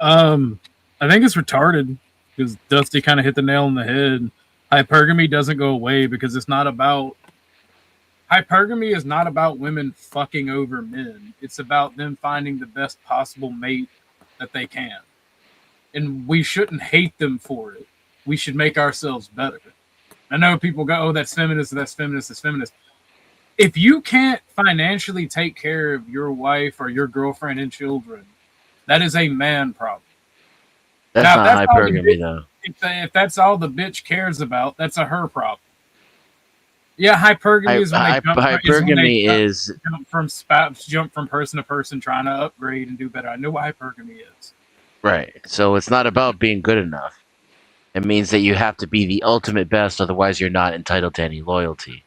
I think it's retarded because Dusty kind of hit the nail on the head. Hypergamy doesn't go away because it's not about. Hypergamy is not about women fucking over men. It's about them finding the best possible mate that they can. And we shouldn't hate them for it. We should make ourselves better. I know people go, oh, that's feminist, that's feminist, that's feminist. If you can't financially take care of your wife or your girlfriend and children, that is a man problem. That's now, not hypergamy, though. If that's all the bitch cares about, that's a her problem. Yeah, hypergamy is when they jump from person to person trying to upgrade and do better. I know what hypergamy is. Right. So it's not about being good enough. It means that you have to be the ultimate best, otherwise you're not entitled to any loyalty.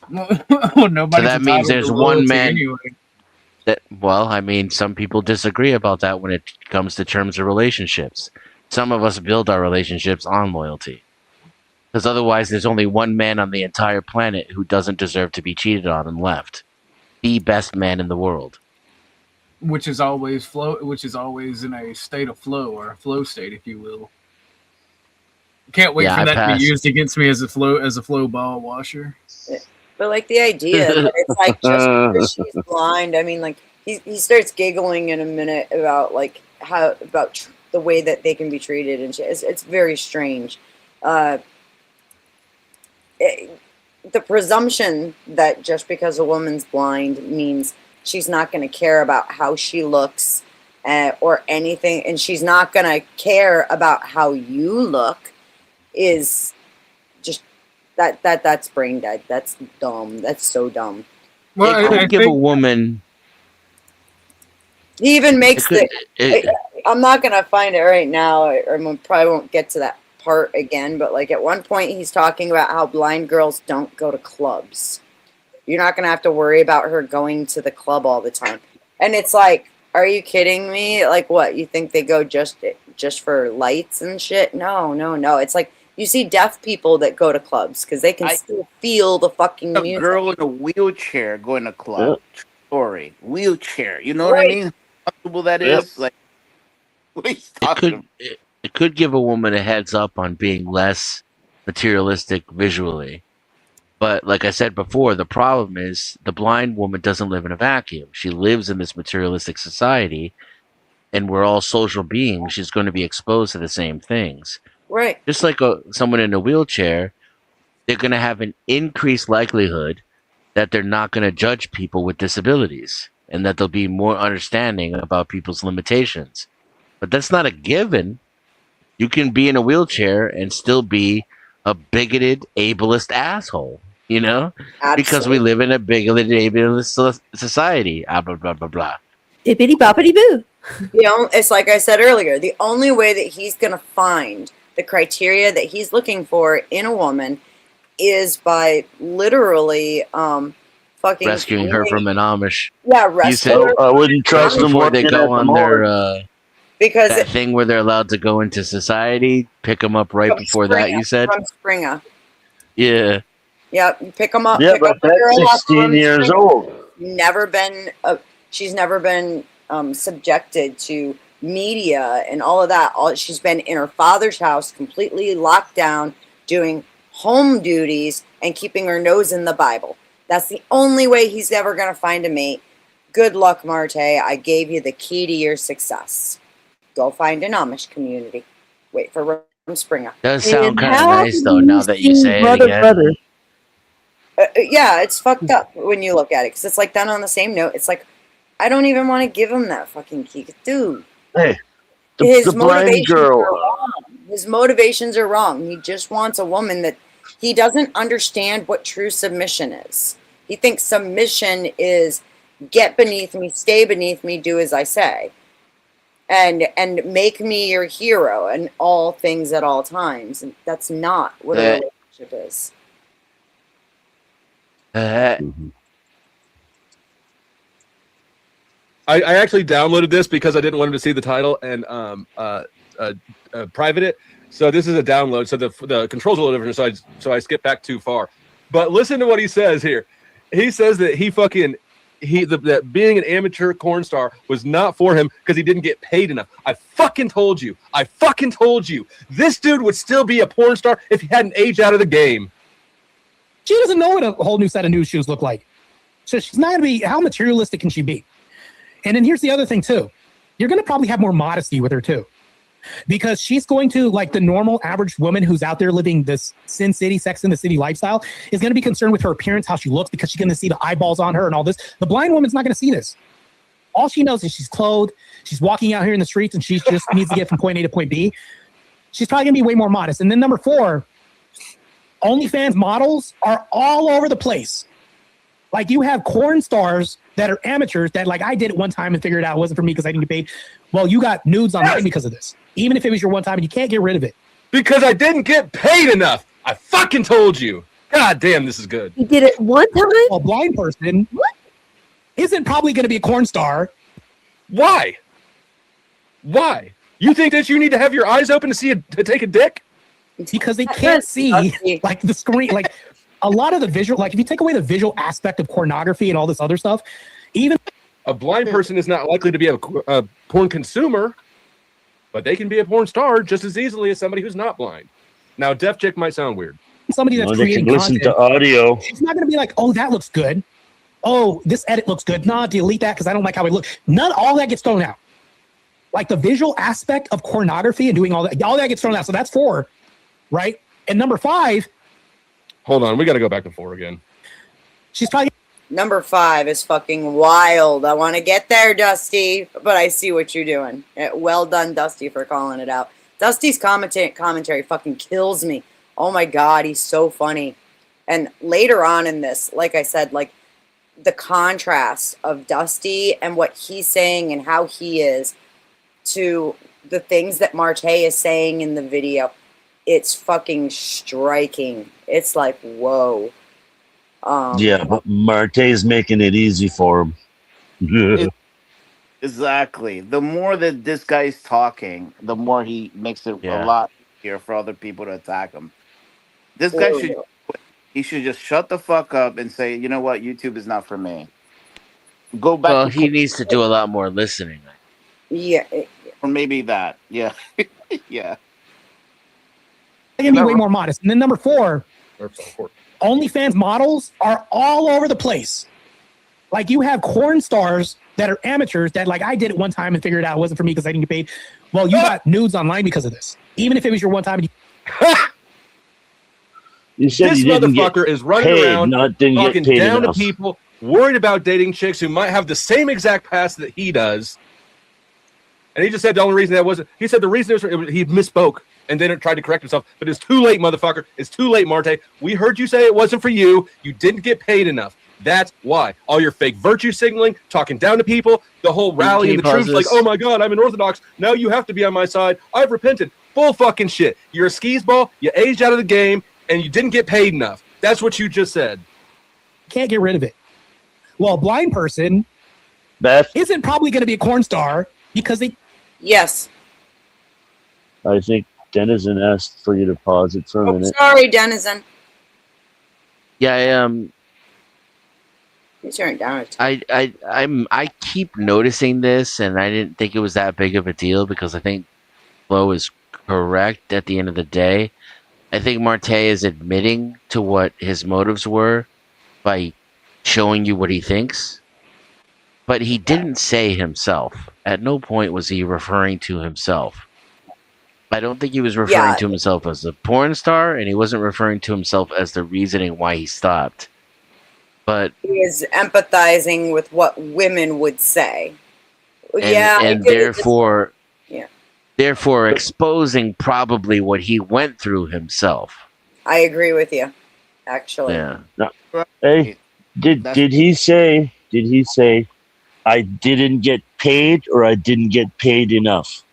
Well, so that means there's one man. Anyway. Well, I mean, some people disagree about that when it comes to terms of relationships. Some of us build our relationships on loyalty. Because otherwise, there's only one man on the entire planet who doesn't deserve to be cheated on and left. The best man in the world. Which is always in a state of flow, or a flow state, if you will. Can't wait for that to be used against me as a flow ball washer. But like the idea that it's like just because she's blind. I mean, like he starts giggling in a minute about like the way that they can be treated, and it's very strange. The presumption that just because a woman's blind means she's not going to care about how she looks or anything, and she's not going to care about how you look is just that's brain dead. That's dumb. That's so dumb. Well, I give a woman. He even makes I'm not going to find it right now, or I probably won't get to that part again, but like at one point he's talking about how blind girls don't go to clubs. You're not going to have to worry about her going to the club all the time. And it's like, are you kidding me? Like what? You think they go just for lights and shit? No. It's like you see deaf people that go to clubs because they can still feel the fucking music. A girl in a wheelchair going to club. Yep. Story. Wheelchair. You know what I mean? How comfortable that is? Like, what are you talking about? It could give a woman a heads up on being less materialistic visually. But like I said before, the problem is the blind woman doesn't live in a vacuum. She lives in this materialistic society, and we're all social beings. She's going to be exposed to the same things. Right. Just like someone in a wheelchair, they're going to have an increased likelihood that they're not going to judge people with disabilities and that they'll be more understanding about people's limitations. But that's not a given. You can be in a wheelchair and still be a bigoted, ableist asshole, you know? Absolutely. Because we live in a bigoted, ableist society. Blah, blah, blah, blah. Bippity boppity boo. It's like I said earlier, the only way that he's going to find the criteria that he's looking for in a woman is by literally fucking rescuing her from an Amish. Yeah, rescuing her. I wouldn't trust them before they go on their because that thing where they're allowed to go into society. Pick them up right before Springer, that. You said from Springer. Yeah. Yep, you pick them up. Yeah, but that's 16 years old. She's never been subjected to media and all of that. She's been in her father's house, completely locked down, doing home duties and keeping her nose in the Bible. That's the only way he's ever going to find a mate. Good luck, Marte. I gave you the key to your success. Go find an Amish community. Wait for Springer. Does sound And kind of how nice often though. do Now that you see say it brother, again. brother? Yeah, it's fucked up when you look at it because it's like done on the same note. It's like I don't even want to give him that fucking key, dude. Hey, His the blind motivations girl. are wrong. His motivations are wrong. He just wants a woman that he doesn't understand what true submission is. He thinks submission is get beneath me, stay beneath me, do as I say. And make me your hero and all things at all times. And that's not what a relationship is. I actually downloaded this because I didn't want him to see the title and private it. So this is a download. So the controls are a little different. So I skipped back too far. But listen to what he says here. He says that that being an amateur corn star was not for him because he didn't get paid enough. I fucking told you. This dude would still be a porn star if he hadn't aged out of the game. She doesn't know what a whole new set of new shoes look like. So she's not going to be, how materialistic can she be? And then here's the other thing too. You're going to probably have more modesty with her too. Because she's going to, like the normal average woman who's out there living this Sin City, Sex in the City lifestyle, is going to be concerned with her appearance, how she looks, because she's going to see the eyeballs on her and all this. The blind woman's not going to see this. All she knows is she's clothed, she's walking out here in the streets, and she just needs to get from point A to point B. She's probably going to be way more modest. And then number 4, OnlyFans models are all over the place. Like you have corn stars that are amateurs that like I did it one time and figured out it wasn't for me because I didn't get paid. Well, you got nudes online because of this. Even if it was your one time and you can't get rid of it. Because I didn't get paid enough. I fucking told you. God damn, this is good. You did it one time? A blind person isn't probably going to be a corn star. Why? You think that you need to have your eyes open to take a dick? Because they can't see like the screen, like a lot of the visual, like if you take away the visual aspect of pornography and all this other stuff, even a blind person is not likely to be a porn consumer, but they can be a porn star just as easily as somebody who's not blind. Now, deaf chick might sound weird. Somebody that's creating listen content, to audio. she's not going to be like, oh, that looks good. Oh, this edit looks good. Nah, delete that because I don't like how it looks. All that gets thrown out. Like the visual aspect of pornography and doing all that gets thrown out. So that's 4, right? And number 5. Hold on, we got to go back to 4 again. She's probably number 5 is fucking wild. I want to get there, Dusty, but I see what you're doing. Well done, Dusty, for calling it out. Dusty's commentary fucking kills me. Oh my God, he's so funny. And later on in this, like I said, like the contrast of Dusty and what he's saying and how he is to the things that Marte is saying in the video, it's fucking striking. It's like, whoa. Yeah, but Marte's making it easy for him. Exactly. The more that this guy's talking, the more he makes it a lot easier for other people to attack him. This guy should just shut the fuck up and say, you know what, YouTube is not for me. Go back. Well, he needs to do a lot more listening. Yeah. Or maybe that. Yeah. Yeah. going to be way more modest. And then number 4, OnlyFans models are all over the place. Like you have corn stars that are amateurs that like I did it one time and figured out it wasn't for me because I didn't get paid. Well, you got nudes online because of this. Even if it was your one time. You said this motherfucker is running around talking down to people, worried about dating chicks who might have the same exact past that he does. And he just said the only reason that wasn't, he said the reason he misspoke and then tried to correct himself. But it's too late, motherfucker. It's too late, Marte. We heard you say it wasn't for you. You didn't get paid enough. That's why. All your fake virtue signaling, talking down to people, the whole rally and the troops like, oh my God, I'm an Orthodox. Now you have to be on my side. I've repented. Bull fucking shit. You're a skis ball. You aged out of the game and you didn't get paid enough. That's what you just said. Can't get rid of it. Well, a blind person isn't probably going to be a corn star because they. Yes. I think Denizen asked for you to pause it for a minute. Sorry, Denizen. Yeah, He's turning down. I keep noticing this, and I didn't think it was that big of a deal because I think Flo is correct at the end of the day. I think Marte is admitting to what his motives were by showing you what he thinks, but he didn't say himself. At no point was he referring to himself. I don't think he was referring to himself as a porn star, and he wasn't referring to himself as the reasoning why he stopped. But he is empathizing with what women would say. And therefore, therefore exposing probably what he went through himself. I agree with you, actually. Yeah. No. Hey, did he say I didn't get paid or I didn't get paid enough?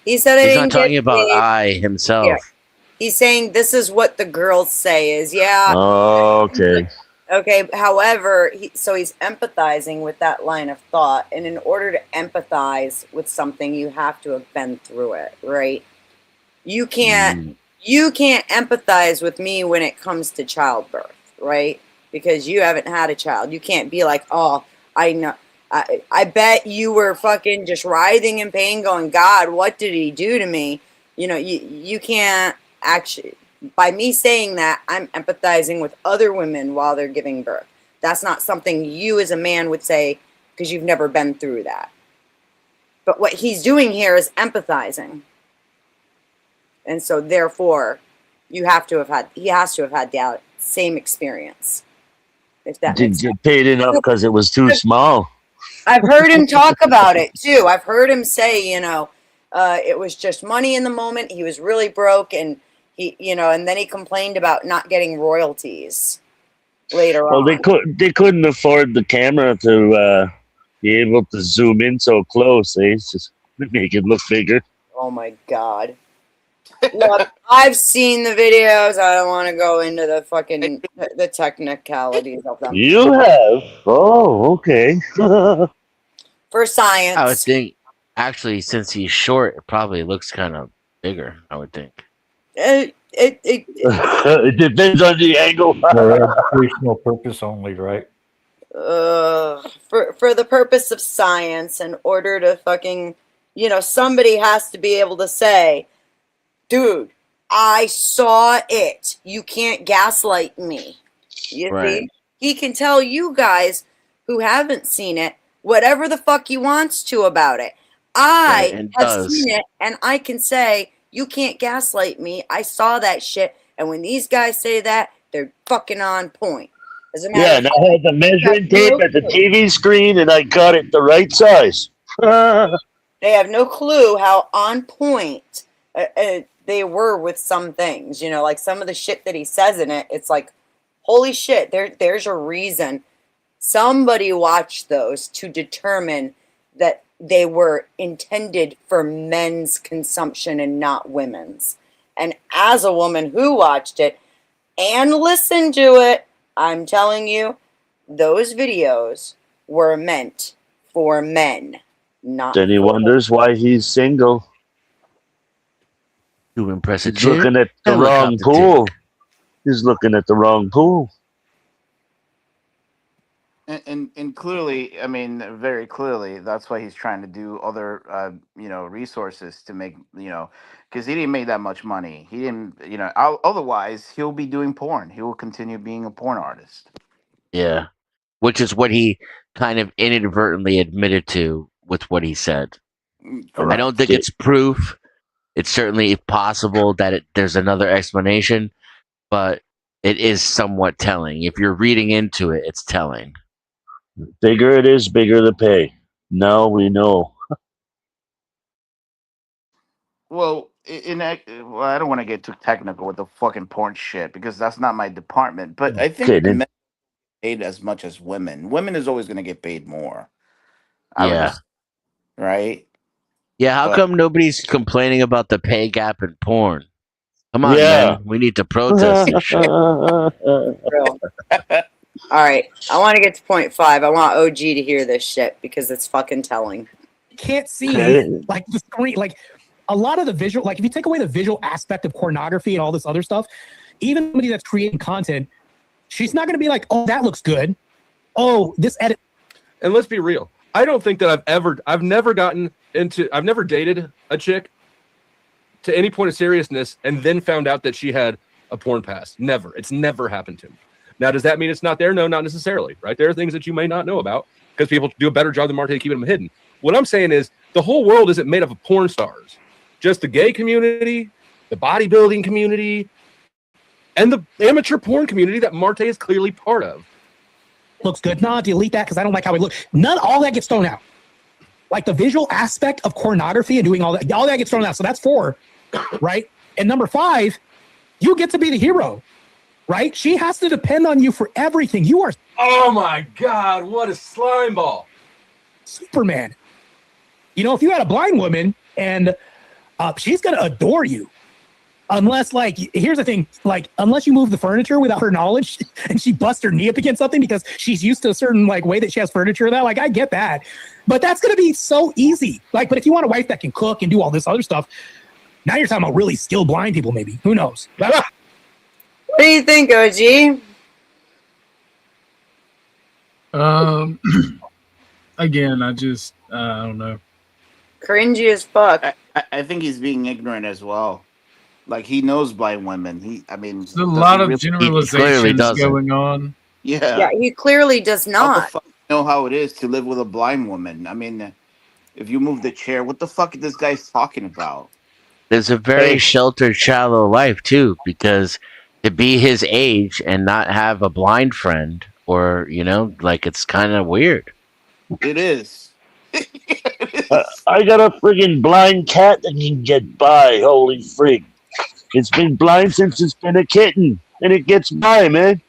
He said I He's didn't not talking get about paid. I himself. Yeah. He's saying this is what the girls say is, yeah. Okay. Okay, however, so he's empathizing with that line of thought, and in order to empathize with something, you have to have been through it, right? You can't empathize with me when it comes to childbirth, right? Because you haven't had a child. You can't be like, oh, I know. I bet you were fucking just writhing in pain going, God, what did he do to me? You know, you can't actually, by me saying that, I'm empathizing with other women while they're giving birth. That's not something you as a man would say because you've never been through that. But what he's doing here is empathizing. And so therefore, he has to have had the same experience. If that didn't get paid enough because it was too small. I've heard him talk about it too. I've heard him say, it was just money in the moment. He was really broke, and and then he complained about not getting royalties later on. Well, they couldn't afford the camera to be able to zoom in so close. It's just make it look bigger. Oh my God. Look, I've seen the videos. I don't want to go into the technicalities of them. You have? Oh, okay. For science. I would think, actually, since he's short, it probably looks kind of bigger, I would think. It depends on the angle. For educational purpose only, right? For the purpose of science, in order to fucking, somebody has to be able to say, dude, I saw it. You can't gaslight me. You see? He can tell you guys who haven't seen it whatever the fuck he wants to about it. I have seen it, and I can say, you can't gaslight me. I saw that shit. And when these guys say that, they're fucking on point. As a matter And I had the measuring tape at the TV screen, and I got it the right size. They have no clue how on point they were with some things. Like some of the shit that he says in it, it's like, holy shit, there's a reason. Somebody watched those to determine that they were intended for men's consumption and not women's. And as a woman who watched it and listened to it, I'm telling you, those videos were meant for men, not Then he wonders why he's single. To impress a He's looking at the wrong pool. He's looking at the wrong pool. And clearly, I mean, very clearly, that's why he's trying to do other, resources to make, because he didn't make that much money. He didn't, otherwise he'll be doing porn. He will continue being a porn artist. Yeah. Which is what he kind of inadvertently admitted to with what he said. Correct. I don't think it's proof. It's certainly possible that there's another explanation, but it is somewhat telling. If you're reading into it, it's telling. Bigger it is, bigger the pay. Now we know. Well, I don't want to get too technical with the fucking porn shit because that's not my department. But I think men paid as much as women. Women is always going to get paid more. Right? Yeah, how come nobody's complaining about the pay gap in porn? Come on, man. We need to protest this shit. All right, I want to get to point 5. I want OG to hear this shit because it's fucking telling. Can't see like the screen, like a lot of the visual. Like if you take away the visual aspect of pornography and all this other stuff, even somebody that's creating content, she's not going to be like, "Oh, that looks good." oh, this edit. And let's be real. I don't think that I've never dated a chick to any point of seriousness and then found out that she had a porn past. Never. It's never happened to me. Now, does that mean it's not there? No, not necessarily, right? There are things that you may not know about because people do a better job than Marte keeping them hidden. What I'm saying is the whole world isn't made up of porn stars. Just the gay community, the bodybuilding community, and the amateur porn community that Marte is clearly part of. Looks good. No, delete that because I don't like how it looks. All that gets thrown out. Like the visual aspect of pornography and doing all that gets thrown out. So that's 4, right? And number 5, you get to be the hero, right? She has to depend on you for everything. You are. Oh my God, what a slime ball. Superman. You know, if you had a blind woman and she's going to adore you. Unless, like, here's the thing, like, unless you move the furniture without her knowledge and she busts her knee up against something because she's used to a certain, like, way that she has furniture that, like, I get that. But that's going to be so easy. Like, but if you want a wife that can cook and do all this other stuff, now you're talking about really skilled blind people, maybe. Who knows? What do you think, OG? Again, I don't know. Cringy as fuck. I think he's being ignorant as well. Like, he knows blind women. There's a lot of generalizations going on. Yeah, he clearly does How not. the fuck you know how it is to live with a blind woman? I mean, if you move the chair, what the fuck is this guy talking about? There's a very sheltered, shallow life too, because to be his age and not have a blind friend, or like it's kind of weird. It is. I got a friggin' blind cat that can get by. Holy frig. It's been blind since it's been a kitten, and it gets by, man.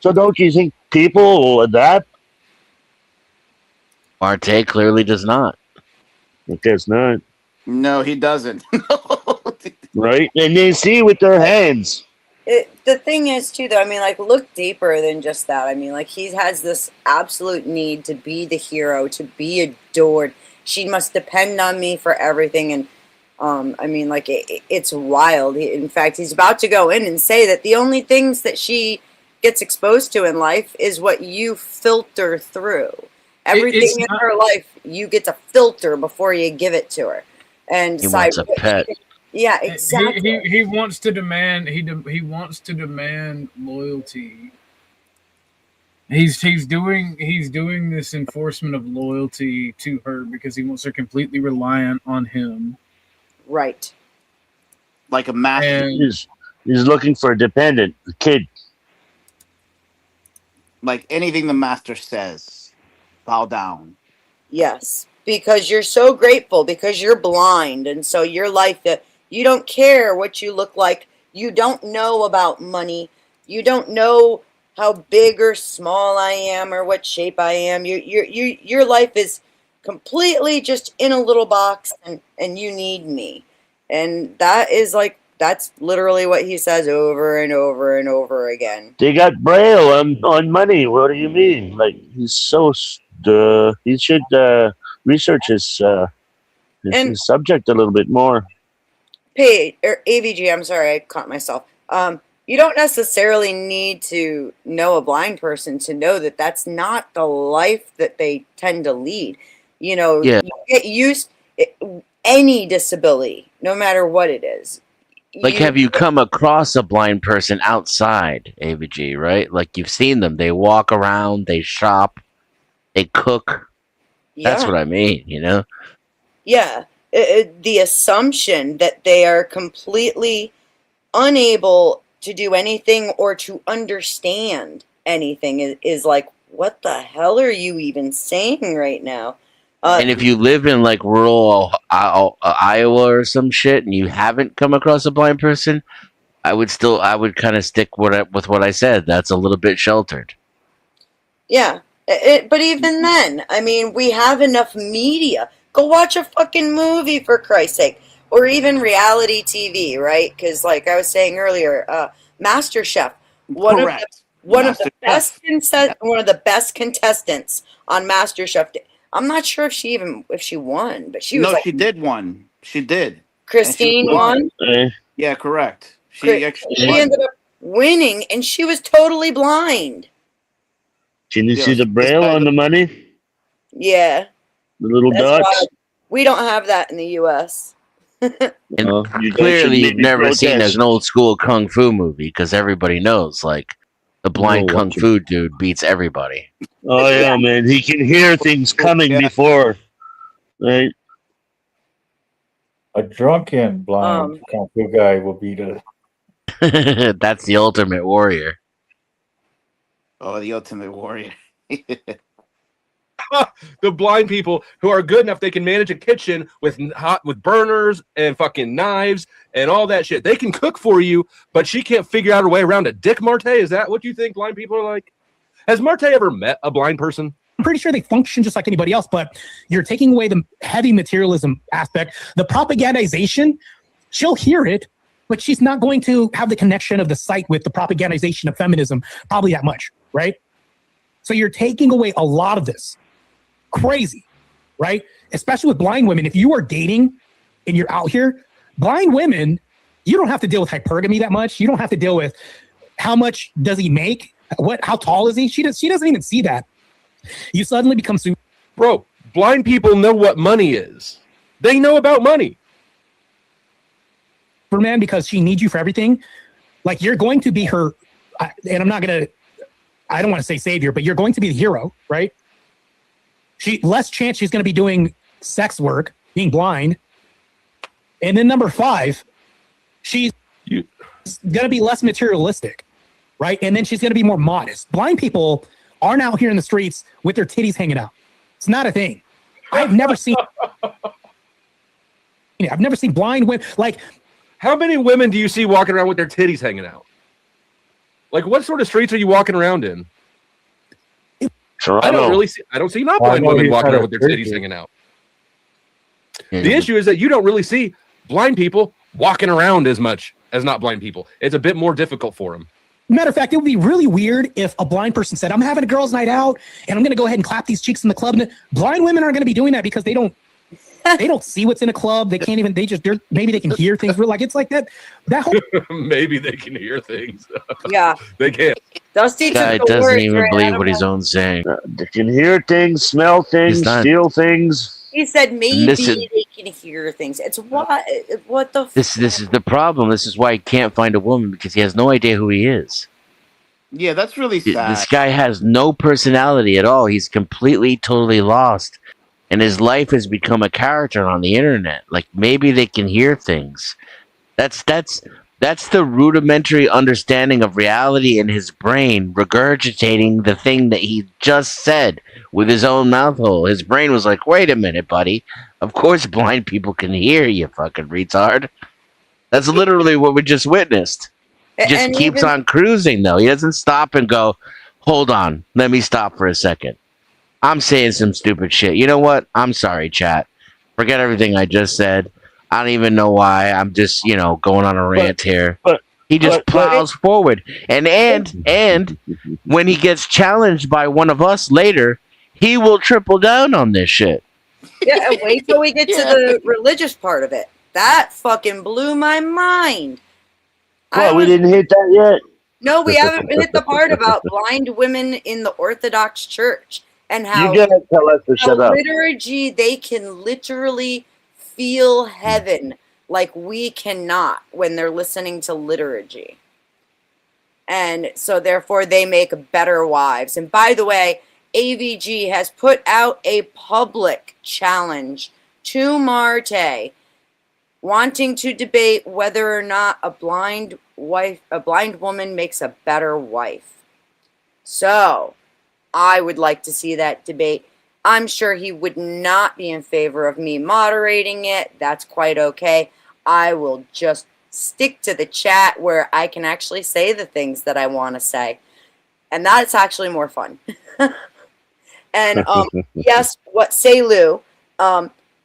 So don't you think people will adapt? Marte clearly does not. I guess not. No, he doesn't. Right? And they see with their hands. The thing is, too, though, I mean, like, look deeper than just that. I mean, like, he has this absolute need to be the hero, to be adored. She must depend on me for everything. And, I mean, like, it's wild. In fact, he's about to go in and say that the only things that she gets exposed to in life is what you filter through. Everything in her life, you get to filter before you give it to her. And he wants a pet. Yeah, exactly. He wants to demand. He wants to demand loyalty. He's doing this enforcement of loyalty to her because he wants her completely reliant on him. Right. Like a master. He's looking for a dependent, a kid. Like anything the master says, bow down. Yes, because you're so grateful, because you're blind, and so your life, you don't care what you look like. You don't know about money. You don't know how big or small I am or what shape I am. Your life is completely just in a little box, and you need me. And that's literally what he says over and over and over again. They got Braille on money. What do you mean? Like, he's so... he should research his subject a little bit more. AVG, I'm sorry, I caught myself. You don't necessarily need to know a blind person to know that that's not the life that they tend to lead. You get used any disability, no matter what it is. Like, have you come across a blind person outside, AVG, right? Like, you've seen them. They walk around, they shop, they cook. Yeah. That's what I mean, Yeah. The assumption that they are completely unable to do anything or to understand anything is like, what the hell are you even saying right now? And if you live in like rural Iowa or some shit and you haven't come across a blind person, I would kind of stick with what I said. That's a little bit sheltered. Yeah. But even then, I mean, we have enough media. Go watch a fucking movie, for Christ's sake. Or even reality TV, right? Because, like I was saying earlier, MasterChef, one of the best contestants on MasterChef. I'm not sure if she won, but she was she did won. She did. Christine won? Yeah, correct. She ended up winning, and she was totally blind. Can you Yeah, see the braille by on the money? Yeah, The little that's why dots? we don't have that in the U.S. And You guys should clearly, you've maybe never seen protest. an old school kung fu movie because everybody knows, like, the blind No, kung watch 'em. fu dude beats everybody. Oh yeah, man. He can hear things coming Yeah. before, right? A drunken blind kung fu guy will beat a. That's the ultimate warrior. Oh, the ultimate warrior. The blind people who are good enough they can manage a kitchen with burners and fucking knives and all that shit. They can cook for you, but she can't figure out her way around a dick. Marte, is that what you think blind people are like? Has Marte ever met a blind person? I'm pretty sure they function just like anybody else, but you're taking away the heavy materialism aspect. The propagandization, she'll hear it, but she's not going to have the connection of the site with the propagandization of feminism probably that much, right? So you're taking away a lot of this. Crazy, right? Especially with blind women. If you are dating and you're out here, blind women, you don't have to deal with hypergamy that much. You don't have to deal with how much does he make? How tall is he? She doesn't even see that. You suddenly become super. Bro, blind people know what money is. They know about money. Superman because she needs you for everything. Like you're going to be her, and I don't want to say savior, but you're going to be the hero, right? Less chance she's going to be doing sex work, being blind. And then number 5, she's going to be less materialistic, right? And then she's going to be more modest. Blind people aren't out here in the streets with their titties hanging out. It's not a thing. I've never seen blind women. Like, how many women do you see walking around with their titties hanging out? Like, what sort of streets are you walking around in? Toronto. I don't see not blind women walking around with their titties hanging out. The issue is that you don't really see blind people walking around as much as not blind people. It's a bit more difficult for them. Matter of fact, it would be really weird if a blind person said, I'm having a girls' night out and I'm going to go ahead and clap these cheeks in the club. And blind women aren't going to be doing that because they don't see what's in a club. They can't even, maybe they can hear things. Like, it's like that whole. Maybe they can hear things. Yeah. They can't. Dusty Guy doesn't even believe what he's own saying. They can hear things, smell things, feel things. He said maybe Listen. they can hear things. It's what the This is the problem. This is why he can't find a woman, because he has no idea who he is. Yeah, that's really sad. This guy has no personality at all. He's completely, totally lost. And his life has become a character on the internet. Like, maybe they can hear things. That's the rudimentary understanding of reality in his brain, regurgitating the thing that he just said with his own mouth hole. His brain was like, wait a minute, buddy. Of course blind people can hear, you fucking retard. That's literally what we just witnessed. He just keeps on cruising, though. He doesn't stop and go, hold on, let me stop for a second. I'm saying some stupid shit. You know what? I'm sorry, chat. Forget everything I just said. I don't even know why. I'm just, going on a rant here. He just plows forward. And when he gets challenged by one of us later, he will triple down on this shit. Yeah, and wait till we get to the religious part of it. That fucking blew my mind. We didn't hit that yet. No, we haven't hit the part about blind women in the Orthodox Church and how You gotta tell us to shut up. liturgy, they can literally feel heaven like we cannot when they're listening to liturgy. And so therefore they make better wives. And by the way, AVG has put out a public challenge to Marte wanting to debate whether or not a blind woman makes a better wife. So I would like to see that debate. I'm sure he would not be in favor of me moderating it. That's quite okay. I will just stick to the chat where I can actually say the things that I want to say. And that's actually more fun. And yes, what say Lou?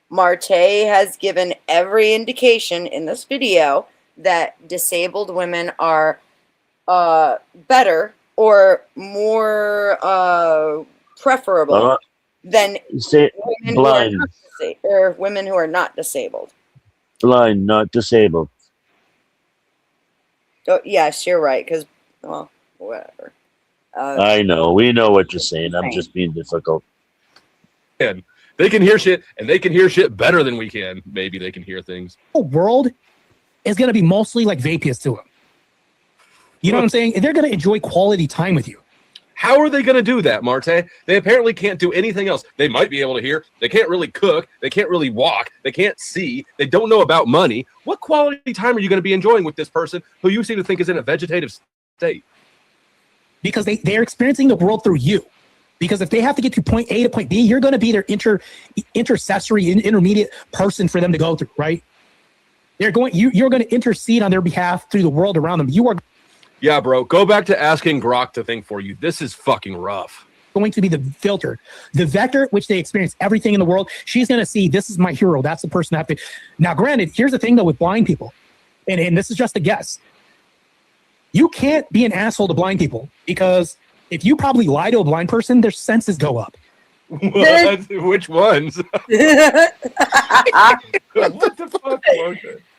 Marte has given every indication in this video that disabled women are better or more preferable than women who are not disabled. Blind, not disabled. Oh, yes, you're right. Because, well, whatever. I know. We know what you're saying. I'm just being difficult. And they can hear shit, and they can hear shit better than we can. Maybe they can hear things. The world is going to be mostly like Vapius to them. You know what I'm saying? They're going to enjoy quality time with you. How are they going to do that, Marte? They apparently can't do anything else. They might be able to hear. They can't really cook. They can't really walk. They can't see. They don't know about money. What quality time are you going to be enjoying with this person who you seem to think is in a vegetative state? Because they're experiencing the world through you. Because if they have to get to point A to point B, you're going to be their intercessory, intermediate person for them to go through, right? You're going to intercede on their behalf through the world around them. You are. Yeah, bro. Go back to asking Grok to think for you. This is fucking rough. Going to be the filter, the vector which they experience everything in the world. She's going to see, this is my hero. That's the person I have to. Now, granted, here's the thing though with blind people, and this is just a guess. You can't be an asshole to blind people because if you probably lie to a blind person, their senses go up. What? Which ones? What the fuck?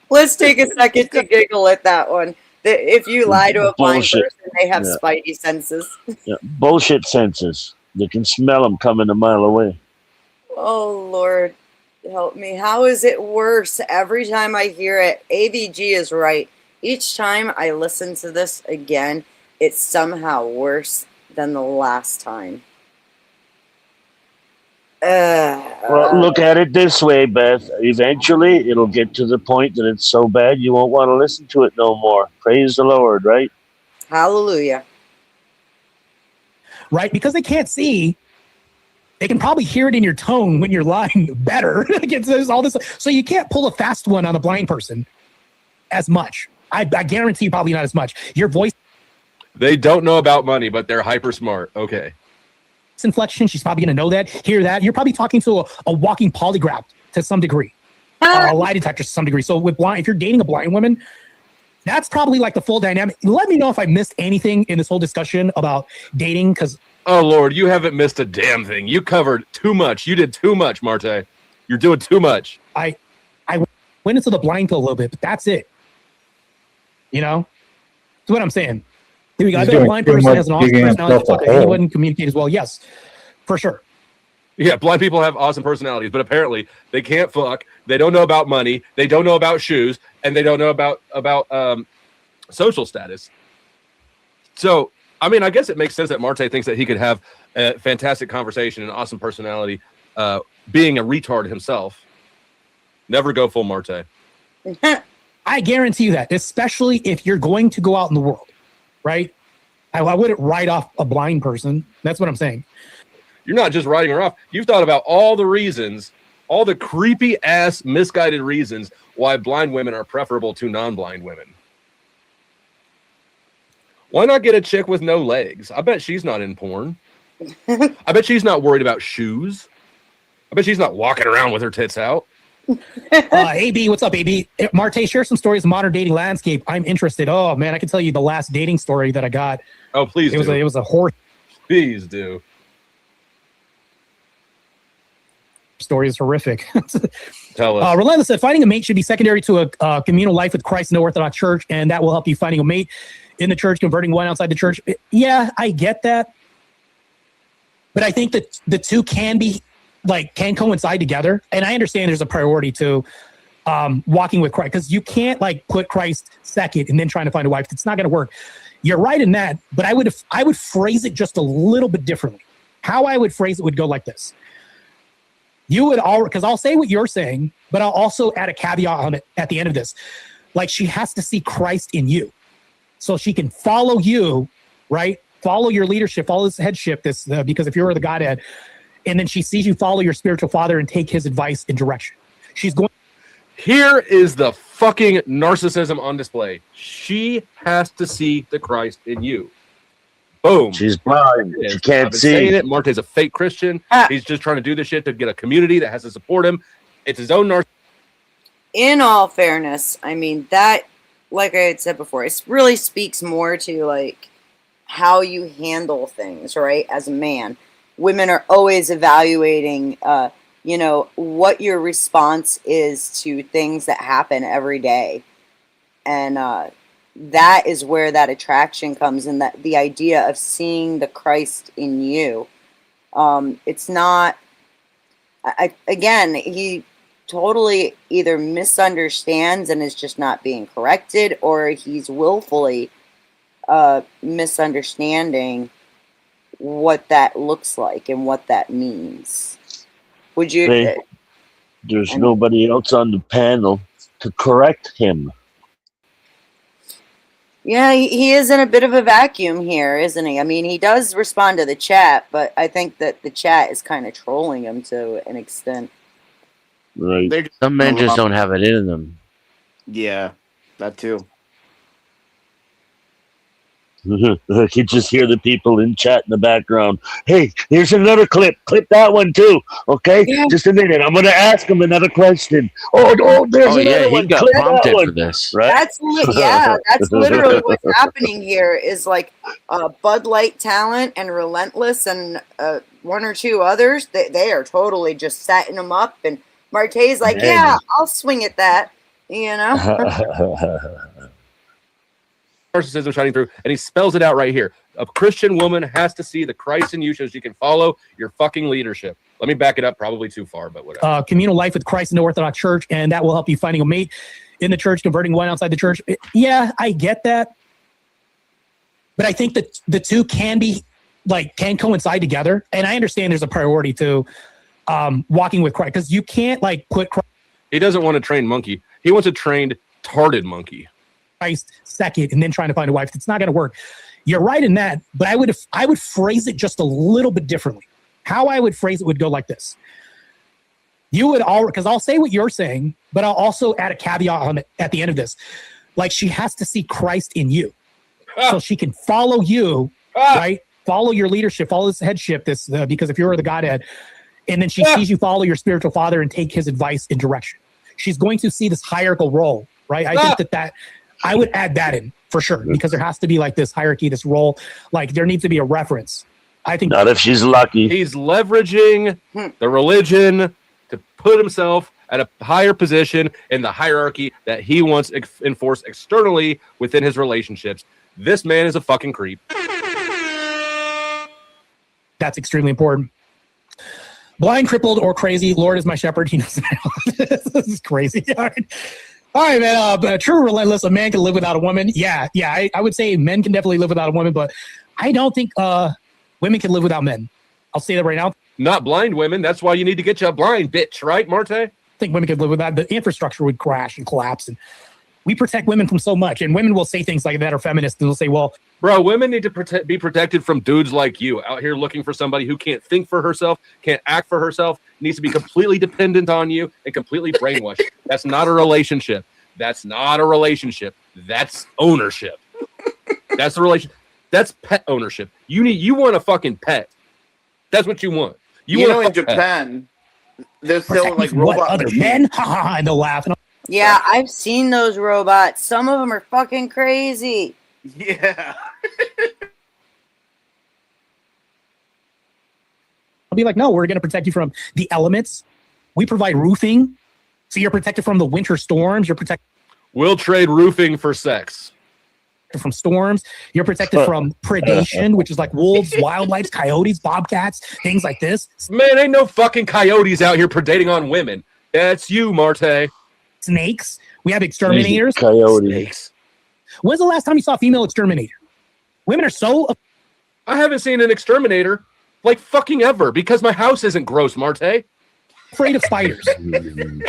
Let's take a second to giggle at that one. If you lie to a blind person, they have spidey senses. Yeah. Bullshit senses. They can smell them coming a mile away. Oh, Lord, help me. How is it worse every time I hear it? AVG is right. Each time I listen to this again, it's somehow worse than the last time. Well, look at it this way, Beth. Eventually, it'll get to the point that it's so bad you won't want to listen to it no more. Praise the Lord, right? Hallelujah. Right? Because they can't see, they can probably hear it in your tone when you're lying better. There's all this, so you can't pull a fast one on a blind person as much. I guarantee you probably not as much. Your voice. They don't know about money, but they're hyper smart. Okay. Inflection, she's probably going to know that, hear that. You're probably talking to a walking polygraph to some degree, a lie detector to some degree. So with blind, if you're dating a blind woman, that's probably like the full dynamic. Let me know if I missed anything in this whole discussion about dating, because oh Lord, you haven't missed a damn thing. You covered too much. You did too much, Marte. You're doing too much. I went into the blind pill a little bit, but that's it. You know, that's what I'm saying. Here we go. I bet a blind person has an awesome personality. Fuck, he wouldn't communicate as well. Yes, for sure. Yeah, blind people have awesome personalities, but apparently they can't fuck. They don't know about money. They don't know about shoes, and they don't know about social status. So, I mean, I guess it makes sense that Marte thinks that he could have a fantastic conversation and awesome personality, being a retard himself. Never go full Marte. I guarantee you that, especially if you're going to go out in the world, right? I wouldn't write off a blind person. That's what I'm saying. You're not just writing her off. You've thought about all the reasons, all the creepy ass misguided reasons why blind women are preferable to non-blind women. Why not get a chick with no legs? I bet she's not in porn. I bet she's not worried about shoes. I bet she's not walking around with her tits out. AB, what's up, AB? Marte, share some stories of modern dating landscape. I'm interested. Oh man, I can tell you the last dating story that I got. Oh, please. It was a horse. Please do. Story is horrific. Tell us. Relentless said finding a mate should be secondary to a communal life with Christ in the Orthodox Church, and that will help you finding a mate in the church, converting one outside the church. Yeah, I get that, but I think that the two can coincide together. And I understand there's a priority to walking with Christ, because you can't like put Christ second and then trying to find a wife. It's not going to work. You're right in that, but I would phrase it just a little bit differently. How I would phrase it would go like this. You would because I'll say what you're saying, but I'll also add a caveat on it at the end of this. Like, she has to see Christ in you, so she can follow you, right? Follow your leadership, follow this headship, because if you're the Godhead, and then she sees you follow your spiritual father and take his advice and direction. She's going. Here is the fucking narcissism on display. She has to see the Christ in you. Boom. She's blind. She can't see. Saying it. Marte's a fake Christian. He's just trying to do this shit to get a community that has to support him. It's his own narcissism. In all fairness, I mean, that, like I had said before, it really speaks more to like how you handle things, right? As a man, women are always evaluating, what your response is to things that happen every day. And that is where that attraction comes in, that the idea of seeing the Christ in you. It's not, again, he totally either misunderstands and is just not being corrected, or he's willfully misunderstanding what that looks like and what that means. Would you? Hey, there's nobody else on the panel to correct him. Yeah, he is in a bit of a vacuum here, isn't he? I mean, he does respond to the chat, but I think that the chat is kind of trolling him to an extent. Right. Some men just don't have it in them. Yeah, that too. I can just hear the people in chat in the background. Hey, here's another clip. Clip that one too. Okay, just a minute. I'm gonna ask him another question. Oh, there's another one. He got Clip that prompted one. for this. Right? That's literally what's happening here. Is like Bud Light Talent and Relentless and one or two others. They are totally just setting them up, and Marte's like, Man. yeah, I'll swing at that. You know. Narcissism shining through, and he spells it out right here. A Christian woman has to see the Christ in you so she can follow your fucking leadership. Let me back it up, probably too far, but whatever. Communal life with Christ in the Orthodox Church, and that will help you finding a mate in the church, converting one outside the church. Yeah, I get that, but I think that the two can coincide together. And I understand there's a priority to walking with Christ, because you can't put Christ. He doesn't want a trained monkey. He wants a trained, tarded monkey. Christ second, and then trying to find a wife. It's not going to work. You're right in that, but I would phrase it just a little bit differently. How I would phrase it would go like this. You would because I'll say what you're saying, but I'll also add a caveat on it at the end of this. Like, she has to see Christ in you, so she can follow you, right? Follow your leadership, follow this headship, because if you're the Godhead, and then she sees you follow your spiritual father and take his advice and direction. She's going to see this hierarchical role, right? I think that I would add that in for sure, because there has to be this hierarchy, this role. There needs to be a reference. I think not if she's lucky. He's leveraging the religion to put himself at a higher position in the hierarchy that he wants enforced externally within his relationships. This man is a fucking creep. That's extremely important. Blind, crippled, or crazy, Lord is my shepherd. He knows. This is crazy. All right, man. True, relentless. A man can live without a woman. Yeah. I would say men can definitely live without a woman, but I don't think women can live without men. I'll say that right now. Not blind women. That's why you need to get you a blind bitch, right, Marte? I think women could live without. The infrastructure would crash and collapse, and we protect women from so much. And women will say things like that are feminist, and they'll say, "Well, bro, women need to be protected from dudes like you out here looking for somebody who can't think for herself, can't act for herself, needs to be completely dependent on you and completely brainwashed." That's not a relationship. That's not a relationship. That's ownership. That's the relation. That's pet ownership. You want a fucking pet. That's what you want. You know, in Japan, there's still robot other men, and they'll laugh. Yeah, I've seen those robots. Some of them are fucking crazy. Yeah. I'll be like, no, we're going to protect you from the elements. We provide roofing, so you're protected from the winter storms. You're protected. We'll trade roofing for sex. From storms. You're protected from predation, which is like wolves, wildlife, coyotes, bobcats, things like this. Man, ain't no fucking coyotes out here predating on women. That's you, Marte. Snakes. We have exterminators. Coyotes. Snakes. When's the last time you saw a female exterminator? Women are so. I haven't seen an exterminator fucking ever because my house isn't gross, Marte. Afraid of spiders,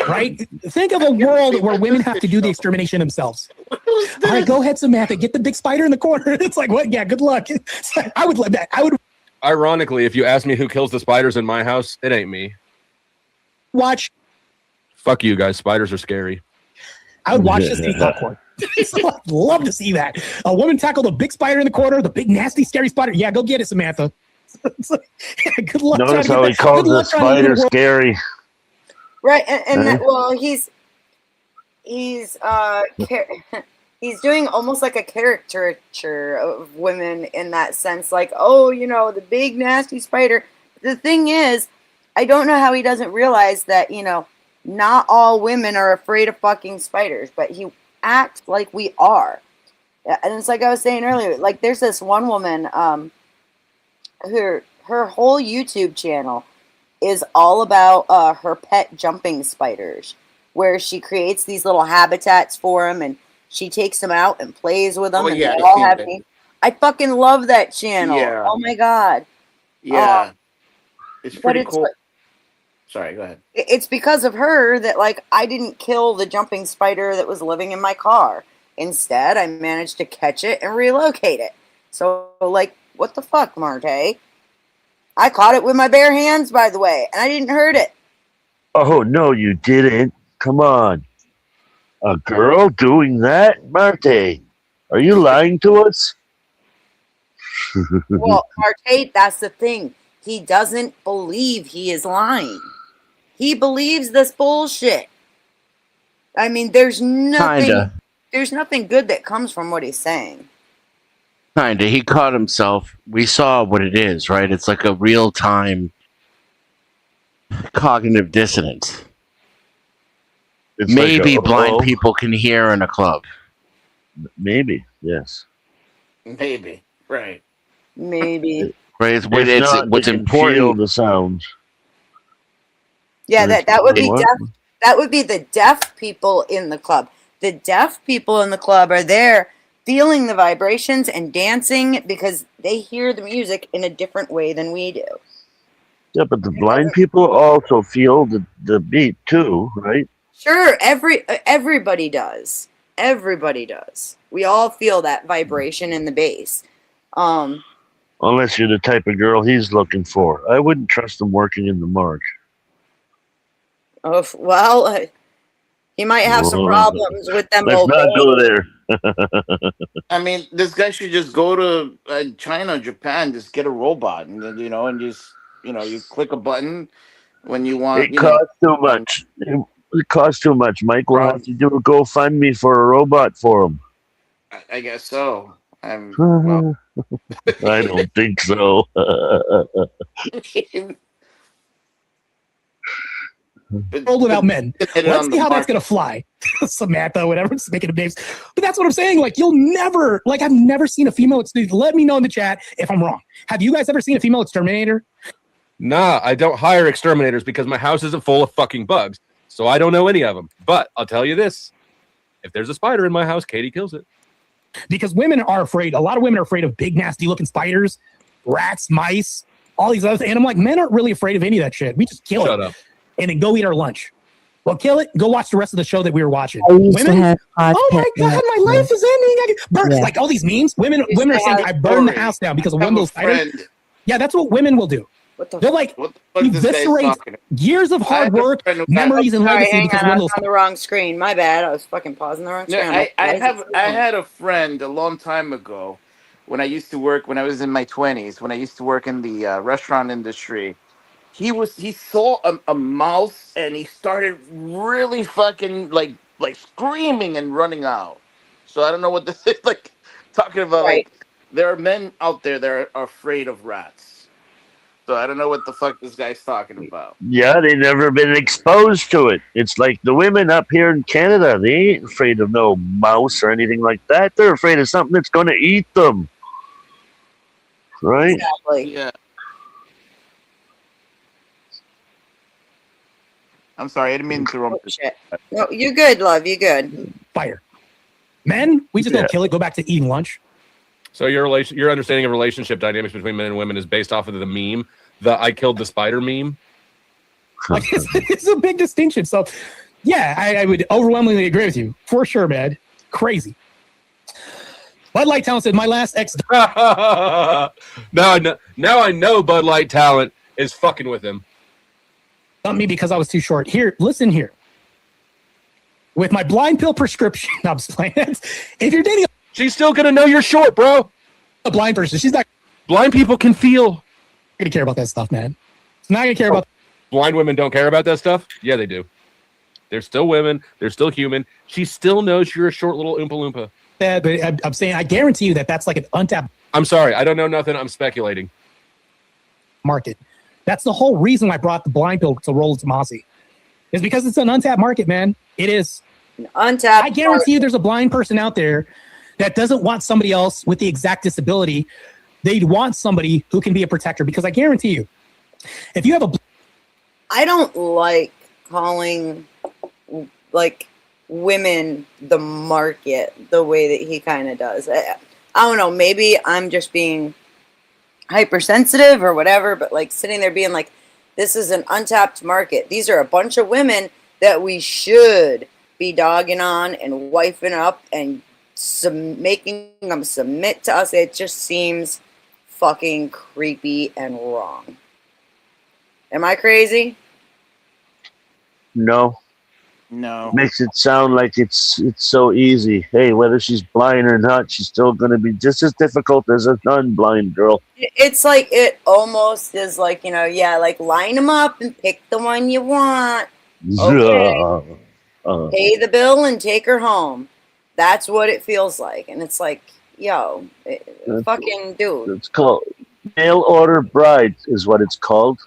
right? Think of a world where women have to do the extermination themselves. All right, go ahead, Samantha. Get the big spider in the corner. It's like, what? Yeah, good luck. I would love that. I would. Ironically, if you ask me who kills the spiders in my house, it ain't me. Watch. Fuck you guys. Spiders are scary. I would watch this in popcorn. I'd love to see that. A woman tackled a big spider in the corner, the big, nasty, scary spider. Yeah, go get it, Samantha. Good luck. Notice how he calls the spider scary. Right, and that, well, he's doing almost like a caricature of women in that sense, like, oh, the big nasty spider. The thing is, I don't know how he doesn't realize that, not all women are afraid of fucking spiders, but he acts like we are. Yeah, and it's like I was saying earlier, like there's this one woman, her whole YouTube channel is all about her pet jumping spiders, where she creates these little habitats for them and she takes them out and plays with them, Oh and yeah, they I've all seen have that. names. I fucking love that channel. Yeah, Oh my god! yeah, it's But pretty it's cool. Sorry, go ahead. it's because of her that like I didn't kill the jumping spider that was living in my car. Instead, I managed to catch it and relocate it. So like, what the fuck, Marte? I caught it with my bare hands, by the way, and I didn't hurt it. Oh no, you didn't. Come on. A girl doing that? Marte, are you lying to us? Well, Marte, that's the thing. He doesn't believe he is lying. He believes this bullshit. I mean, there's nothing good that comes from what he's saying. Kinda. He caught himself. We saw what it is, right? It's like a real time cognitive dissonance. It's Maybe like blind people can hear in a club. Maybe, yes. Maybe, right. Maybe. Right? If not, what's they can important. feel the sounds. Yeah, that would be What? that would be the deaf people in the club. The deaf people in the club are there feeling the vibrations and dancing because they hear the music in a different way than we do. Yeah, but the blind people also feel the beat too, right? Sure, everybody does. Everybody does. We all feel that vibration in the bass. Unless you're the type of girl he's looking for. I wouldn't trust him working in the march. Well, he might have some problems with them. Let's not go there. I mean, this guy should just go to China, Japan, just get a robot, and then and just you click a button when you want. It costs too much. It costs too much. Mike will have to do a GoFundMe for a robot for him. I guess so. Well, I don't think so. World without men. Let's see how that's gonna fly. Samantha, whatever, just making up names. But that's what I'm saying. Like, you'll never, like, I've never seen a female exterminator. Let me know in the chat if I'm wrong. Have you guys ever seen a female exterminator? Nah, I don't hire exterminators because my house isn't full of fucking bugs. So I don't know any of them. But I'll tell you this: if there's a spider in my house, Katie kills it. Because women are afraid. A lot of women are afraid of big, nasty looking spiders, rats, mice, all these other things. And I'm like, men aren't really afraid of any of that shit. We just kill it and then go eat our lunch. Well, kill it. Go watch the rest of the show that we were watching. Women, oh my god, my life is ending. Burn, like all these memes. Women are saying, I burned the house down because of one of those spiders. Yeah, that's what women will do. They're like, eviscerate years of hard work, memories, and legacy because of one of those. On the wrong screen. My bad. I was fucking pausing the wrong screen. I had a friend a long time ago when I used to work when I was in my 20s when I used to work in the restaurant industry. He saw a mouse and he started really fucking like screaming and running out. So I don't know what this is like talking about. Right. Like there are men out there that are afraid of rats. So I don't know what the fuck this guy's talking about. Yeah, they've never been exposed to it. It's like the women up here in Canada. They ain't afraid of no mouse or anything like that. They're afraid of something that's going to eat them. Right? Exactly. Yeah. I'm sorry, I didn't mean to interrupt. No, you're good, love. You're good. Fire. Men, we just don't kill it. Go back to eating lunch. So your understanding of relationship dynamics between men and women is based off of the meme, the "I killed the spider" meme. Like it's a big distinction. So, yeah, I would overwhelmingly agree with you for sure, man. Crazy. Bud Light Talent said, "My last ex." Now I know Bud Light Talent is fucking with him. Not me because I was too short. Here, listen here. With my blind pill prescription, I'm just playing. If you're dating, she's still gonna know you're short, bro. A blind person, she's not. Blind people can feel. Gonna care about that stuff, man. It's not gonna care about. Blind women don't care about that stuff. Yeah, they do. They're still women. They're still human. She still knows you're a short little Oompa Loompa. Yeah, but I'm saying I guarantee you that's like an untapped. I'm sorry, I don't know nothing. I'm speculating. Market. That's the whole reason I brought the blind pill to Roland Tomasi. Is because it's an untapped market, man. It is. Untapped. I guarantee you there's a blind person out there that doesn't want somebody else with the exact disability. They'd want somebody who can be a protector, because I guarantee you, if you have a... I don't like calling like women the market the way that he kind of does. I don't know, maybe I'm just being hypersensitive or whatever, but like sitting there being like, this is an untapped market. These are a bunch of women that we should be dogging on and wifing up and making them submit to us. It just seems fucking creepy and wrong. Am I crazy? No. No. Makes it sound like it's so easy. Hey, whether she's blind or not, she's still going to be just as difficult as a non-blind girl. It's like, it almost is like, yeah, like line them up and pick the one you want. Okay. Pay the bill and take her home. That's what it feels like. And it's like, yo, fucking dude. It's called mail order bride is what it's called.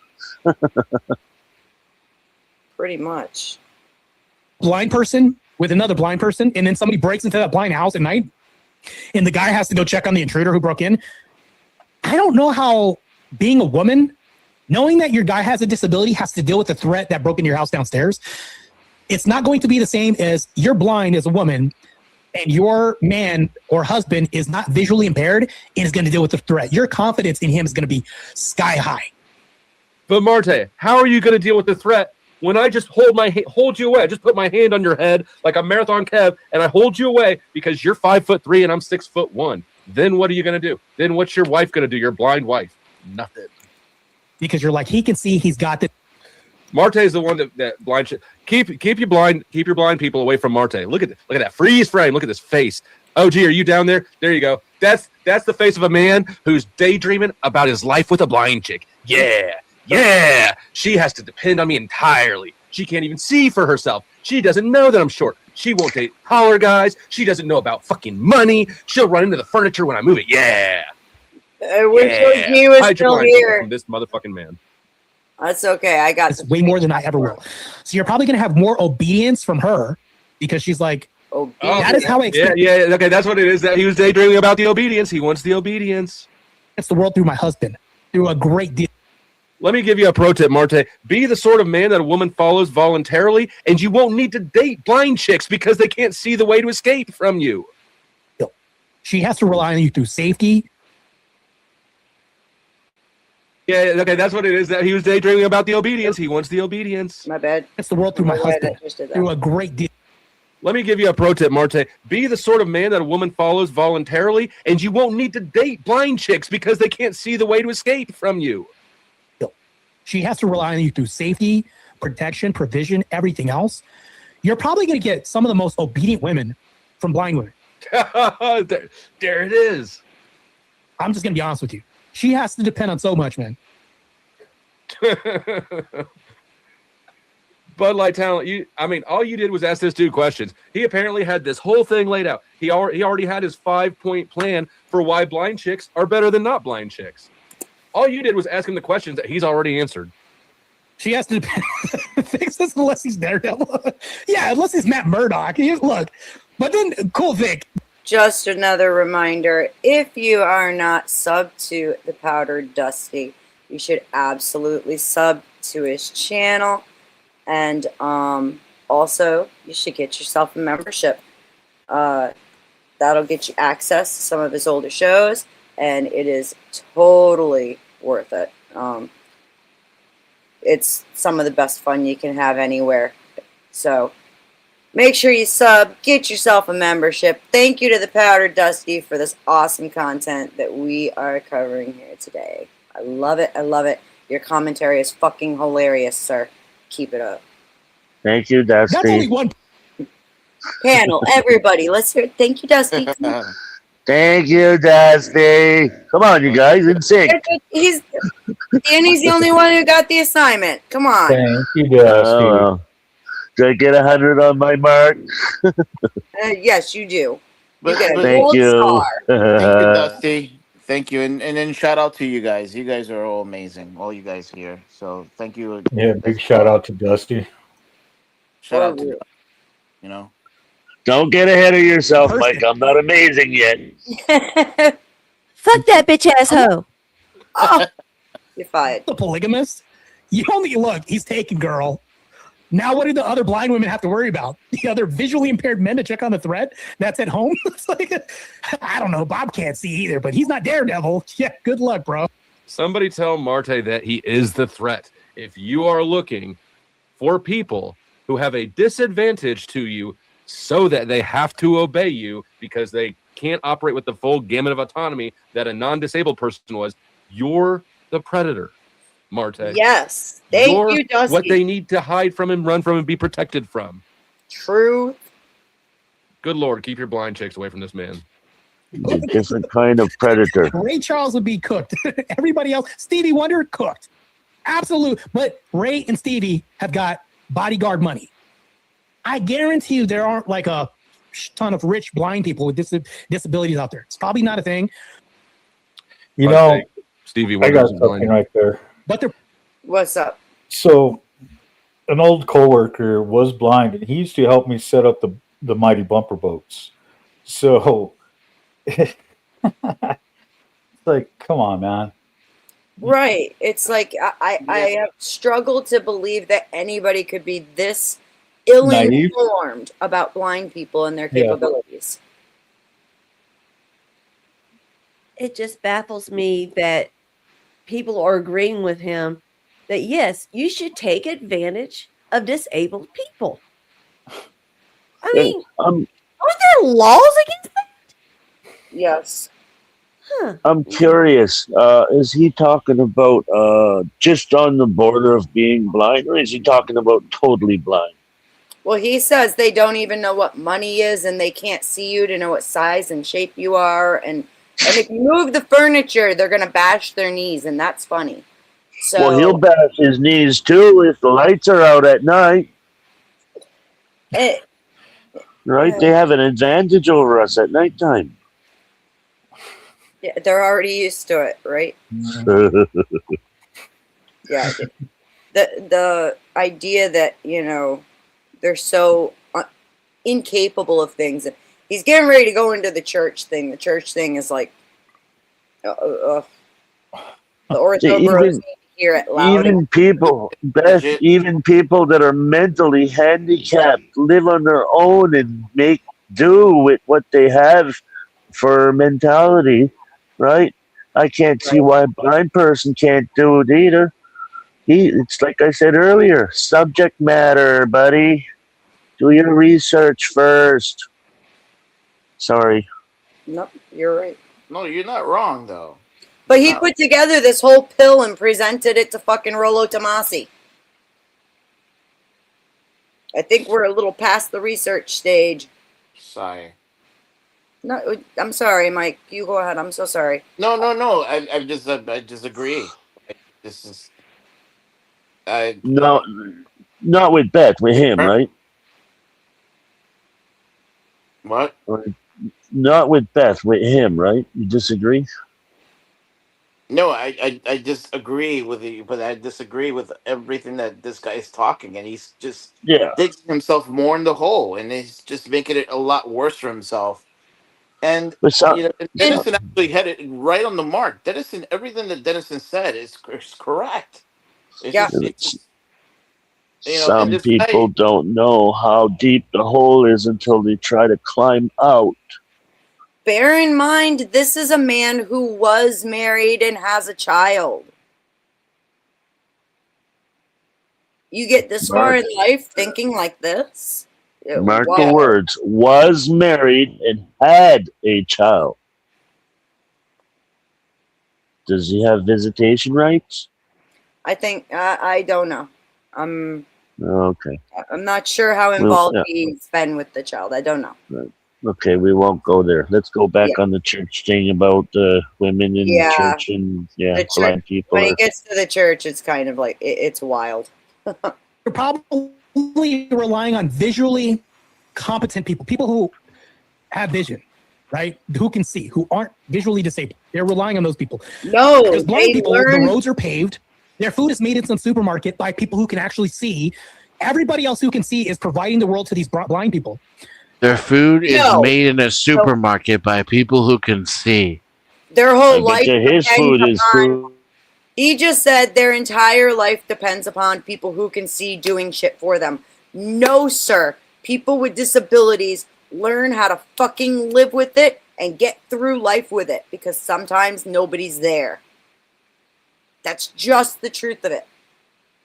Pretty much. Blind person with another blind person, and then somebody breaks into that blind house at night, and the guy has to go check on the intruder who broke in. I don't know how being a woman, knowing that your guy has a disability, has to deal with the threat that broke into your house downstairs. It's not going to be the same as you're blind as a woman and your man or husband is not visually impaired and is going to deal with the threat. Your confidence in him is going to be sky high. But Marte, how are you going to deal with the threat when I just hold you away? I just put my hand on your head like a marathon Kev, and I hold you away because you're 5'3" and I'm 6'1". Then what are you going to do? Then what's your wife going to do? Your blind wife? Nothing. Because you're like, he can see, he's got the... Marte is the one that blind shit. Keep your blind people away from Marte. Look at that freeze frame. Look at this face. OG, are you down there? There you go. That's the face of a man who's daydreaming about his life with a blind chick. Yeah, she has to depend on me entirely. She can't even see for herself. She doesn't know that I'm short. She won't date taller guys. She doesn't know about fucking money. She'll run into the furniture when I move it. Yeah. I wish he was Hide your still blind people here. from this motherfucking man. That's okay. I got It's way more than I ever will. So you're probably going to have more obedience from her because she's like, that is how I expect. Yeah. Okay, that's what it is. That he was daydreaming about the obedience. He wants the obedience. It's the world through my husband, through a great deal. Let me give you a pro tip, Marte. Be the sort of man that a woman follows voluntarily, and you won't need to date blind chicks because they can't see the way to escape from you. She has to rely on you through safety. Yeah, okay, that's what it is. That he was daydreaming about the obedience. He wants the obedience. My bad. It's the world through my husband, through a great deal. Let me give you a pro tip, Marte. Be the sort of man that a woman follows voluntarily, and you won't need to date blind chicks because they can't see the way to escape from you. She has to rely on you through safety, protection, provision, everything else. You're probably going to get some of the most obedient women from blind women. there it is. I'm just going to be honest with you. She has to depend on so much, man. Bud Light talent. All you did was ask this dude questions. He apparently had this whole thing laid out. He already had his 5-point plan for why blind chicks are better than not blind chicks. All you did was ask him the questions that he's already answered. She has to fix this unless he's Daredevil. Yeah, unless he's Matt Murdock. Look, but then, cool, Vic. Just another reminder, if you are not subbed to the Powdered Dusty, you should absolutely sub to his channel. And also, you should get yourself a membership. That'll get you access to some of his older shows, and it is totally worth it. It's some of the best fun you can have anywhere. So make sure you sub, get yourself a membership. Thank you to the Powdered Dusty for this awesome content that we are covering here today. I love it. I love it. Your commentary is fucking hilarious, sir. Keep it up. Thank you, Dusty. That's only one panel. Everybody, let's hear it. Thank you, Dusty. Thank you, Dusty. Come on, you guys, in sync. Danny's the only one who got the assignment. Come on. Thank you, Dusty. Do I get 100 on my mark? Yes, you do. But, get a thank gold you. star. Thank you, Dusty. Thank you. And then shout out to you guys. You guys are all amazing. All you guys here. So thank you. Yeah, big shout out to Dusty. Shout out to you know. Don't get ahead of yourself, Mike. I'm not amazing yet. Fuck that bitch ass hoe. Oh, you're fired. The polygamist. You only look. He's taken, girl. Now, what do the other blind women have to worry about? The other visually impaired men to check on the threat that's at home? It's like, I don't know. Bob can't see either, but he's not Daredevil. Yeah, good luck, bro. Somebody tell Marte that he is the threat. If you are looking for people who have a disadvantage to you so that they have to obey you because they can't operate with the full gamut of autonomy that a non-disabled person was, you're the predator, Marte. Yes. Thank You're you, Dusty. what they need to hide from and run from and be protected from. True. Good Lord, keep your blind chicks away from this man. He's a different kind of predator. Ray Charles would be cooked. Everybody else, Stevie Wonder, cooked. Absolute. But Ray and Stevie have got bodyguard money. I guarantee you there aren't like a ton of rich blind people with disabilities out there. It's probably not a thing. You know, Stevie I Wonder got is something blind. right there. But they're What's up? So, an old coworker was blind, and he used to help me set up the mighty bumper boats. So, it's like, come on, man. Right. It's like I have struggled to believe that anybody could be this ill-informed about blind people and their capabilities. It just baffles me that people are agreeing with him that yes, you should take advantage of disabled people. I mean, aren't there laws against that? Yes. I'm curious. Is he talking about just on the border of being blind, or is he talking about totally blind? Well, he says they don't even know what money is, and they can't see you to know what size and shape you are, and if you move the furniture, they're gonna bash their knees, and that's funny. So Well, he'll bash his knees too if the lights are out at night. Right? They have an advantage over us at nighttime. yeah, they're already used to it, right? Yeah. The idea that, you know, they're so incapable of things. He's getting ready to go into the church thing. The church thing is like, the ortho bros need to hear it loud. Even people, Beth, even people that are mentally handicapped live on their own and make do with what they have for mentality, right? I can't see why a blind person can't do it either. It's like I said earlier, subject matter, buddy. Do your research first. Sorry. Nope, you're right. No, you're not wrong though. But he put together this whole pill and presented it to fucking Rollo Tomasi. I think we're a little past the research stage. Sorry. No, I'm sorry, Mike. You go ahead. I'm so sorry. No. I just agree. This is. No, not with Beth, with him, right? What? Not with Beth, with him, right? You disagree? No, I disagree with you, but I disagree with everything that this guy is talking, and he's just digging himself more in the hole, and he's just making it a lot worse for himself. And Dennison actually had it right on the mark. Dennison, everything that Dennison said is correct. Some people don't know how deep the hole is until they try to climb out. Bear in mind, this is a man who was married and has a child. You get this far in life thinking like this? Mark the words, was married and had a child. Does he have visitation rights? I think, I don't know. Okay. I'm not sure how involved he's been with the child. I don't know. Right. Okay, we won't go there. Let's go back on the church thing about women in the church and blind people. When he gets to the church, it's kind of like it's wild. You're probably relying on visually competent people who have vision, right? Who can see, who aren't visually disabled. They're relying on those people. No, because blind people, the roads are paved. Their food is made in some supermarket by people who can actually see. Everybody else who can see is providing the world to these blind people. Their food is No. made in a supermarket by people who can see. Their I whole bet life you his depends food is upon. food. He just said their entire life depends upon people who can see doing shit for them. No, sir. People with disabilities learn how to fucking live with it and get through life with it because sometimes nobody's there. That's just the truth of it.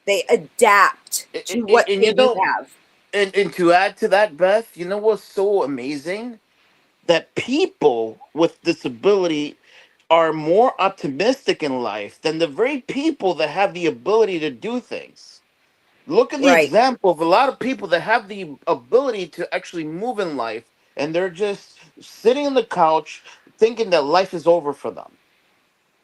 They adapt to what And they you know, have. and to add to that, Beth, you know what's so amazing? That people with disability are more optimistic in life than the very people that have the ability to do things. Look at the Right. example of a lot of people that have the ability to actually move in life and they're just sitting on the couch thinking that life is over for them.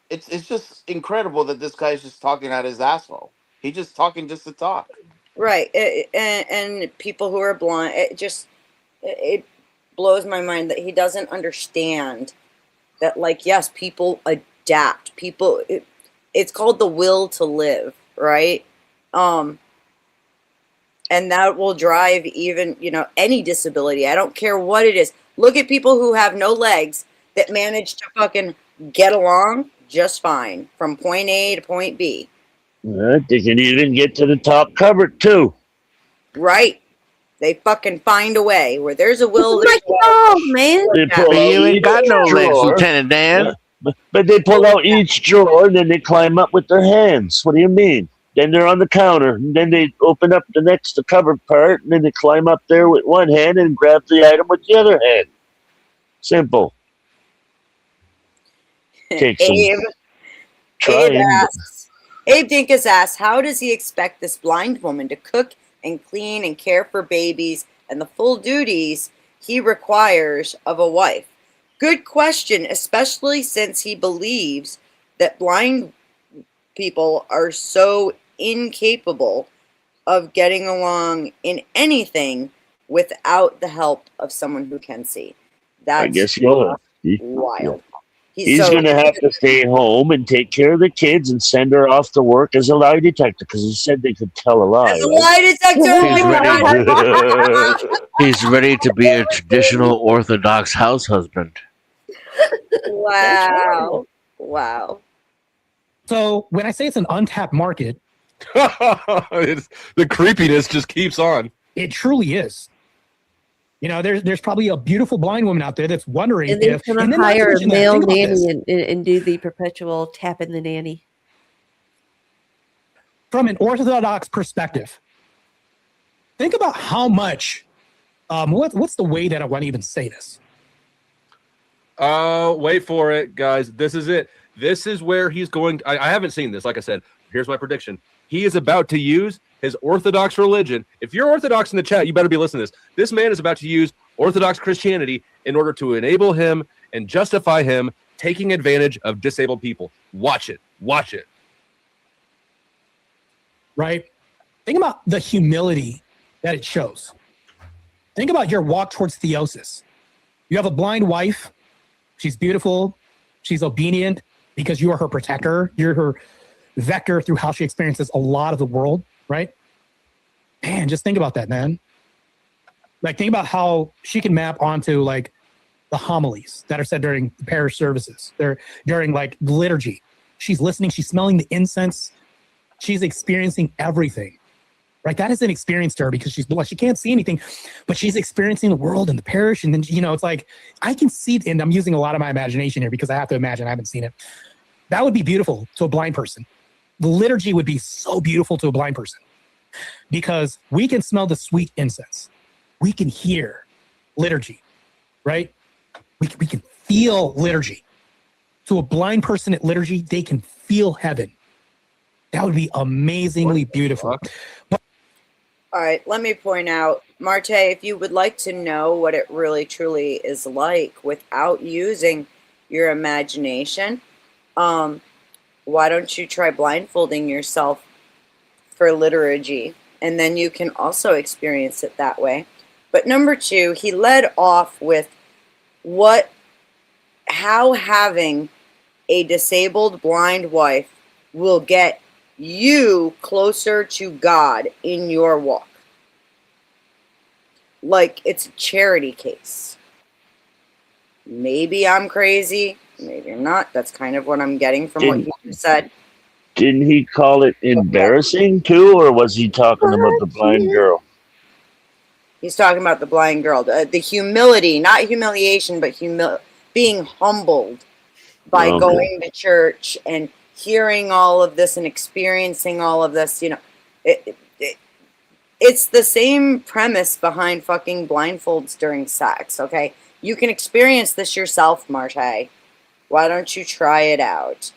It's just incredible that this guy's just talking out his asshole. He's just talking just to talk. Right. And people who are blind, it blows my mind that he doesn't understand that, like, yes, people adapt. It's called the will to live, right? And that will drive even, any disability. I don't care what it is. Look at people who have no legs that manage to fucking get along just fine from point A to point B. They can even get to the top cupboard too. Right. They fucking find a way. Where there's a will, there's a way. Oh, man. They pull But out you ain't each got no legs, drawer. Lieutenant Dan. But they pull out each drawer and then they climb up with their hands. What do you mean? Then they're on the counter, and then they open up the cupboard part, and then they climb up there with one hand and grab the item with the other hand. Simple. Takes some Abe trying. Abe Dinkus asks, how does he expect this blind woman to cook and clean and care for babies and the full duties he requires of a wife? Good question, especially since he believes that blind people are so incapable of getting along in anything without the help of someone who can see. That's I guess you'll. wild. He's going to have to stay home and take care of the kids and send her off to work as a lie detector because he said they could tell a lie. As a lie detector. He's ready to be a traditional Orthodox house husband. Wow. Wow. So when I say it's an untapped market, the creepiness just keeps on. It truly is. There's probably a beautiful blind woman out there that's wondering And they're if going and to then not to hire a mention that, male think about this. nanny and do the perpetual tapping the nanny. From an Orthodox perspective, think about how much. What's the way that I want to even say this? Wait for it, guys. This is it. This is where he's going. I haven't seen this. Like I said, here's my prediction. He is about to use his Orthodox religion. If you're Orthodox in the chat, you better be listening to this. This man is about to use Orthodox Christianity in order to enable him and justify him taking advantage of disabled people. Watch it. Watch it. Right? Think about the humility that it shows. Think about your walk towards theosis. You have a blind wife. She's beautiful. She's obedient because you are her protector. You're her vector through how she experiences a lot of the world, right? Man, just think about that, man. Like, think about how she can map onto, like, the homilies that are said during the parish services. They're during, like, liturgy. She's listening. She's smelling the incense. She's experiencing everything, right? That is an experience to her because she's blind. She can't see anything, but she's experiencing the world and the parish. And then, it's like, I can see, and I'm using a lot of my imagination here because I have to imagine, I haven't seen it. That would be beautiful to a blind person. The liturgy would be so beautiful to a blind person because we can smell the sweet incense. We can hear liturgy, right? We can feel liturgy. To a blind person at liturgy, they can feel heaven. That would be amazingly beautiful. All right, let me point out, Marte, if you would like to know what it really truly is like without using your imagination, why don't you try blindfolding yourself for liturgy? And then you can also experience it that way. But number two, he led off with how having a disabled blind wife will get you closer to God in your walk. like it's a charity case. Maybe I'm crazy, maybe I'm not. That's kind of what I'm getting from what you said. Didn't he call it embarrassing too, or was he talking about the blind girl? He's talking about the blind girl. The humility, not humiliation, but being humbled by going to church and hearing all of this and experiencing all of this. You know, it's the same premise behind fucking blindfolds during sex, okay? You can experience this yourself, Marte. Why don't you try it out?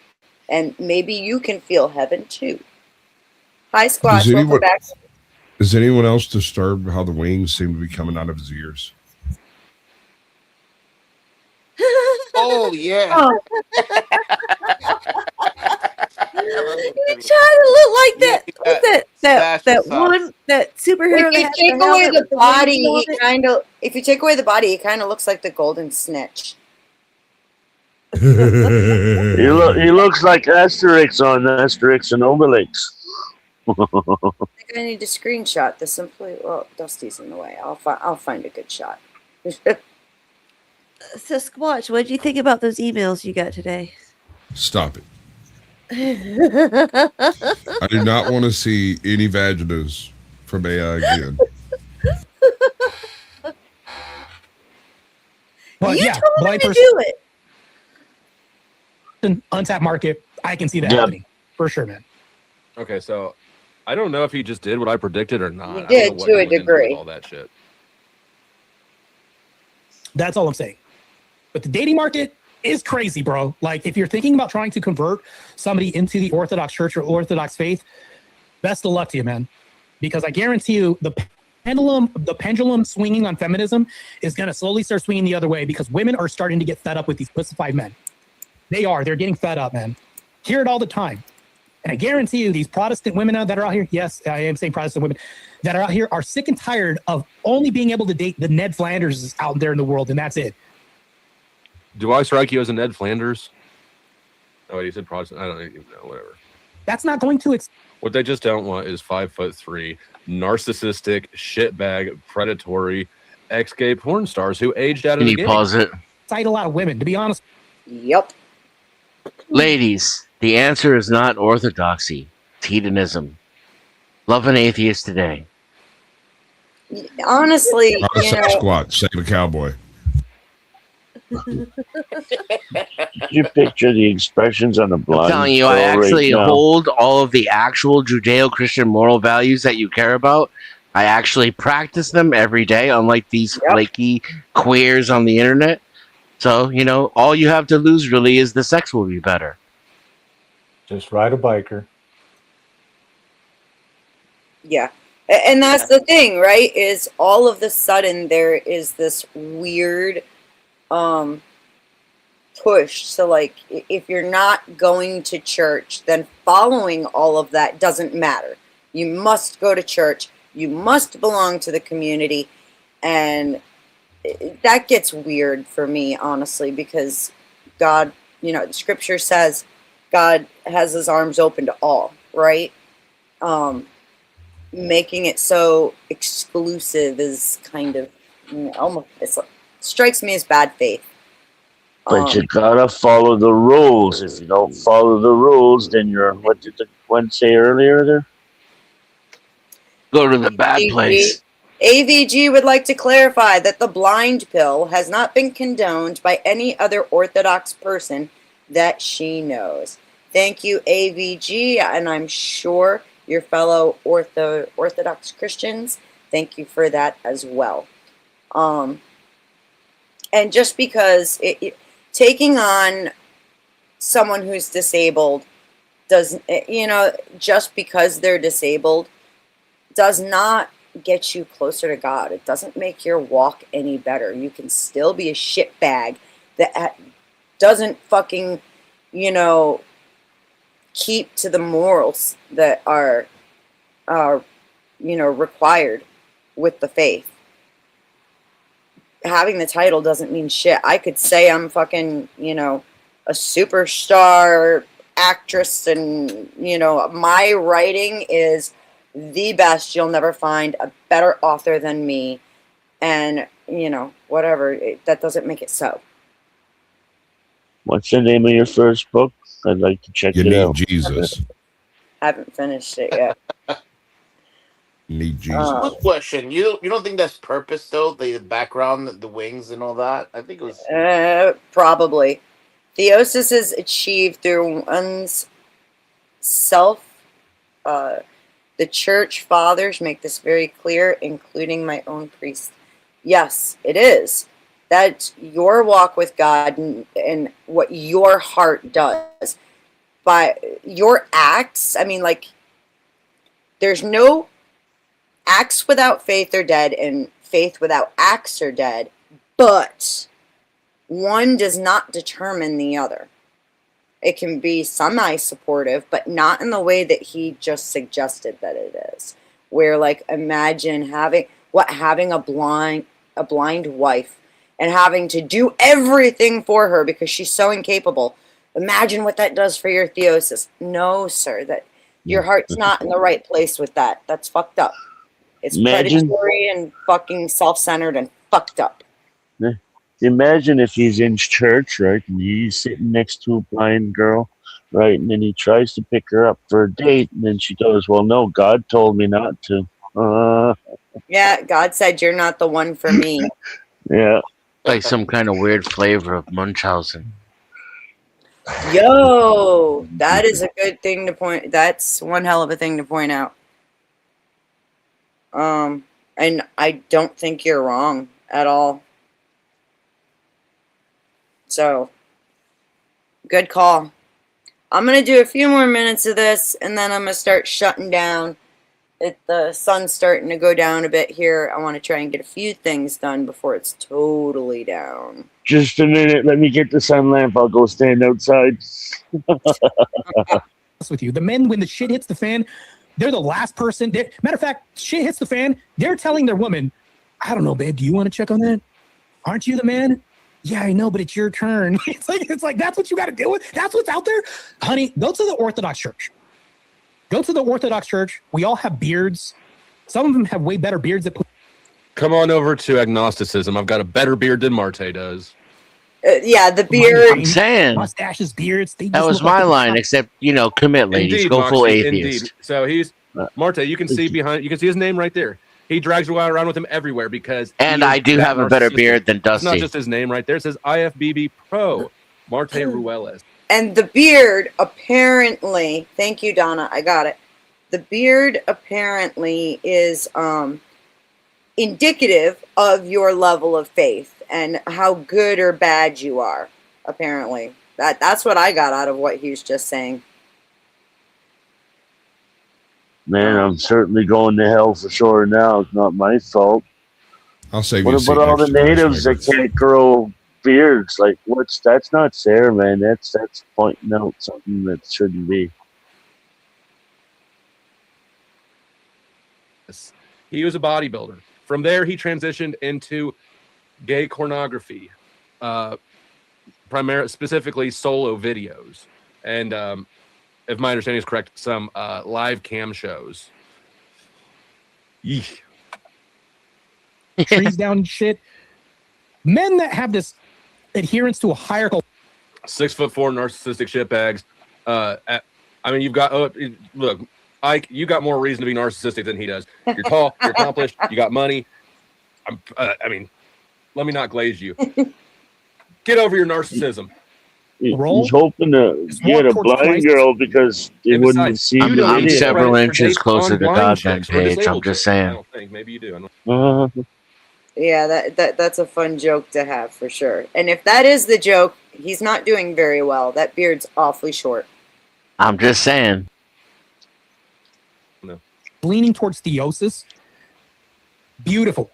And maybe you can feel heaven too. Hi, Squash. Welcome back. Is anyone else disturbed how the wings seem to be coming out of his ears? Oh yeah. Oh. You try to look like that. That superhero. If you take away the body, if you take away the body, he kind of looks like the golden snitch. He looks like Asterix on Asterix and Obelix. I think I need to screenshot this simply. Well, Dusty's in the way. I'll find a good shot. So, Squatch, what did you think about those emails you got today? Stop it. I do not want to see any vaginas from AI again. But you yeah, told me blind to person, do it. Untapped market. I can see that happening for sure, man. Okay, so I don't know if he just did what I predicted or not. He I did don't know what to he a went into degree. with all that shit. That's all I'm saying. But the dating market is crazy, bro. Like, if you're thinking about trying to convert somebody into the Orthodox Church or Orthodox faith, best of luck to you, man. Because I guarantee you, the pendulum swinging on feminism is going to slowly start swinging the other way because women are starting to get fed up with these pussified men. They're getting fed up, man. Hear it all the time. And I guarantee you, these Protestant women that are out here, yes, I am saying Protestant women that are out here are sick and tired of only being able to date the Ned Flanders out there in the world, and that's it. Do I strike you as a Ned Flanders? Oh, wait, he said Protestant. I don't even know. Whatever. That's not going to. What they just don't want is 5'3", narcissistic, shitbag, predatory, ex-gay porn stars who aged out of the game. Can you pause it? Cite a lot of women, to be honest. Yep. Ladies, the answer is not orthodoxy. It's hedonism. Love an atheist today. Honestly, Squat, save a cowboy. Did you picture the expressions on the blind? I'm telling you, I actually hold all of the actual Judeo-Christian moral values that you care about. I actually practice them every day, unlike these flaky queers on the internet. So, all you have to lose really is the sex will be better. Just ride a biker. Yeah. And that's the thing, right? Is all of the sudden there is this weird push. So like if you're not going to church, then following all of that doesn't matter. You must go to church. You must belong to the community. And that gets weird for me, honestly, because God, scripture says God has his arms open to all, right? Making it so exclusive is kind of almost strikes me as bad faith. But you gotta follow the rules. If you don't follow the rules, then you're what did the one say earlier there? Go to the bad place. AVG would like to clarify that the blind pill has not been condoned by any other Orthodox person that she knows. Thank you, AVG, and I'm sure your fellow Orthodox Christians, thank you for that as well. And just because taking on someone who's disabled doesn't, just because they're disabled does not get you closer to God. It doesn't make your walk any better. You can still be a shitbag that doesn't fucking, keep to the morals that are required with the faith. Having the title doesn't mean shit. I could say I'm fucking, a superstar actress and, my writing is the best. You'll never find a better author than me. And, whatever, that doesn't make it so. What's the name of your first book? I'd like to check You it need out. Jesus. Haven't finished it yet. You need Jesus. Quick question: you don't think that's purpose though? The background, the wings, and all that. I think it was Probably. Theosis is achieved through one's self. The church fathers make this very clear, including my own priest. Yes, it is. That's your walk with God and what your heart does. By your acts, there's no acts without faith are dead, and faith without acts are dead. But one does not determine the other. It can be semi-supportive, but not in the way that he just suggested that it is. Where, imagine having a blind wife and having to do everything for her because she's so incapable. Imagine what that does for your theosis. No, sir, that your heart's not in the right place with that. That's fucked up. It's predatory and fucking self-centered and fucked up. Imagine if he's in church, right, and he's sitting next to a blind girl, right, and then he tries to pick her up for a date, and then she goes, well, no, God told me not to. Yeah, God said you're not the one for me. Yeah. Like some kind of weird flavor of Munchausen. Yo, that is a good thing to point. That's one hell of a thing to point out. And I don't think you're wrong at all. So, good call. I'm going to do a few more minutes of this, and then I'm going to start shutting down. The sun's starting to go down a bit here. I want to try and get a few things done before it's totally down. Just a minute. Let me get the sun lamp. I'll go stand outside. With you, the men, when the shit hits the fan, they're the last person. Matter of fact, shit hits the fan. They're telling their woman, I don't know, babe, do you want to check on that? Aren't you the man? Yeah, I know, but it's your turn. It's like that's what you got to deal with. That's what's out there, honey. Go to the Orthodox Church. Go to the Orthodox Church. We all have beards. Some of them have way better beards. Come on over to agnosticism. I've got a better beard than Marte does. Yeah, the beard. I'm saying mustaches, beards. That was my line. Except commit, ladies. Indeed, Go full Moxie, atheist. Indeed. So he's Marte. You can see behind. You can see his name right there. He drags you around with him everywhere because. And I do have a better beard than Dusty. It's not just his name right there. It says IFBB Pro Marte Ruelas. And the beard apparently. Thank you, Donna. I got it. The beard apparently is indicative of your level of faith and how good or bad you are. Apparently, that's what I got out of what he was just saying. Man, I'm certainly going to hell for sure now. It's not my fault. I'll save what you. What about all the natives that can't grow beards? Like, that's not fair, man. That's pointing out something that shouldn't be. He was a bodybuilder. From there, he transitioned into gay pornography, specifically solo videos, and if my understanding is correct, some live cam shows. Yeesh. Trees down and shit. Men that have this adherence to a hierarchical 6'4" narcissistic shitbags. You've got look, Ike, you got more reason to be narcissistic than he does. You're tall, you're accomplished, you got money. Let me not glaze you. Get over your narcissism. He's hoping to get a blind girl because they wouldn't see him. I'm several inches closer to God than Paige. I'm just saying. I don't think. Maybe you do. Yeah, that's a fun joke to have for sure. And if that is the joke, he's not doing very well. That beard's awfully short. I'm just saying. No. Leaning towards theosis. Beautiful.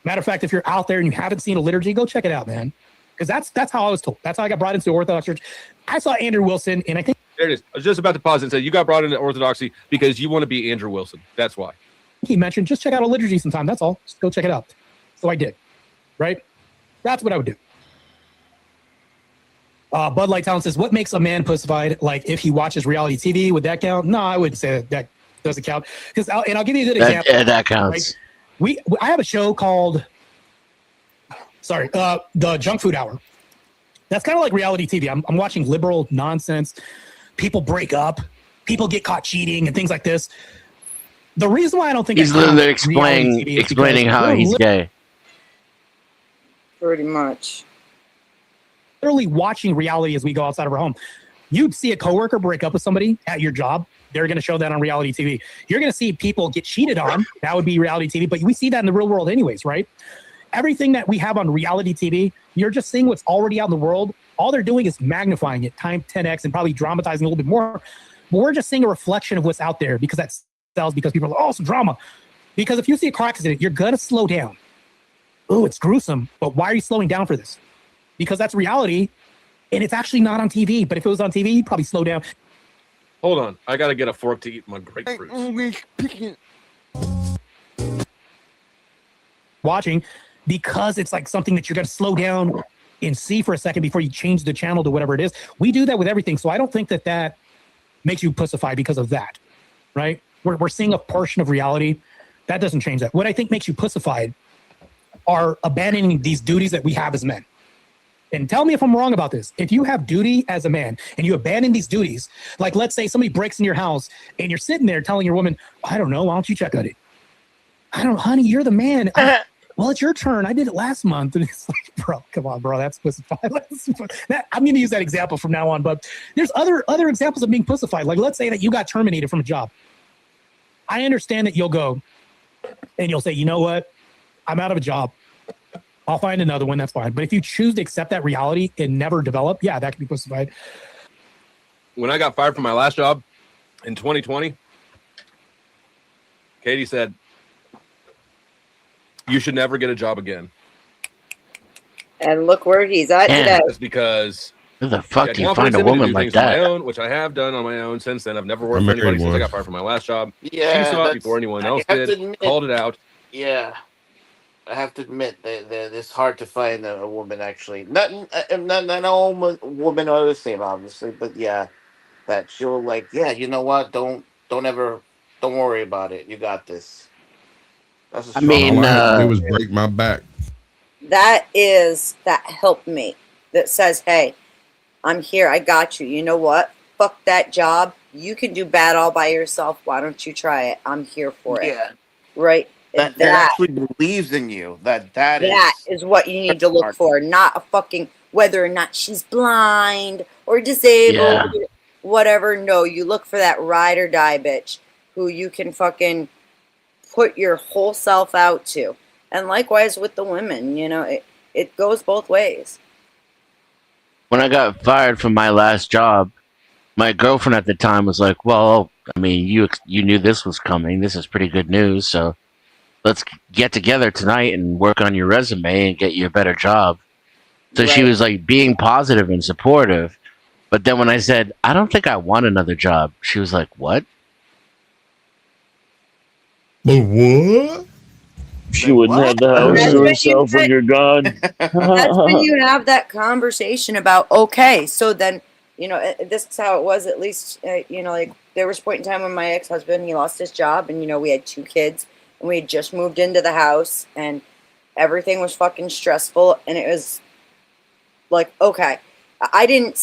Matter of fact, if you're out there and you haven't seen a liturgy, go check it out, man. Because that's how I was told. That's how I got brought into the Orthodox Church. I saw Andrew Wilson, and I think there it is. I was just about to pause and say you got brought into Orthodoxy because you want to be Andrew Wilson. That's why. He mentioned just check out a liturgy sometime. That's all. Just go check it out. So I did. Right? That's what I would do. Bud Light Talent says, what makes a man pussified? Like if he watches reality TV, would that count? No, I wouldn't say that doesn't count. I'll give you a good example. That counts. Right? I have a show called Sorry, the junk food hour. That's kind of like reality TV. I'm watching liberal nonsense. People break up. People get caught cheating and things like this. The reason why I don't think he's I literally count reality TV is explaining because how we're he's gay. Pretty much. Literally watching reality as we go outside of our home. You'd see a coworker break up with somebody at your job. They're going to show that on reality TV. You're going to see people get cheated on. That would be reality TV. But we see that in the real world anyways, right? Everything that we have on reality TV, you're just seeing what's already out in the world. All they're doing is magnifying it time 10x and probably dramatizing a little bit more. But we're just seeing a reflection of what's out there because that sells, because people are like, oh, some drama. Because if you see a car accident, you're going to slow down. Oh, it's gruesome. But why are you slowing down for this? Because that's reality. And it's actually not on TV. But if it was on TV, you'd probably slow down. Hold on. I got to get a fork to eat my grapefruits. Watching, because it's like something that you're going to slow down and see for a second before you change the channel to whatever it is. We do that with everything. So I don't think that that makes you pussify because of that, right? We're seeing a portion of reality. That doesn't change that. What I think makes you pussified are abandoning these duties that we have as men. And tell me if I'm wrong about this. If you have duty as a man and you abandon these duties, like let's say somebody breaks in your house and you're sitting there telling your woman, I don't know, why don't you check on it? I don't know, honey, you're the man. Well, it's your turn. I did it last month. And it's like, bro, come on, bro. That's pussified. I'm going to use that example from now on. But there's other examples of being pussified. Like, let's say that you got terminated from a job. I understand that you'll go and you'll say, you know what? I'm out of a job. I'll find another one. That's fine. But if you choose to accept that reality and never develop, yeah, that can be pussified. When I got fired from my last job in 2020, Katie said, you should never get a job again. And look where he's at today. That's because who the fuck yeah, do you find a woman like that? On my own, which I have done on my own since then. I've never worked for anybody since I got fired from my last job. Yeah, she saw it before anyone else did. Called it out. Yeah, I have to admit that it's hard to find a woman actually. Not all women are the same, obviously, but yeah, that she'll like, yeah, you know what? Don't worry about it. You got this. That's a strong all I had to do was break my back. That helpmate that says, hey, I'm here. I got you. You know what? Fuck that job. You can do bad all by yourself. Why don't you try it? I'm here for it. Yeah. Right? That actually believes in you. That is what you need to look for. Not a fucking whether or not she's blind or disabled, whatever. No, you look for that ride or die bitch who you can fucking put your whole self out to. And likewise with the women, you know, it goes both ways. When I got fired from my last job, my girlfriend at the time was like, well, I mean, you knew this was coming. This is pretty good news. So let's get together tonight and work on your resume and get you a better job. So she was like being positive and supportive. But then when I said, I don't think I want another job, she was like, what? But what? She wouldn't have the house to herself when you're gone. That's when you have that conversation about, okay, so then, you know, this is how it was, at least, you know, like there was a point in time when my ex-husband, he lost his job and, you know, we had 2 kids and we had just moved into the house and everything was fucking stressful. And it was like, okay, I didn't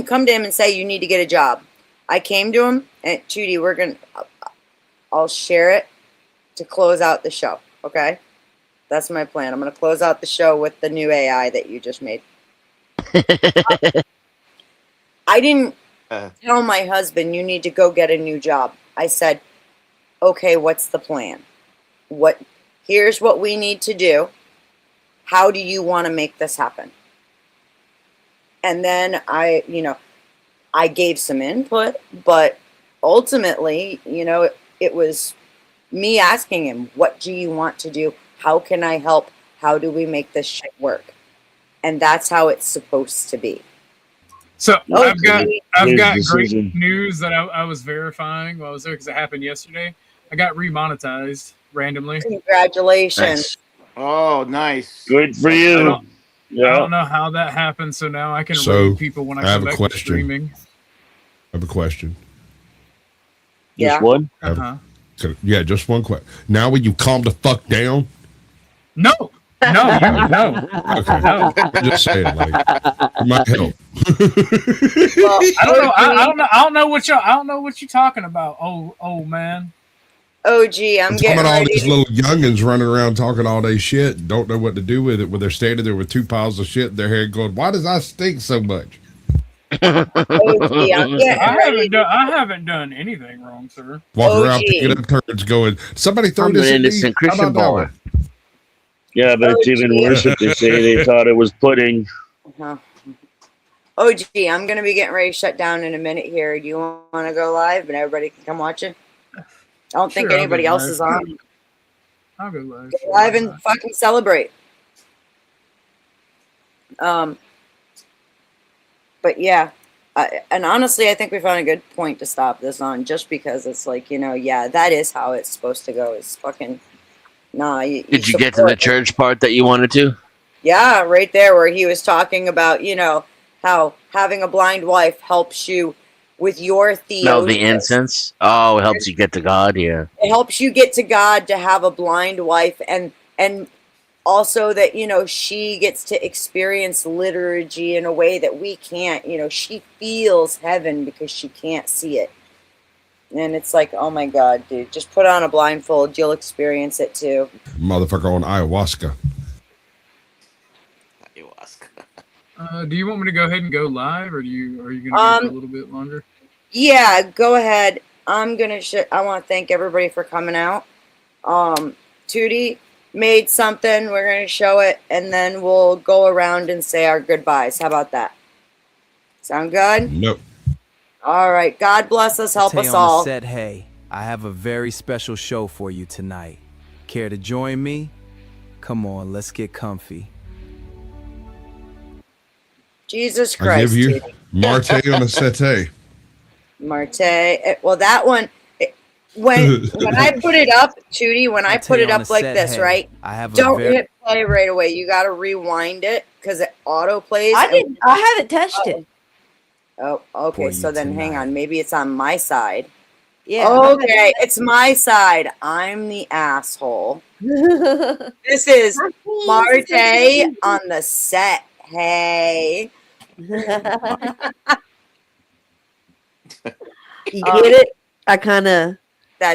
come to him and say, you need to get a job. I came to him and Judy, I'll share it to close out the show. Okay. That's my plan. I'm going to close out the show with the new AI that you just made. I didn't tell my husband, you need to go get a new job. I said, okay, what's the plan? Here's what we need to do. How do you want to make this happen? And then I gave some input, but ultimately, you know, it was me asking him, what do you want to do? How can I help? How do we make this shit work? And that's how it's supposed to be. So I've got great news that I was verifying while I was there because it happened yesterday. I got remonetized randomly. Congratulations. Nice. Oh, nice. Good for you. I don't know how that happened, so now I can raid people when I come back to streaming. I have a question. Just one? Yeah, just one question. Now will you calm the fuck down? No. No, you no. Okay. No. I'm just saying, like, it might help. Well, I don't know. I OG, don't know. I don't know what you're talking about. Oh man. OG, I'm I'm talking getting about all ready these to. little youngins running around talking all day shit, don't know what to do with it when they're standing there with 2 piles of shit in their head going, why does I stink so much? OG, I'm getting ready to. I haven't done anything wrong, sir. Walking around picking OG, up turds going, somebody throw I'm an this at me? innocent How Christian about that baller. one? Yeah, but it's even worse if they say they thought it was pudding. uh-huh. OG, I'm gonna be getting ready to shut down in a minute here. Do you want to go live and everybody can come watch it? I don't think Sure, I'll go anybody else live. is on. I'll go live. Go Sure, live why and not? fucking celebrate. But yeah, and honestly, I think we found a good point to stop this on, just because it's like, yeah, that is how it's supposed to go. It's fucking nah. Did you get to the church part that you wanted to? Yeah, right there where he was talking about, how having a blind wife helps you with your No, the theosis. incense. Oh, it helps you get to God. Yeah. It helps you get to God to have a blind wife, and also that she gets to experience liturgy in a way that we can't. She feels heaven because she can't see it. And it's like, oh my God, dude, just put on a blindfold, you'll experience it too. Motherfucker on ayahuasca. Do you want me to go ahead and go live, or are you gonna go for a little bit longer? Yeah, go ahead. I'm gonna. I want to thank everybody for coming out. Tootie made something. We're gonna show it, and then we'll go around and say our goodbyes. How about that? Sound good? Nope. All right. God bless us. Help us on all. the set, hey, I have a very special show for you tonight. Care to join me? Come on, let's get comfy. Jesus I Christ. give you Tootie. Marte on a settee. Marte. Well, that one. When I put it up, Tootie, when I put it up like this, right? Don't hit play right away. You got to rewind it because it auto plays. I haven't touched it. Oh, okay. So then hang on. Maybe it's on my side. Yeah. Okay, it's my side. I'm the asshole. This is Marte on the set. Hey. You get it? I kind of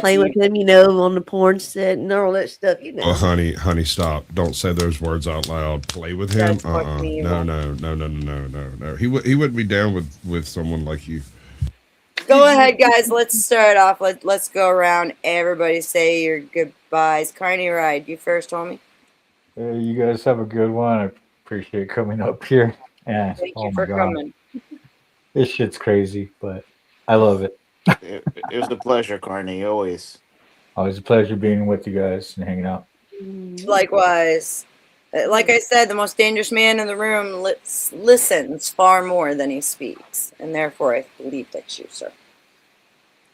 play with him, on the porn set and all that stuff, Oh, honey, stop! Don't say those words out loud. Play with him? No. He wouldn't be down with someone like you. Go ahead, guys. Let's start off. Let's go around. Everybody say your goodbyes. Carney Ride, you first, homie. You guys have a good one. I appreciate coming up here. Yeah. Thank you for coming. This shit's crazy, but I love it. It was a pleasure, Carney. Always. Always a pleasure being with you guys and hanging out. Likewise. Like I said, the most dangerous man in the room listens far more than he speaks. And therefore, I believe that's you, sir.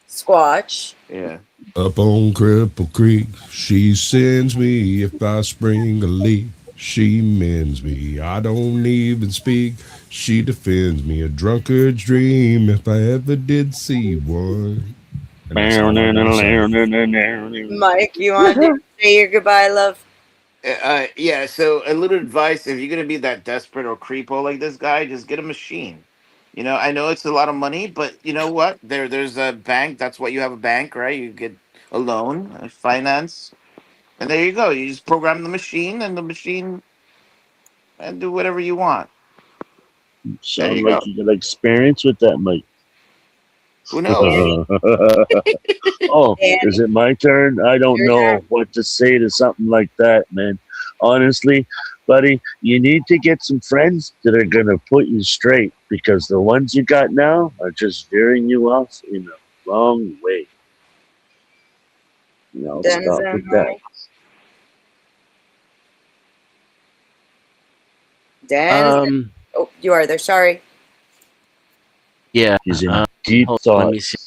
Squatch. Yeah. Up on Cripple Creek, she sends me if I spring a leak. She mends me, I don't even speak. She defends me, a drunkard's dream if I ever did see one. Mike, you want to say your goodbye, love? Yeah, so a little advice: if you're gonna be that desperate or creepo like this guy, just get a machine. I know it's a lot of money, but you know what? There's a bank. That's why you have a bank, right? You get a loan, a finance, and there you go. You just program the machine, and do whatever you want. Sound like you got experience with that, Mike. Who knows? Oh, is it my turn? I don't know what to say to something like that, man. Honestly, buddy, you need to get some friends that are going to put you straight, because the ones you got now are just veering you off in the wrong way. I'll stop with that. Dan? Oh, you are there. Sorry. Yeah. He's in deep Let thought. me see.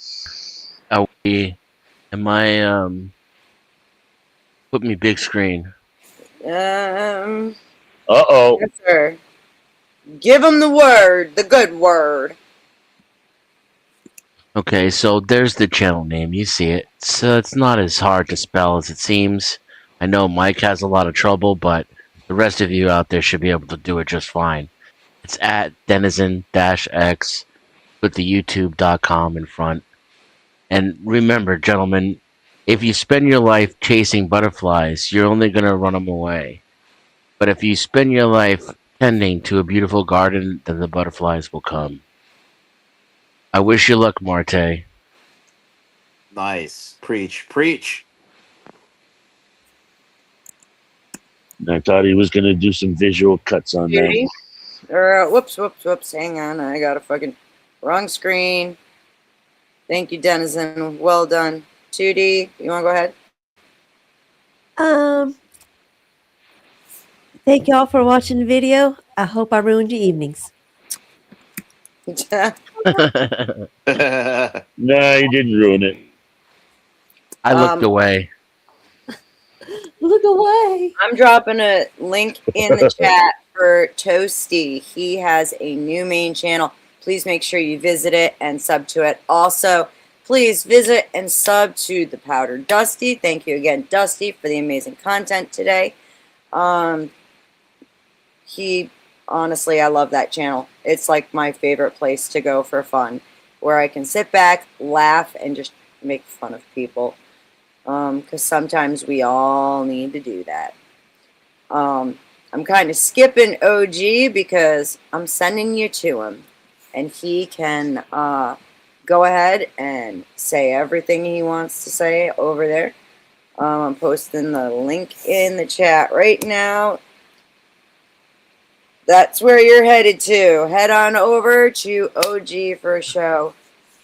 Am I put me big screen? Uh-oh. Yes, sir. Give him the word, the good word. Okay, so there's the channel name. You see it. So it's not as hard to spell as it seems. I know Mike has a lot of trouble, but The rest of you out there should be able to do it just fine. It's at denizen-x with the youtube.com in front. And remember, gentlemen, if you spend your life chasing butterflies, you're only going to run them away. But if you spend your life tending to a beautiful garden, then the butterflies will come. I wish you luck, Marte. Nice. Preach. Preach. I thought he was going to do some visual cuts on that. Whoops. Hang on. I got a fucking wrong screen. Thank you, Denizen. Well done. 2D, you want to go ahead? Thank y'all for watching the video. I hope I ruined your evenings. No, you didn't ruin it. I looked away. Look away. I'm dropping a link in the chat for Toasty. He has a new main channel. Please make sure you visit it and sub to it. Also, please visit and sub to the Powder Dusty. Thank you again, Dusty, for the amazing content today. Honestly, I love that channel. It's like my favorite place to go for fun, where I can sit back, laugh, and just make fun of people. Because sometimes we all need to do that. I'm kind of skipping OG because I'm sending you to him. And he can go ahead and say everything he wants to say over there. I'm posting the link in the chat right now. That's where you're headed to. Head on over to OG for a show.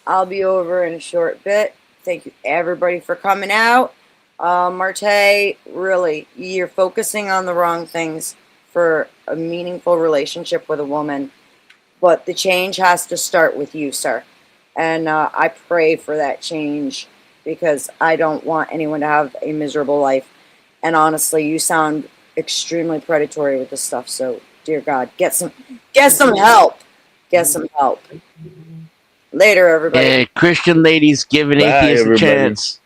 I'll be over in a short bit. Thank you, everybody, for coming out. Marte, really, you're focusing on the wrong things for a meaningful relationship with a woman. But the change has to start with you, sir. And I pray for that change because I don't want anyone to have a miserable life. And honestly, you sound extremely predatory with this stuff. So, dear God, get some help. Get some help. Later, everybody. Christian ladies giving Bye, atheists a everybody. chance.